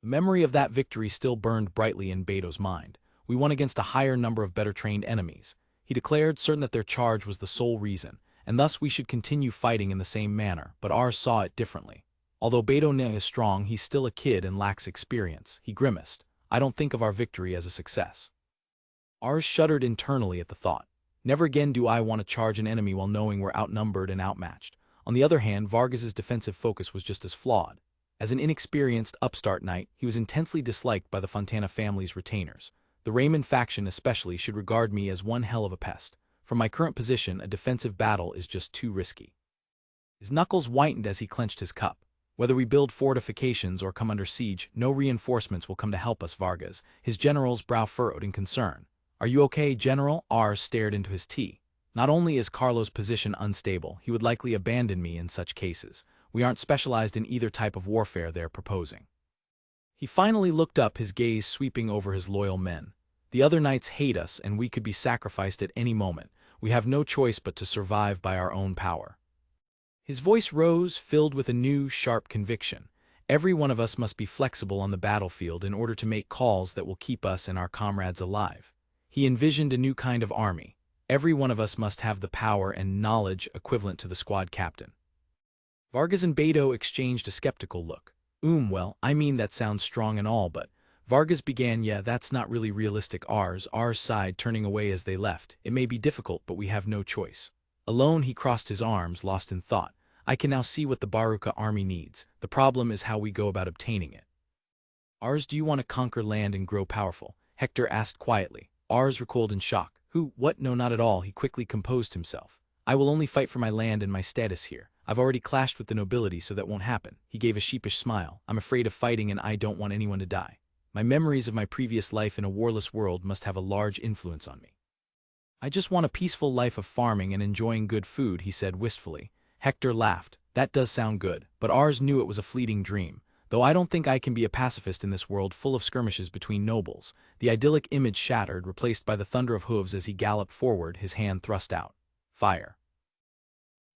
The memory of that victory still burned brightly in Beto's mind. "We won against a higher number of better-trained enemies," he declared, certain that their charge was the sole reason, and thus we should continue fighting in the same manner, but Ars saw it differently. "Although Beto Ne is strong, he's still a kid and lacks experience," he grimaced. "I don't think of our victory as a success." Ars shuddered internally at the thought. "Never again do I want to charge an enemy while knowing we're outnumbered and outmatched." On the other hand, Vargas's defensive focus was just as flawed. As an inexperienced upstart knight, he was intensely disliked by the Fontana family's retainers. The Raymond faction especially should regard me as one hell of a pest. From my current position, a defensive battle is just too risky. His knuckles whitened as he clenched his cup. Whether we build fortifications or come under siege, no reinforcements will come to help us, Vargas. His general's brow furrowed in concern. Are you okay, General? Ars stared into his tea. Not only is Carlos' position unstable, he would likely abandon me in such cases. We aren't specialized in either type of warfare they're proposing. He finally looked up, his gaze sweeping over his loyal men. The other knights hate us, and we could be sacrificed at any moment. We have no choice but to survive by our own power. His voice rose, filled with a new, sharp conviction. Every one of us must be flexible on the battlefield in order to make calls that will keep us and our comrades alive. He envisioned a new kind of army. Every one of us must have the power and knowledge equivalent to the squad captain. Vargas and Beto exchanged a skeptical look. Well, I mean that sounds strong and all, but Vargas began, yeah, that's not really realistic. Ars sighed, turning away as they left. It may be difficult, but we have no choice. Alone, he crossed his arms, lost in thought. I can now see what the Baruka army needs. The problem is how we go about obtaining it. Ars, do you want to conquer land and grow powerful? Hector asked quietly. Ars recoiled in shock. Who? What? No, not at all. He quickly composed himself. I will only fight for my land and my status here. I've already clashed with the nobility, so that won't happen. He gave a sheepish smile. I'm afraid of fighting and I don't want anyone to die. My memories of my previous life in a warless world must have a large influence on me. I just want a peaceful life of farming and enjoying good food, he said wistfully. Hector laughed. That does sound good, but Ars knew it was a fleeting dream. Though I don't think I can be a pacifist in this world full of skirmishes between nobles. The idyllic image shattered, replaced by the thunder of hooves as he galloped forward, his hand thrust out. Fire.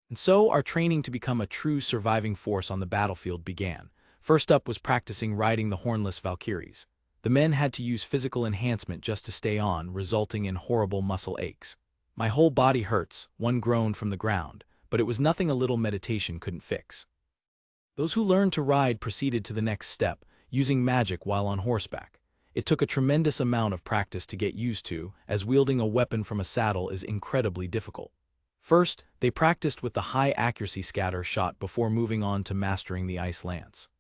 And so our training to become a true surviving force on the battlefield began. First up was practicing riding the hornless Valkyries. The men had to use physical enhancement just to stay on, resulting in horrible muscle aches. My whole body hurts, one groaned from the ground, but it was nothing a little meditation couldn't fix. Those who learned to ride proceeded to the next step, using magic while on horseback. It took a tremendous amount of practice to get used to, as wielding a weapon from a saddle is incredibly difficult. First, they practiced with the high-accuracy scatter shot before moving on to mastering the ice lance.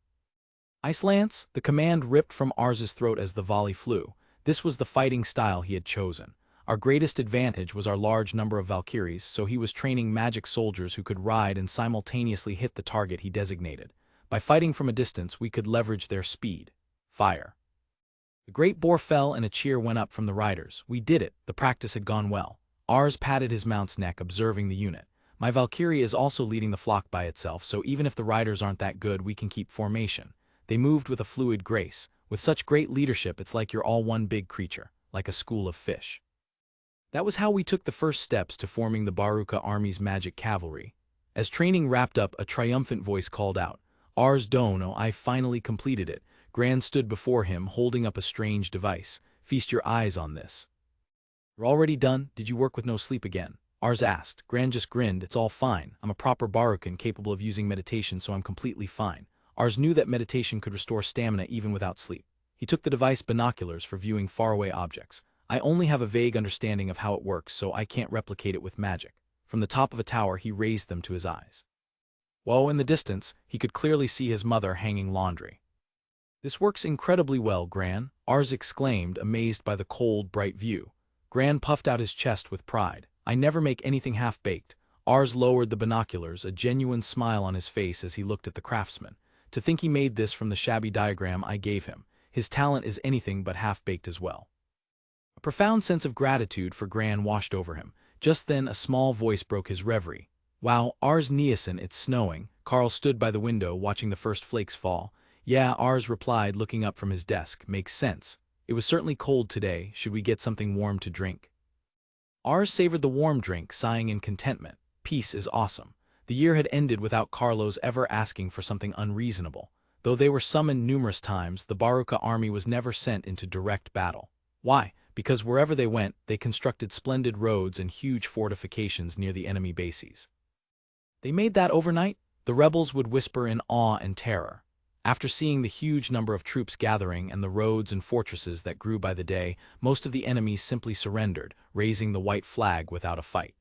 Ice lance? The command ripped from Ars's throat as the volley flew. This was the fighting style he had chosen. Our greatest advantage was our large number of Valkyries, so he was training magic soldiers who could ride and simultaneously hit the target he designated. By fighting from a distance, we could leverage their speed. Fire. The great boar fell and a cheer went up from the riders. We did it. The practice had gone well. Ars patted his mount's neck, observing the unit. My Valkyrie is also leading the flock by itself, so even if the riders aren't that good, we can keep formation. They moved with a fluid grace. With such great leadership, it's like you're all one big creature, like a school of fish. That was how we took the first steps to forming the Baruka army's magic cavalry. As training wrapped up, a triumphant voice called out, Ars Dono, I finally completed it. Gran stood before him, holding up a strange device. Feast your eyes on this. You're already done? Did you work with no sleep again? Ars asked. Gran just grinned. It's all fine. I'm a proper Barukan capable of using meditation, so I'm completely fine. Ars knew that meditation could restore stamina even without sleep. He took the device binoculars for viewing faraway objects. I only have a vague understanding of how it works, so I can't replicate it with magic. From the top of a tower, he raised them to his eyes. Whoa, in the distance, he could clearly see his mother hanging laundry. This works incredibly well, Gran, Ars exclaimed, amazed by the cold, bright view. Gran puffed out his chest with pride. I never make anything half-baked. Ars lowered the binoculars, a genuine smile on his face as he looked at the craftsman. To think he made this from the shabby diagram I gave him. His talent is anything but half-baked as well. A profound sense of gratitude for Gran washed over him. Just then a small voice broke his reverie. Wow, Ars Nielsen, it's snowing. Carl stood by the window watching the first flakes fall. Yeah, Ars replied, looking up from his desk. Makes sense. It was certainly cold today. Should we get something warm to drink? Ars savored the warm drink, sighing in contentment. Peace is awesome. The year had ended without Carlos ever asking for something unreasonable. Though they were summoned numerous times, the Baruka army was never sent into direct battle. Why? Because wherever they went, they constructed splendid roads and huge fortifications near the enemy bases. They made that overnight? The rebels would whisper in awe and terror. After seeing the huge number of troops gathering and the roads and fortresses that grew by the day, most of the enemies simply surrendered, raising the white flag without a fight.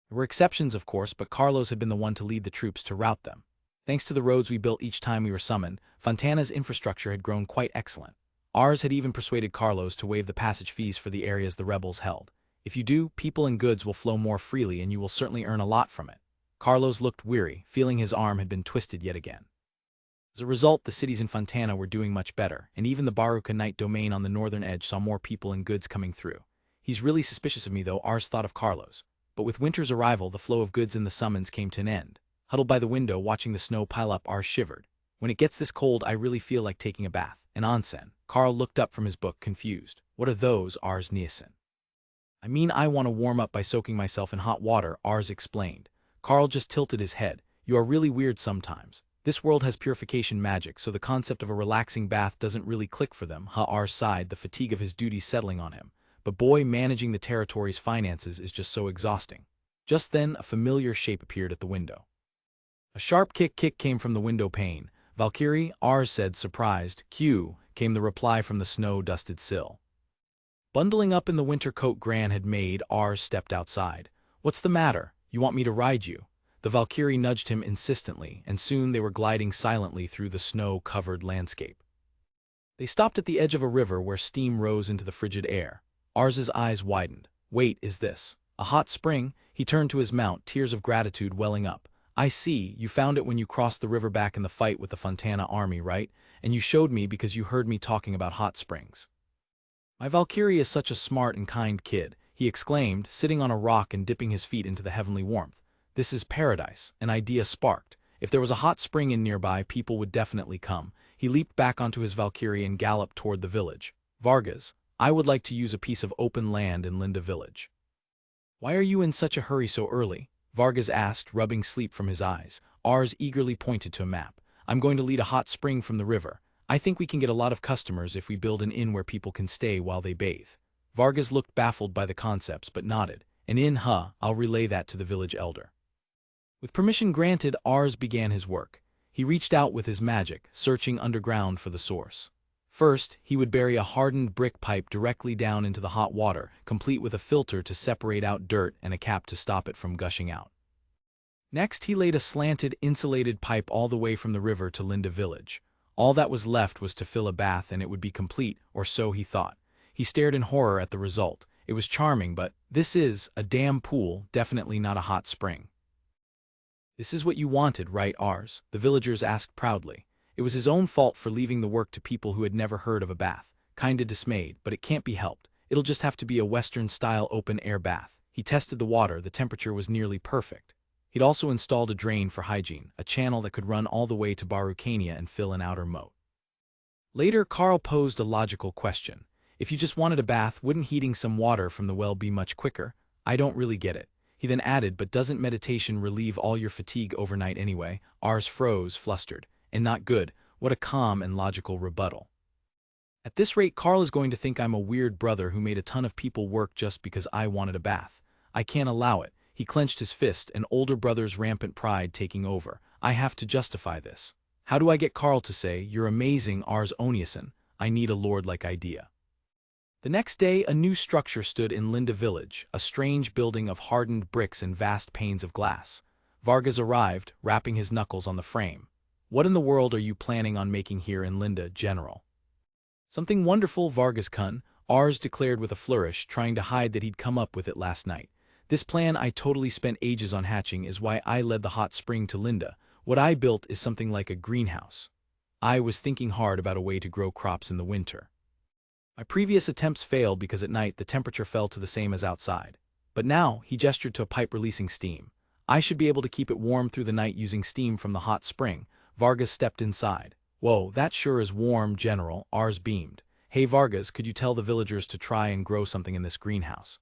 There were exceptions, of course, but Carlos had been the one to lead the troops to rout them. Thanks to the roads we built each time we were summoned, Fontana's infrastructure had grown quite excellent. Ars had even persuaded Carlos to waive the passage fees for the areas the rebels held. If you do, people and goods will flow more freely and you will certainly earn a lot from it. Carlos looked weary, feeling his arm had been twisted yet again. As a result, the cities in Fontana were doing much better, and even the Baruca Knight domain on the northern edge saw more people and goods coming through. He's really suspicious of me though, Ars thought of Carlos. But with winter's arrival, the flow of goods in the summons came to an end. Huddled by the window, watching the snow pile up, Ars shivered. When it gets this cold, I really feel like taking a bath. An onsen. Carl looked up from his book, confused. What are those, Ars Nielsen? I mean, I want to warm up by soaking myself in hot water, Ars explained. Carl just tilted his head. You are really weird sometimes. This world has purification magic, so the concept of a relaxing bath doesn't really click for them. Ars sighed, the fatigue of his duties settling on him. But boy, managing the territory's finances is just so exhausting. Just then, a familiar shape appeared at the window. A sharp kick came from the window pane. Valkyrie, Ars said, surprised. Q, came the reply from the snow-dusted sill. Bundling up in the winter coat Gran had made, Ars stepped outside. What's the matter? You want me to ride you? The Valkyrie nudged him insistently, and soon they were gliding silently through the snow-covered landscape. They stopped at the edge of a river where steam rose into the frigid air. Ars's eyes widened. Wait, is this a hot spring? He turned to his mount, tears of gratitude welling up. I see, you found it when you crossed the river back in the fight with the Fontana army, right? And you showed me because you heard me talking about hot springs. My Valkyrie is such a smart and kind kid, he exclaimed, sitting on a rock and dipping his feet into the heavenly warmth. This is paradise, an idea sparked. If there was a hot spring in nearby, people would definitely come. He leaped back onto his Valkyrie and galloped toward the village. Vargas, I would like to use a piece of open land in Linda village. Why are you in such a hurry so early? Vargas asked, rubbing sleep from his eyes. Ars eagerly pointed to a map. I'm going to lead a hot spring from the river. I think we can get a lot of customers if we build an inn where people can stay while they bathe. Vargas looked baffled by the concepts but nodded. An inn, huh? I'll relay that to the village elder. With permission granted, Ars began his work. He reached out with his magic, searching underground for the source. First, he would bury a hardened brick pipe directly down into the hot water, complete with a filter to separate out dirt and a cap to stop it from gushing out. Next, he laid a slanted, insulated pipe all the way from the river to Linda village. All that was left was to fill a bath and it would be complete, or so he thought. He stared in horror at the result. It was charming, but this is a damn pool, definitely not a hot spring. This is what you wanted, right, Ars? The villagers asked proudly. It was his own fault for leaving the work to people who had never heard of a bath. Kinda dismayed, but it can't be helped. It'll just have to be a Western-style open-air bath. He tested the water, the temperature was nearly perfect. He'd also installed a drain for hygiene, a channel that could run all the way to Barucania and fill an outer moat. Later, Carl posed a logical question. If you just wanted a bath, wouldn't heating some water from the well be much quicker? I don't really get it. He then added, but doesn't meditation relieve all your fatigue overnight anyway? Ars froze, flustered. And not good. What a calm and logical rebuttal. At this rate, Carl is going to think I'm a weird brother who made a ton of people work just because I wanted a bath. I can't allow it. He clenched his fist, an older brother's rampant pride taking over. I have to justify this. How do I get Carl to say, you're amazing, Ars Oniason? I need a lord-like idea. The next day, a new structure stood in Linda village, a strange building of hardened bricks and vast panes of glass. Vargas arrived, rapping his knuckles on the frame. What in the world are you planning on making here in Linda, General? Something wonderful, Vargas-kun, Ars declared with a flourish, trying to hide that he'd come up with it last night. This plan I totally spent ages on hatching is why I led the hot spring to Linda. What I built is something like a greenhouse. I was thinking hard about a way to grow crops in the winter. My previous attempts failed because at night the temperature fell to the same as outside. But now, he gestured to a pipe releasing steam. I should be able to keep it warm through the night using steam from the hot spring. Vargas stepped inside. Whoa, that sure is warm, General, Ars beamed. Hey Vargas, could you tell the villagers to try and grow something in this greenhouse?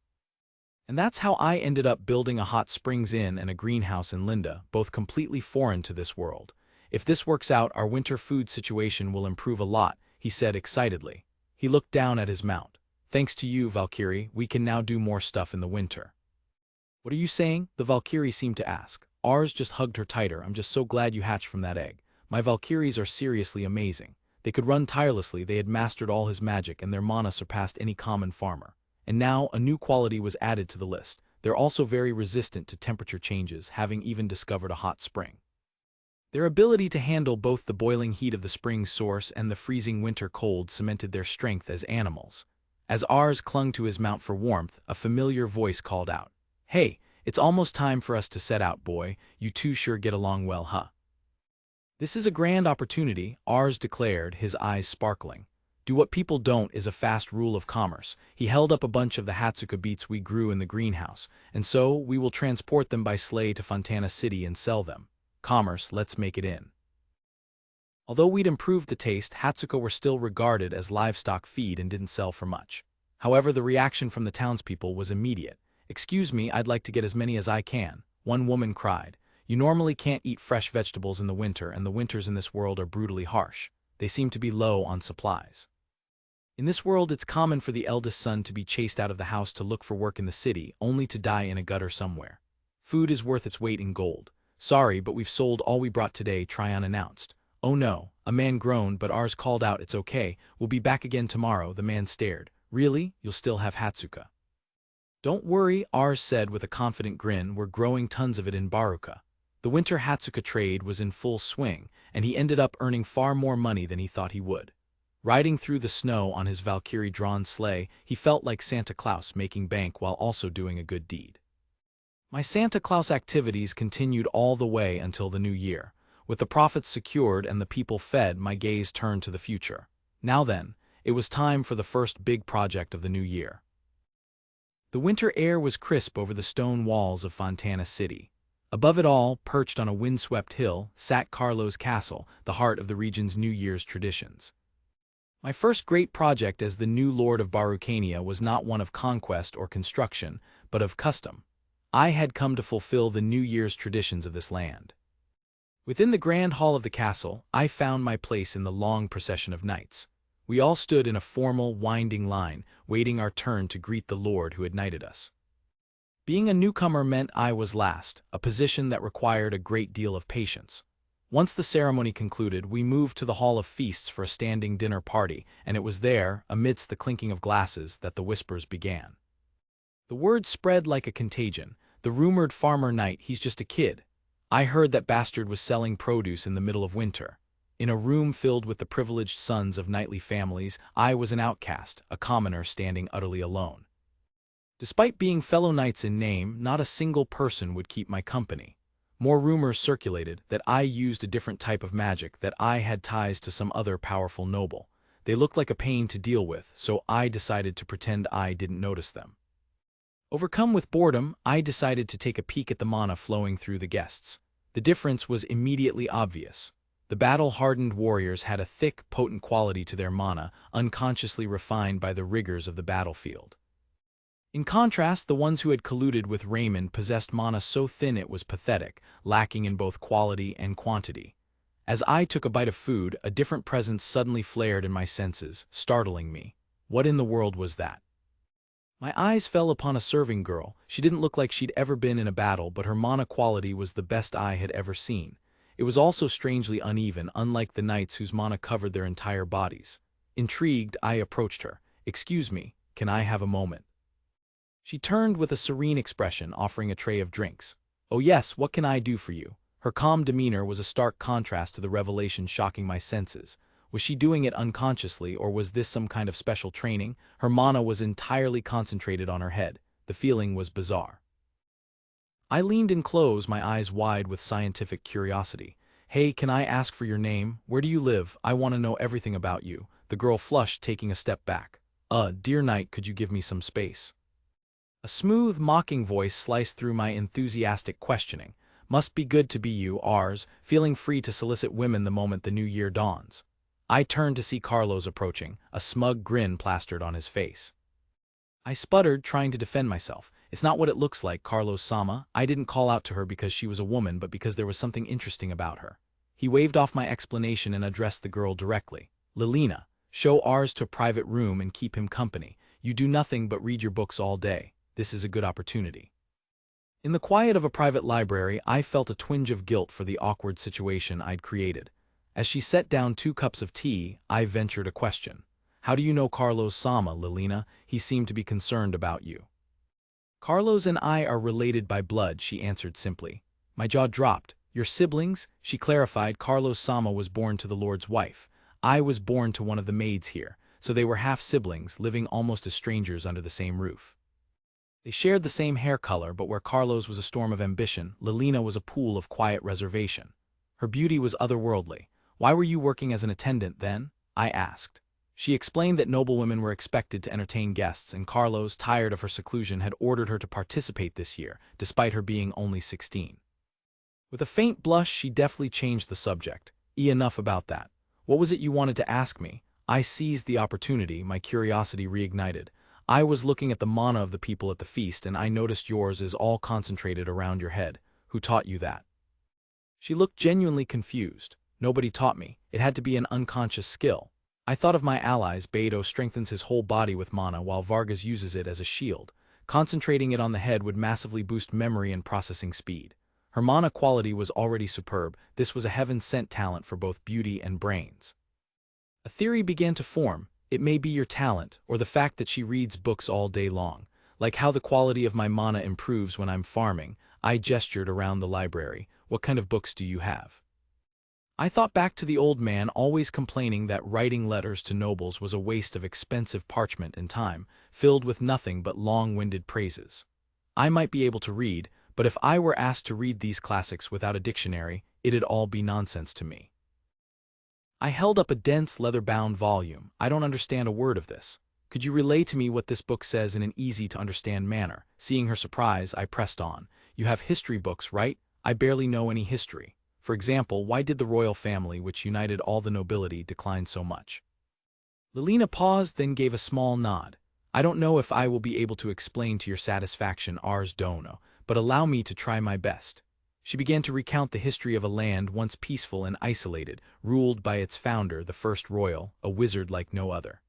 And that's how I ended up building a hot springs inn and a greenhouse in Linda, both completely foreign to this world. If this works out, our winter food situation will improve a lot, he said excitedly. He looked down at his mount. Thanks to you, Valkyrie, we can now do more stuff in the winter. What are you saying? The Valkyrie seemed to ask. Ars just hugged her tighter. I'm just so glad you hatched from that egg. My Valkyries are seriously amazing. They could run tirelessly, they had mastered all his magic, and their mana surpassed any common farmer. And now, a new quality was added to the list. They're also very resistant to temperature changes, having even discovered a hot spring. Their ability to handle both the boiling heat of the spring's source and the freezing winter cold cemented their strength as animals. As Ars clung to his mount for warmth, a familiar voice called out, "Hey, it's almost time for us to set out, boy. You two sure get along well, huh?" "This is a grand opportunity," Ars declared, his eyes sparkling. "Do what people don't is a fast rule of commerce." He held up a bunch of the Hatsuka beets we grew in the greenhouse, "and so we will transport them by sleigh to Fontana City and sell them. Commerce, let's make it in." Although we'd improved the taste, Hatsuka were still regarded as livestock feed and didn't sell for much. However, the reaction from the townspeople was immediate. "Excuse me, I'd like to get as many as I can," one woman cried. "You normally can't eat fresh vegetables in the winter, and the winters in this world are brutally harsh. They seem to be low on supplies. In this world, it's common for the eldest son to be chased out of the house to look for work in the city, only to die in a gutter somewhere. Food is worth its weight in gold. Sorry, but we've sold all we brought today," Tryon announced. "Oh no," a man groaned, but Ars called out, "It's okay, we'll be back again tomorrow." The man stared. "Really? You'll still have Hatsuka?" "Don't worry," Ars said with a confident grin, "we're growing tons of it in Baruka." The winter Hatsuka trade was in full swing, and he ended up earning far more money than he thought he would. Riding through the snow on his Valkyrie-drawn sleigh, he felt like Santa Claus making bank while also doing a good deed. My Santa Claus activities continued all the way until the new year. With the profits secured and the people fed, my gaze turned to the future. Now then, it was time for the first big project of the new year. The winter air was crisp over the stone walls of Fontana City. Above it all, perched on a windswept hill, sat Carlo's castle, the heart of the region's New Year's traditions. My first great project as the new lord of Barucania was not one of conquest or construction, but of custom. I had come to fulfill the New Year's traditions of this land. Within the grand hall of the castle, I found my place in the long procession of knights. We all stood in a formal, winding line, waiting our turn to greet the lord who had knighted us. Being a newcomer meant I was last, a position that required a great deal of patience. Once the ceremony concluded, we moved to the Hall of Feasts for a standing dinner party, and it was there, amidst the clinking of glasses, that the whispers began. The word spread like a contagion. The rumored farmer knight, he's just a kid. I heard that bastard was selling produce in the middle of winter. In a room filled with the privileged sons of knightly families, I was an outcast, a commoner standing utterly alone. Despite being fellow knights in name, not a single person would keep my company. More rumors circulated that I used a different type of magic, that I had ties to some other powerful noble. They looked like a pain to deal with, so I decided to pretend I didn't notice them. Overcome with boredom, I decided to take a peek at the mana flowing through the guests. The difference was immediately obvious. The battle-hardened warriors had a thick, potent quality to their mana, unconsciously refined by the rigors of the battlefield. In contrast, the ones who had colluded with Raymond possessed mana so thin it was pathetic, lacking in both quality and quantity. As I took a bite of food, a different presence suddenly flared in my senses, startling me. What in the world was that? My eyes fell upon a serving girl. She didn't look like she'd ever been in a battle, but her mana quality was the best I had ever seen. It was also strangely uneven, unlike the knights whose mana covered their entire bodies. Intrigued, I approached her. "Excuse me, can I have a moment?" She turned with a serene expression, offering a tray of drinks. "Oh yes, what can I do for you?" Her calm demeanor was a stark contrast to the revelation shocking my senses. Was she doing it unconsciously, or was this some kind of special training? Her mana was entirely concentrated on her head. The feeling was bizarre. I leaned in close, my eyes wide with scientific curiosity. "Hey, can I ask for your name? Where do you live? I want to know everything about you." The girl flushed, taking a step back. Dear knight, could you give me some space?" A smooth, mocking voice sliced through my enthusiastic questioning. "Must be good to be you, Ars, feeling free to solicit women the moment the new year dawns." I turned to see Carlos approaching, a smug grin plastered on his face. I sputtered, trying to defend myself. "It's not what it looks like, Carlos-sama. I didn't call out to her because she was a woman, but because there was something interesting about her." He waved off my explanation and addressed the girl directly. "Lilina, show Ars to a private room and keep him company. You do nothing but read your books all day. This is a good opportunity." In the quiet of a private library, I felt a twinge of guilt for the awkward situation I'd created. As she set down 2 cups of tea, I ventured a question. "How do you know Carlos-sama, Lilina? He seemed to be concerned about you." "Carlos and I are related by blood," she answered simply. My jaw dropped. "Your siblings?" She clarified. "Carlos-sama was born to the Lord's wife. I was born to one of the maids here. so they were half-siblings living almost as strangers under the same roof. They shared the same hair color, but where Carlos was a storm of ambition, Lilina was a pool of quiet reservation. Her beauty was otherworldly. "Why were you working as an attendant then?" I asked. She explained that noblewomen were expected to entertain guests, and Carlos, tired of her seclusion, had ordered her to participate this year, despite her being only 16. With a faint blush, she deftly changed the subject. Enough about that. What was it you wanted to ask me?" I seized the opportunity, my curiosity reignited. "I was looking at the mana of the people at the feast, and I noticed yours is all concentrated around your head. Who taught you that?" She looked genuinely confused. "Nobody taught me. It had to be an unconscious skill. I thought of my allies. Beidou strengthens his whole body with mana, while Vargas uses it as a shield. Concentrating it on the head would massively boost memory and processing speed. Her mana quality was already superb. This was a heaven-sent talent for both beauty and brains." A theory began to form. It may be your talent, or the fact that she reads books all day long. Like how the quality of my mana improves when I'm farming. I gestured around the library. "What kind of books do you have?" I thought back to the old man always complaining that writing letters to nobles was a waste of expensive parchment and time, filled with nothing but long-winded praises. I might be able to read, but if I were asked to read these classics without a dictionary, it'd all be nonsense to me. I held up a dense leather-bound volume. "I don't understand a word of this. Could you relay to me what this book says in an easy-to-understand manner?" Seeing her surprise, I pressed on. "You have history books, right? I barely know any history. For example, why did the royal family, which united all the nobility, decline so much?" Lilina paused, then gave a small nod. "I don't know if I will be able to explain to your satisfaction, Ars Dono, but allow me to try my best." She began to recount the history of a land once peaceful and isolated, ruled by its founder, the first royal, a wizard like no other.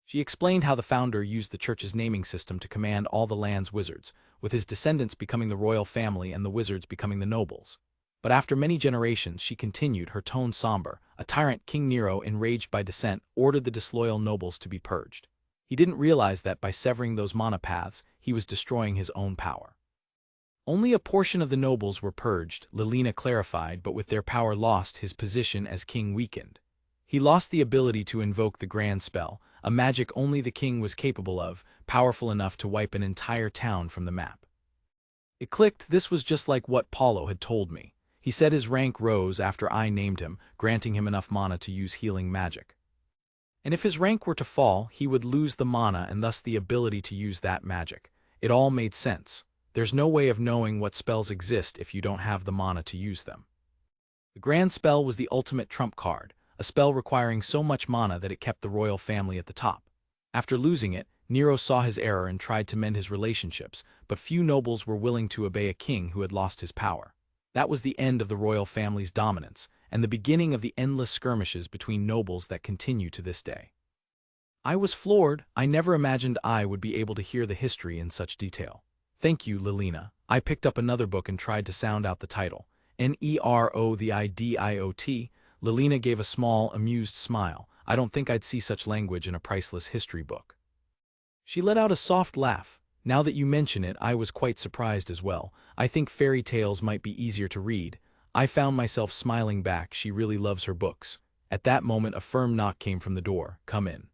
She explained how the founder used the church's naming system to command all the land's wizards, with his descendants becoming the royal family and the wizards becoming the nobles. But after many generations, she continued, her tone somber, a tyrant, King Nero, enraged by dissent, ordered the disloyal nobles to be purged. He didn't realize that by severing those mana paths, he was destroying his own power. Only a portion of the nobles were purged, Lilina clarified, but with their power lost, his position as king weakened. He lost the ability to invoke the grand spell, a magic only the king was capable of, powerful enough to wipe an entire town from the map. It clicked. This was just like what Paulo had told me. He said his rank rose after I named him, granting him enough mana to use healing magic. And if his rank were to fall, he would lose the mana and thus the ability to use that magic. It all made sense. There's no way of knowing what spells exist if you don't have the mana to use them. The grand spell was the ultimate trump card, a spell requiring so much mana that it kept the royal family at the top. After losing it, Nero saw his error and tried to mend his relationships, but few nobles were willing to obey a king who had lost his power. That was the end of the royal family's dominance, and the beginning of the endless skirmishes between nobles that continue to this day. I was floored. I never imagined I would be able to hear the history in such detail. "Thank you, Lilina." I picked up another book and tried to sound out the title. Neroidiot. Lilina gave a small, amused smile. "I don't think I'd see such language in a priceless history book." She let out a soft laugh. "Now that you mention it, I was quite surprised as well. I think fairy tales might be easier to read." I found myself smiling back. She really loves her books. At that moment, a firm knock came from the door. "Come in."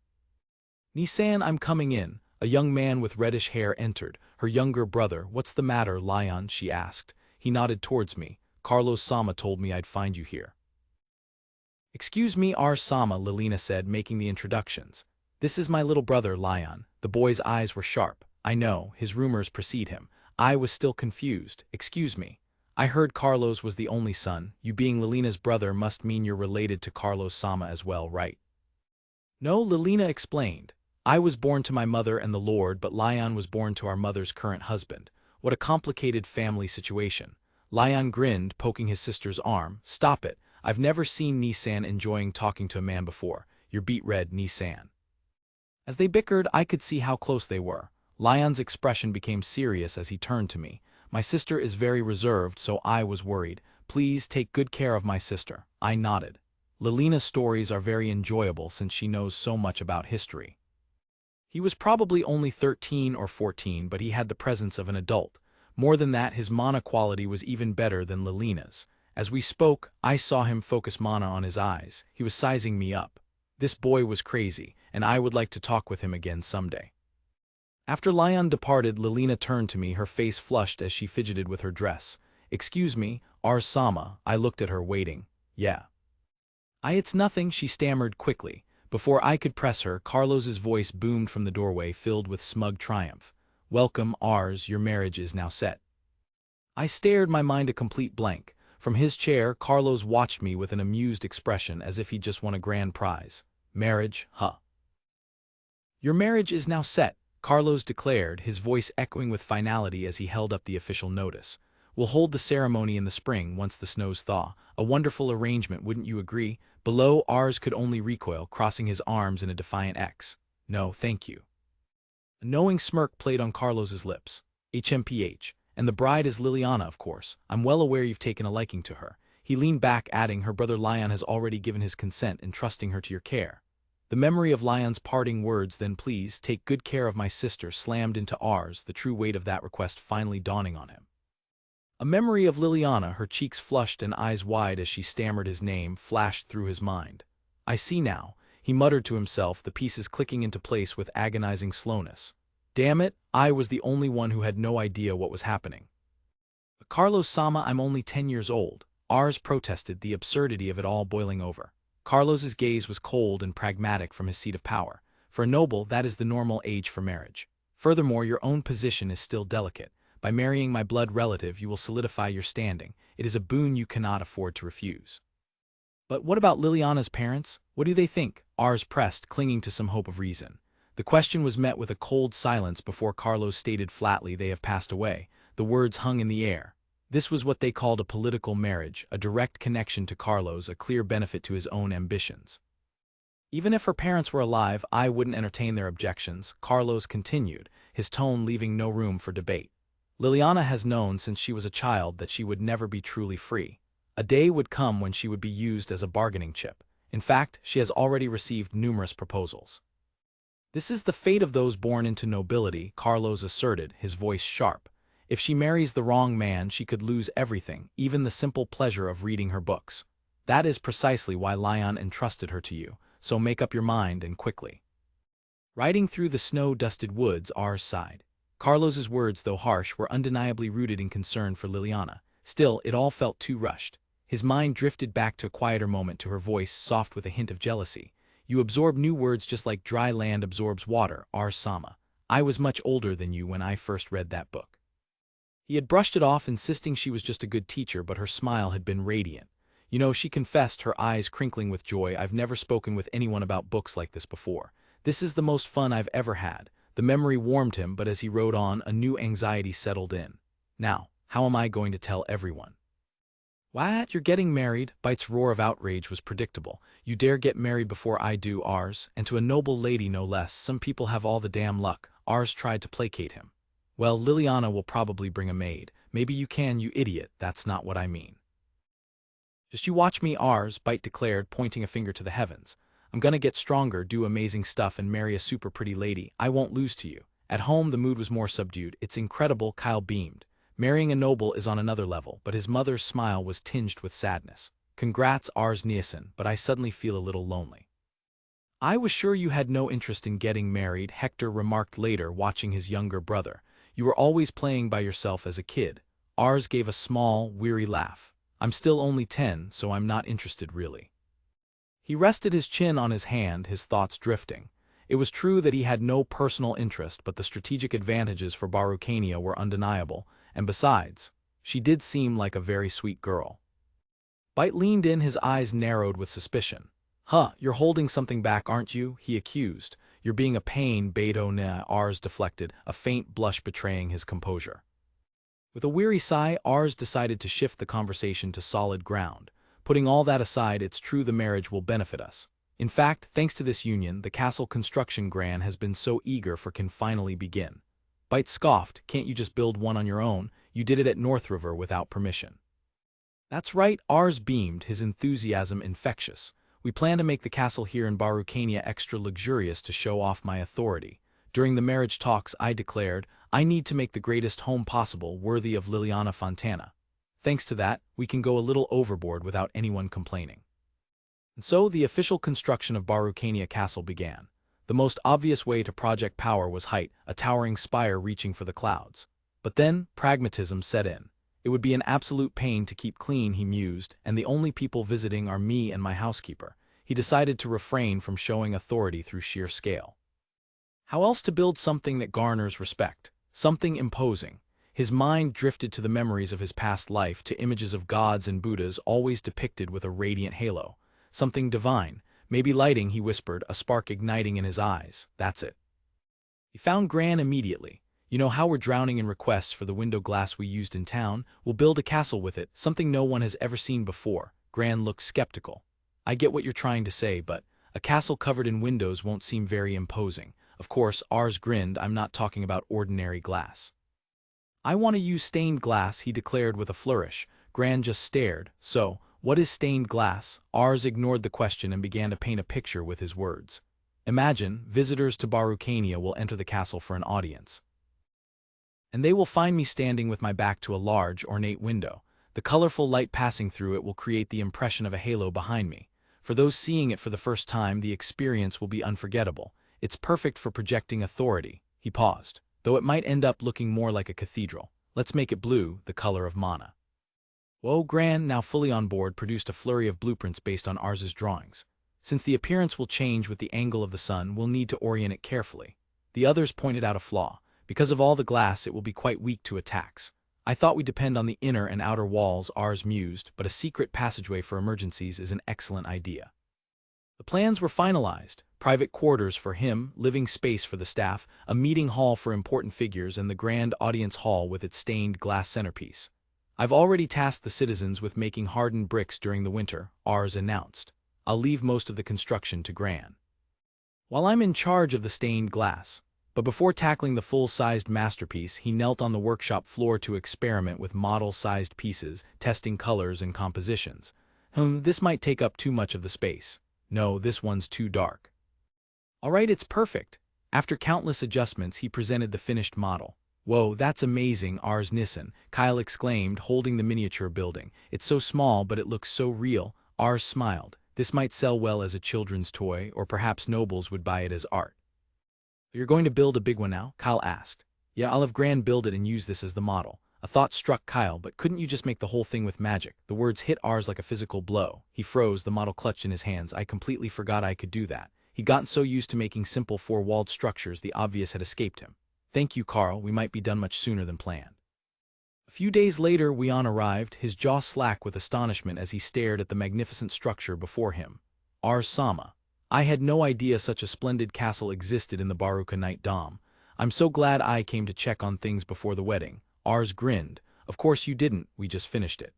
"Nissan, I'm coming in." A young man with reddish hair entered, her younger brother. "What's the matter, Lion?" she asked. He nodded towards me. "Carlos Sama told me I'd find you here." "Excuse me, Ars Sama," Lilina said, making the introductions. "This is my little brother, Lion." The boy's eyes were sharp. I know, his rumors precede him. I was still confused. "Excuse me. I heard Carlos was the only son. You being Lilina's brother must mean you're related to Carlos Sama as well, right?" "No," Lilina explained. "I was born to my mother and the Lord, but Lion was born to our mother's current husband. What a complicated family situation." Lion grinned, poking his sister's arm. "Stop it. I've never seen Nissan enjoying talking to a man before. You're beet red, Nissan." As they bickered, I could see how close they were. Lion's expression became serious as he turned to me. "My sister is very reserved, so I was worried. Please take good care of my sister." I nodded. Lilina's stories are very enjoyable since she knows so much about history. He was probably only 13 or 14, but he had the presence of an adult. More than that, his mana quality was even better than Lilina's. As we spoke, I saw him focus mana on his eyes. He was sizing me up. This boy was crazy, and I would like to talk with him again someday. After Lion departed, Lilina turned to me, her face flushed as she fidgeted with her dress. "Excuse me, Ars-sama," I looked at her, waiting. "Yeah." It's nothing," she stammered quickly. Before I could press her, Carlos's voice boomed from the doorway, filled with smug triumph. "Welcome, Ars, your marriage is now set." I stared, my mind a complete blank. From his chair, Carlos watched me with an amused expression, as if he'd just won a grand prize. "Marriage, huh?" "Your marriage is now set," Carlos declared, his voice echoing with finality as he held up the official notice. "We'll hold the ceremony in the spring, once the snows thaw. A wonderful arrangement, wouldn't you agree?" Below, Ars could only recoil, crossing his arms in a defiant X. "No, thank you." A knowing smirk played on Carlos's lips. "HMPH. And the bride is Liliana, of course. I'm well aware you've taken a liking to her." He leaned back, adding, "Her brother Lion has already given his consent, entrusting her to your care." The memory of Lion's parting words, "Then please take good care of my sister," slammed into Ars, the true weight of that request finally dawning on him. A memory of Liliana, her cheeks flushed and eyes wide as she stammered his name, flashed through his mind. "I see now," he muttered to himself, the pieces clicking into place with agonizing slowness. Damn it, I was the only one who had no idea what was happening. "Carlos-sama, I'm only 10 years old," Ars protested, the absurdity of it all boiling over. Carlos's gaze was cold and pragmatic from his seat of power. "For a noble, that is the normal age for marriage. Furthermore, your own position is still delicate. By marrying my blood relative, you will solidify your standing. It is a boon you cannot afford to refuse." "But what about Liliana's parents? What do they think?" Ars pressed, clinging to some hope of reason. The question was met with a cold silence before Carlos stated flatly, "They have passed away." The words hung in the air. This was what they called a political marriage, a direct connection to Carlos, a clear benefit to his own ambitions. "Even if her parents were alive, I wouldn't entertain their objections," Carlos continued, his tone leaving no room for debate. "Liliana has known since she was a child that she would never be truly free. A day would come when she would be used as a bargaining chip. In fact, she has already received numerous proposals." "This is the fate of those born into nobility," Carlos asserted, his voice sharp. "If she marries the wrong man, she could lose everything, even the simple pleasure of reading her books. That is precisely why Lion entrusted her to you, so make up your mind, and quickly." Riding through the snow-dusted woods, Ars sighed. Carlos's words, though harsh, were undeniably rooted in concern for Liliana. Still, it all felt too rushed. His mind drifted back to a quieter moment, to her voice, soft with a hint of jealousy. "You absorb new words just like dry land absorbs water, Ars-sama. I was much older than you when I first read that book." He had brushed it off, insisting she was just a good teacher, but her smile had been radiant. "You know," she confessed, her eyes crinkling with joy, "I've never spoken with anyone about books like this before. This is the most fun I've ever had." The memory warmed him, but as he rode on, a new anxiety settled in. "Now, how am I going to tell everyone?" "What? You're getting married?" Bite's roar of outrage was predictable. "You dare get married before I do, Ars, and to a noble lady no less. Some people have all the damn luck." Ars tried to placate him. "Well, Liliana will probably bring a maid. Maybe you can, you idiot. That's not what I mean." "Just you watch me, Ars," Bite declared, pointing a finger to the heavens. "I'm gonna get stronger, do amazing stuff, and marry a super pretty lady. I won't lose to you." At home, the mood was more subdued. "It's incredible," Kyle beamed. "Marrying a noble is on another level," but his mother's smile was tinged with sadness. "Congrats, Ars Nielsen, but I suddenly feel a little lonely." "I was sure you had no interest in getting married," Hector remarked later, watching his younger brother. "You were always playing by yourself as a kid." Ars gave a small, weary laugh. "I'm still only 10, so I'm not interested really." He rested his chin on his hand, his thoughts drifting. It was true that he had no personal interest, but the strategic advantages for Baruchania were undeniable, and besides, she did seem like a very sweet girl. Bite leaned in, his eyes narrowed with suspicion. "Huh, you're holding something back, aren't you?" he accused. "You're being a pain, Beto." Nah, Ars deflected, a faint blush betraying his composure. With a weary sigh, Ars decided to shift the conversation to solid ground. "Putting all that aside, it's true the marriage will benefit us. In fact, thanks to this union, the castle construction Gran has been so eager for can finally begin." Bite scoffed. "Can't you just build one on your own? You did it at North River without permission." "That's right," Ars beamed, his enthusiasm infectious. "We plan to make the castle here in Baruchania extra luxurious to show off my authority. During the marriage talks, I declared, I need to make the greatest home possible, worthy of Liliana Fontana. Thanks to that, we can go a little overboard without anyone complaining." And so the official construction of Baruchania Castle began. The most obvious way to project power was height, a towering spire reaching for the clouds. But then, pragmatism set in. It would be an absolute pain to keep clean, he mused, and the only people visiting are me and my housekeeper. He decided to refrain from showing authority through sheer scale. How else to build something that garners respect? Something imposing. His mind drifted to the memories of his past life, to images of gods and Buddhas always depicted with a radiant halo. Something divine. Maybe lighting, he whispered, a spark igniting in his eyes. That's it. He found Gran immediately. You know how we're drowning in requests for the window glass we used in town? We'll build a castle with it, something no one has ever seen before. Gran looked skeptical. I get what you're trying to say, but a castle covered in windows won't seem very imposing. Of course, Ars grinned. I'm not talking about ordinary glass. I want to use stained glass, he declared with a flourish. Gran just stared. So, what is stained glass? Ars ignored the question and began to paint a picture with his words. Imagine, visitors to Baruchania will enter the castle for an audience. And they will find me standing with my back to a large, ornate window. The colorful light passing through it will create the impression of a halo behind me. For those seeing it for the first time, the experience will be unforgettable. It's perfect for projecting authority. He paused. Though it might end up looking more like a cathedral. Let's make it blue, the color of mana. Whoa, Gran, now fully on board, produced a flurry of blueprints based on Ars's drawings. Since the appearance will change with the angle of the sun, we'll need to orient it carefully. The others pointed out a flaw. Because of all the glass, it will be quite weak to attacks. I thought we'd depend on the inner and outer walls, Ars mused, but a secret passageway for emergencies is an excellent idea. The plans were finalized. Private quarters for him, living space for the staff, a meeting hall for important figures, and the grand audience hall with its stained glass centerpiece. I've already tasked the citizens with making hardened bricks during the winter, Ars announced. I'll leave most of the construction to Gran, while I'm in charge of the stained glass. But before tackling the full-sized masterpiece, he knelt on the workshop floor to experiment with model-sized pieces, testing colors and compositions. This might take up too much of the space. No, this one's too dark. All right, it's perfect. After countless adjustments, he presented the finished model. Whoa, that's amazing, Ars Nissen, Kyle exclaimed, holding the miniature building. It's so small, but it looks so real. Ars smiled. This might sell well as a children's toy, or perhaps nobles would buy it as art. You're going to build a big one now? Kyle asked. Yeah, I'll have Gran build it and use this as the model. A thought struck Kyle, but couldn't you just make the whole thing with magic? The words hit Ars like a physical blow. He froze, the model clutched in his hands. I completely forgot I could do that. He'd gotten so used to making simple four-walled structures, the obvious had escaped him. Thank you, Carl, we might be done much sooner than planned. A few days later, Wian arrived, his jaw slack with astonishment as he stared at the magnificent structure before him. Ars Sama. I had no idea such a splendid castle existed in the Baruka Night Dome. I'm so glad I came to check on things before the wedding. Ars grinned. Of course you didn't, we just finished it.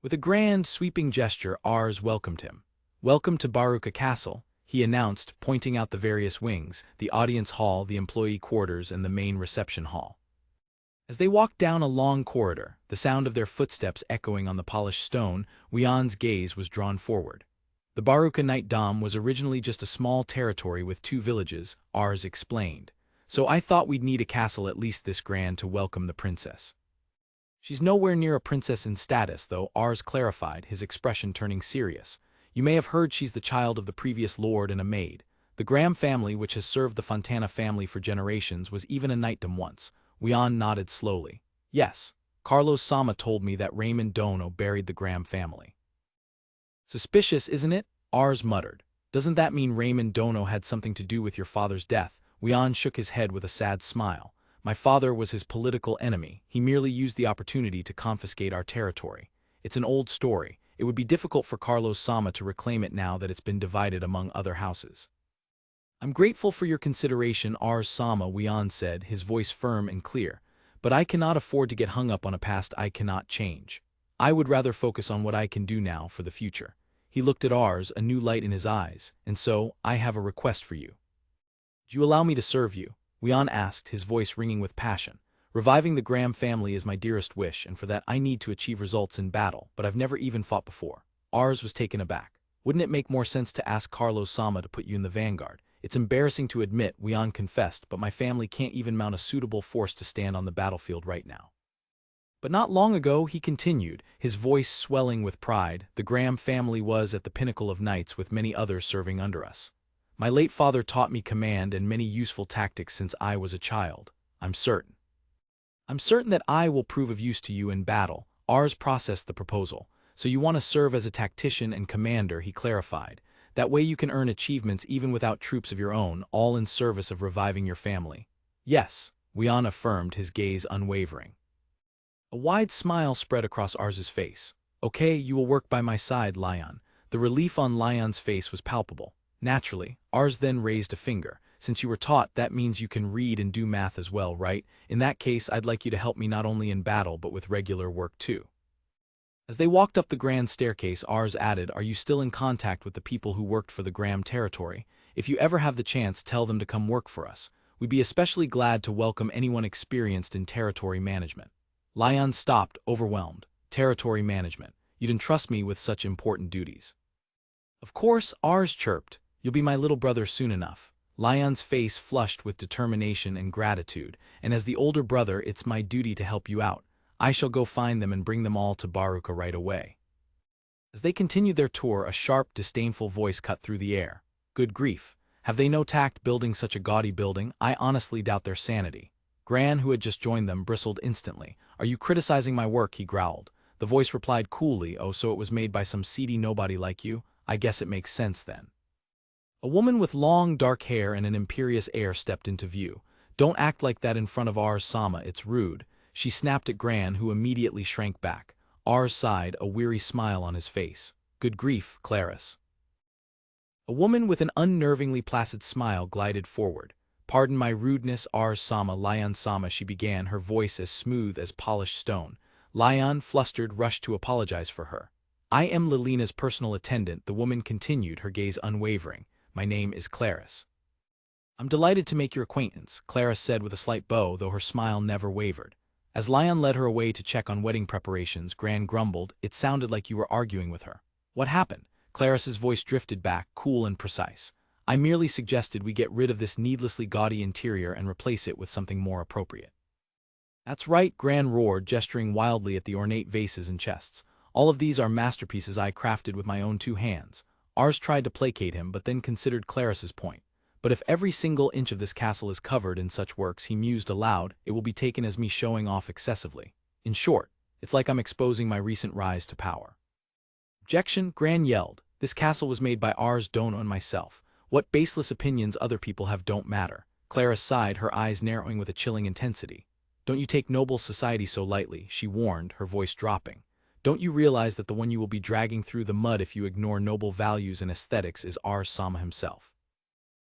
With a grand, sweeping gesture, Ars welcomed him. Welcome to Baruka Castle, he announced, pointing out the various wings, the audience hall, the employee quarters, and the main reception hall. As they walked down a long corridor, the sound of their footsteps echoing on the polished stone, Wian's gaze was drawn forward. The Baruka Night Dome was originally just a small territory with 2 villages, Ars explained. So I thought we'd need a castle at least this grand to welcome the princess. She's nowhere near a princess in status, though, Ars clarified, his expression turning serious. You may have heard she's the child of the previous lord and a maid. The Graham family, which has served the Fontana family for generations, was even a knightdom once. Wian nodded slowly. Yes, Carlos Sama told me that Raymond Dono buried the Graham family. Suspicious, isn't it? Ars muttered. Doesn't that mean Raymond Dono had something to do with your father's death? Wian shook his head with a sad smile. My father was his political enemy. He merely used the opportunity to confiscate our territory. It's an old story. It would be difficult for Carlos Sama to reclaim it now that it's been divided among other houses. I'm grateful for your consideration, Ars Sama, Wian said, his voice firm and clear. But I cannot afford to get hung up on a past I cannot change. I would rather focus on what I can do now for the future. He looked at Ars, a new light in his eyes. And so, I have a request for you. Do you allow me to serve you? Wian asked, his voice ringing with passion. Reviving the Graham family is my dearest wish, and for that I need to achieve results in battle, but I've never even fought before. Ars was taken aback. Wouldn't it make more sense to ask Carlos Sama to put you in the vanguard? It's embarrassing to admit, Wian confessed, but my family can't even mount a suitable force to stand on the battlefield right now. But not long ago, he continued, his voice swelling with pride, the Graham family was at the pinnacle of knights with many others serving under us. My late father taught me command and many useful tactics since I was a child. I'm certain. I'm certain that I will prove of use to you in battle. Ars processed the proposal. So you want to serve as a tactician and commander, he clarified. That way you can earn achievements even without troops of your own, all in service of reviving your family. Yes, Wian affirmed, his gaze unwavering. A wide smile spread across Ars's face. Okay, you will work by my side, Lion. The relief on Lion's face was palpable. Naturally, Ars then raised a finger. Since you were taught, that means you can read and do math as well, right? In that case, I'd like you to help me not only in battle but with regular work too. As they walked up the grand staircase, Ars added, are you still in contact with the people who worked for the Graham territory? If you ever have the chance, tell them to come work for us. We'd be especially glad to welcome anyone experienced in territory management. Lion stopped, overwhelmed. Territory management. You'd entrust me with such important duties. Of course, Ars chirped. You'll be my little brother soon enough. Lion's face flushed with determination and gratitude, and as the older brother, it's my duty to help you out. I shall go find them and bring them all to Baruka right away. As they continued their tour, a sharp, disdainful voice cut through the air. Good grief. Have they no tact building such a gaudy building? I honestly doubt their sanity. Gran, who had just joined them, bristled instantly. Are you criticizing my work? He growled. The voice replied coolly, oh, so it was made by some seedy nobody like you? I guess it makes sense then. A woman with long, dark hair and an imperious air stepped into view. Don't act like that in front of Ars-sama, it's rude. She snapped at Gran, who immediately shrank back. Ars sighed, a weary smile on his face. Good grief, Clarice. A woman with an unnervingly placid smile glided forward. Pardon my rudeness, Ars-sama, Lion-sama, she began, her voice as smooth as polished stone. Lion, flustered, rushed to apologize for her. I am Lilina's personal attendant, the woman continued, her gaze unwavering. My name is Clarice. I'm delighted to make your acquaintance, Clarice said with a slight bow, though her smile never wavered. As Lion led her away to check on wedding preparations, Gran grumbled, it sounded like you were arguing with her. What happened? Clarice's voice drifted back, cool and precise. I merely suggested we get rid of this needlessly gaudy interior and replace it with something more appropriate. That's right, Gran roared, gesturing wildly at the ornate vases and chests. All of these are masterpieces I crafted with my own two hands. Ars tried to placate him, but then considered Clarice's point. But if every single inch of this castle is covered in such works, he mused aloud, it will be taken as me showing off excessively. In short, it's like I'm exposing my recent rise to power. Objection, Gran yelled. This castle was made by Ars Dono and myself. What baseless opinions other people have don't matter. Clarice sighed, her eyes narrowing with a chilling intensity. Don't you take noble society so lightly, she warned, her voice dropping. Don't you realize that the one you will be dragging through the mud if you ignore noble values and aesthetics is Ars-sama himself?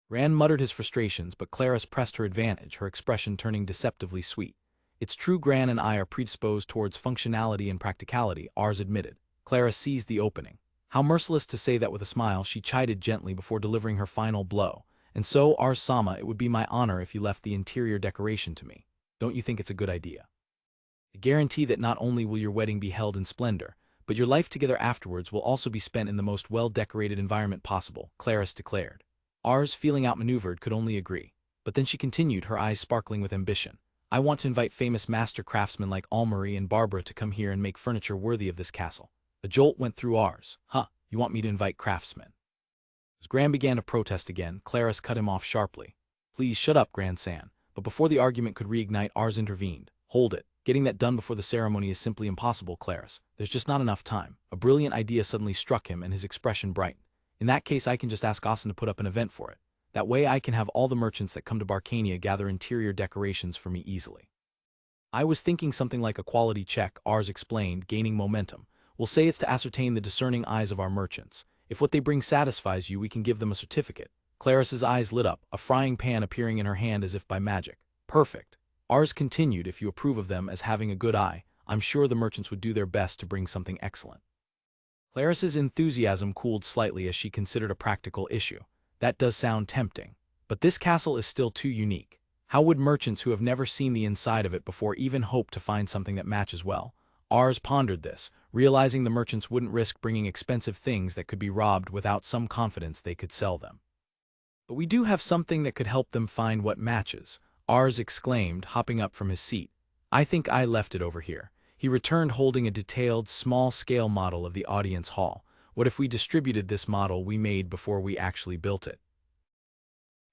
Gran muttered his frustrations, but Clarice pressed her advantage, her expression turning deceptively sweet. It's true Gran and I are predisposed towards functionality and practicality, Ars admitted. Clarice seized the opening. How merciless to say that with a smile, she chided gently before delivering her final blow. And so, Ars-sama, it would be my honor if you left the interior decoration to me. Don't you think it's a good idea? I guarantee that not only will your wedding be held in splendor, but your life together afterwards will also be spent in the most well-decorated environment possible, Clarice declared. Ars, feeling outmaneuvered, could only agree. But then she continued, her eyes sparkling with ambition. I want to invite famous master craftsmen like Almarie and Barbara to come here and make furniture worthy of this castle. A jolt went through Ars. Huh, you want me to invite craftsmen? As Gran began to protest again, Clarice cut him off sharply. Please shut up, Gran-san. But before the argument could reignite, Ars intervened. Hold it. Getting that done before the ceremony is simply impossible, Clarice. There's just not enough time. A brilliant idea suddenly struck him and his expression brightened. In that case, I can just ask Asen to put up an event for it. That way I can have all the merchants that come to Barcania gather interior decorations for me easily. I was thinking something like a quality check, Ars explained, gaining momentum. We'll say it's to ascertain the discerning eyes of our merchants. If what they bring satisfies you, we can give them a certificate. Clarice's eyes lit up, a frying pan appearing in her hand as if by magic. Perfect. Ars continued, if you approve of them as having a good eye, I'm sure the merchants would do their best to bring something excellent. Clarice's enthusiasm cooled slightly as she considered a practical issue. That does sound tempting. But this castle is still too unique. How would merchants who have never seen the inside of it before even hope to find something that matches well? Ars pondered this, realizing the merchants wouldn't risk bringing expensive things that could be robbed without some confidence they could sell them. But we do have something that could help them find what matches, Ars exclaimed, hopping up from his seat. I think I left it over here. He returned holding a detailed, small-scale model of the audience hall. What if we distributed this model we made before we actually built it?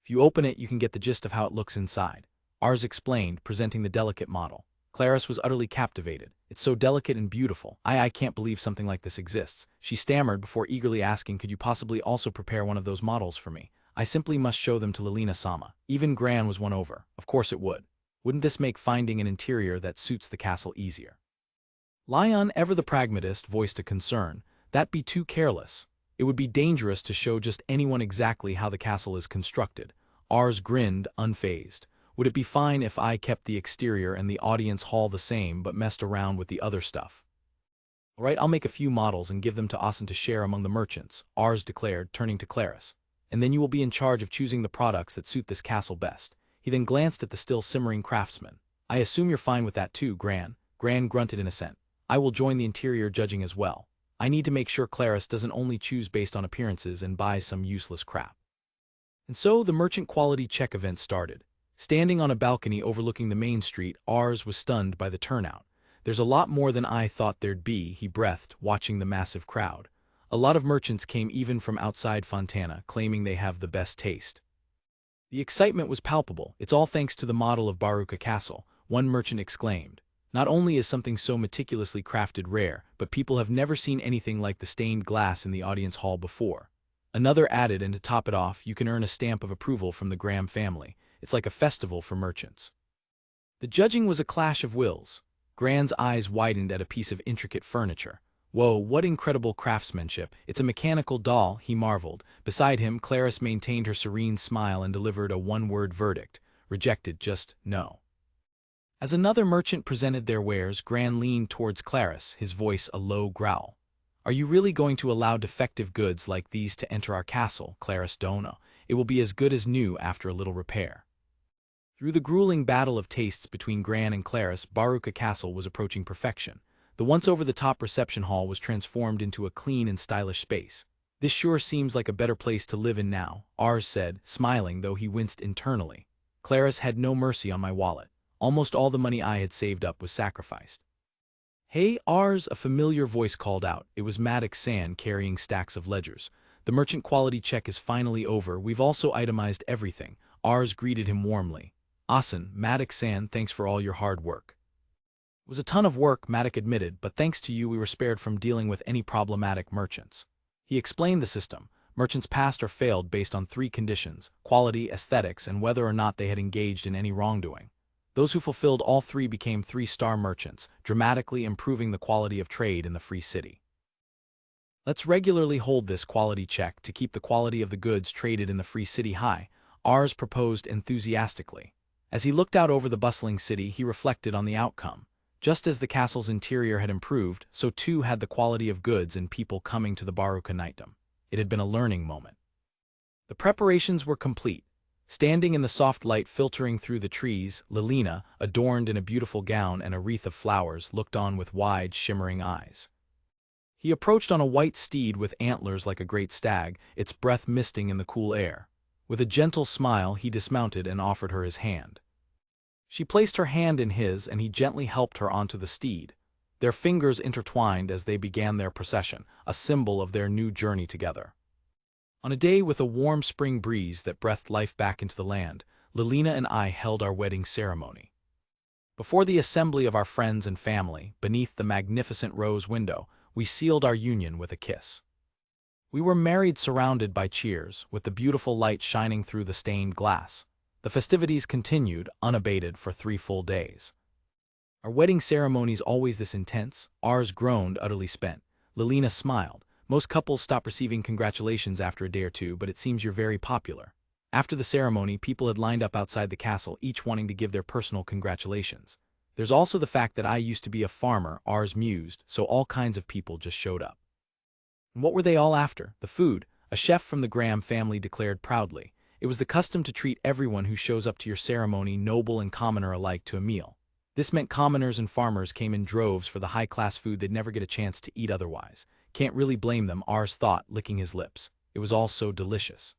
If you open it, you can get the gist of how it looks inside. Ars explained, presenting the delicate model. Clarice was utterly captivated. It's so delicate and beautiful. I can't believe something like this exists. She stammered before eagerly asking, could you possibly also prepare one of those models for me? I simply must show them to Lilina-sama. Even Gran was won over. Of course it would. Wouldn't this make finding an interior that suits the castle easier? Lion, ever the pragmatist, voiced a concern. That'd be too careless. It would be dangerous to show just anyone exactly how the castle is constructed. Ars grinned, unfazed. Would it be fine if I kept the exterior and the audience hall the same but messed around with the other stuff? All right, I'll make a few models and give them to Asen to share among the merchants, Ars declared, turning to Clarice. And then you will be in charge of choosing the products that suit this castle best. He then glanced at the still simmering craftsman. I assume you're fine with that too, Gran. Gran grunted in assent. I will join the interior judging as well. I need to make sure Clarice doesn't only choose based on appearances and buys some useless crap. And so the merchant quality check event started. Standing on a balcony overlooking the main street, Ars was stunned by the turnout. There's a lot more than I thought there'd be, he breathed, watching the massive crowd. A lot of merchants came even from outside Fontana, claiming they have the best taste. The excitement was palpable. It's all thanks to the model of Baruka Castle, one merchant exclaimed. Not only is something so meticulously crafted rare, but people have never seen anything like the stained glass in the audience hall before. Another added, and to top it off, you can earn a stamp of approval from the Graham family. It's like a festival for merchants. The judging was a clash of wills. Gran's eyes widened at a piece of intricate furniture. Whoa, what incredible craftsmanship. It's a mechanical doll, he marveled. Beside him, Clarice maintained her serene smile and delivered a one-word verdict. Rejected, just no. As another merchant presented their wares, Gran leaned towards Clarice, his voice a low growl. Are you really going to allow defective goods like these to enter our castle, Clarice Dono? It will be as good as new after a little repair. Through the grueling battle of tastes between Gran and Clarice, Baruka Castle was approaching perfection. The once over-the-top reception hall was transformed into a clean and stylish space. This sure seems like a better place to live in now, Ars said, smiling though he winced internally. Clarice had no mercy on my wallet. Almost all the money I had saved up was sacrificed. Hey, Ars, a familiar voice called out. It was Maddox San carrying stacks of ledgers. The merchant quality check is finally over. We've also itemized everything. Ars greeted him warmly. Asen, Maddox San, thanks for all your hard work. It was a ton of work, Maddox admitted, but thanks to you we were spared from dealing with any problematic merchants. He explained the system. Merchants passed or failed based on 3 conditions: quality, aesthetics, and whether or not they had engaged in any wrongdoing. Those who fulfilled all 3 became 3-star merchants, dramatically improving the quality of trade in the free city. Let's regularly hold this quality check to keep the quality of the goods traded in the free city high, Ars proposed enthusiastically. As he looked out over the bustling city, he reflected on the outcome. Just as the castle's interior had improved, so too had the quality of goods and people coming to the Baruka Knightdom. It had been a learning moment. The preparations were complete. Standing in the soft light filtering through the trees, Lilina, adorned in a beautiful gown and a wreath of flowers, looked on with wide, shimmering eyes. He approached on a white steed with antlers like a great stag, its breath misting in the cool air. With a gentle smile, he dismounted and offered her his hand. She placed her hand in his, and he gently helped her onto the steed. Their fingers intertwined as they began their procession, a symbol of their new journey together. On a day with a warm spring breeze that breathed life back into the land, Lilina and I held our wedding ceremony. Before the assembly of our friends and family, beneath the magnificent rose window, we sealed our union with a kiss. We were married surrounded by cheers, with the beautiful light shining through the stained glass. The festivities continued, unabated, for 3 full days. Our wedding ceremonies always this intense? Ars groaned, utterly spent. Lilina smiled. Most couples stop receiving congratulations after a day or 2, but it seems you're very popular. After the ceremony, people had lined up outside the castle, each wanting to give their personal congratulations. There's also the fact that I used to be a farmer, Ars mused, so all kinds of people just showed up. And what were they all after? The food, a chef from the Graham family declared proudly. It was the custom to treat everyone who shows up to your ceremony, noble and commoner alike, to a meal. This meant commoners and farmers came in droves for the high-class food they'd never get a chance to eat otherwise. Can't really blame them, Ars thought, licking his lips. It was all so delicious.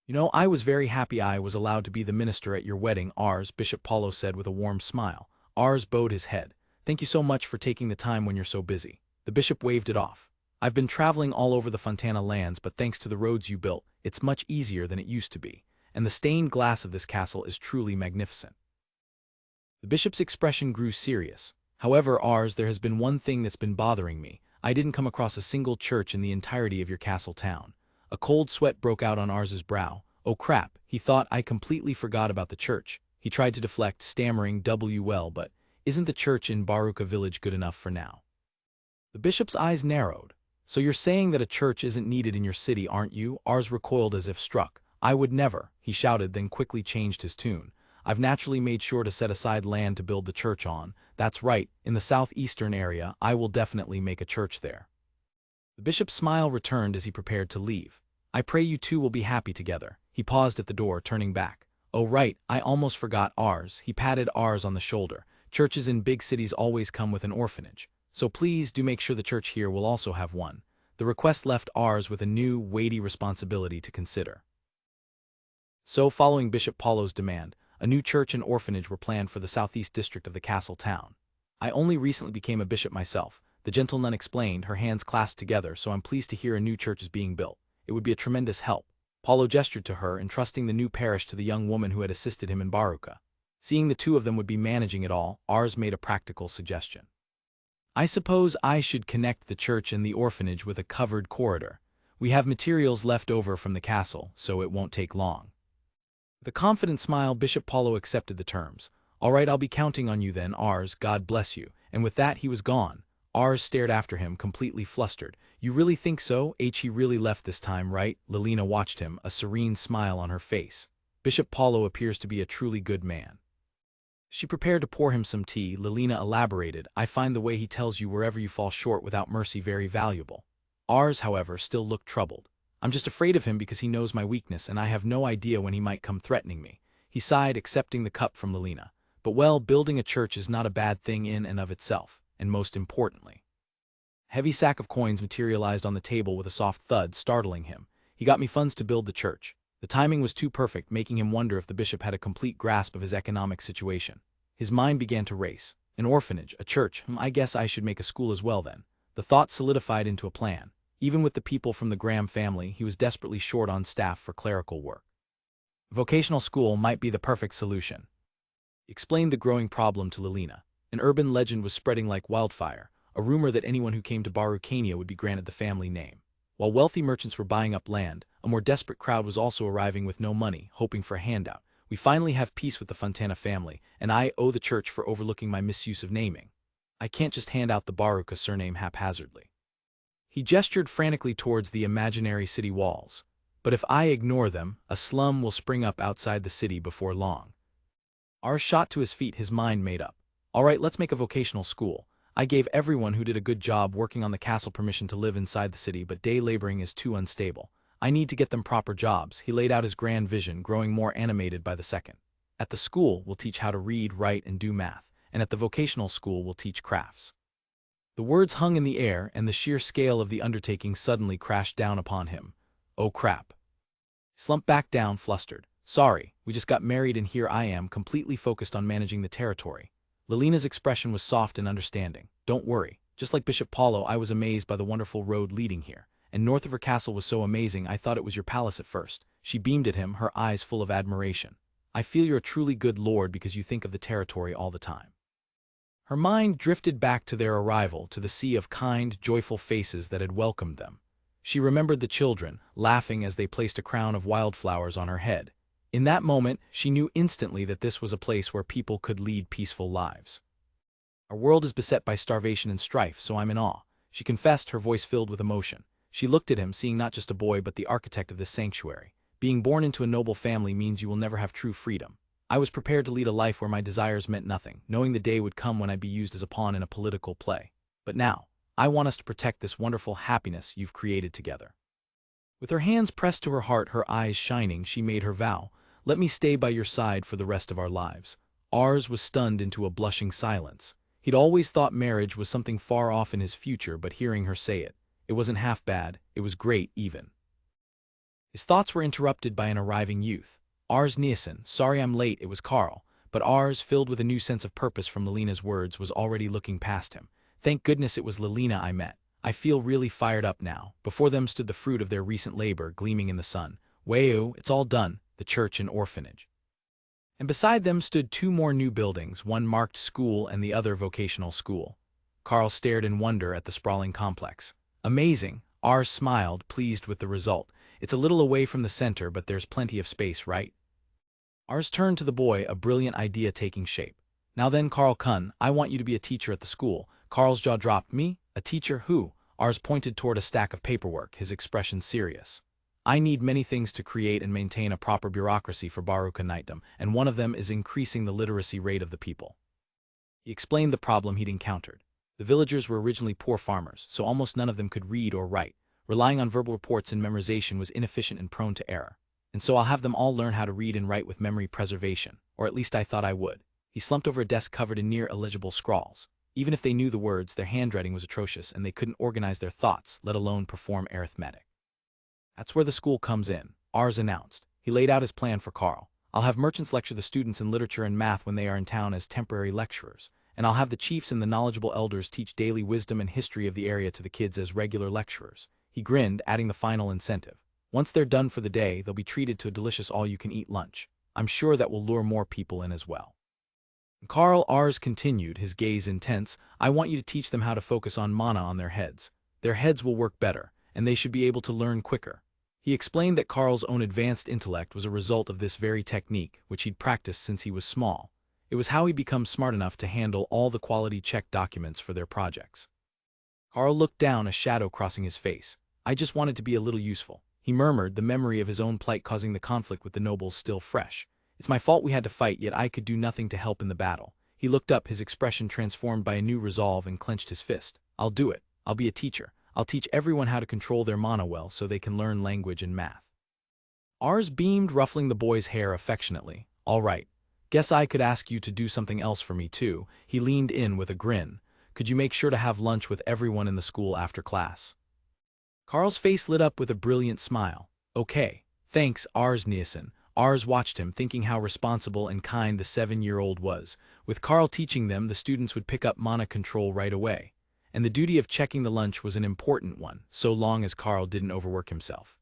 You know, I was very happy I was allowed to be the minister at your wedding, Ars, Bishop Paulo said with a warm smile. Ars bowed his head. Thank you so much for taking the time when you're so busy. The bishop waved it off. I've been traveling all over the Fontana lands, but thanks to the roads you built, it's much easier than it used to be, and the stained glass of this castle is truly magnificent. The bishop's expression grew serious. However, there has been one thing that's been bothering me. I didn't come across a single church in the entirety of your castle town. A cold sweat broke out on Ars's brow. Oh crap, he thought I completely forgot about the church. He tried to deflect, stammering, well, but isn't the church in Baruka village good enough for now? The bishop's eyes narrowed. So you're saying that a church isn't needed in your city, aren't you? Ars recoiled as if struck. I would never, he shouted, then quickly changed his tune. I've naturally made sure to set aside land to build the church on. That's right, in the southeastern area, I will definitely make a church there. The bishop's smile returned as he prepared to leave. I pray you two will be happy together. He paused at the door, turning back. Oh right, I almost forgot Ars. He patted Ars on the shoulder. Churches in big cities always come with an orphanage. So please do make sure the church here will also have one. The request left Ars with a new, weighty responsibility to consider. So, following Bishop Paulo's demand, a new church and orphanage were planned for the southeast district of the castle town. I only recently became a bishop myself, the gentle nun explained, her hands clasped together, so I'm pleased to hear a new church is being built. It would be a tremendous help. Paulo gestured to her, entrusting the new parish to the young woman who had assisted him in Baruka. Seeing the two of them would be managing it all, Ars made a practical suggestion. I suppose I should connect the church and the orphanage with a covered corridor. We have materials left over from the castle, so it won't take long. With a confident smile, Bishop Paulo accepted the terms. All right, I'll be counting on you then, Ars, God bless you. And with that he was gone. Ars stared after him, completely flustered. You really think so? He really left this time, right? Lilina watched him, a serene smile on her face. Bishop Paulo appears to be a truly good man. She prepared to pour him some tea. Lilina elaborated, I find the way he tells you wherever you fall short without mercy very valuable. Ars, however, still looked troubled. I'm just afraid of him because he knows my weakness and I have no idea when he might come threatening me. He sighed, accepting the cup from Lilina. But well, building a church is not a bad thing in and of itself, and most importantly. A heavy sack of coins materialized on the table with a soft thud, startling him. He got me funds to build the church. The timing was too perfect, making him wonder if the bishop had a complete grasp of his economic situation. His mind began to race. An orphanage, a church, I guess I should make a school as well then. The thought solidified into a plan. Even with the people from the Graham family, he was desperately short on staff for clerical work. Vocational school might be the perfect solution. He explained the growing problem to Lilina. An urban legend was spreading like wildfire, a rumor that anyone who came to Barukania would be granted the family name. While wealthy merchants were buying up land, a more desperate crowd was also arriving with no money, hoping for a handout. We finally have peace with the Fontana family, and I owe the church for overlooking my misuse of naming. I can't just hand out the Baruka surname haphazardly. He gestured frantically towards the imaginary city walls. But if I ignore them, a slum will spring up outside the city before long. Ars shot to his feet, his mind made up. All right, let's make a vocational school. I gave everyone who did a good job working on the castle permission to live inside the city, but day laboring is too unstable. I need to get them proper jobs. He laid out his grand vision, growing more animated by the second. At the school, we'll teach how to read, write, and do math, and at the vocational school, we'll teach crafts. The words hung in the air, and the sheer scale of the undertaking suddenly crashed down upon him. Oh crap. He slumped back down, flustered. Sorry, we just got married and here I am, completely focused on managing the territory. Lilina's expression was soft and understanding. Don't worry. Just like Bishop Paulo, I was amazed by the wonderful road leading here. And north of her castle was so amazing, I thought it was your palace at first. She beamed at him, her eyes full of admiration. I feel you're a truly good lord because you think of the territory all the time. Her mind drifted back to their arrival, to the sea of kind, joyful faces that had welcomed them. She remembered the children, laughing as they placed a crown of wildflowers on her head. In that moment, she knew instantly that this was a place where people could lead peaceful lives. Our world is beset by starvation and strife, so I'm in awe, she confessed, her voice filled with emotion. She looked at him, seeing not just a boy but the architect of this sanctuary. Being born into a noble family means you will never have true freedom. I was prepared to lead a life where my desires meant nothing, knowing the day would come when I'd be used as a pawn in a political play. But now, I want us to protect this wonderful happiness you've created together. With her hands pressed to her heart, her eyes shining, she made her vow. Let me stay by your side for the rest of our lives. Ars was stunned into a blushing silence. He'd always thought marriage was something far off in his future, but hearing her say it, it wasn't half bad, it was great even. His thoughts were interrupted by an arriving youth. Ars Nielsen, sorry I'm late, it was Carl. but Ars, filled with a new sense of purpose from Lilina's words, was already looking past him. Thank goodness it was Lilina I met. I feel really fired up now. Before them stood the fruit of their recent labor gleaming in the sun. Weu, it's all done, the church and orphanage. And beside them stood two more new buildings, one marked school and the other vocational school. Carl stared in wonder at the sprawling complex. Amazing, Ars smiled, pleased with the result. It's a little away from the center, but there's plenty of space, right? Ars turned to the boy, a brilliant idea taking shape. Now then, Carl Kun, I want you to be a teacher at the school. Carl's jaw dropped. Me? A teacher? Who? Ars pointed toward a stack of paperwork, his expression serious. I need many things to create and maintain a proper bureaucracy for Baruka Knightdom, and one of them is increasing the literacy rate of the people. He explained the problem he'd encountered. The villagers were originally poor farmers, so almost none of them could read or write. Relying on verbal reports and memorization was inefficient and prone to error. And so I'll have them all learn how to read and write with memory preservation, or at least I thought I would. He slumped over a desk covered in near illegible scrawls. Even if they knew the words, their handwriting was atrocious and they couldn't organize their thoughts, let alone perform arithmetic. That's where the school comes in, Ars announced. He laid out his plan for Carl. I'll have merchants lecture the students in literature and math when they are in town as temporary lecturers, and I'll have the chiefs and the knowledgeable elders teach daily wisdom and history of the area to the kids as regular lecturers. He grinned, adding the final incentive. Once they're done for the day, they'll be treated to a delicious all-you-can-eat lunch. I'm sure that will lure more people in as well. Carl, Ars continued, his gaze intense. I want you to teach them how to focus on mana on their heads. Their heads will work better, and they should be able to learn quicker. He explained that Carl's own advanced intellect was a result of this very technique, which he'd practiced since he was small. It was how he'd become smart enough to handle all the quality check documents for their projects. Carl looked down, a shadow crossing his face. I just wanted to be a little useful. He murmured, the memory of his own plight causing the conflict with the nobles still fresh. It's my fault we had to fight, yet I could do nothing to help in the battle. He looked up, his expression transformed by a new resolve, and clenched his fist. I'll do it. I'll be a teacher. I'll teach everyone how to control their mana well so they can learn language and math. Ars beamed, ruffling the boy's hair affectionately. All right. Guess I could ask you to do something else for me too. He leaned in with a grin. Could you make sure to have lunch with everyone in the school after class? Carl's face lit up with a brilliant smile. Okay. Thanks, Ars Nielsen. Ars watched him, thinking how responsible and kind the 7-year-old was. With Carl teaching them, the students would pick up mana control right away. And the duty of checking the lunch was an important one, so long as Carl didn't overwork himself.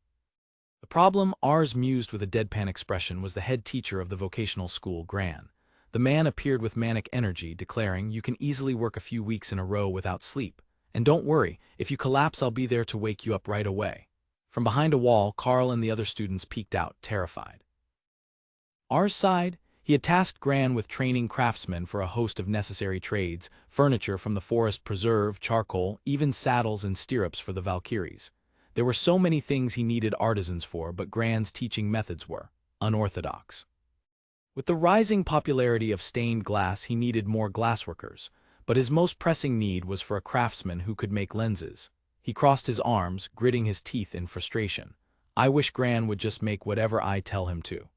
The problem, Ars mused with a deadpan expression, was the head teacher of the vocational school, Gran. The man appeared with manic energy, declaring, you can easily work a few weeks in a row without sleep. And don't worry, if you collapse I'll be there to wake you up right away. From behind a wall, Carl and the other students peeked out, terrified. Ars sighed. He had tasked Gran with training craftsmen for a host of necessary trades, furniture from the forest preserve, charcoal, even saddles and stirrups for the Valkyries. There were so many things he needed artisans for, but Gran's teaching methods were unorthodox. With the rising popularity of stained glass, he needed more glassworkers, but his most pressing need was for a craftsman who could make lenses. He crossed his arms, gritting his teeth in frustration. I wish Gran would just make whatever I tell him to.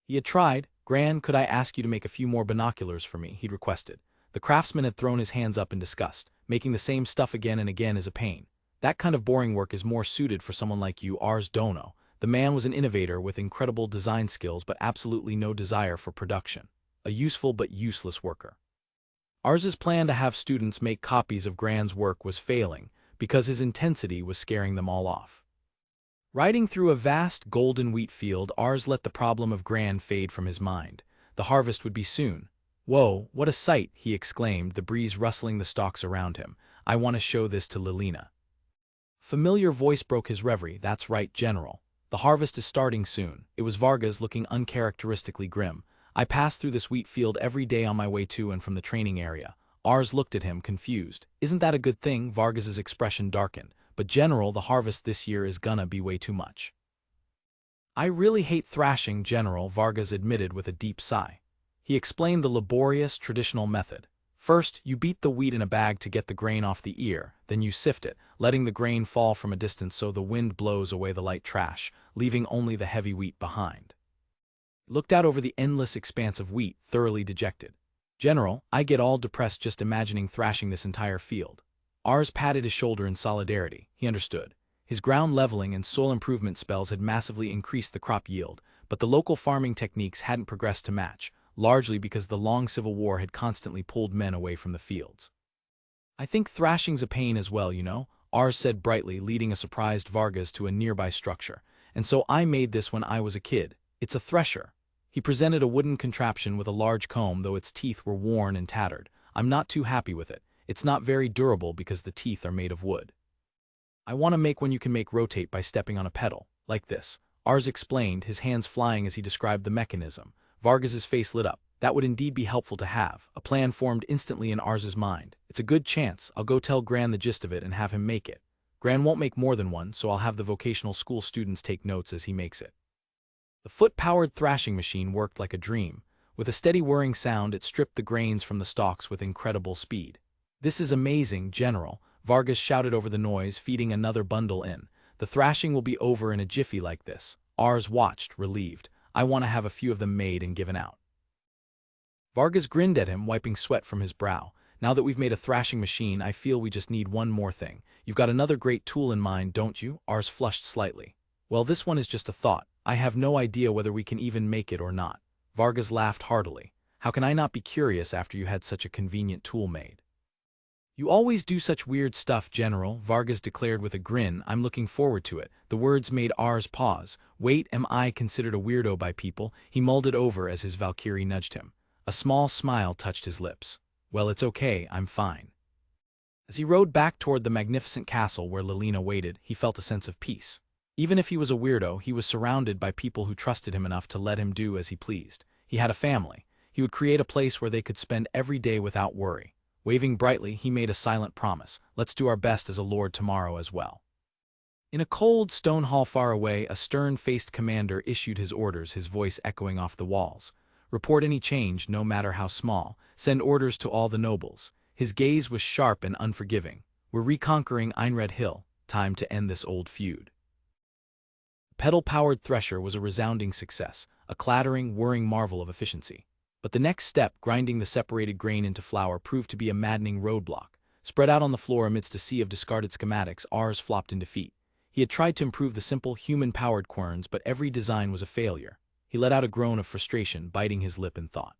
He had tried. Gran, could I ask you to make a few more binoculars for me? He'd requested. The craftsman had thrown his hands up in disgust. Making the same stuff again and again is a pain. That kind of boring work is more suited for someone like you, Ars Dono. The man was an innovator with incredible design skills but absolutely no desire for production. A useful but useless worker. Ars's plan to have students make copies of Gran's work was failing because his intensity was scaring them all off. Riding through a vast golden wheat field, Ars let the problem of Gran fade from his mind. The harvest would be soon. Whoa, what a sight, he exclaimed, the breeze rustling the stalks around him. I want to show this to Lilina. Familiar voice broke his reverie. That's right, General. The harvest is starting soon. It was Vargas, looking uncharacteristically grim. I pass through this wheat field every day on my way to and from the training area. Ars looked at him, confused. Isn't that a good thing? Vargas's expression darkened. But General, the harvest this year is gonna be way too much. I really hate thrashing, General, Vargas admitted with a deep sigh. He explained the laborious, traditional method. First, you beat the wheat in a bag to get the grain off the ear, then you sift it, letting the grain fall from a distance so the wind blows away the light trash, leaving only the heavy wheat behind. He looked out over the endless expanse of wheat, thoroughly dejected. General, I get all depressed just imagining thrashing this entire field. Ars patted his shoulder in solidarity. He understood. His ground leveling and soil improvement spells had massively increased the crop yield, but the local farming techniques hadn't progressed to match. largely because the long civil war had constantly pulled men away from the fields. "I think thrashing's a pain as well, you know," Ars said brightly, leading a surprised Vargas to a nearby structure. "And so I made this when I was a kid. It's a thresher." He presented a wooden contraption with a large comb, though its teeth were worn and tattered. "I'm not too happy with it. It's not very durable because the teeth are made of wood. I want to make one you can make rotate by stepping on a pedal, like this," Ars explained, his hands flying as he described the mechanism. Vargas's face lit up. That would indeed be helpful to have. A plan formed instantly in Ars's mind. "It's a good chance. I'll go tell Gran the gist of it and have him make it. Gran won't make more than one, so I'll have the vocational school students take notes as he makes it." The foot-powered thrashing machine worked like a dream. With a steady whirring sound, it stripped the grains from the stalks with incredible speed. "This is amazing, General," Vargas shouted over the noise, feeding another bundle in. "The thrashing will be over in a jiffy like this." Ars watched, relieved. "I want to have a few of them made and given out." Vargas grinned at him, wiping sweat from his brow. "Now that we've made a thrashing machine, I feel we just need one more thing. You've got another great tool in mind, don't you?" Ars flushed slightly. "Well, this one is just a thought. I have no idea whether we can even make it or not." Vargas laughed heartily. "How can I not be curious after you had such a convenient tool made?" "You always do such weird stuff, General," Vargas declared with a grin. "I'm looking forward to it." The words made Ars pause. "Wait, am I considered a weirdo by people?" He mulled it over as his Valkyrie nudged him. A small smile touched his lips. "Well, it's okay, I'm fine." As he rode back toward the magnificent castle where Lilina waited, he felt a sense of peace. Even if he was a weirdo, he was surrounded by people who trusted him enough to let him do as he pleased. He had a family. He would create a place where they could spend every day without worry. Waving brightly, he made a silent promise. "Let's do our best as a lord tomorrow as well." In a cold stone hall far away, a stern-faced commander issued his orders, his voice echoing off the walls. "Report any change, no matter how small. Send orders to all the nobles." His gaze was sharp and unforgiving. "We're reconquering Einred Hill. Time to end this old feud." The pedal-powered thresher was a resounding success, a clattering, whirring marvel of efficiency. But the next step, grinding the separated grain into flour, proved to be a maddening roadblock. Spread out on the floor amidst a sea of discarded schematics, Ars flopped in defeat. He had tried to improve the simple, human-powered querns, but every design was a failure. He let out a groan of frustration, biting his lip in thought.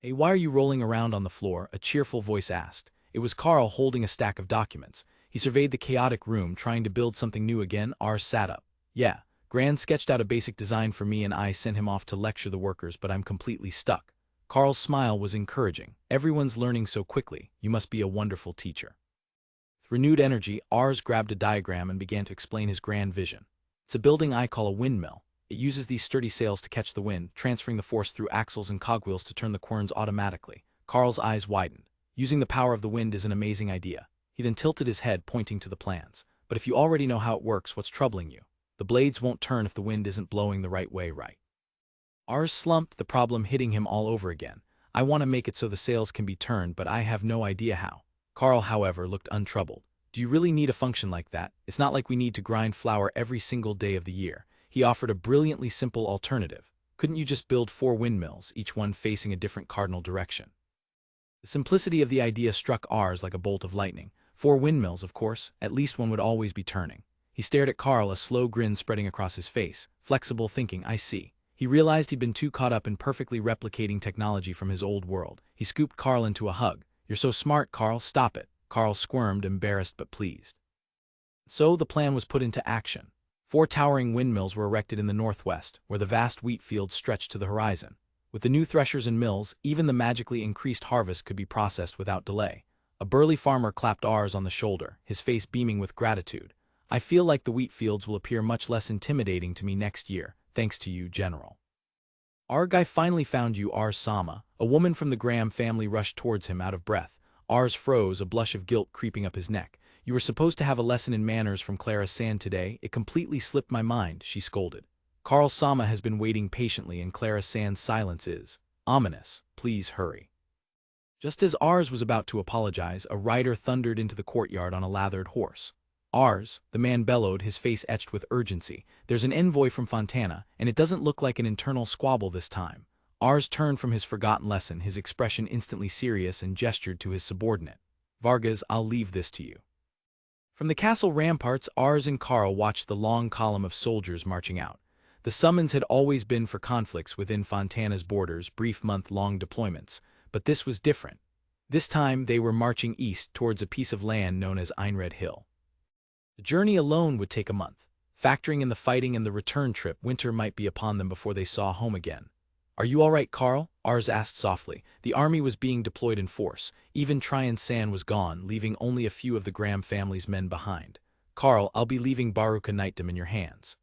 "Hey, why are you rolling around on the floor?" a cheerful voice asked. It was Carl holding a stack of documents. He surveyed the chaotic room, trying to build something new again. Ars sat up. "Yeah, Gran sketched out a basic design for me and I sent him off to lecture the workers, but I'm completely stuck." Carl's smile was encouraging. "Everyone's learning so quickly. You must be a wonderful teacher." With renewed energy, Ars grabbed a diagram and began to explain his grand vision. "It's a building I call a windmill. It uses these sturdy sails to catch the wind, transferring the force through axles and cogwheels to turn the querns automatically." Carl's eyes widened. Using the power of the wind is an amazing idea. He then tilted his head, pointing to the plans. "But if you already know how it works, what's troubling you? The blades won't turn if the wind isn't blowing the right way, right?" Ars slumped, the problem hitting him all over again. "I want to make it so the sails can be turned, but I have no idea how." Carl, however, looked untroubled. "Do you really need a function like that? It's not like we need to grind flour every single day of the year." He offered a brilliantly simple alternative. "Couldn't you just build 4 windmills, each one facing a different cardinal direction?" The simplicity of the idea struck Ars like a bolt of lightning. 4 windmills, of course. At least one would always be turning. He stared at Carl, a slow grin spreading across his face. Flexible thinking, I see. He realized he'd been too caught up in perfectly replicating technology from his old world. He scooped Carl into a hug. "You're so smart, Carl, stop it." Carl squirmed, embarrassed but pleased. So the plan was put into action. 4 towering windmills were erected in the northwest, where the vast wheat fields stretched to the horizon. With the new threshers and mills, even the magically increased harvest could be processed without delay. A burly farmer clapped Ars on the shoulder, his face beaming with gratitude. "I feel like the wheat fields will appear much less intimidating to me next year, thanks to you, General." "Argai finally found you, Ars Sama." A woman from the Graham family rushed towards him, out of breath. Ars froze, a blush of guilt creeping up his neck. "You were supposed to have a lesson in manners from Clara Sand today. It completely slipped my mind," she scolded. Carl Sama has been waiting patiently, and Clara Sand's silence is ominous. "Please hurry." Just as Ars was about to apologize, a rider thundered into the courtyard on a lathered horse. "Ars," the man bellowed, his face etched with urgency. "There's an envoy from Fontana, and it doesn't look like an internal squabble this time." Ars turned from his forgotten lesson, his expression instantly serious, and gestured to his subordinate. "Vargas, I'll leave this to you." From the castle ramparts, Ars and Carl watched the long column of soldiers marching out. The summons had always been for conflicts within Fontana's borders, brief month-long deployments, but this was different. This time they were marching east towards a piece of land known as Einred Hill. The journey alone would take a month. Factoring in the fighting and the return trip, winter might be upon them before they saw home again. "Are you all right, Carl?" Ars asked softly. The army was being deployed in force. Even Tryon San was gone, leaving only a few of the Graham family's men behind. "Carl, I'll be leaving Reincarnated in your hands."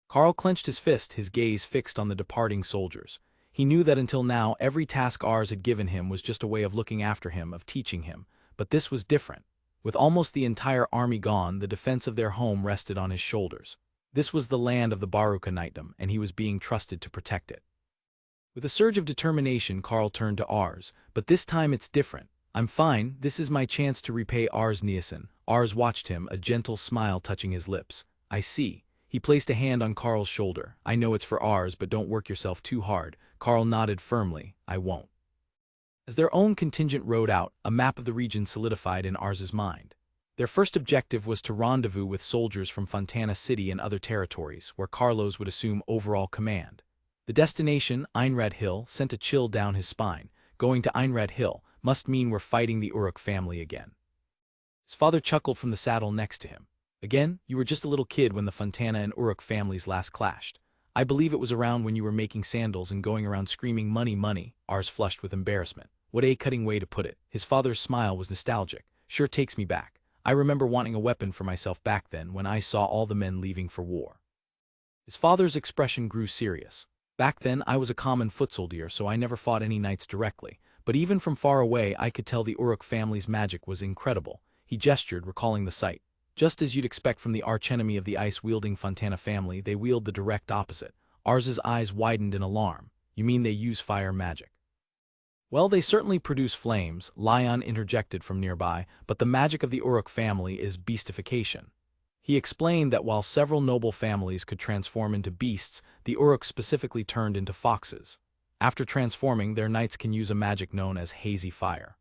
Carl clenched his fist, his gaze fixed on the departing soldiers. He knew that until now every task Ars had given him was just a way of looking after him, of teaching him, but this was different. With almost the entire army gone, the defense of their home rested on his shoulders. This was the land of the Reincarnated, and he was being trusted to protect it. With a surge of determination, Carl turned to Ars, "But this time it's different. I'm fine, this is my chance to repay Ars Nielsen." Ars watched him, a gentle smile touching his lips. "I see." He placed a hand on Carl's shoulder. "I know it's for Ars, but don't work yourself too hard." Carl nodded firmly. "I won't." As their own contingent rode out, a map of the region solidified in Ars's mind. Their first objective was to rendezvous with soldiers from Fontana City and other territories, where Carlos would assume overall command. The destination, Einred Hill, sent a chill down his spine. Going to Einred Hill must mean we're fighting the Uruk family again. His father chuckled from the saddle next to him. "Again? You were just a little kid when the Fontana and Uruk families last clashed. I believe it was around when you were making sandals and going around screaming 'money, money.'" Ars flushed with embarrassment. What a cutting way to put it. His father's smile was nostalgic. "Sure takes me back. I remember wanting a weapon for myself back then when I saw all the men leaving for war." His father's expression grew serious. "Back then I was a common foot soldier, so I never fought any knights directly, but even from far away I could tell the Uruk family's magic was incredible." He gestured, recalling the sight. Just as you'd expect from the archenemy of the ice-wielding Fontana family, they wield the direct opposite. Ars's eyes widened in alarm. "You mean they use fire magic?" "Well, they certainly produce flames," Lion interjected from nearby, "but the magic of the Uruk family is beastification." He explained that while several noble families could transform into beasts, the Uruk specifically turned into foxes. After transforming, their knights can use a magic known as hazy fire.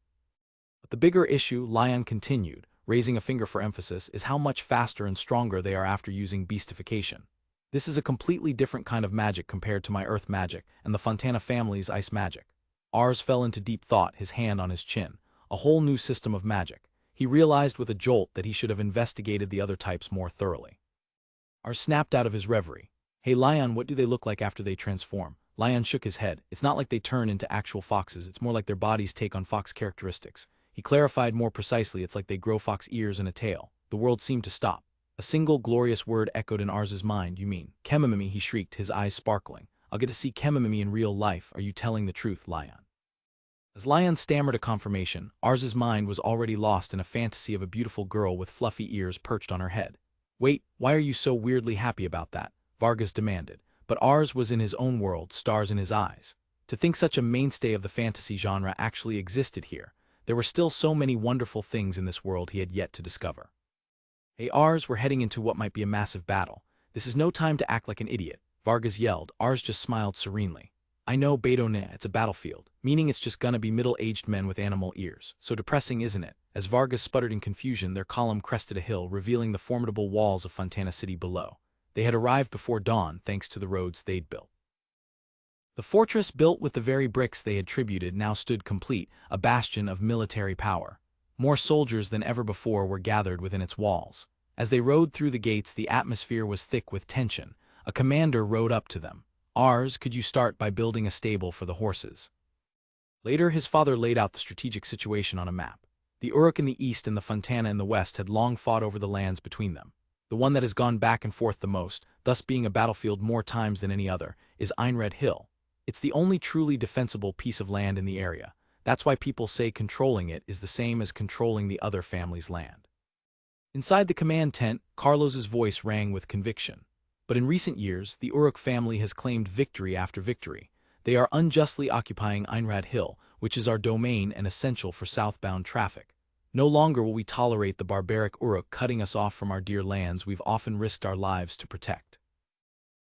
But the bigger issue, Lion continued, raising a finger for emphasis, is how much faster and stronger they are after using beastification. This is a completely different kind of magic compared to my earth magic and the Fontana family's ice magic. Ars fell into deep thought, his hand on his chin. A whole new system of magic. He realized with a jolt that he should have investigated the other types more thoroughly. Ars snapped out of his reverie. "Hey Lion, what do they look like after they transform?" Lion shook his head. "It's not like they turn into actual foxes, it's more like their bodies take on fox characteristics." He clarified more precisely, "It's like they grow fox ears and a tail." The world seemed to stop. A single glorious word echoed in Ars's mind. "You mean Kemimimi?" he shrieked, his eyes sparkling. "I'll get to see Kemimimi in real life. Are you telling the truth, Lion?" As Lion stammered a confirmation, Ars's mind was already lost in a fantasy of a beautiful girl with fluffy ears perched on her head. "Wait, why are you so weirdly happy about that?" Vargas demanded. But Ars was in his own world, stars in his eyes. To think such a mainstay of the fantasy genre actually existed here. There were still so many wonderful things in this world he had yet to discover. "Hey Ars, we're heading into what might be a massive battle. This is no time to act like an idiot," Vargas yelled. Ars just smiled serenely. "I know, Beto ne, it's a battlefield, meaning it's just gonna be middle-aged men with animal ears. So depressing, isn't it?" As Vargas sputtered in confusion, their column crested a hill, revealing the formidable walls of Fontana City below. They had arrived before dawn thanks to the roads they'd built. The fortress, built with the very bricks they had tributed, now stood complete, a bastion of military power. More soldiers than ever before were gathered within its walls. As they rode through the gates, the atmosphere was thick with tension. A commander rode up to them. "Ars, could you start by building a stable for the horses?" Later, his father laid out the strategic situation on a map. The Uruk in the east and the Fontana in the west had long fought over the lands between them. The one that has gone back and forth the most, thus being a battlefield more times than any other, is Einred Hill. It's the only truly defensible piece of land in the area. That's why people say controlling it is the same as controlling the other family's land. Inside the command tent, Carlos's voice rang with conviction. But in recent years, the Uruk family has claimed victory after victory. They are unjustly occupying Einred Hill, which is our domain and essential for southbound traffic. No longer will we tolerate the barbaric Uruk cutting us off from our dear lands we've often risked our lives to protect.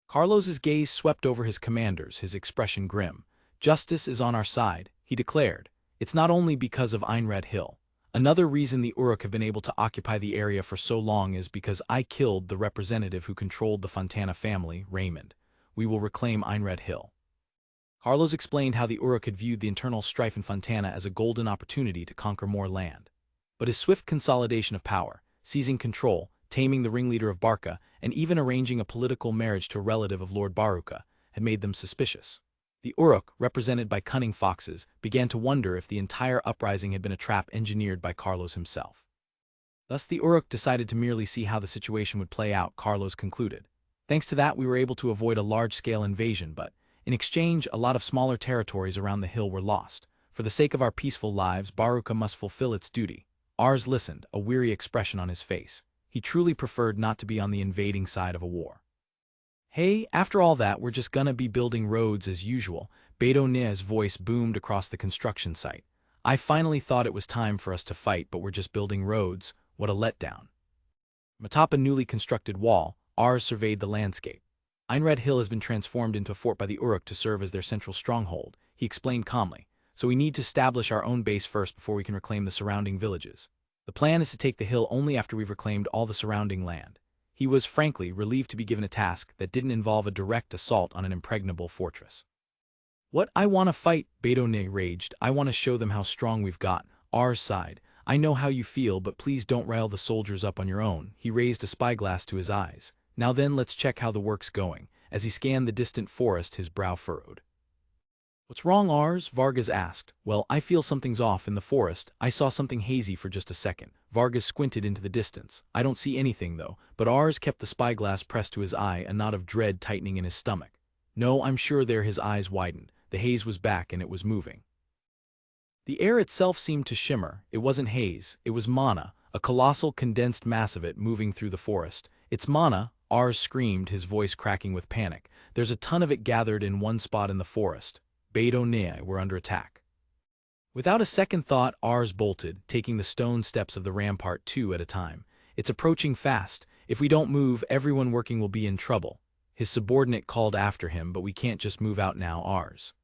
Carlos's gaze swept over his commanders, his expression grim. "Justice is on our side," he declared. "It's not only because of Einred Hill. Another reason the Uruk have been able to occupy the area for so long is because I killed the representative who controlled the Fontana family, Raymond. We will reclaim Einred Hill. Carlos explained how the Uruk had viewed the internal strife in Fontana as a golden opportunity to conquer more land. But his swift consolidation of power, seizing control, taming the ringleader of Barca, and even arranging a political marriage to a relative of Lord Baruka, had made them suspicious. The Uruk, represented by cunning foxes, began to wonder if the entire uprising had been a trap engineered by Carlos himself. Thus the Uruk decided to merely see how the situation would play out, Carlos concluded. Thanks to that we were able to avoid a large-scale invasion, but in exchange a lot of smaller territories around the hill were lost. For the sake of our peaceful lives, Baruka must fulfill its duty. Ars listened, a weary expression on his face. He truly preferred not to be on the invading side of a war. Hey, after all that, we're just gonna be building roads as usual. Beto Nia's voice boomed across the construction site. I finally thought it was time for us to fight, but we're just building roads. What a letdown. Atop a newly constructed wall, Ars surveyed the landscape. Einred Hill has been transformed into a fort by the Uruk to serve as their central stronghold, he explained calmly. So we need to establish our own base first before we can reclaim the surrounding villages. The plan is to take the hill only after we've reclaimed all the surrounding land. He was, frankly, relieved to be given a task that didn't involve a direct assault on an impregnable fortress. What, I want to fight, Beto Nia raged. I want to show them how strong we've got. Ars sighed. I know how you feel, but please don't rile the soldiers up on your own. He raised a spyglass to his eyes. Now then, let's check how the work's going. As he scanned the distant forest, his brow furrowed. What's wrong, Ars? Vargas asked. Well, I feel something's off in the forest. I saw something hazy for just a second. Vargas squinted into the distance. I don't see anything, though, but Ars kept the spyglass pressed to his eye, a knot of dread tightening in his stomach. No, I'm sure there. His eyes widened. The haze was back and it was moving. The air itself seemed to shimmer. It wasn't haze, it was mana, a colossal condensed mass of it moving through the forest. It's mana, Ars screamed, his voice cracking with panic. There's a ton of it gathered in one spot in the forest. Beto Nia were under attack. Without a second thought, Ars bolted, taking the stone steps of the rampart 2 at a time. It's approaching fast. If we don't move, everyone working will be in trouble. His subordinate called after him, but we can't just move out now, Ars.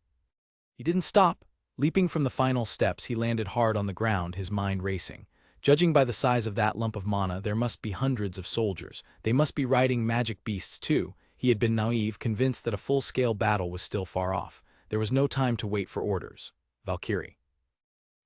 He didn't stop. Leaping from the final steps, he landed hard on the ground, his mind racing. Judging by the size of that lump of mana, there must be hundreds of soldiers. They must be riding magic beasts too. He had been naive, convinced that a full-scale battle was still far off. There was no time to wait for orders. Valkyrie.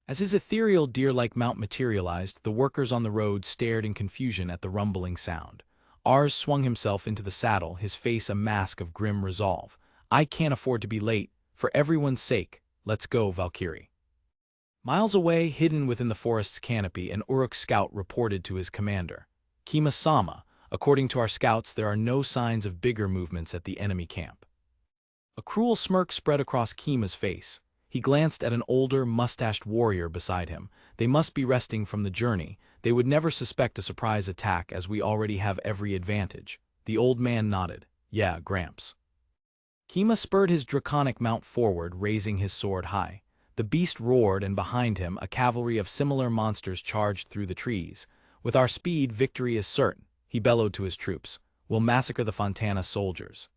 As his ethereal deer-like mount materialized, the workers on the road stared in confusion at the rumbling sound. Ars swung himself into the saddle, his face a mask of grim resolve. I can't afford to be late. For everyone's sake, let's go, Valkyrie. Miles away, hidden within the forest's canopy, an Uruk scout reported to his commander. Kima-sama, according to our scouts, there are no signs of bigger movements at the enemy camp. A cruel smirk spread across Kima's face. He glanced at an older, mustached warrior beside him. They must be resting from the journey. They would never suspect a surprise attack, as we already have every advantage. The old man nodded. Yeah, Gramps. Kima spurred his draconic mount forward, raising his sword high. The beast roared, and behind him, a cavalry of similar monsters charged through the trees. With our speed, victory is certain, he bellowed to his troops. We'll massacre the Fontana soldiers.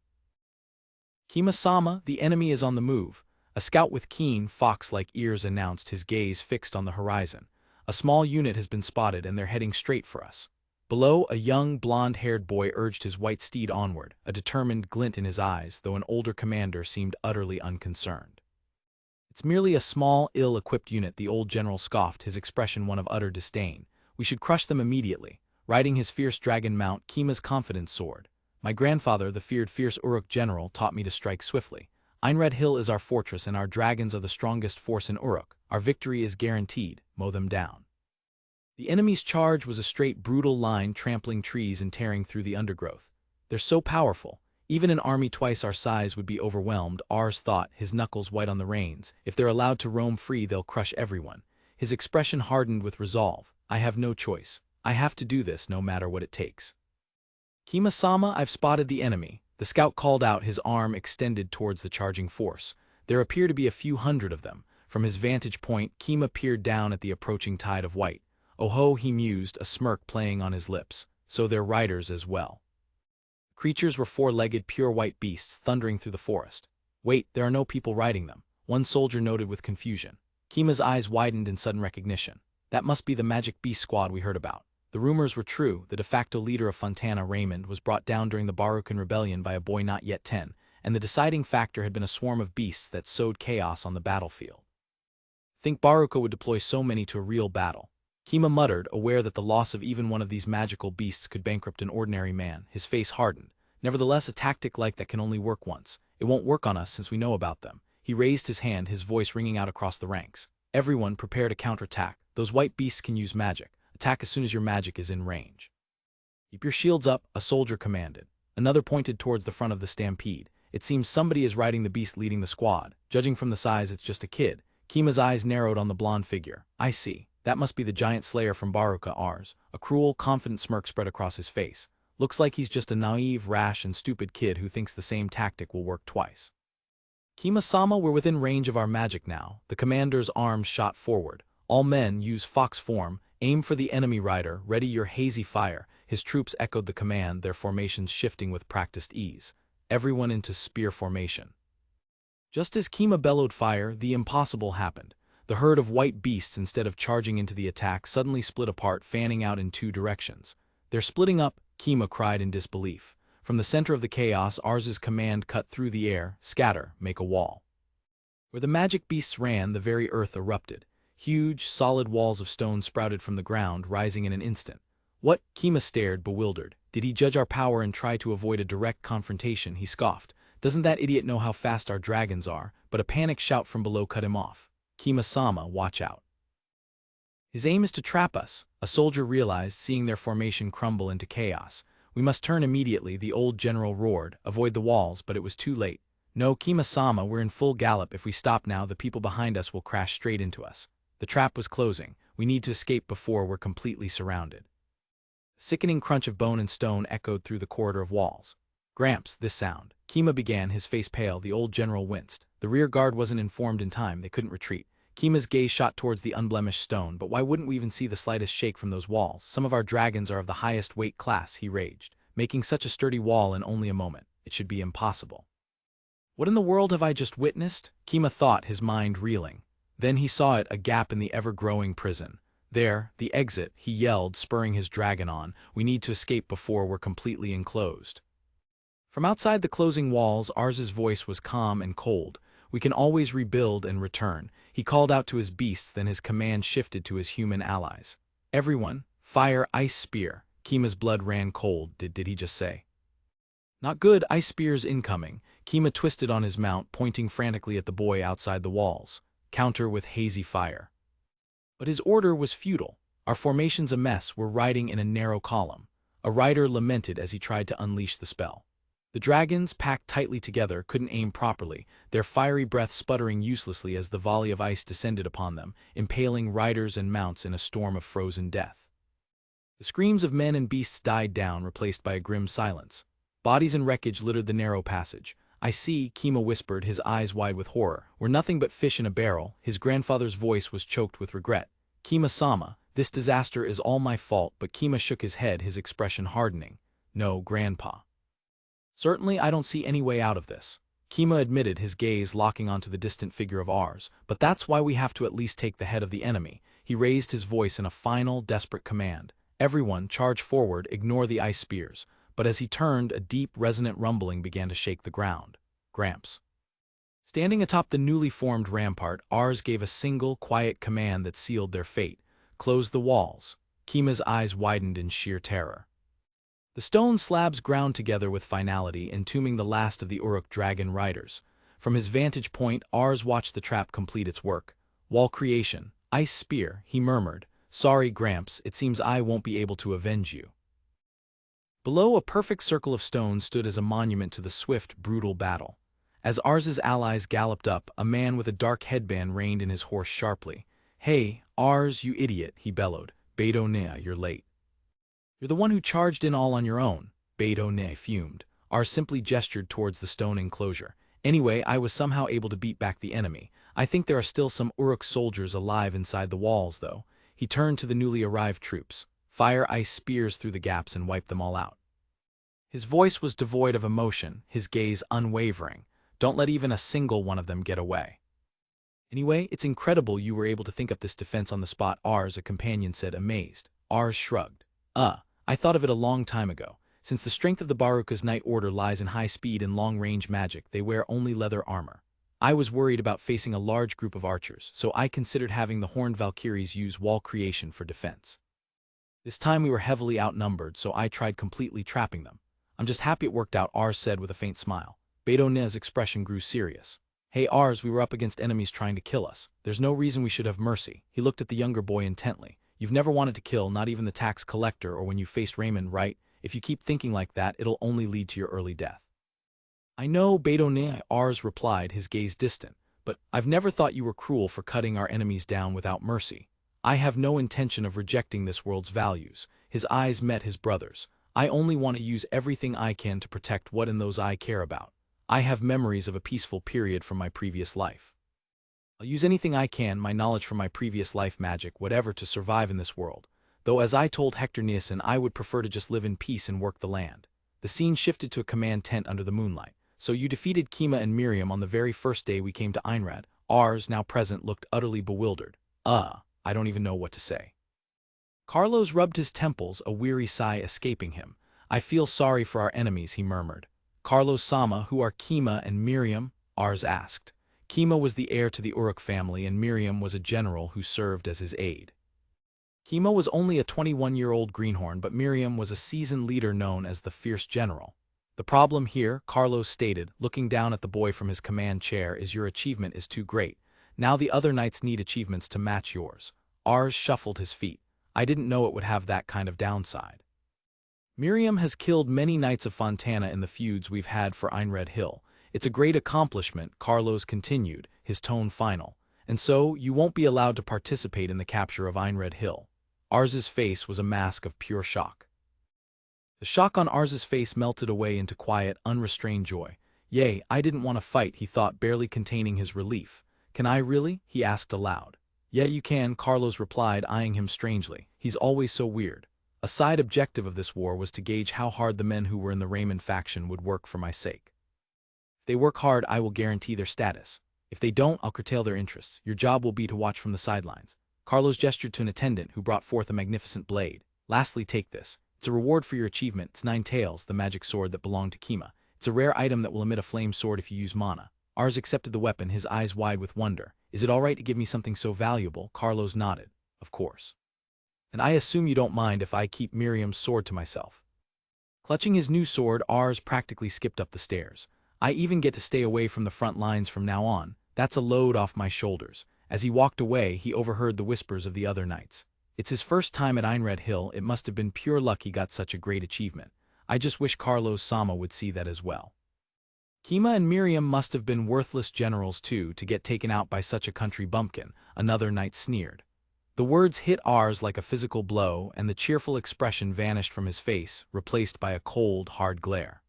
Kima-sama, the enemy is on the move. A scout with keen, fox-like ears announced, his gaze fixed on the horizon. A small unit has been spotted and they're heading straight for us. Below, a young, blonde-haired boy urged his white steed onward, a determined glint in his eyes, though an older commander seemed utterly unconcerned. It's merely a small, ill-equipped unit, the old general scoffed, his expression one of utter disdain. We should crush them immediately. Riding his fierce dragon mount, Kima's confidence soared. My grandfather, the feared fierce Uruk general, taught me to strike swiftly. Einred Hill is our fortress and our dragons are the strongest force in Uruk. Our victory is guaranteed. Mow them down. The enemy's charge was a straight, brutal line, trampling trees and tearing through the undergrowth. They're so powerful. Even an army twice our size would be overwhelmed, Ars thought, his knuckles white on the reins. If they're allowed to roam free, they'll crush everyone. His expression hardened with resolve. I have no choice. I have to do this no matter what it takes. Kima-sama, I've spotted the enemy. The scout called out, his arm extended towards the charging force. There appear to be a few hundred of them. From his vantage point, Kima peered down at the approaching tide of white. Oh ho, he mused, a smirk playing on his lips. So they're riders as well. Creatures were four-legged, pure white beasts thundering through the forest. Wait, there are no people riding them, one soldier noted with confusion. Kima's eyes widened in sudden recognition. That must be the Magic Beast Squad we heard about. The rumors were true. The de facto leader of Fontana, Raymond, was brought down during the Barucan Rebellion by a boy not yet 10, and the deciding factor had been a swarm of beasts that sowed chaos on the battlefield. Think Baruka would deploy so many to a real battle. Kima muttered, aware that the loss of even one of these magical beasts could bankrupt an ordinary man. His face hardened. Nevertheless, a tactic like that can only work once. It won't work on us since we know about them. He raised his hand, his voice ringing out across the ranks. Everyone, prepare to counterattack. Those white beasts can use magic. Attack as soon as your magic is in range. Keep your shields up, a soldier commanded. Another pointed towards the front of the stampede. It seems somebody is riding the beast leading the squad. Judging from the size, it's just a kid. Kima's eyes narrowed on the blonde figure. I see. That must be the giant slayer from Baruka Ars. A cruel, confident smirk spread across his face. Looks like he's just a naive, rash, and stupid kid who thinks the same tactic will work twice. Kima-sama, we're within range of our magic now. The commander's arms shot forward. All men use fox form. Aim for the enemy rider. Ready your hazy fire. His troops echoed the command, their formations shifting with practiced ease. Everyone into spear formation. Just as Kima bellowed fire, the impossible happened. The herd of white beasts, instead of charging into the attack, suddenly split apart, fanning out in two directions. They're splitting up, Kima cried in disbelief. From the center of the chaos, Ars's command cut through the air, scatter, make a wall. Where the magic beasts ran, the very earth erupted. Huge, solid walls of stone sprouted from the ground, rising in an instant. What? Kima stared, bewildered. Did he judge our power and try to avoid a direct confrontation? He scoffed. Doesn't that idiot know how fast our dragons are? But a panicked shout from below cut him off. Kima-sama, watch out. His aim is to trap us, a soldier realized, seeing their formation crumble into chaos. We must turn immediately, the old general roared. Avoid the walls, but it was too late. No, Kima-sama, we're in full gallop. If we stop now, the people behind us will crash straight into us. The trap was closing. We need to escape before we're completely surrounded. Sickening crunch of bone and stone echoed through the corridor of walls. Gramps, this sound. Kima began, his face pale. The old general winced. The rear guard wasn't informed in time. They couldn't retreat. Kima's gaze shot towards the unblemished stone. But why wouldn't we even see the slightest shake from those walls? Some of our dragons are of the highest weight class, he raged. Making such a sturdy wall in only a moment. It should be impossible. What in the world have I just witnessed? Kima thought, his mind reeling. Then he saw it, a gap in the ever-growing prison. There, the exit, he yelled, spurring his dragon on. We need to escape before we're completely enclosed. From outside the closing walls, Ars's voice was calm and cold. We can always rebuild and return. He called out to his beasts, then his command shifted to his human allies. Everyone, fire ice spear. Kima's blood ran cold. Did he just say? Not good, ice spears incoming. Kima twisted on his mount, pointing frantically at the boy outside the walls. Counter with hazy fire. But his order was futile. Our formation's a mess, we're riding in a narrow column. A rider lamented as he tried to unleash the spell. The dragons, packed tightly together, couldn't aim properly, their fiery breath sputtering uselessly as the volley of ice descended upon them, impaling riders and mounts in a storm of frozen death. The screams of men and beasts died down, replaced by a grim silence. Bodies and wreckage littered the narrow passage. I see, Kima whispered, his eyes wide with horror. We're nothing but fish in a barrel. His grandfather's voice was choked with regret. Kima-sama, this disaster is all my fault, but Kima shook his head, his expression hardening. No, Grandpa. Certainly I don't see any way out of this. Kima admitted, his gaze locking onto the distant figure of Ars. But that's why we have to at least take the head of the enemy. He raised his voice in a final, desperate command. Everyone, charge forward, ignore the ice spears. But as he turned, a deep, resonant rumbling began to shake the ground. Gramps. Standing atop the newly formed rampart, Ars gave a single, quiet command that sealed their fate. Close the walls. Kima's eyes widened in sheer terror. The stone slabs ground together with finality, entombing the last of the Uruk dragon riders. From his vantage point, Ars watched the trap complete its work. Wall creation. Ice spear, he murmured. Sorry, Gramps, it seems I won't be able to avenge you. Below, a perfect circle of stone stood as a monument to the swift, brutal battle. As Ars's allies galloped up, a man with a dark headband reined in his horse sharply. Hey, Ars, you idiot, he bellowed. Beidou ne, you're late. You're the one who charged in all on your own. Beidou ne fumed. Ars simply gestured towards the stone enclosure. Anyway, I was somehow able to beat back the enemy. I think there are still some Uruk soldiers alive inside the walls, though. He turned to the newly arrived troops. Fire ice spears through the gaps and wipe them all out. His voice was devoid of emotion, his gaze unwavering. Don't let even a single one of them get away. Anyway, it's incredible you were able to think up this defense on the spot, Ars, a companion said, amazed. Ars shrugged. I thought of it a long time ago. Since the strength of the Baruka's Knight Order lies in high speed and long-range magic, they wear only leather armor. I was worried about facing a large group of archers, so I considered having the Horned Valkyries use wall creation for defense. This time we were heavily outnumbered, so I tried completely trapping them. I'm just happy it worked out, Ars said with a faint smile. Beidou Ne's expression grew serious. Hey Ars, we were up against enemies trying to kill us. There's no reason we should have mercy. He looked at the younger boy intently. You've never wanted to kill, not even the tax collector or when you faced Raymond, right? If you keep thinking like that, it'll only lead to your early death. I know, Beidou Ne, Ars replied, his gaze distant, but I've never thought you were cruel for cutting our enemies down without mercy. I have no intention of rejecting this world's values. His eyes met his brother's. I only want to use everything I can to protect what and those I care about. I have memories of a peaceful period from my previous life. I'll use anything I can, my knowledge from my previous life, magic, whatever, to survive in this world. Though as I told Hector Nielsen, I would prefer to just live in peace and work the land. The scene shifted to a command tent under the moonlight. So you defeated Kima and Miriam on the very first day we came to Einrad. Ars, now present, looked utterly bewildered. I don't even know what to say. Carlos rubbed his temples, a weary sigh escaping him. I feel sorry for our enemies, he murmured. Carlos-sama, who are Kima and Miriam? Ars asked. Kima was the heir to the Uruk family and Miriam was a general who served as his aide. Kima was only a 21-year-old greenhorn, but Miriam was a seasoned leader known as the Fierce General. The problem here, Carlos stated, looking down at the boy from his command chair, is your achievement is too great. Now the other knights need achievements to match yours. Ars shuffled his feet. I didn't know it would have that kind of downside. Miriam has killed many knights of Fontana in the feuds we've had for Einred Hill. It's a great accomplishment, Carlos continued, his tone final. And so, you won't be allowed to participate in the capture of Einred Hill. Ars's face was a mask of pure shock. The shock on Ars's face melted away into quiet, unrestrained joy. Yay, I didn't want to fight, he thought, barely containing his relief. Can I really? He asked aloud. Yeah, you can, Carlos replied, eyeing him strangely. He's always so weird. A side objective of this war was to gauge how hard the men who were in the Raymond faction would work for my sake. If they work hard, I will guarantee their status. If they don't, I'll curtail their interests. Your job will be to watch from the sidelines. Carlos gestured to an attendant who brought forth a magnificent blade. Lastly, take this. It's a reward for your achievement. It's 9 tails, the magic sword that belonged to Kima. It's a rare item that will emit a flame sword if you use mana. Ars accepted the weapon, his eyes wide with wonder. Is it all right to give me something so valuable? Carlos nodded. Of course. And I assume you don't mind if I keep Miriam's sword to myself. Clutching his new sword, Ars practically skipped up the stairs. I even get to stay away from the front lines from now on. That's a load off my shoulders. As he walked away, he overheard the whispers of the other knights. It's his first time at Einred Hill. It must have been pure luck he got such a great achievement. I just wish Carlos-sama would see that as well. Kima and Miriam must have been worthless generals too to get taken out by such a country bumpkin, another knight sneered. The words hit Ars like a physical blow, and the cheerful expression vanished from his face, replaced by a cold, hard glare.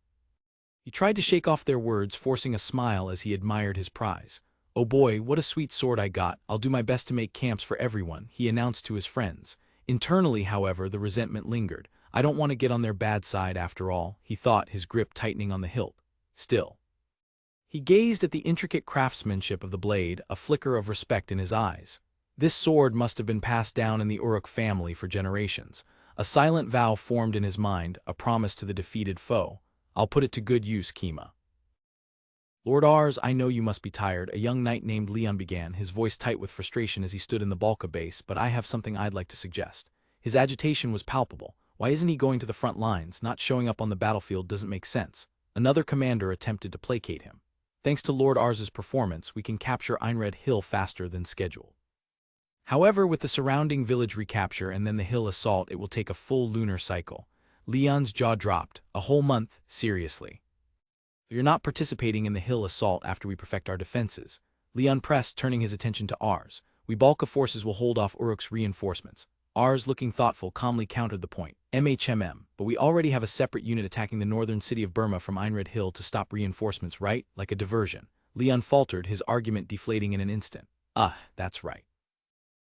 He tried to shake off their words, forcing a smile as he admired his prize. Oh boy, what a sweet sword I got. I'll do my best to make camps for everyone, he announced to his friends. Internally, however, the resentment lingered. I don't want to get on their bad side after all, he thought, his grip tightening on the hilt. Still. He gazed at the intricate craftsmanship of the blade, a flicker of respect in his eyes. This sword must have been passed down in the Uruk family for generations. A silent vow formed in his mind, a promise to the defeated foe. I'll put it to good use, Kima. Lord Ars, I know you must be tired, a young knight named Leon began, his voice tight with frustration as he stood in the Balka base, but I have something I'd like to suggest. His agitation was palpable. Why isn't he going to the front lines? Not showing up on the battlefield doesn't make sense. Another commander attempted to placate him. Thanks to Lord Ars's performance, we can capture Einred Hill faster than scheduled. However, with the surrounding village recapture and then the hill assault, it will take a full lunar cycle. Leon's jaw dropped. A whole month? Seriously. You're not participating in the hill assault after we perfect our defenses. Leon pressed, turning his attention to Ars. We Balka forces will hold off Uruk's reinforcements. Ars, looking thoughtful, calmly countered the point. But we already have a separate unit attacking the northern city of Burma from Einred Hill to stop reinforcements, right? Like a diversion. Leon faltered, his argument deflating in an instant. That's right.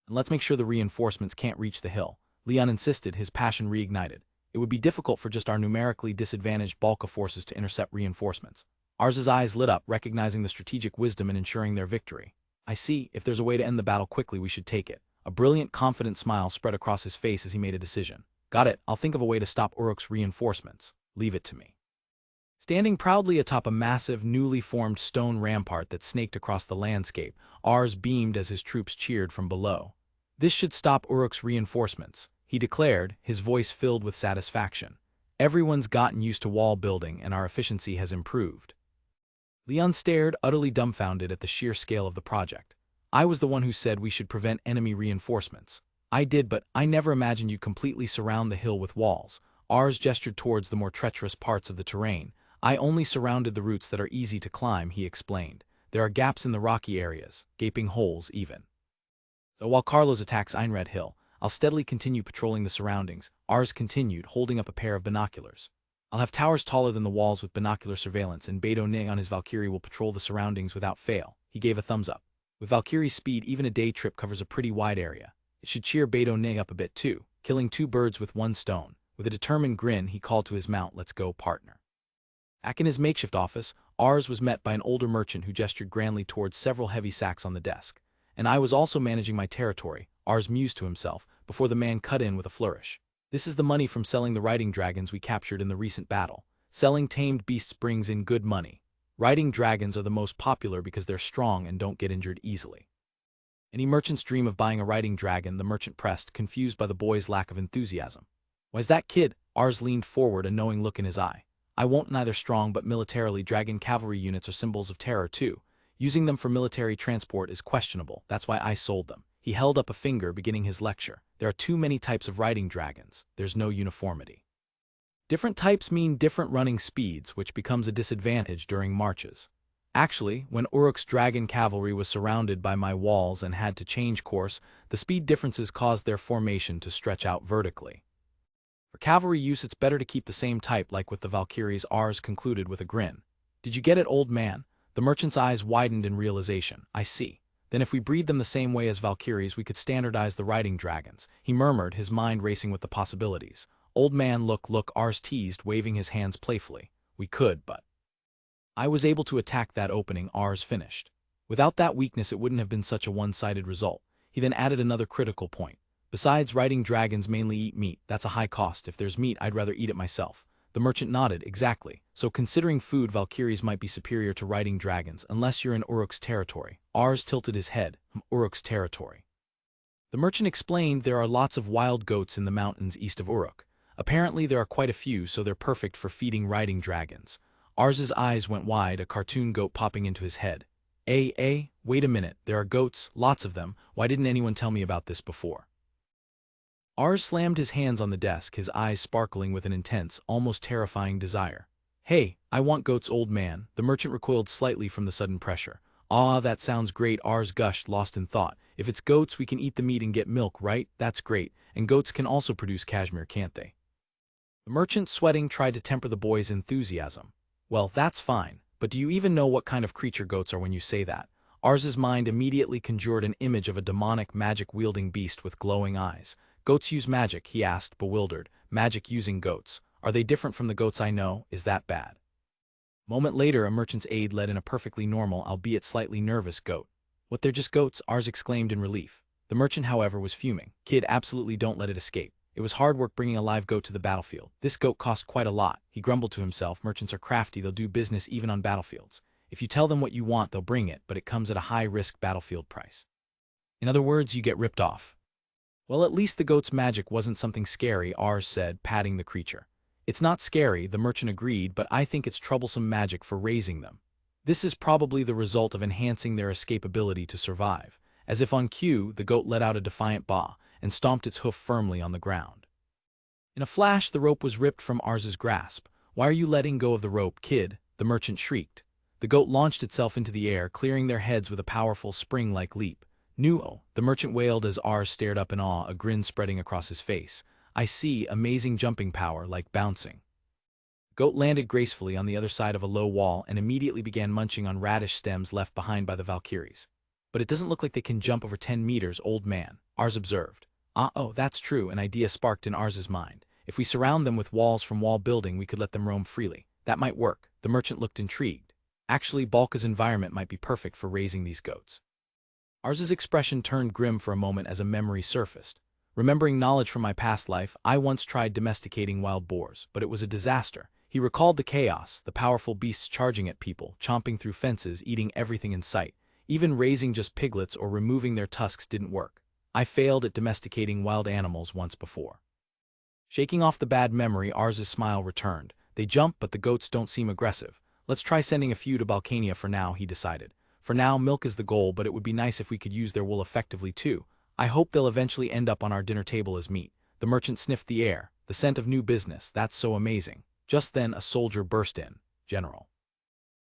And let's make sure the reinforcements can't reach the hill. Leon insisted, his passion reignited. It would be difficult for just our numerically disadvantaged Balka forces to intercept reinforcements. Ars's eyes lit up, recognizing the strategic wisdom in ensuring their victory. I see, if there's a way to end the battle quickly we should take it. A brilliant, confident smile spread across his face as he made a decision. Got it, I'll think of a way to stop Uruk's reinforcements. Leave it to me. Standing proudly atop a massive, newly formed stone rampart that snaked across the landscape, Ars beamed as his troops cheered from below. This should stop Uruk's reinforcements, he declared, his voice filled with satisfaction. Everyone's gotten used to wall building and our efficiency has improved. Leon stared, utterly dumbfounded at the sheer scale of the project. I was the one who said we should prevent enemy reinforcements. I did, but I never imagined you'd completely surround the hill with walls. Ars gestured towards the more treacherous parts of the terrain. I only surrounded the routes that are easy to climb, he explained. There are gaps in the rocky areas, gaping holes even. So while Carlos attacks Einred Hill, I'll steadily continue patrolling the surroundings, Ars continued, holding up a pair of binoculars. I'll have towers taller than the walls with binocular surveillance, and Beidou Ning on his Valkyrie will patrol the surroundings without fail. He gave a thumbs up. With Valkyrie's speed, even a day trip covers a pretty wide area. It should cheer Beidou Ning up a bit too, killing two birds with one stone. With a determined grin, he called to his mount, "Let's go, partner." Back in his makeshift office, Ars was met by an older merchant who gestured grandly towards several heavy sacks on the desk. And I was also managing my territory, Ars mused to himself, before the man cut in with a flourish. This is the money from selling the riding dragons we captured in the recent battle. Selling tamed beasts brings in good money. Riding dragons are the most popular because they're strong and don't get injured easily. Any merchant's dream of buying a riding dragon, the merchant pressed, confused by the boy's lack of enthusiasm. Why's that, kid? Ars leaned forward, a knowing look in his eye. I won't. Neither strong but militarily dragon cavalry units are symbols of terror too. Using them for military transport is questionable, that's why I sold them. He held up a finger, beginning his lecture. There are too many types of riding dragons, there's no uniformity. Different types mean different running speeds, which becomes a disadvantage during marches. Actually, when Uruk's dragon cavalry was surrounded by my walls and had to change course, the speed differences caused their formation to stretch out vertically. For cavalry use it's better to keep the same type, like with the Valkyries, Ars concluded with a grin. Did you get it, old man? The merchant's eyes widened in realization. I see. Then if we breed them the same way as Valkyries we could standardize the riding dragons, he murmured, his mind racing with the possibilities. Old man, look, Ars teased, waving his hands playfully. We could, but I was able to attack that opening, Ars finished. Without that weakness it wouldn't have been such a one-sided result. He then added another critical point. Besides, riding dragons mainly eat meat, that's a high cost. If there's meat I'd rather eat it myself. The merchant nodded, exactly. So considering food, Valkyries might be superior to riding dragons, unless you're in Uruk's territory. Ars tilted his head. Uruk's territory. The merchant explained there are lots of wild goats in the mountains east of Uruk. Apparently there are quite a few, so they're perfect for feeding riding dragons. Ars's eyes went wide, a cartoon goat popping into his head. Wait a minute, there are goats, lots of them, why didn't anyone tell me about this before? Ars slammed his hands on the desk, his eyes sparkling with an intense, almost terrifying desire. Hey, I want goats, old man. The merchant recoiled slightly from the sudden pressure. Ah, that sounds great, Ars gushed, lost in thought. If it's goats we can eat the meat and get milk, right? That's great, and goats can also produce cashmere, can't they? The merchant, sweating, tried to temper the boy's enthusiasm. Well, that's fine, but do you even know what kind of creature goats are when you say that? Ars's mind immediately conjured an image of a demonic, magic-wielding beast with glowing eyes. Goats use magic, he asked, bewildered. Magic using goats. Are they different from the goats I know? Is that bad? Moment later, a merchant's aide led in a perfectly normal, albeit slightly nervous, goat. What, they're just goats? Ars exclaimed in relief. The merchant, however, was fuming. Kid, absolutely don't let it escape. It was hard work bringing a live goat to the battlefield. This goat cost quite a lot. He grumbled to himself. Merchants are crafty, they'll do business even on battlefields. If you tell them what you want, they'll bring it, but it comes at a high-risk battlefield price. In other words, you get ripped off. Well, at least the goat's magic wasn't something scary, Ars said, patting the creature. It's not scary, the merchant agreed, but I think it's troublesome magic for raising them. This is probably the result of enhancing their escapability to survive. As if on cue, the goat let out a defiant baa and stomped its hoof firmly on the ground. In a flash, the rope was ripped from Ars's grasp. Why are you letting go of the rope, kid? The merchant shrieked. The goat launched itself into the air, clearing their heads with a powerful spring-like leap. No, the merchant wailed as Ars stared up in awe, a grin spreading across his face. I see, amazing jumping power, like bouncing. Goat landed gracefully on the other side of a low wall and immediately began munching on radish stems left behind by the Valkyries. But it doesn't look like they can jump over 10 meters, old man, Ars observed. Oh, that's true, an idea sparked in Ars's mind. If we surround them with walls from wall building, we could let them roam freely. That might work. The merchant looked intrigued. Actually, Balka's environment might be perfect for raising these goats. Ars's expression turned grim for a moment as a memory surfaced. Remembering knowledge from my past life, I once tried domesticating wild boars, but it was a disaster. He recalled the chaos, the powerful beasts charging at people, chomping through fences, eating everything in sight. Even raising just piglets or removing their tusks didn't work. I failed at domesticating wild animals once before. Shaking off the bad memory, Ars's smile returned. They jump, but the goats don't seem aggressive. Let's try sending a few to Balkania for now, he decided. For now, milk is the goal, but it would be nice if we could use their wool effectively too. I hope they'll eventually end up on our dinner table as meat. The merchant sniffed the air. The scent of new business, that's so amazing. Just then a soldier burst in. General.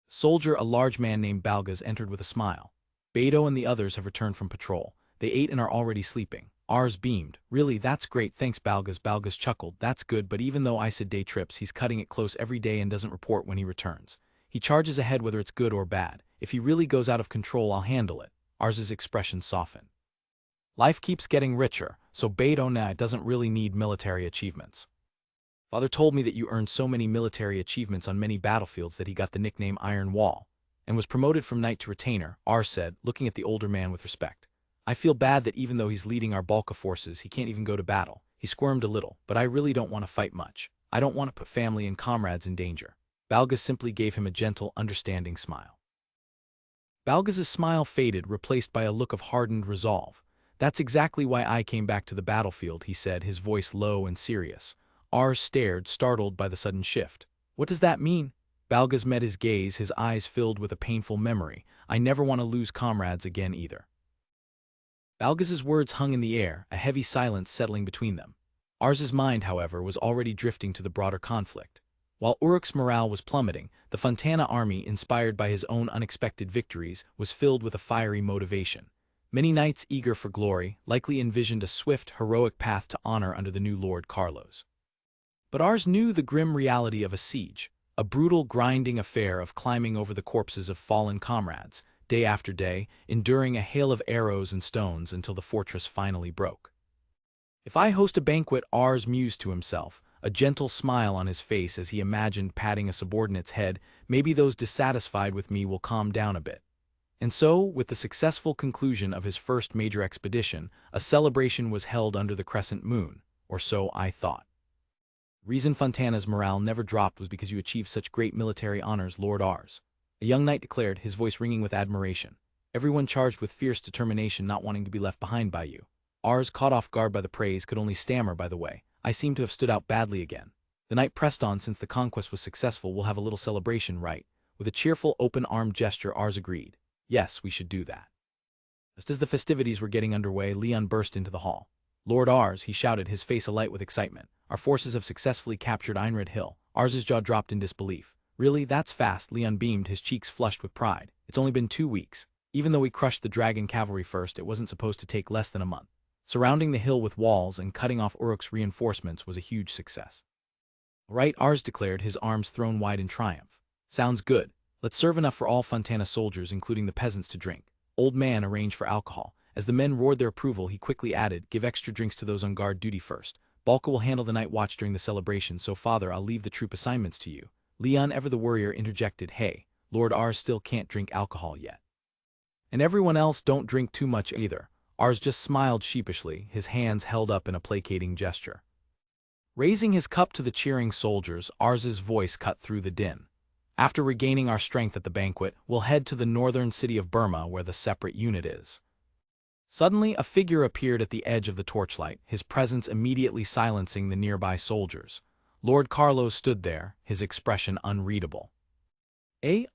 Soldier, a large man named Balgas, entered with a smile. Beto and the others have returned from patrol. They ate and are already sleeping. Ars beamed. Really, that's great, thanks Balgas. Balgas chuckled. That's good, but even though I said day trips, he's cutting it close every day and doesn't report when he returns. He charges ahead whether it's good or bad. If he really goes out of control, I'll handle it. Ars's expression softened. Life keeps getting richer, so Beto doesn't really need military achievements. Father told me that you earned so many military achievements on many battlefields that he got the nickname Iron Wall, and was promoted from knight to retainer, Ars said, looking at the older man with respect. I feel bad that even though he's leading our Balka forces, he can't even go to battle. He squirmed a little, but I really don't want to fight much. I don't want to put family and comrades in danger. Balgas simply gave him a gentle, understanding smile. Balgas's smile faded, replaced by a look of hardened resolve. That's exactly why I came back to the battlefield, he said, his voice low and serious. Ars stared, startled by the sudden shift. What does that mean? Balgas met his gaze, his eyes filled with a painful memory. I never want to lose comrades again either. Balgas's words hung in the air, a heavy silence settling between them. Ars's mind, however, was already drifting to the broader conflict. While Uruk's morale was plummeting, the Fontana army, inspired by his own unexpected victories, was filled with a fiery motivation. Many knights eager for glory likely envisioned a swift, heroic path to honor under the new Lord Carlos. But Ars knew the grim reality of a siege, a brutal, grinding affair of climbing over the corpses of fallen comrades, day after day, enduring a hail of arrows and stones until the fortress finally broke. If I host a banquet, Ars mused to himself, a gentle smile on his face as he imagined patting a subordinate's head, maybe those dissatisfied with me will calm down a bit. And so, with the successful conclusion of his first major expedition, a celebration was held under the crescent moon, or so I thought. Reason Fontana's morale never dropped was because you achieved such great military honors, Lord Ars. A young knight declared, his voice ringing with admiration. Everyone charged with fierce determination, not wanting to be left behind by you. Ars, caught off guard by the praise, could only stammer, by the way. I seem to have stood out badly again. The knight pressed on. Since the conquest was successful, we'll have a little celebration, right? With a cheerful, open-armed gesture, Ars agreed. Yes, we should do that. Just as the festivities were getting underway, Leon burst into the hall. Lord Ars, he shouted, his face alight with excitement. Our forces have successfully captured Einred Hill. Ars's jaw dropped in disbelief. Really, that's fast, Leon beamed, his cheeks flushed with pride. It's only been 2 weeks. Even though we crushed the dragon cavalry first, it wasn't supposed to take less than a month. Surrounding the hill with walls and cutting off Uruk's reinforcements was a huge success. Right, Ars declared, his arms thrown wide in triumph. Sounds good. Let's serve enough for all Fontana soldiers, including the peasants, to drink. Old man arranged for alcohol. As the men roared their approval, he quickly added, give extra drinks to those on guard duty first. Balka will handle the night watch during the celebration, so father, I'll leave the troop assignments to you. Leon, ever the worrier, interjected, hey, Lord Ars still can't drink alcohol yet. And everyone else, don't drink too much either. Ars just smiled sheepishly, his hands held up in a placating gesture. Raising his cup to the cheering soldiers, Ars's voice cut through the din. After regaining our strength at the banquet, we'll head to the northern city of Burma where the separate unit is. Suddenly, a figure appeared at the edge of the torchlight, his presence immediately silencing the nearby soldiers. Lord Carlos stood there, his expression unreadable.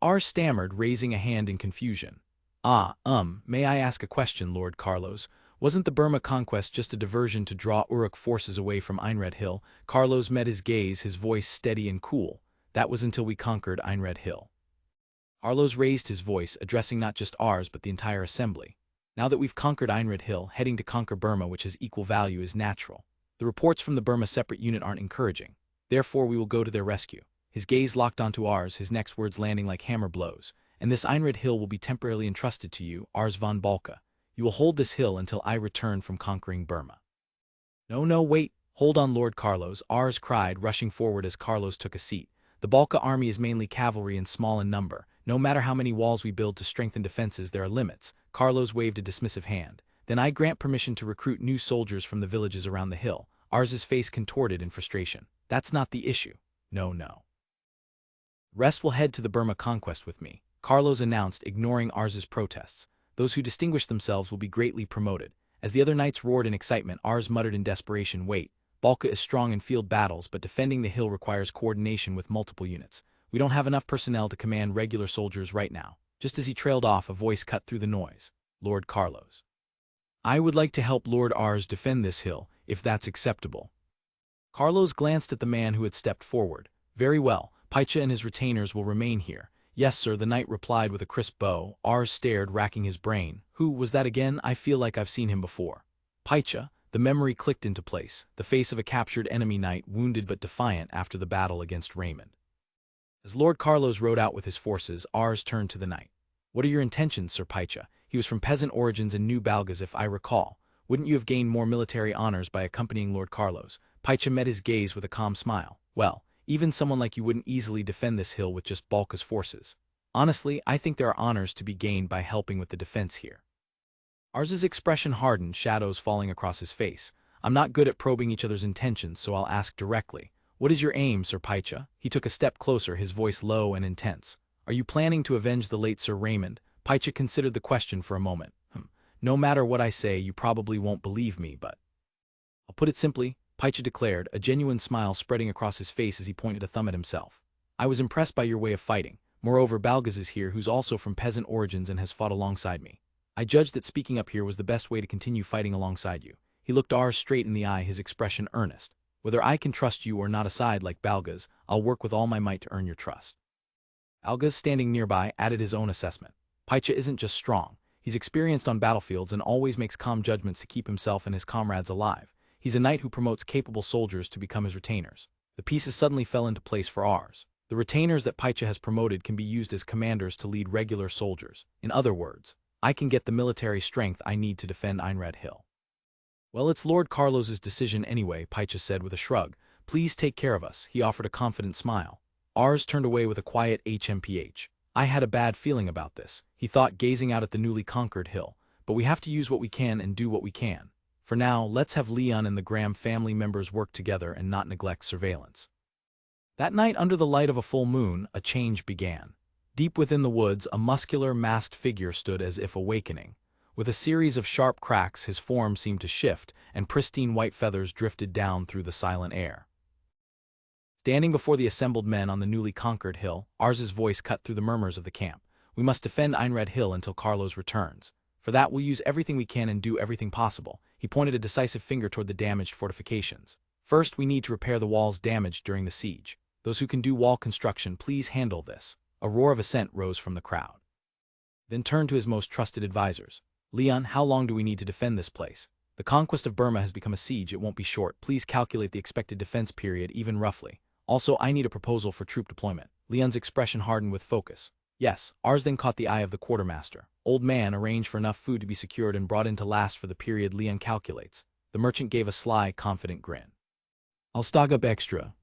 Ars stammered, raising a hand in confusion. May I ask a question, Lord Carlos? Wasn't the Burma conquest just a diversion to draw Uruk forces away from Einred Hill? Carlos met his gaze, his voice steady and cool. That was until we conquered Einred Hill. Carlos raised his voice, addressing not just Ars but the entire assembly. Now that we've conquered Einred Hill, heading to conquer Burma, which has equal value, is natural. The reports from the Burma separate unit aren't encouraging. Therefore, we will go to their rescue. His gaze locked onto Ars, his next words landing like hammer blows. And this Einred Hill will be temporarily entrusted to you, Ars von Balka. You will hold this hill until I return from conquering Burma. No, wait. Hold on, Lord Carlos, Ars cried, rushing forward as Carlos took a seat. The Balka army is mainly cavalry and small in number. No matter how many walls we build to strengthen defenses, there are limits. Carlos waved a dismissive hand. Then I grant permission to recruit new soldiers from the villages around the hill. Ars's face contorted in frustration. That's not the issue. No, no. Rest will head to the Burma conquest with me, Carlos announced, ignoring Ars's protests. Those who distinguish themselves will be greatly promoted. As the other knights roared in excitement, Ars muttered in desperation, wait, Balka is strong in field battles, but defending the hill requires coordination with multiple units. We don't have enough personnel to command regular soldiers right now. Just as he trailed off, a voice cut through the noise. Lord Carlos. I would like to help Lord Ars defend this hill, if that's acceptable. Carlos glanced at the man who had stepped forward. Very well, Paicha and his retainers will remain here. Yes, sir, the knight replied with a crisp bow. Ars stared, racking his brain. Who was that again? I feel like I've seen him before. Paicha. The memory clicked into place, the face of a captured enemy knight, wounded but defiant after the battle against Raymond. As Lord Carlos rode out with his forces, Ars turned to the knight. What are your intentions, Sir Paicha? He was from peasant origins in New Balgas, if I recall. Wouldn't you have gained more military honors by accompanying Lord Carlos? Paicha met his gaze with a calm smile. Well, even someone like you wouldn't easily defend this hill with just Balka's forces. Honestly, I think there are honors to be gained by helping with the defense here. Ars's expression hardened, shadows falling across his face. I'm not good at probing each other's intentions, so I'll ask directly. What is your aim, Sir Paicha? He took a step closer, his voice low and intense. Are you planning to avenge the late Sir Raymond? Paicha considered the question for a moment. No matter what I say, you probably won't believe me, but... I'll put it simply, Paicha declared, a genuine smile spreading across his face as he pointed a thumb at himself. I was impressed by your way of fighting. Moreover, Balgas is here, who's also from peasant origins and has fought alongside me. I judged that speaking up here was the best way to continue fighting alongside you. He looked Ars straight in the eye, his expression earnest. Whether I can trust you or not aside like Balgas, I'll work with all my might to earn your trust. Balgas, standing nearby, added his own assessment. Paicha isn't just strong. He's experienced on battlefields and always makes calm judgments to keep himself and his comrades alive. He's a knight who promotes capable soldiers to become his retainers. The pieces suddenly fell into place for Ars. The retainers that Paicha has promoted can be used as commanders to lead regular soldiers. In other words, I can get the military strength I need to defend Einrad Hill. Well, it's Lord Carlos's decision anyway, Paicha said with a shrug. Please take care of us, he offered a confident smile. Ars turned away with a quiet HMPH. I had a bad feeling about this, he thought, gazing out at the newly conquered hill. But we have to use what we can and do what we can. For now, let's have Leon and the Graham family members work together and not neglect surveillance. That night, under the light of a full moon, a change began. Deep within the woods, a muscular, masked figure stood as if awakening. With a series of sharp cracks, his form seemed to shift, and pristine white feathers drifted down through the silent air. Standing before the assembled men on the newly conquered hill, Ars's voice cut through the murmurs of the camp. We must defend Einrad Hill until Carlos returns. For that, we'll use everything we can and do everything possible. He pointed a decisive finger toward the damaged fortifications. First, we need to repair the walls damaged during the siege. Those who can do wall construction, please handle this. A roar of assent rose from the crowd. Then turned to his most trusted advisors. Leon, how long do we need to defend this place? The conquest of Burma has become a siege, it won't be short. Please calculate the expected defense period, even roughly. Also, I need a proposal for troop deployment. Leon's expression hardened with focus. Yes, Ars then caught the eye of the quartermaster. Old man, arranged for enough food to be secured and brought in to last for the period Leon calculates. The merchant gave a sly, confident grin. I'll stock up extra.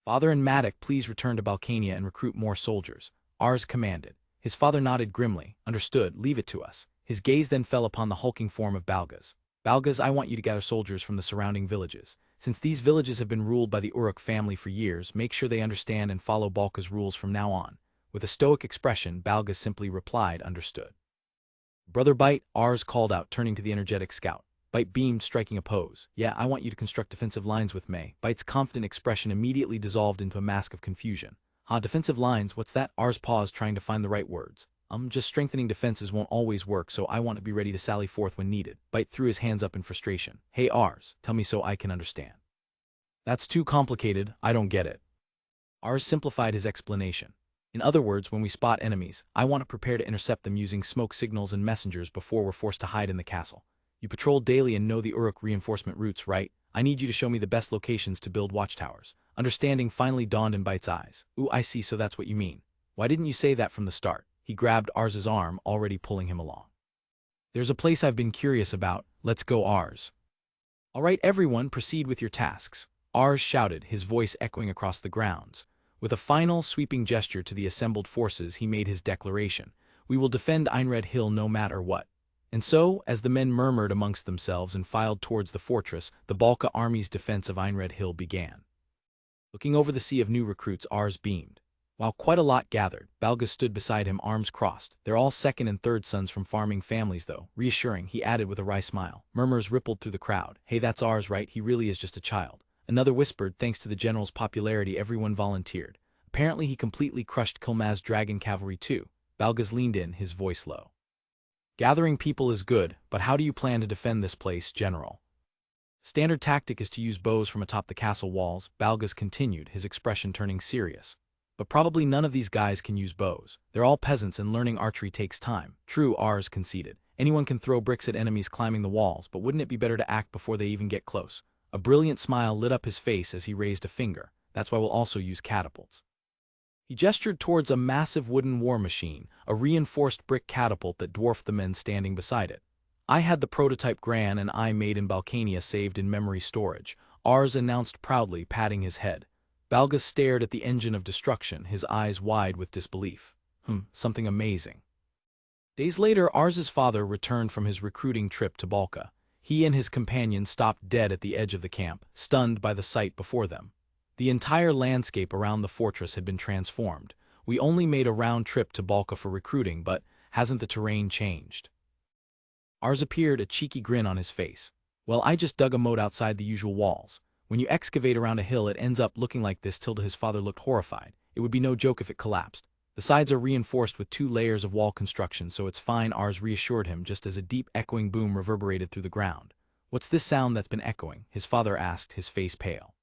Father and Matic, please return to Balkania and recruit more soldiers. Ars commanded. His father nodded grimly. Understood, leave it to us. His gaze then fell upon the hulking form of Balgas. Balgas, I want you to gather soldiers from the surrounding villages. Since these villages have been ruled by the Uruk family for years, make sure they understand and follow Balka's rules from now on. With a stoic expression, Balgas simply replied, understood. Brother Bite, Ars called out, turning to the energetic scout. Bite beamed, striking a pose. Yeah, I want you to construct defensive lines with May. Bite's confident expression immediately dissolved into a mask of confusion. Defensive lines, what's that? Ars paused, trying to find the right words. Just strengthening defenses won't always work, so I want to be ready to sally forth when needed. Bite threw his hands up in frustration. Hey Ars, tell me so I can understand. That's too complicated, I don't get it. Ars simplified his explanation. In other words, when we spot enemies, I want to prepare to intercept them using smoke signals and messengers before we're forced to hide in the castle. You patrol daily and know the Uruk reinforcement routes, right? I need you to show me the best locations to build watchtowers. Understanding finally dawned in Bite's eyes. Ooh, I see, so that's what you mean. Why didn't you say that from the start? He grabbed Ars's arm, already pulling him along. There's a place I've been curious about. Let's go, Ars. All right, everyone, proceed with your tasks. Ars shouted, his voice echoing across the grounds. With a final, sweeping gesture to the assembled forces, he made his declaration. "We will defend Einred Hill no matter what." And so, as the men murmured amongst themselves and filed towards the fortress, the Balka army's defense of Einred Hill began. Looking over the sea of new recruits, Ars beamed. While quite a lot gathered, Balgas stood beside him, arms crossed. "They're all second and third sons from farming families, though." Reassuring, he added with a wry smile. Murmurs rippled through the crowd. "Hey, that's Ars, right? He really is just a child." Another whispered, "Thanks to the general's popularity, everyone volunteered." Apparently he completely crushed Kilmaz's dragon cavalry too. Balgas leaned in, his voice low. "Gathering people is good, but how do you plan to defend this place, General?" "Standard tactic is to use bows from atop the castle walls," Balgas continued, his expression turning serious. "But probably none of these guys can use bows. They're all peasants and learning archery takes time." "True," Ars conceded. "Anyone can throw bricks at enemies climbing the walls, but wouldn't it be better to act before they even get close?" A brilliant smile lit up his face as he raised a finger. "That's why we'll also use catapults." He gestured towards a massive wooden war machine, a reinforced brick catapult that dwarfed the men standing beside it. "I had the prototype Gran and I made in Balkania saved in memory storage," Ars announced proudly, patting his head. Balgas stared at the engine of destruction, his eyes wide with disbelief. Something amazing. Days later, Ars's father returned from his recruiting trip to Balka. He and his companion stopped dead at the edge of the camp, stunned by the sight before them. The entire landscape around the fortress had been transformed. "We only made a round trip to Balka for recruiting, but hasn't the terrain changed?" Ars appeared, a cheeky grin on his face. "Well, I just dug a moat outside the usual walls. When you excavate around a hill, it ends up looking like this." His father looked horrified. "It would be no joke if it collapsed. The sides are reinforced with 2 layers of wall construction, so it's fine," Ars reassured him, just as a deep echoing boom reverberated through the ground. "What's this sound that's been echoing?" his father asked, his face pale.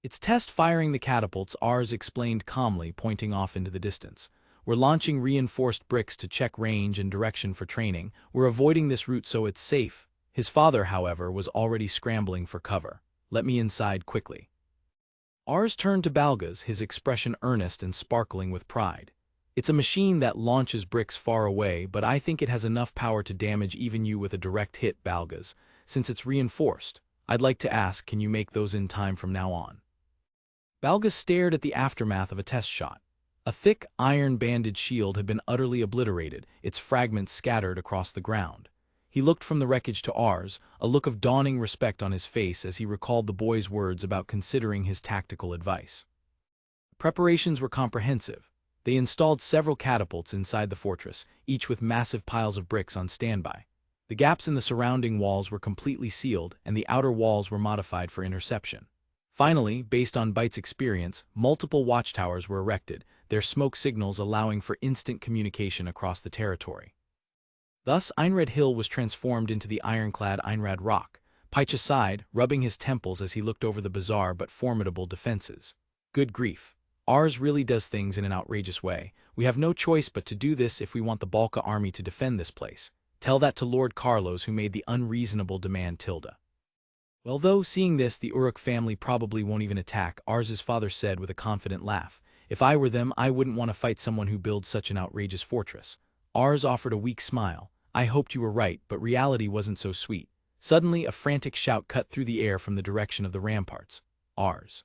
"It's test firing the catapults," Ars explained calmly, pointing off into the distance. "We're launching reinforced bricks to check range and direction for training. We're avoiding this route so it's safe." His father, however, was already scrambling for cover. "Let me inside quickly." Ars turned to Balgas, his expression earnest and sparkling with pride. "It's a machine that launches bricks far away, but I think it has enough power to damage even you with a direct hit, Balgas. Since it's reinforced, I'd like to ask, can you make those in time from now on?" Balgas stared at the aftermath of a test shot. A thick, iron-banded shield had been utterly obliterated, its fragments scattered across the ground. He looked from the wreckage to Ars, a look of dawning respect on his face as he recalled the boy's words about considering his tactical advice. Preparations were comprehensive. They installed several catapults inside the fortress, each with massive piles of bricks on standby. The gaps in the surrounding walls were completely sealed, and the outer walls were modified for interception. Finally, based on Byte's experience, multiple watchtowers were erected, their smoke signals allowing for instant communication across the territory. Thus, Einred Hill was transformed into the ironclad Einrad Rock. Pycha sighed, rubbing his temples as he looked over the bizarre but formidable defenses. "Good grief. Ars really does things in an outrageous way. We have no choice but to do this if we want the Balka army to defend this place. Tell that to Lord Carlos, who made the unreasonable demand tilde." "Well, though, seeing this, the Uruk family probably won't even attack," Ars's father said with a confident laugh. "If I were them, I wouldn't want to fight someone who builds such an outrageous fortress." Ars offered a weak smile. "I hoped you were right, but reality wasn't so sweet." Suddenly, a frantic shout cut through the air from the direction of the ramparts. "Ars!"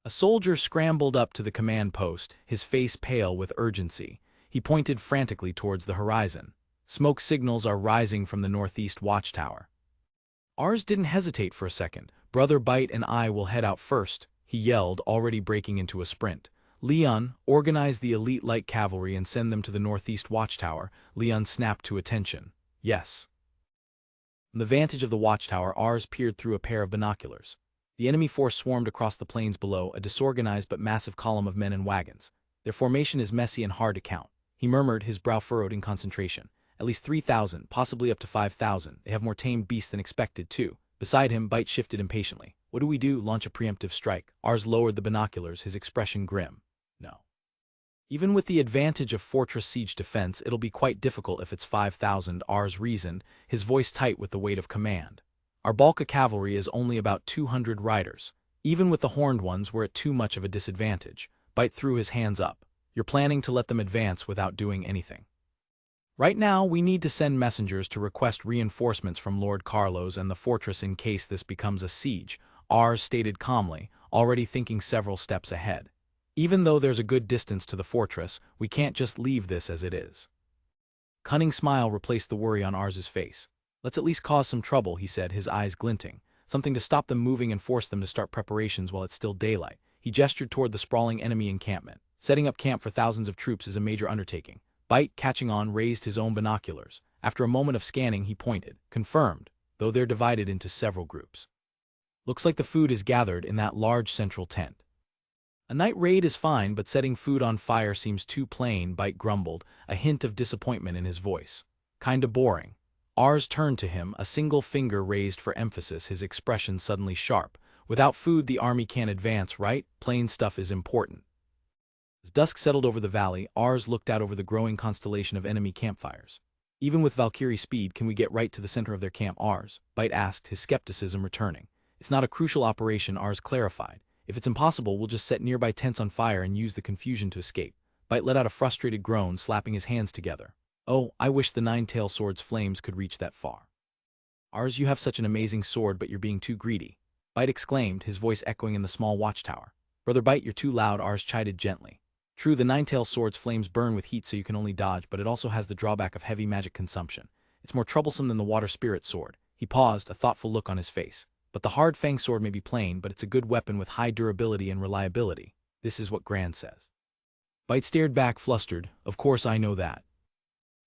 A soldier scrambled up to the command post, his face pale with urgency. He pointed frantically towards the horizon. "Smoke signals are rising from the northeast watchtower." Ars didn't hesitate for a second. "Brother Byte and I will head out first," he yelled, already breaking into a sprint. "Leon, organize the elite light cavalry and send them to the northeast watchtower." Leon snapped to attention. "Yes." From the vantage of the watchtower, Ars peered through a pair of binoculars. The enemy force swarmed across the plains below, a disorganized but massive column of men and wagons. "Their formation is messy and hard to count," he murmured, his brow furrowed in concentration. "At least 3,000, possibly up to 5,000. They have more tamed beasts than expected, too." Beside him, Byte shifted impatiently. "What do we do? Launch a preemptive strike?" Ars lowered the binoculars, his expression grim. "No. Even with the advantage of fortress siege defense, it'll be quite difficult if it's 5,000, Ars reasoned, his voice tight with the weight of command. "Our Balka cavalry is only about 200 riders. Even with the horned ones, we're at too much of a disadvantage." Byte threw his hands up. "You're planning to let them advance without doing anything?" "Right now, we need to send messengers to request reinforcements from Lord Carlos and the fortress in case this becomes a siege," Ars stated calmly, already thinking several steps ahead. Even though there's a good distance to the fortress, we can't just leave this as it is. Cunning smile replaced the worry on Ars's face. Let's at least cause some trouble, he said, his eyes glinting. Something to stop them moving and force them to start preparations while it's still daylight. He gestured toward the sprawling enemy encampment. Setting up camp for thousands of troops is a major undertaking. Bite, catching on, raised his own binoculars. After a moment of scanning, he pointed. Confirmed, though they're divided into several groups. Looks like the food is gathered in that large central tent. A night raid is fine, but setting food on fire seems too plain, Bite grumbled, a hint of disappointment in his voice. Kinda boring. Ars turned to him, a single finger raised for emphasis, his expression suddenly sharp. Without food the army can't advance, right? Plain stuff is important. As dusk settled over the valley, Ars looked out over the growing constellation of enemy campfires. Even with Valkyrie speed, can we get right to the center of their camp, Ars? Bite asked, his skepticism returning. It's not a crucial operation, Ars clarified. If it's impossible, we'll just set nearby tents on fire and use the confusion to escape. Bite let out a frustrated groan, slapping his hands together. Oh, I wish the nine-tailed sword's flames could reach that far. Ars, you have such an amazing sword, but you're being too greedy. Bite exclaimed, his voice echoing in the small watchtower. Brother Bite, you're too loud, Ars chided gently. True, the nine-tailed sword's flames burn with heat so you can only dodge, but it also has the drawback of heavy magic consumption. It's more troublesome than the water spirit sword. He paused, a thoughtful look on his face. But the hard fang sword may be plain, but it's a good weapon with high durability and reliability. This is what Gran says. Bite stared back, flustered. Of course I know that.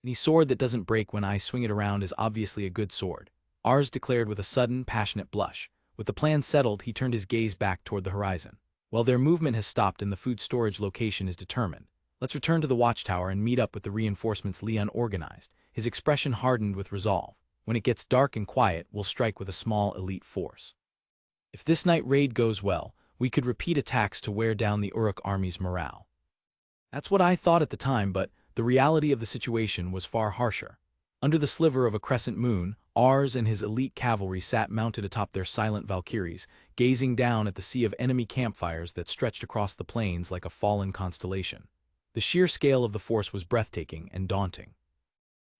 Any sword that doesn't break when I swing it around is obviously a good sword. Ars declared with a sudden, passionate blush. With the plan settled, he turned his gaze back toward the horizon. Well, their movement has stopped and the food storage location is determined. Let's return to the watchtower and meet up with the reinforcements Leon organized. His expression hardened with resolve. When it gets dark and quiet, we'll strike with a small elite force. If this night raid goes well, we could repeat attacks to wear down the Uruk army's morale. That's what I thought at the time, but the reality of the situation was far harsher. Under the sliver of a crescent moon, Ars and his elite cavalry sat mounted atop their silent Valkyries, gazing down at the sea of enemy campfires that stretched across the plains like a fallen constellation. The sheer scale of the force was breathtaking and daunting.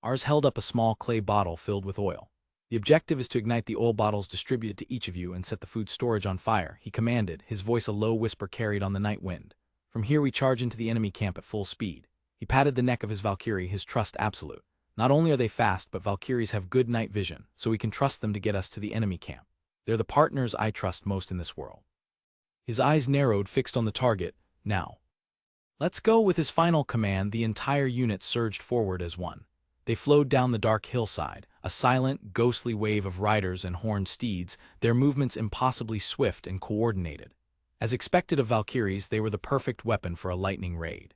Ars held up a small clay bottle filled with oil. The objective is to ignite the oil bottles distributed to each of you and set the food storage on fire, he commanded, his voice a low whisper carried on the night wind. From here we charge into the enemy camp at full speed. He patted the neck of his Valkyrie, his trust absolute. Not only are they fast, but Valkyries have good night vision, so we can trust them to get us to the enemy camp. They're the partners I trust most in this world. His eyes narrowed, fixed on the target. Now. Let's go. With his final command, the entire unit surged forward as one. They flowed down the dark hillside, a silent, ghostly wave of riders and horned steeds, their movements impossibly swift and coordinated. As expected of Valkyries, they were the perfect weapon for a lightning raid.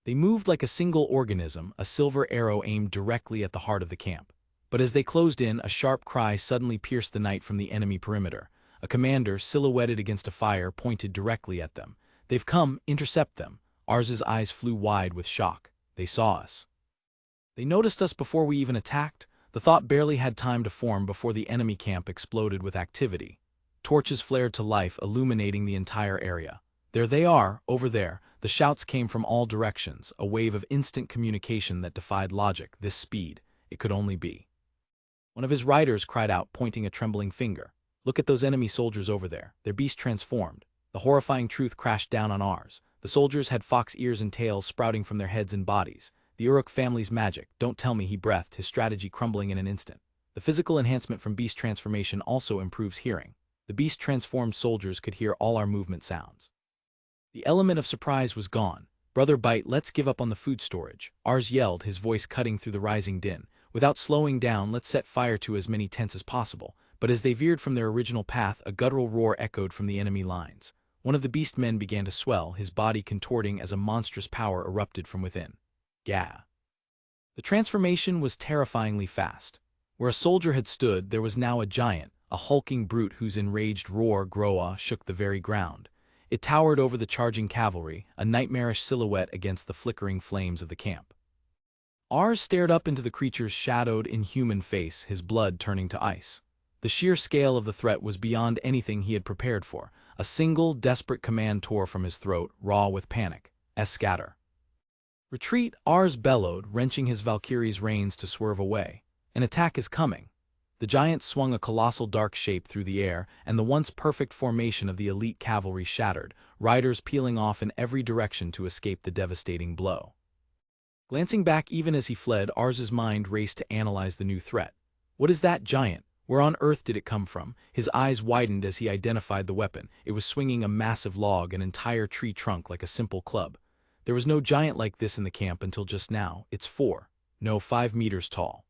They moved like a single organism, a silver arrow aimed directly at the heart of the camp. But as they closed in, a sharp cry suddenly pierced the night from the enemy perimeter. A commander, silhouetted against a fire, pointed directly at them. They've come, intercept them. Ars's eyes flew wide with shock. They saw us. They noticed us before we even attacked. The thought barely had time to form before the enemy camp exploded with activity. Torches flared to life, illuminating the entire area. There they are, over there. The shouts came from all directions, a wave of instant communication that defied logic. This speed, it could only be. One of his riders cried out, pointing a trembling finger. Look at those enemy soldiers over there. Their beast transformed. The horrifying truth crashed down on Ars. The soldiers had fox ears and tails sprouting from their heads and bodies. The Uruk family's magic. Don't tell me, he breathed, his strategy crumbling in an instant. The physical enhancement from beast transformation also improves hearing. The beast-transformed soldiers could hear all our movement sounds. The element of surprise was gone. Brother Bite, let's give up on the food storage. Ars yelled, his voice cutting through the rising din. Without slowing down, let's set fire to as many tents as possible. But as they veered from their original path, a guttural roar echoed from the enemy lines. One of the beast men began to swell, his body contorting as a monstrous power erupted from within. Gah! The transformation was terrifyingly fast. Where a soldier had stood, there was now a giant, a hulking brute whose enraged roar Groa shook the very ground. It towered over the charging cavalry, a nightmarish silhouette against the flickering flames of the camp. Ars stared up into the creature's shadowed, inhuman face, his blood turning to ice. The sheer scale of the threat was beyond anything he had prepared for. A single, desperate command tore from his throat, raw with panic. Scatter. Retreat, Ars bellowed, wrenching his Valkyrie's reins to swerve away. An attack is coming. The giant swung a colossal dark shape through the air, and the once perfect formation of the elite cavalry shattered, riders peeling off in every direction to escape the devastating blow. Glancing back even as he fled, Ars's mind raced to analyze the new threat. What is that giant? Where on earth did it come from? His eyes widened as he identified the weapon. It was swinging a massive log, an entire tree trunk like a simple club. There was no giant like this in the camp until just now. It's 5 meters tall.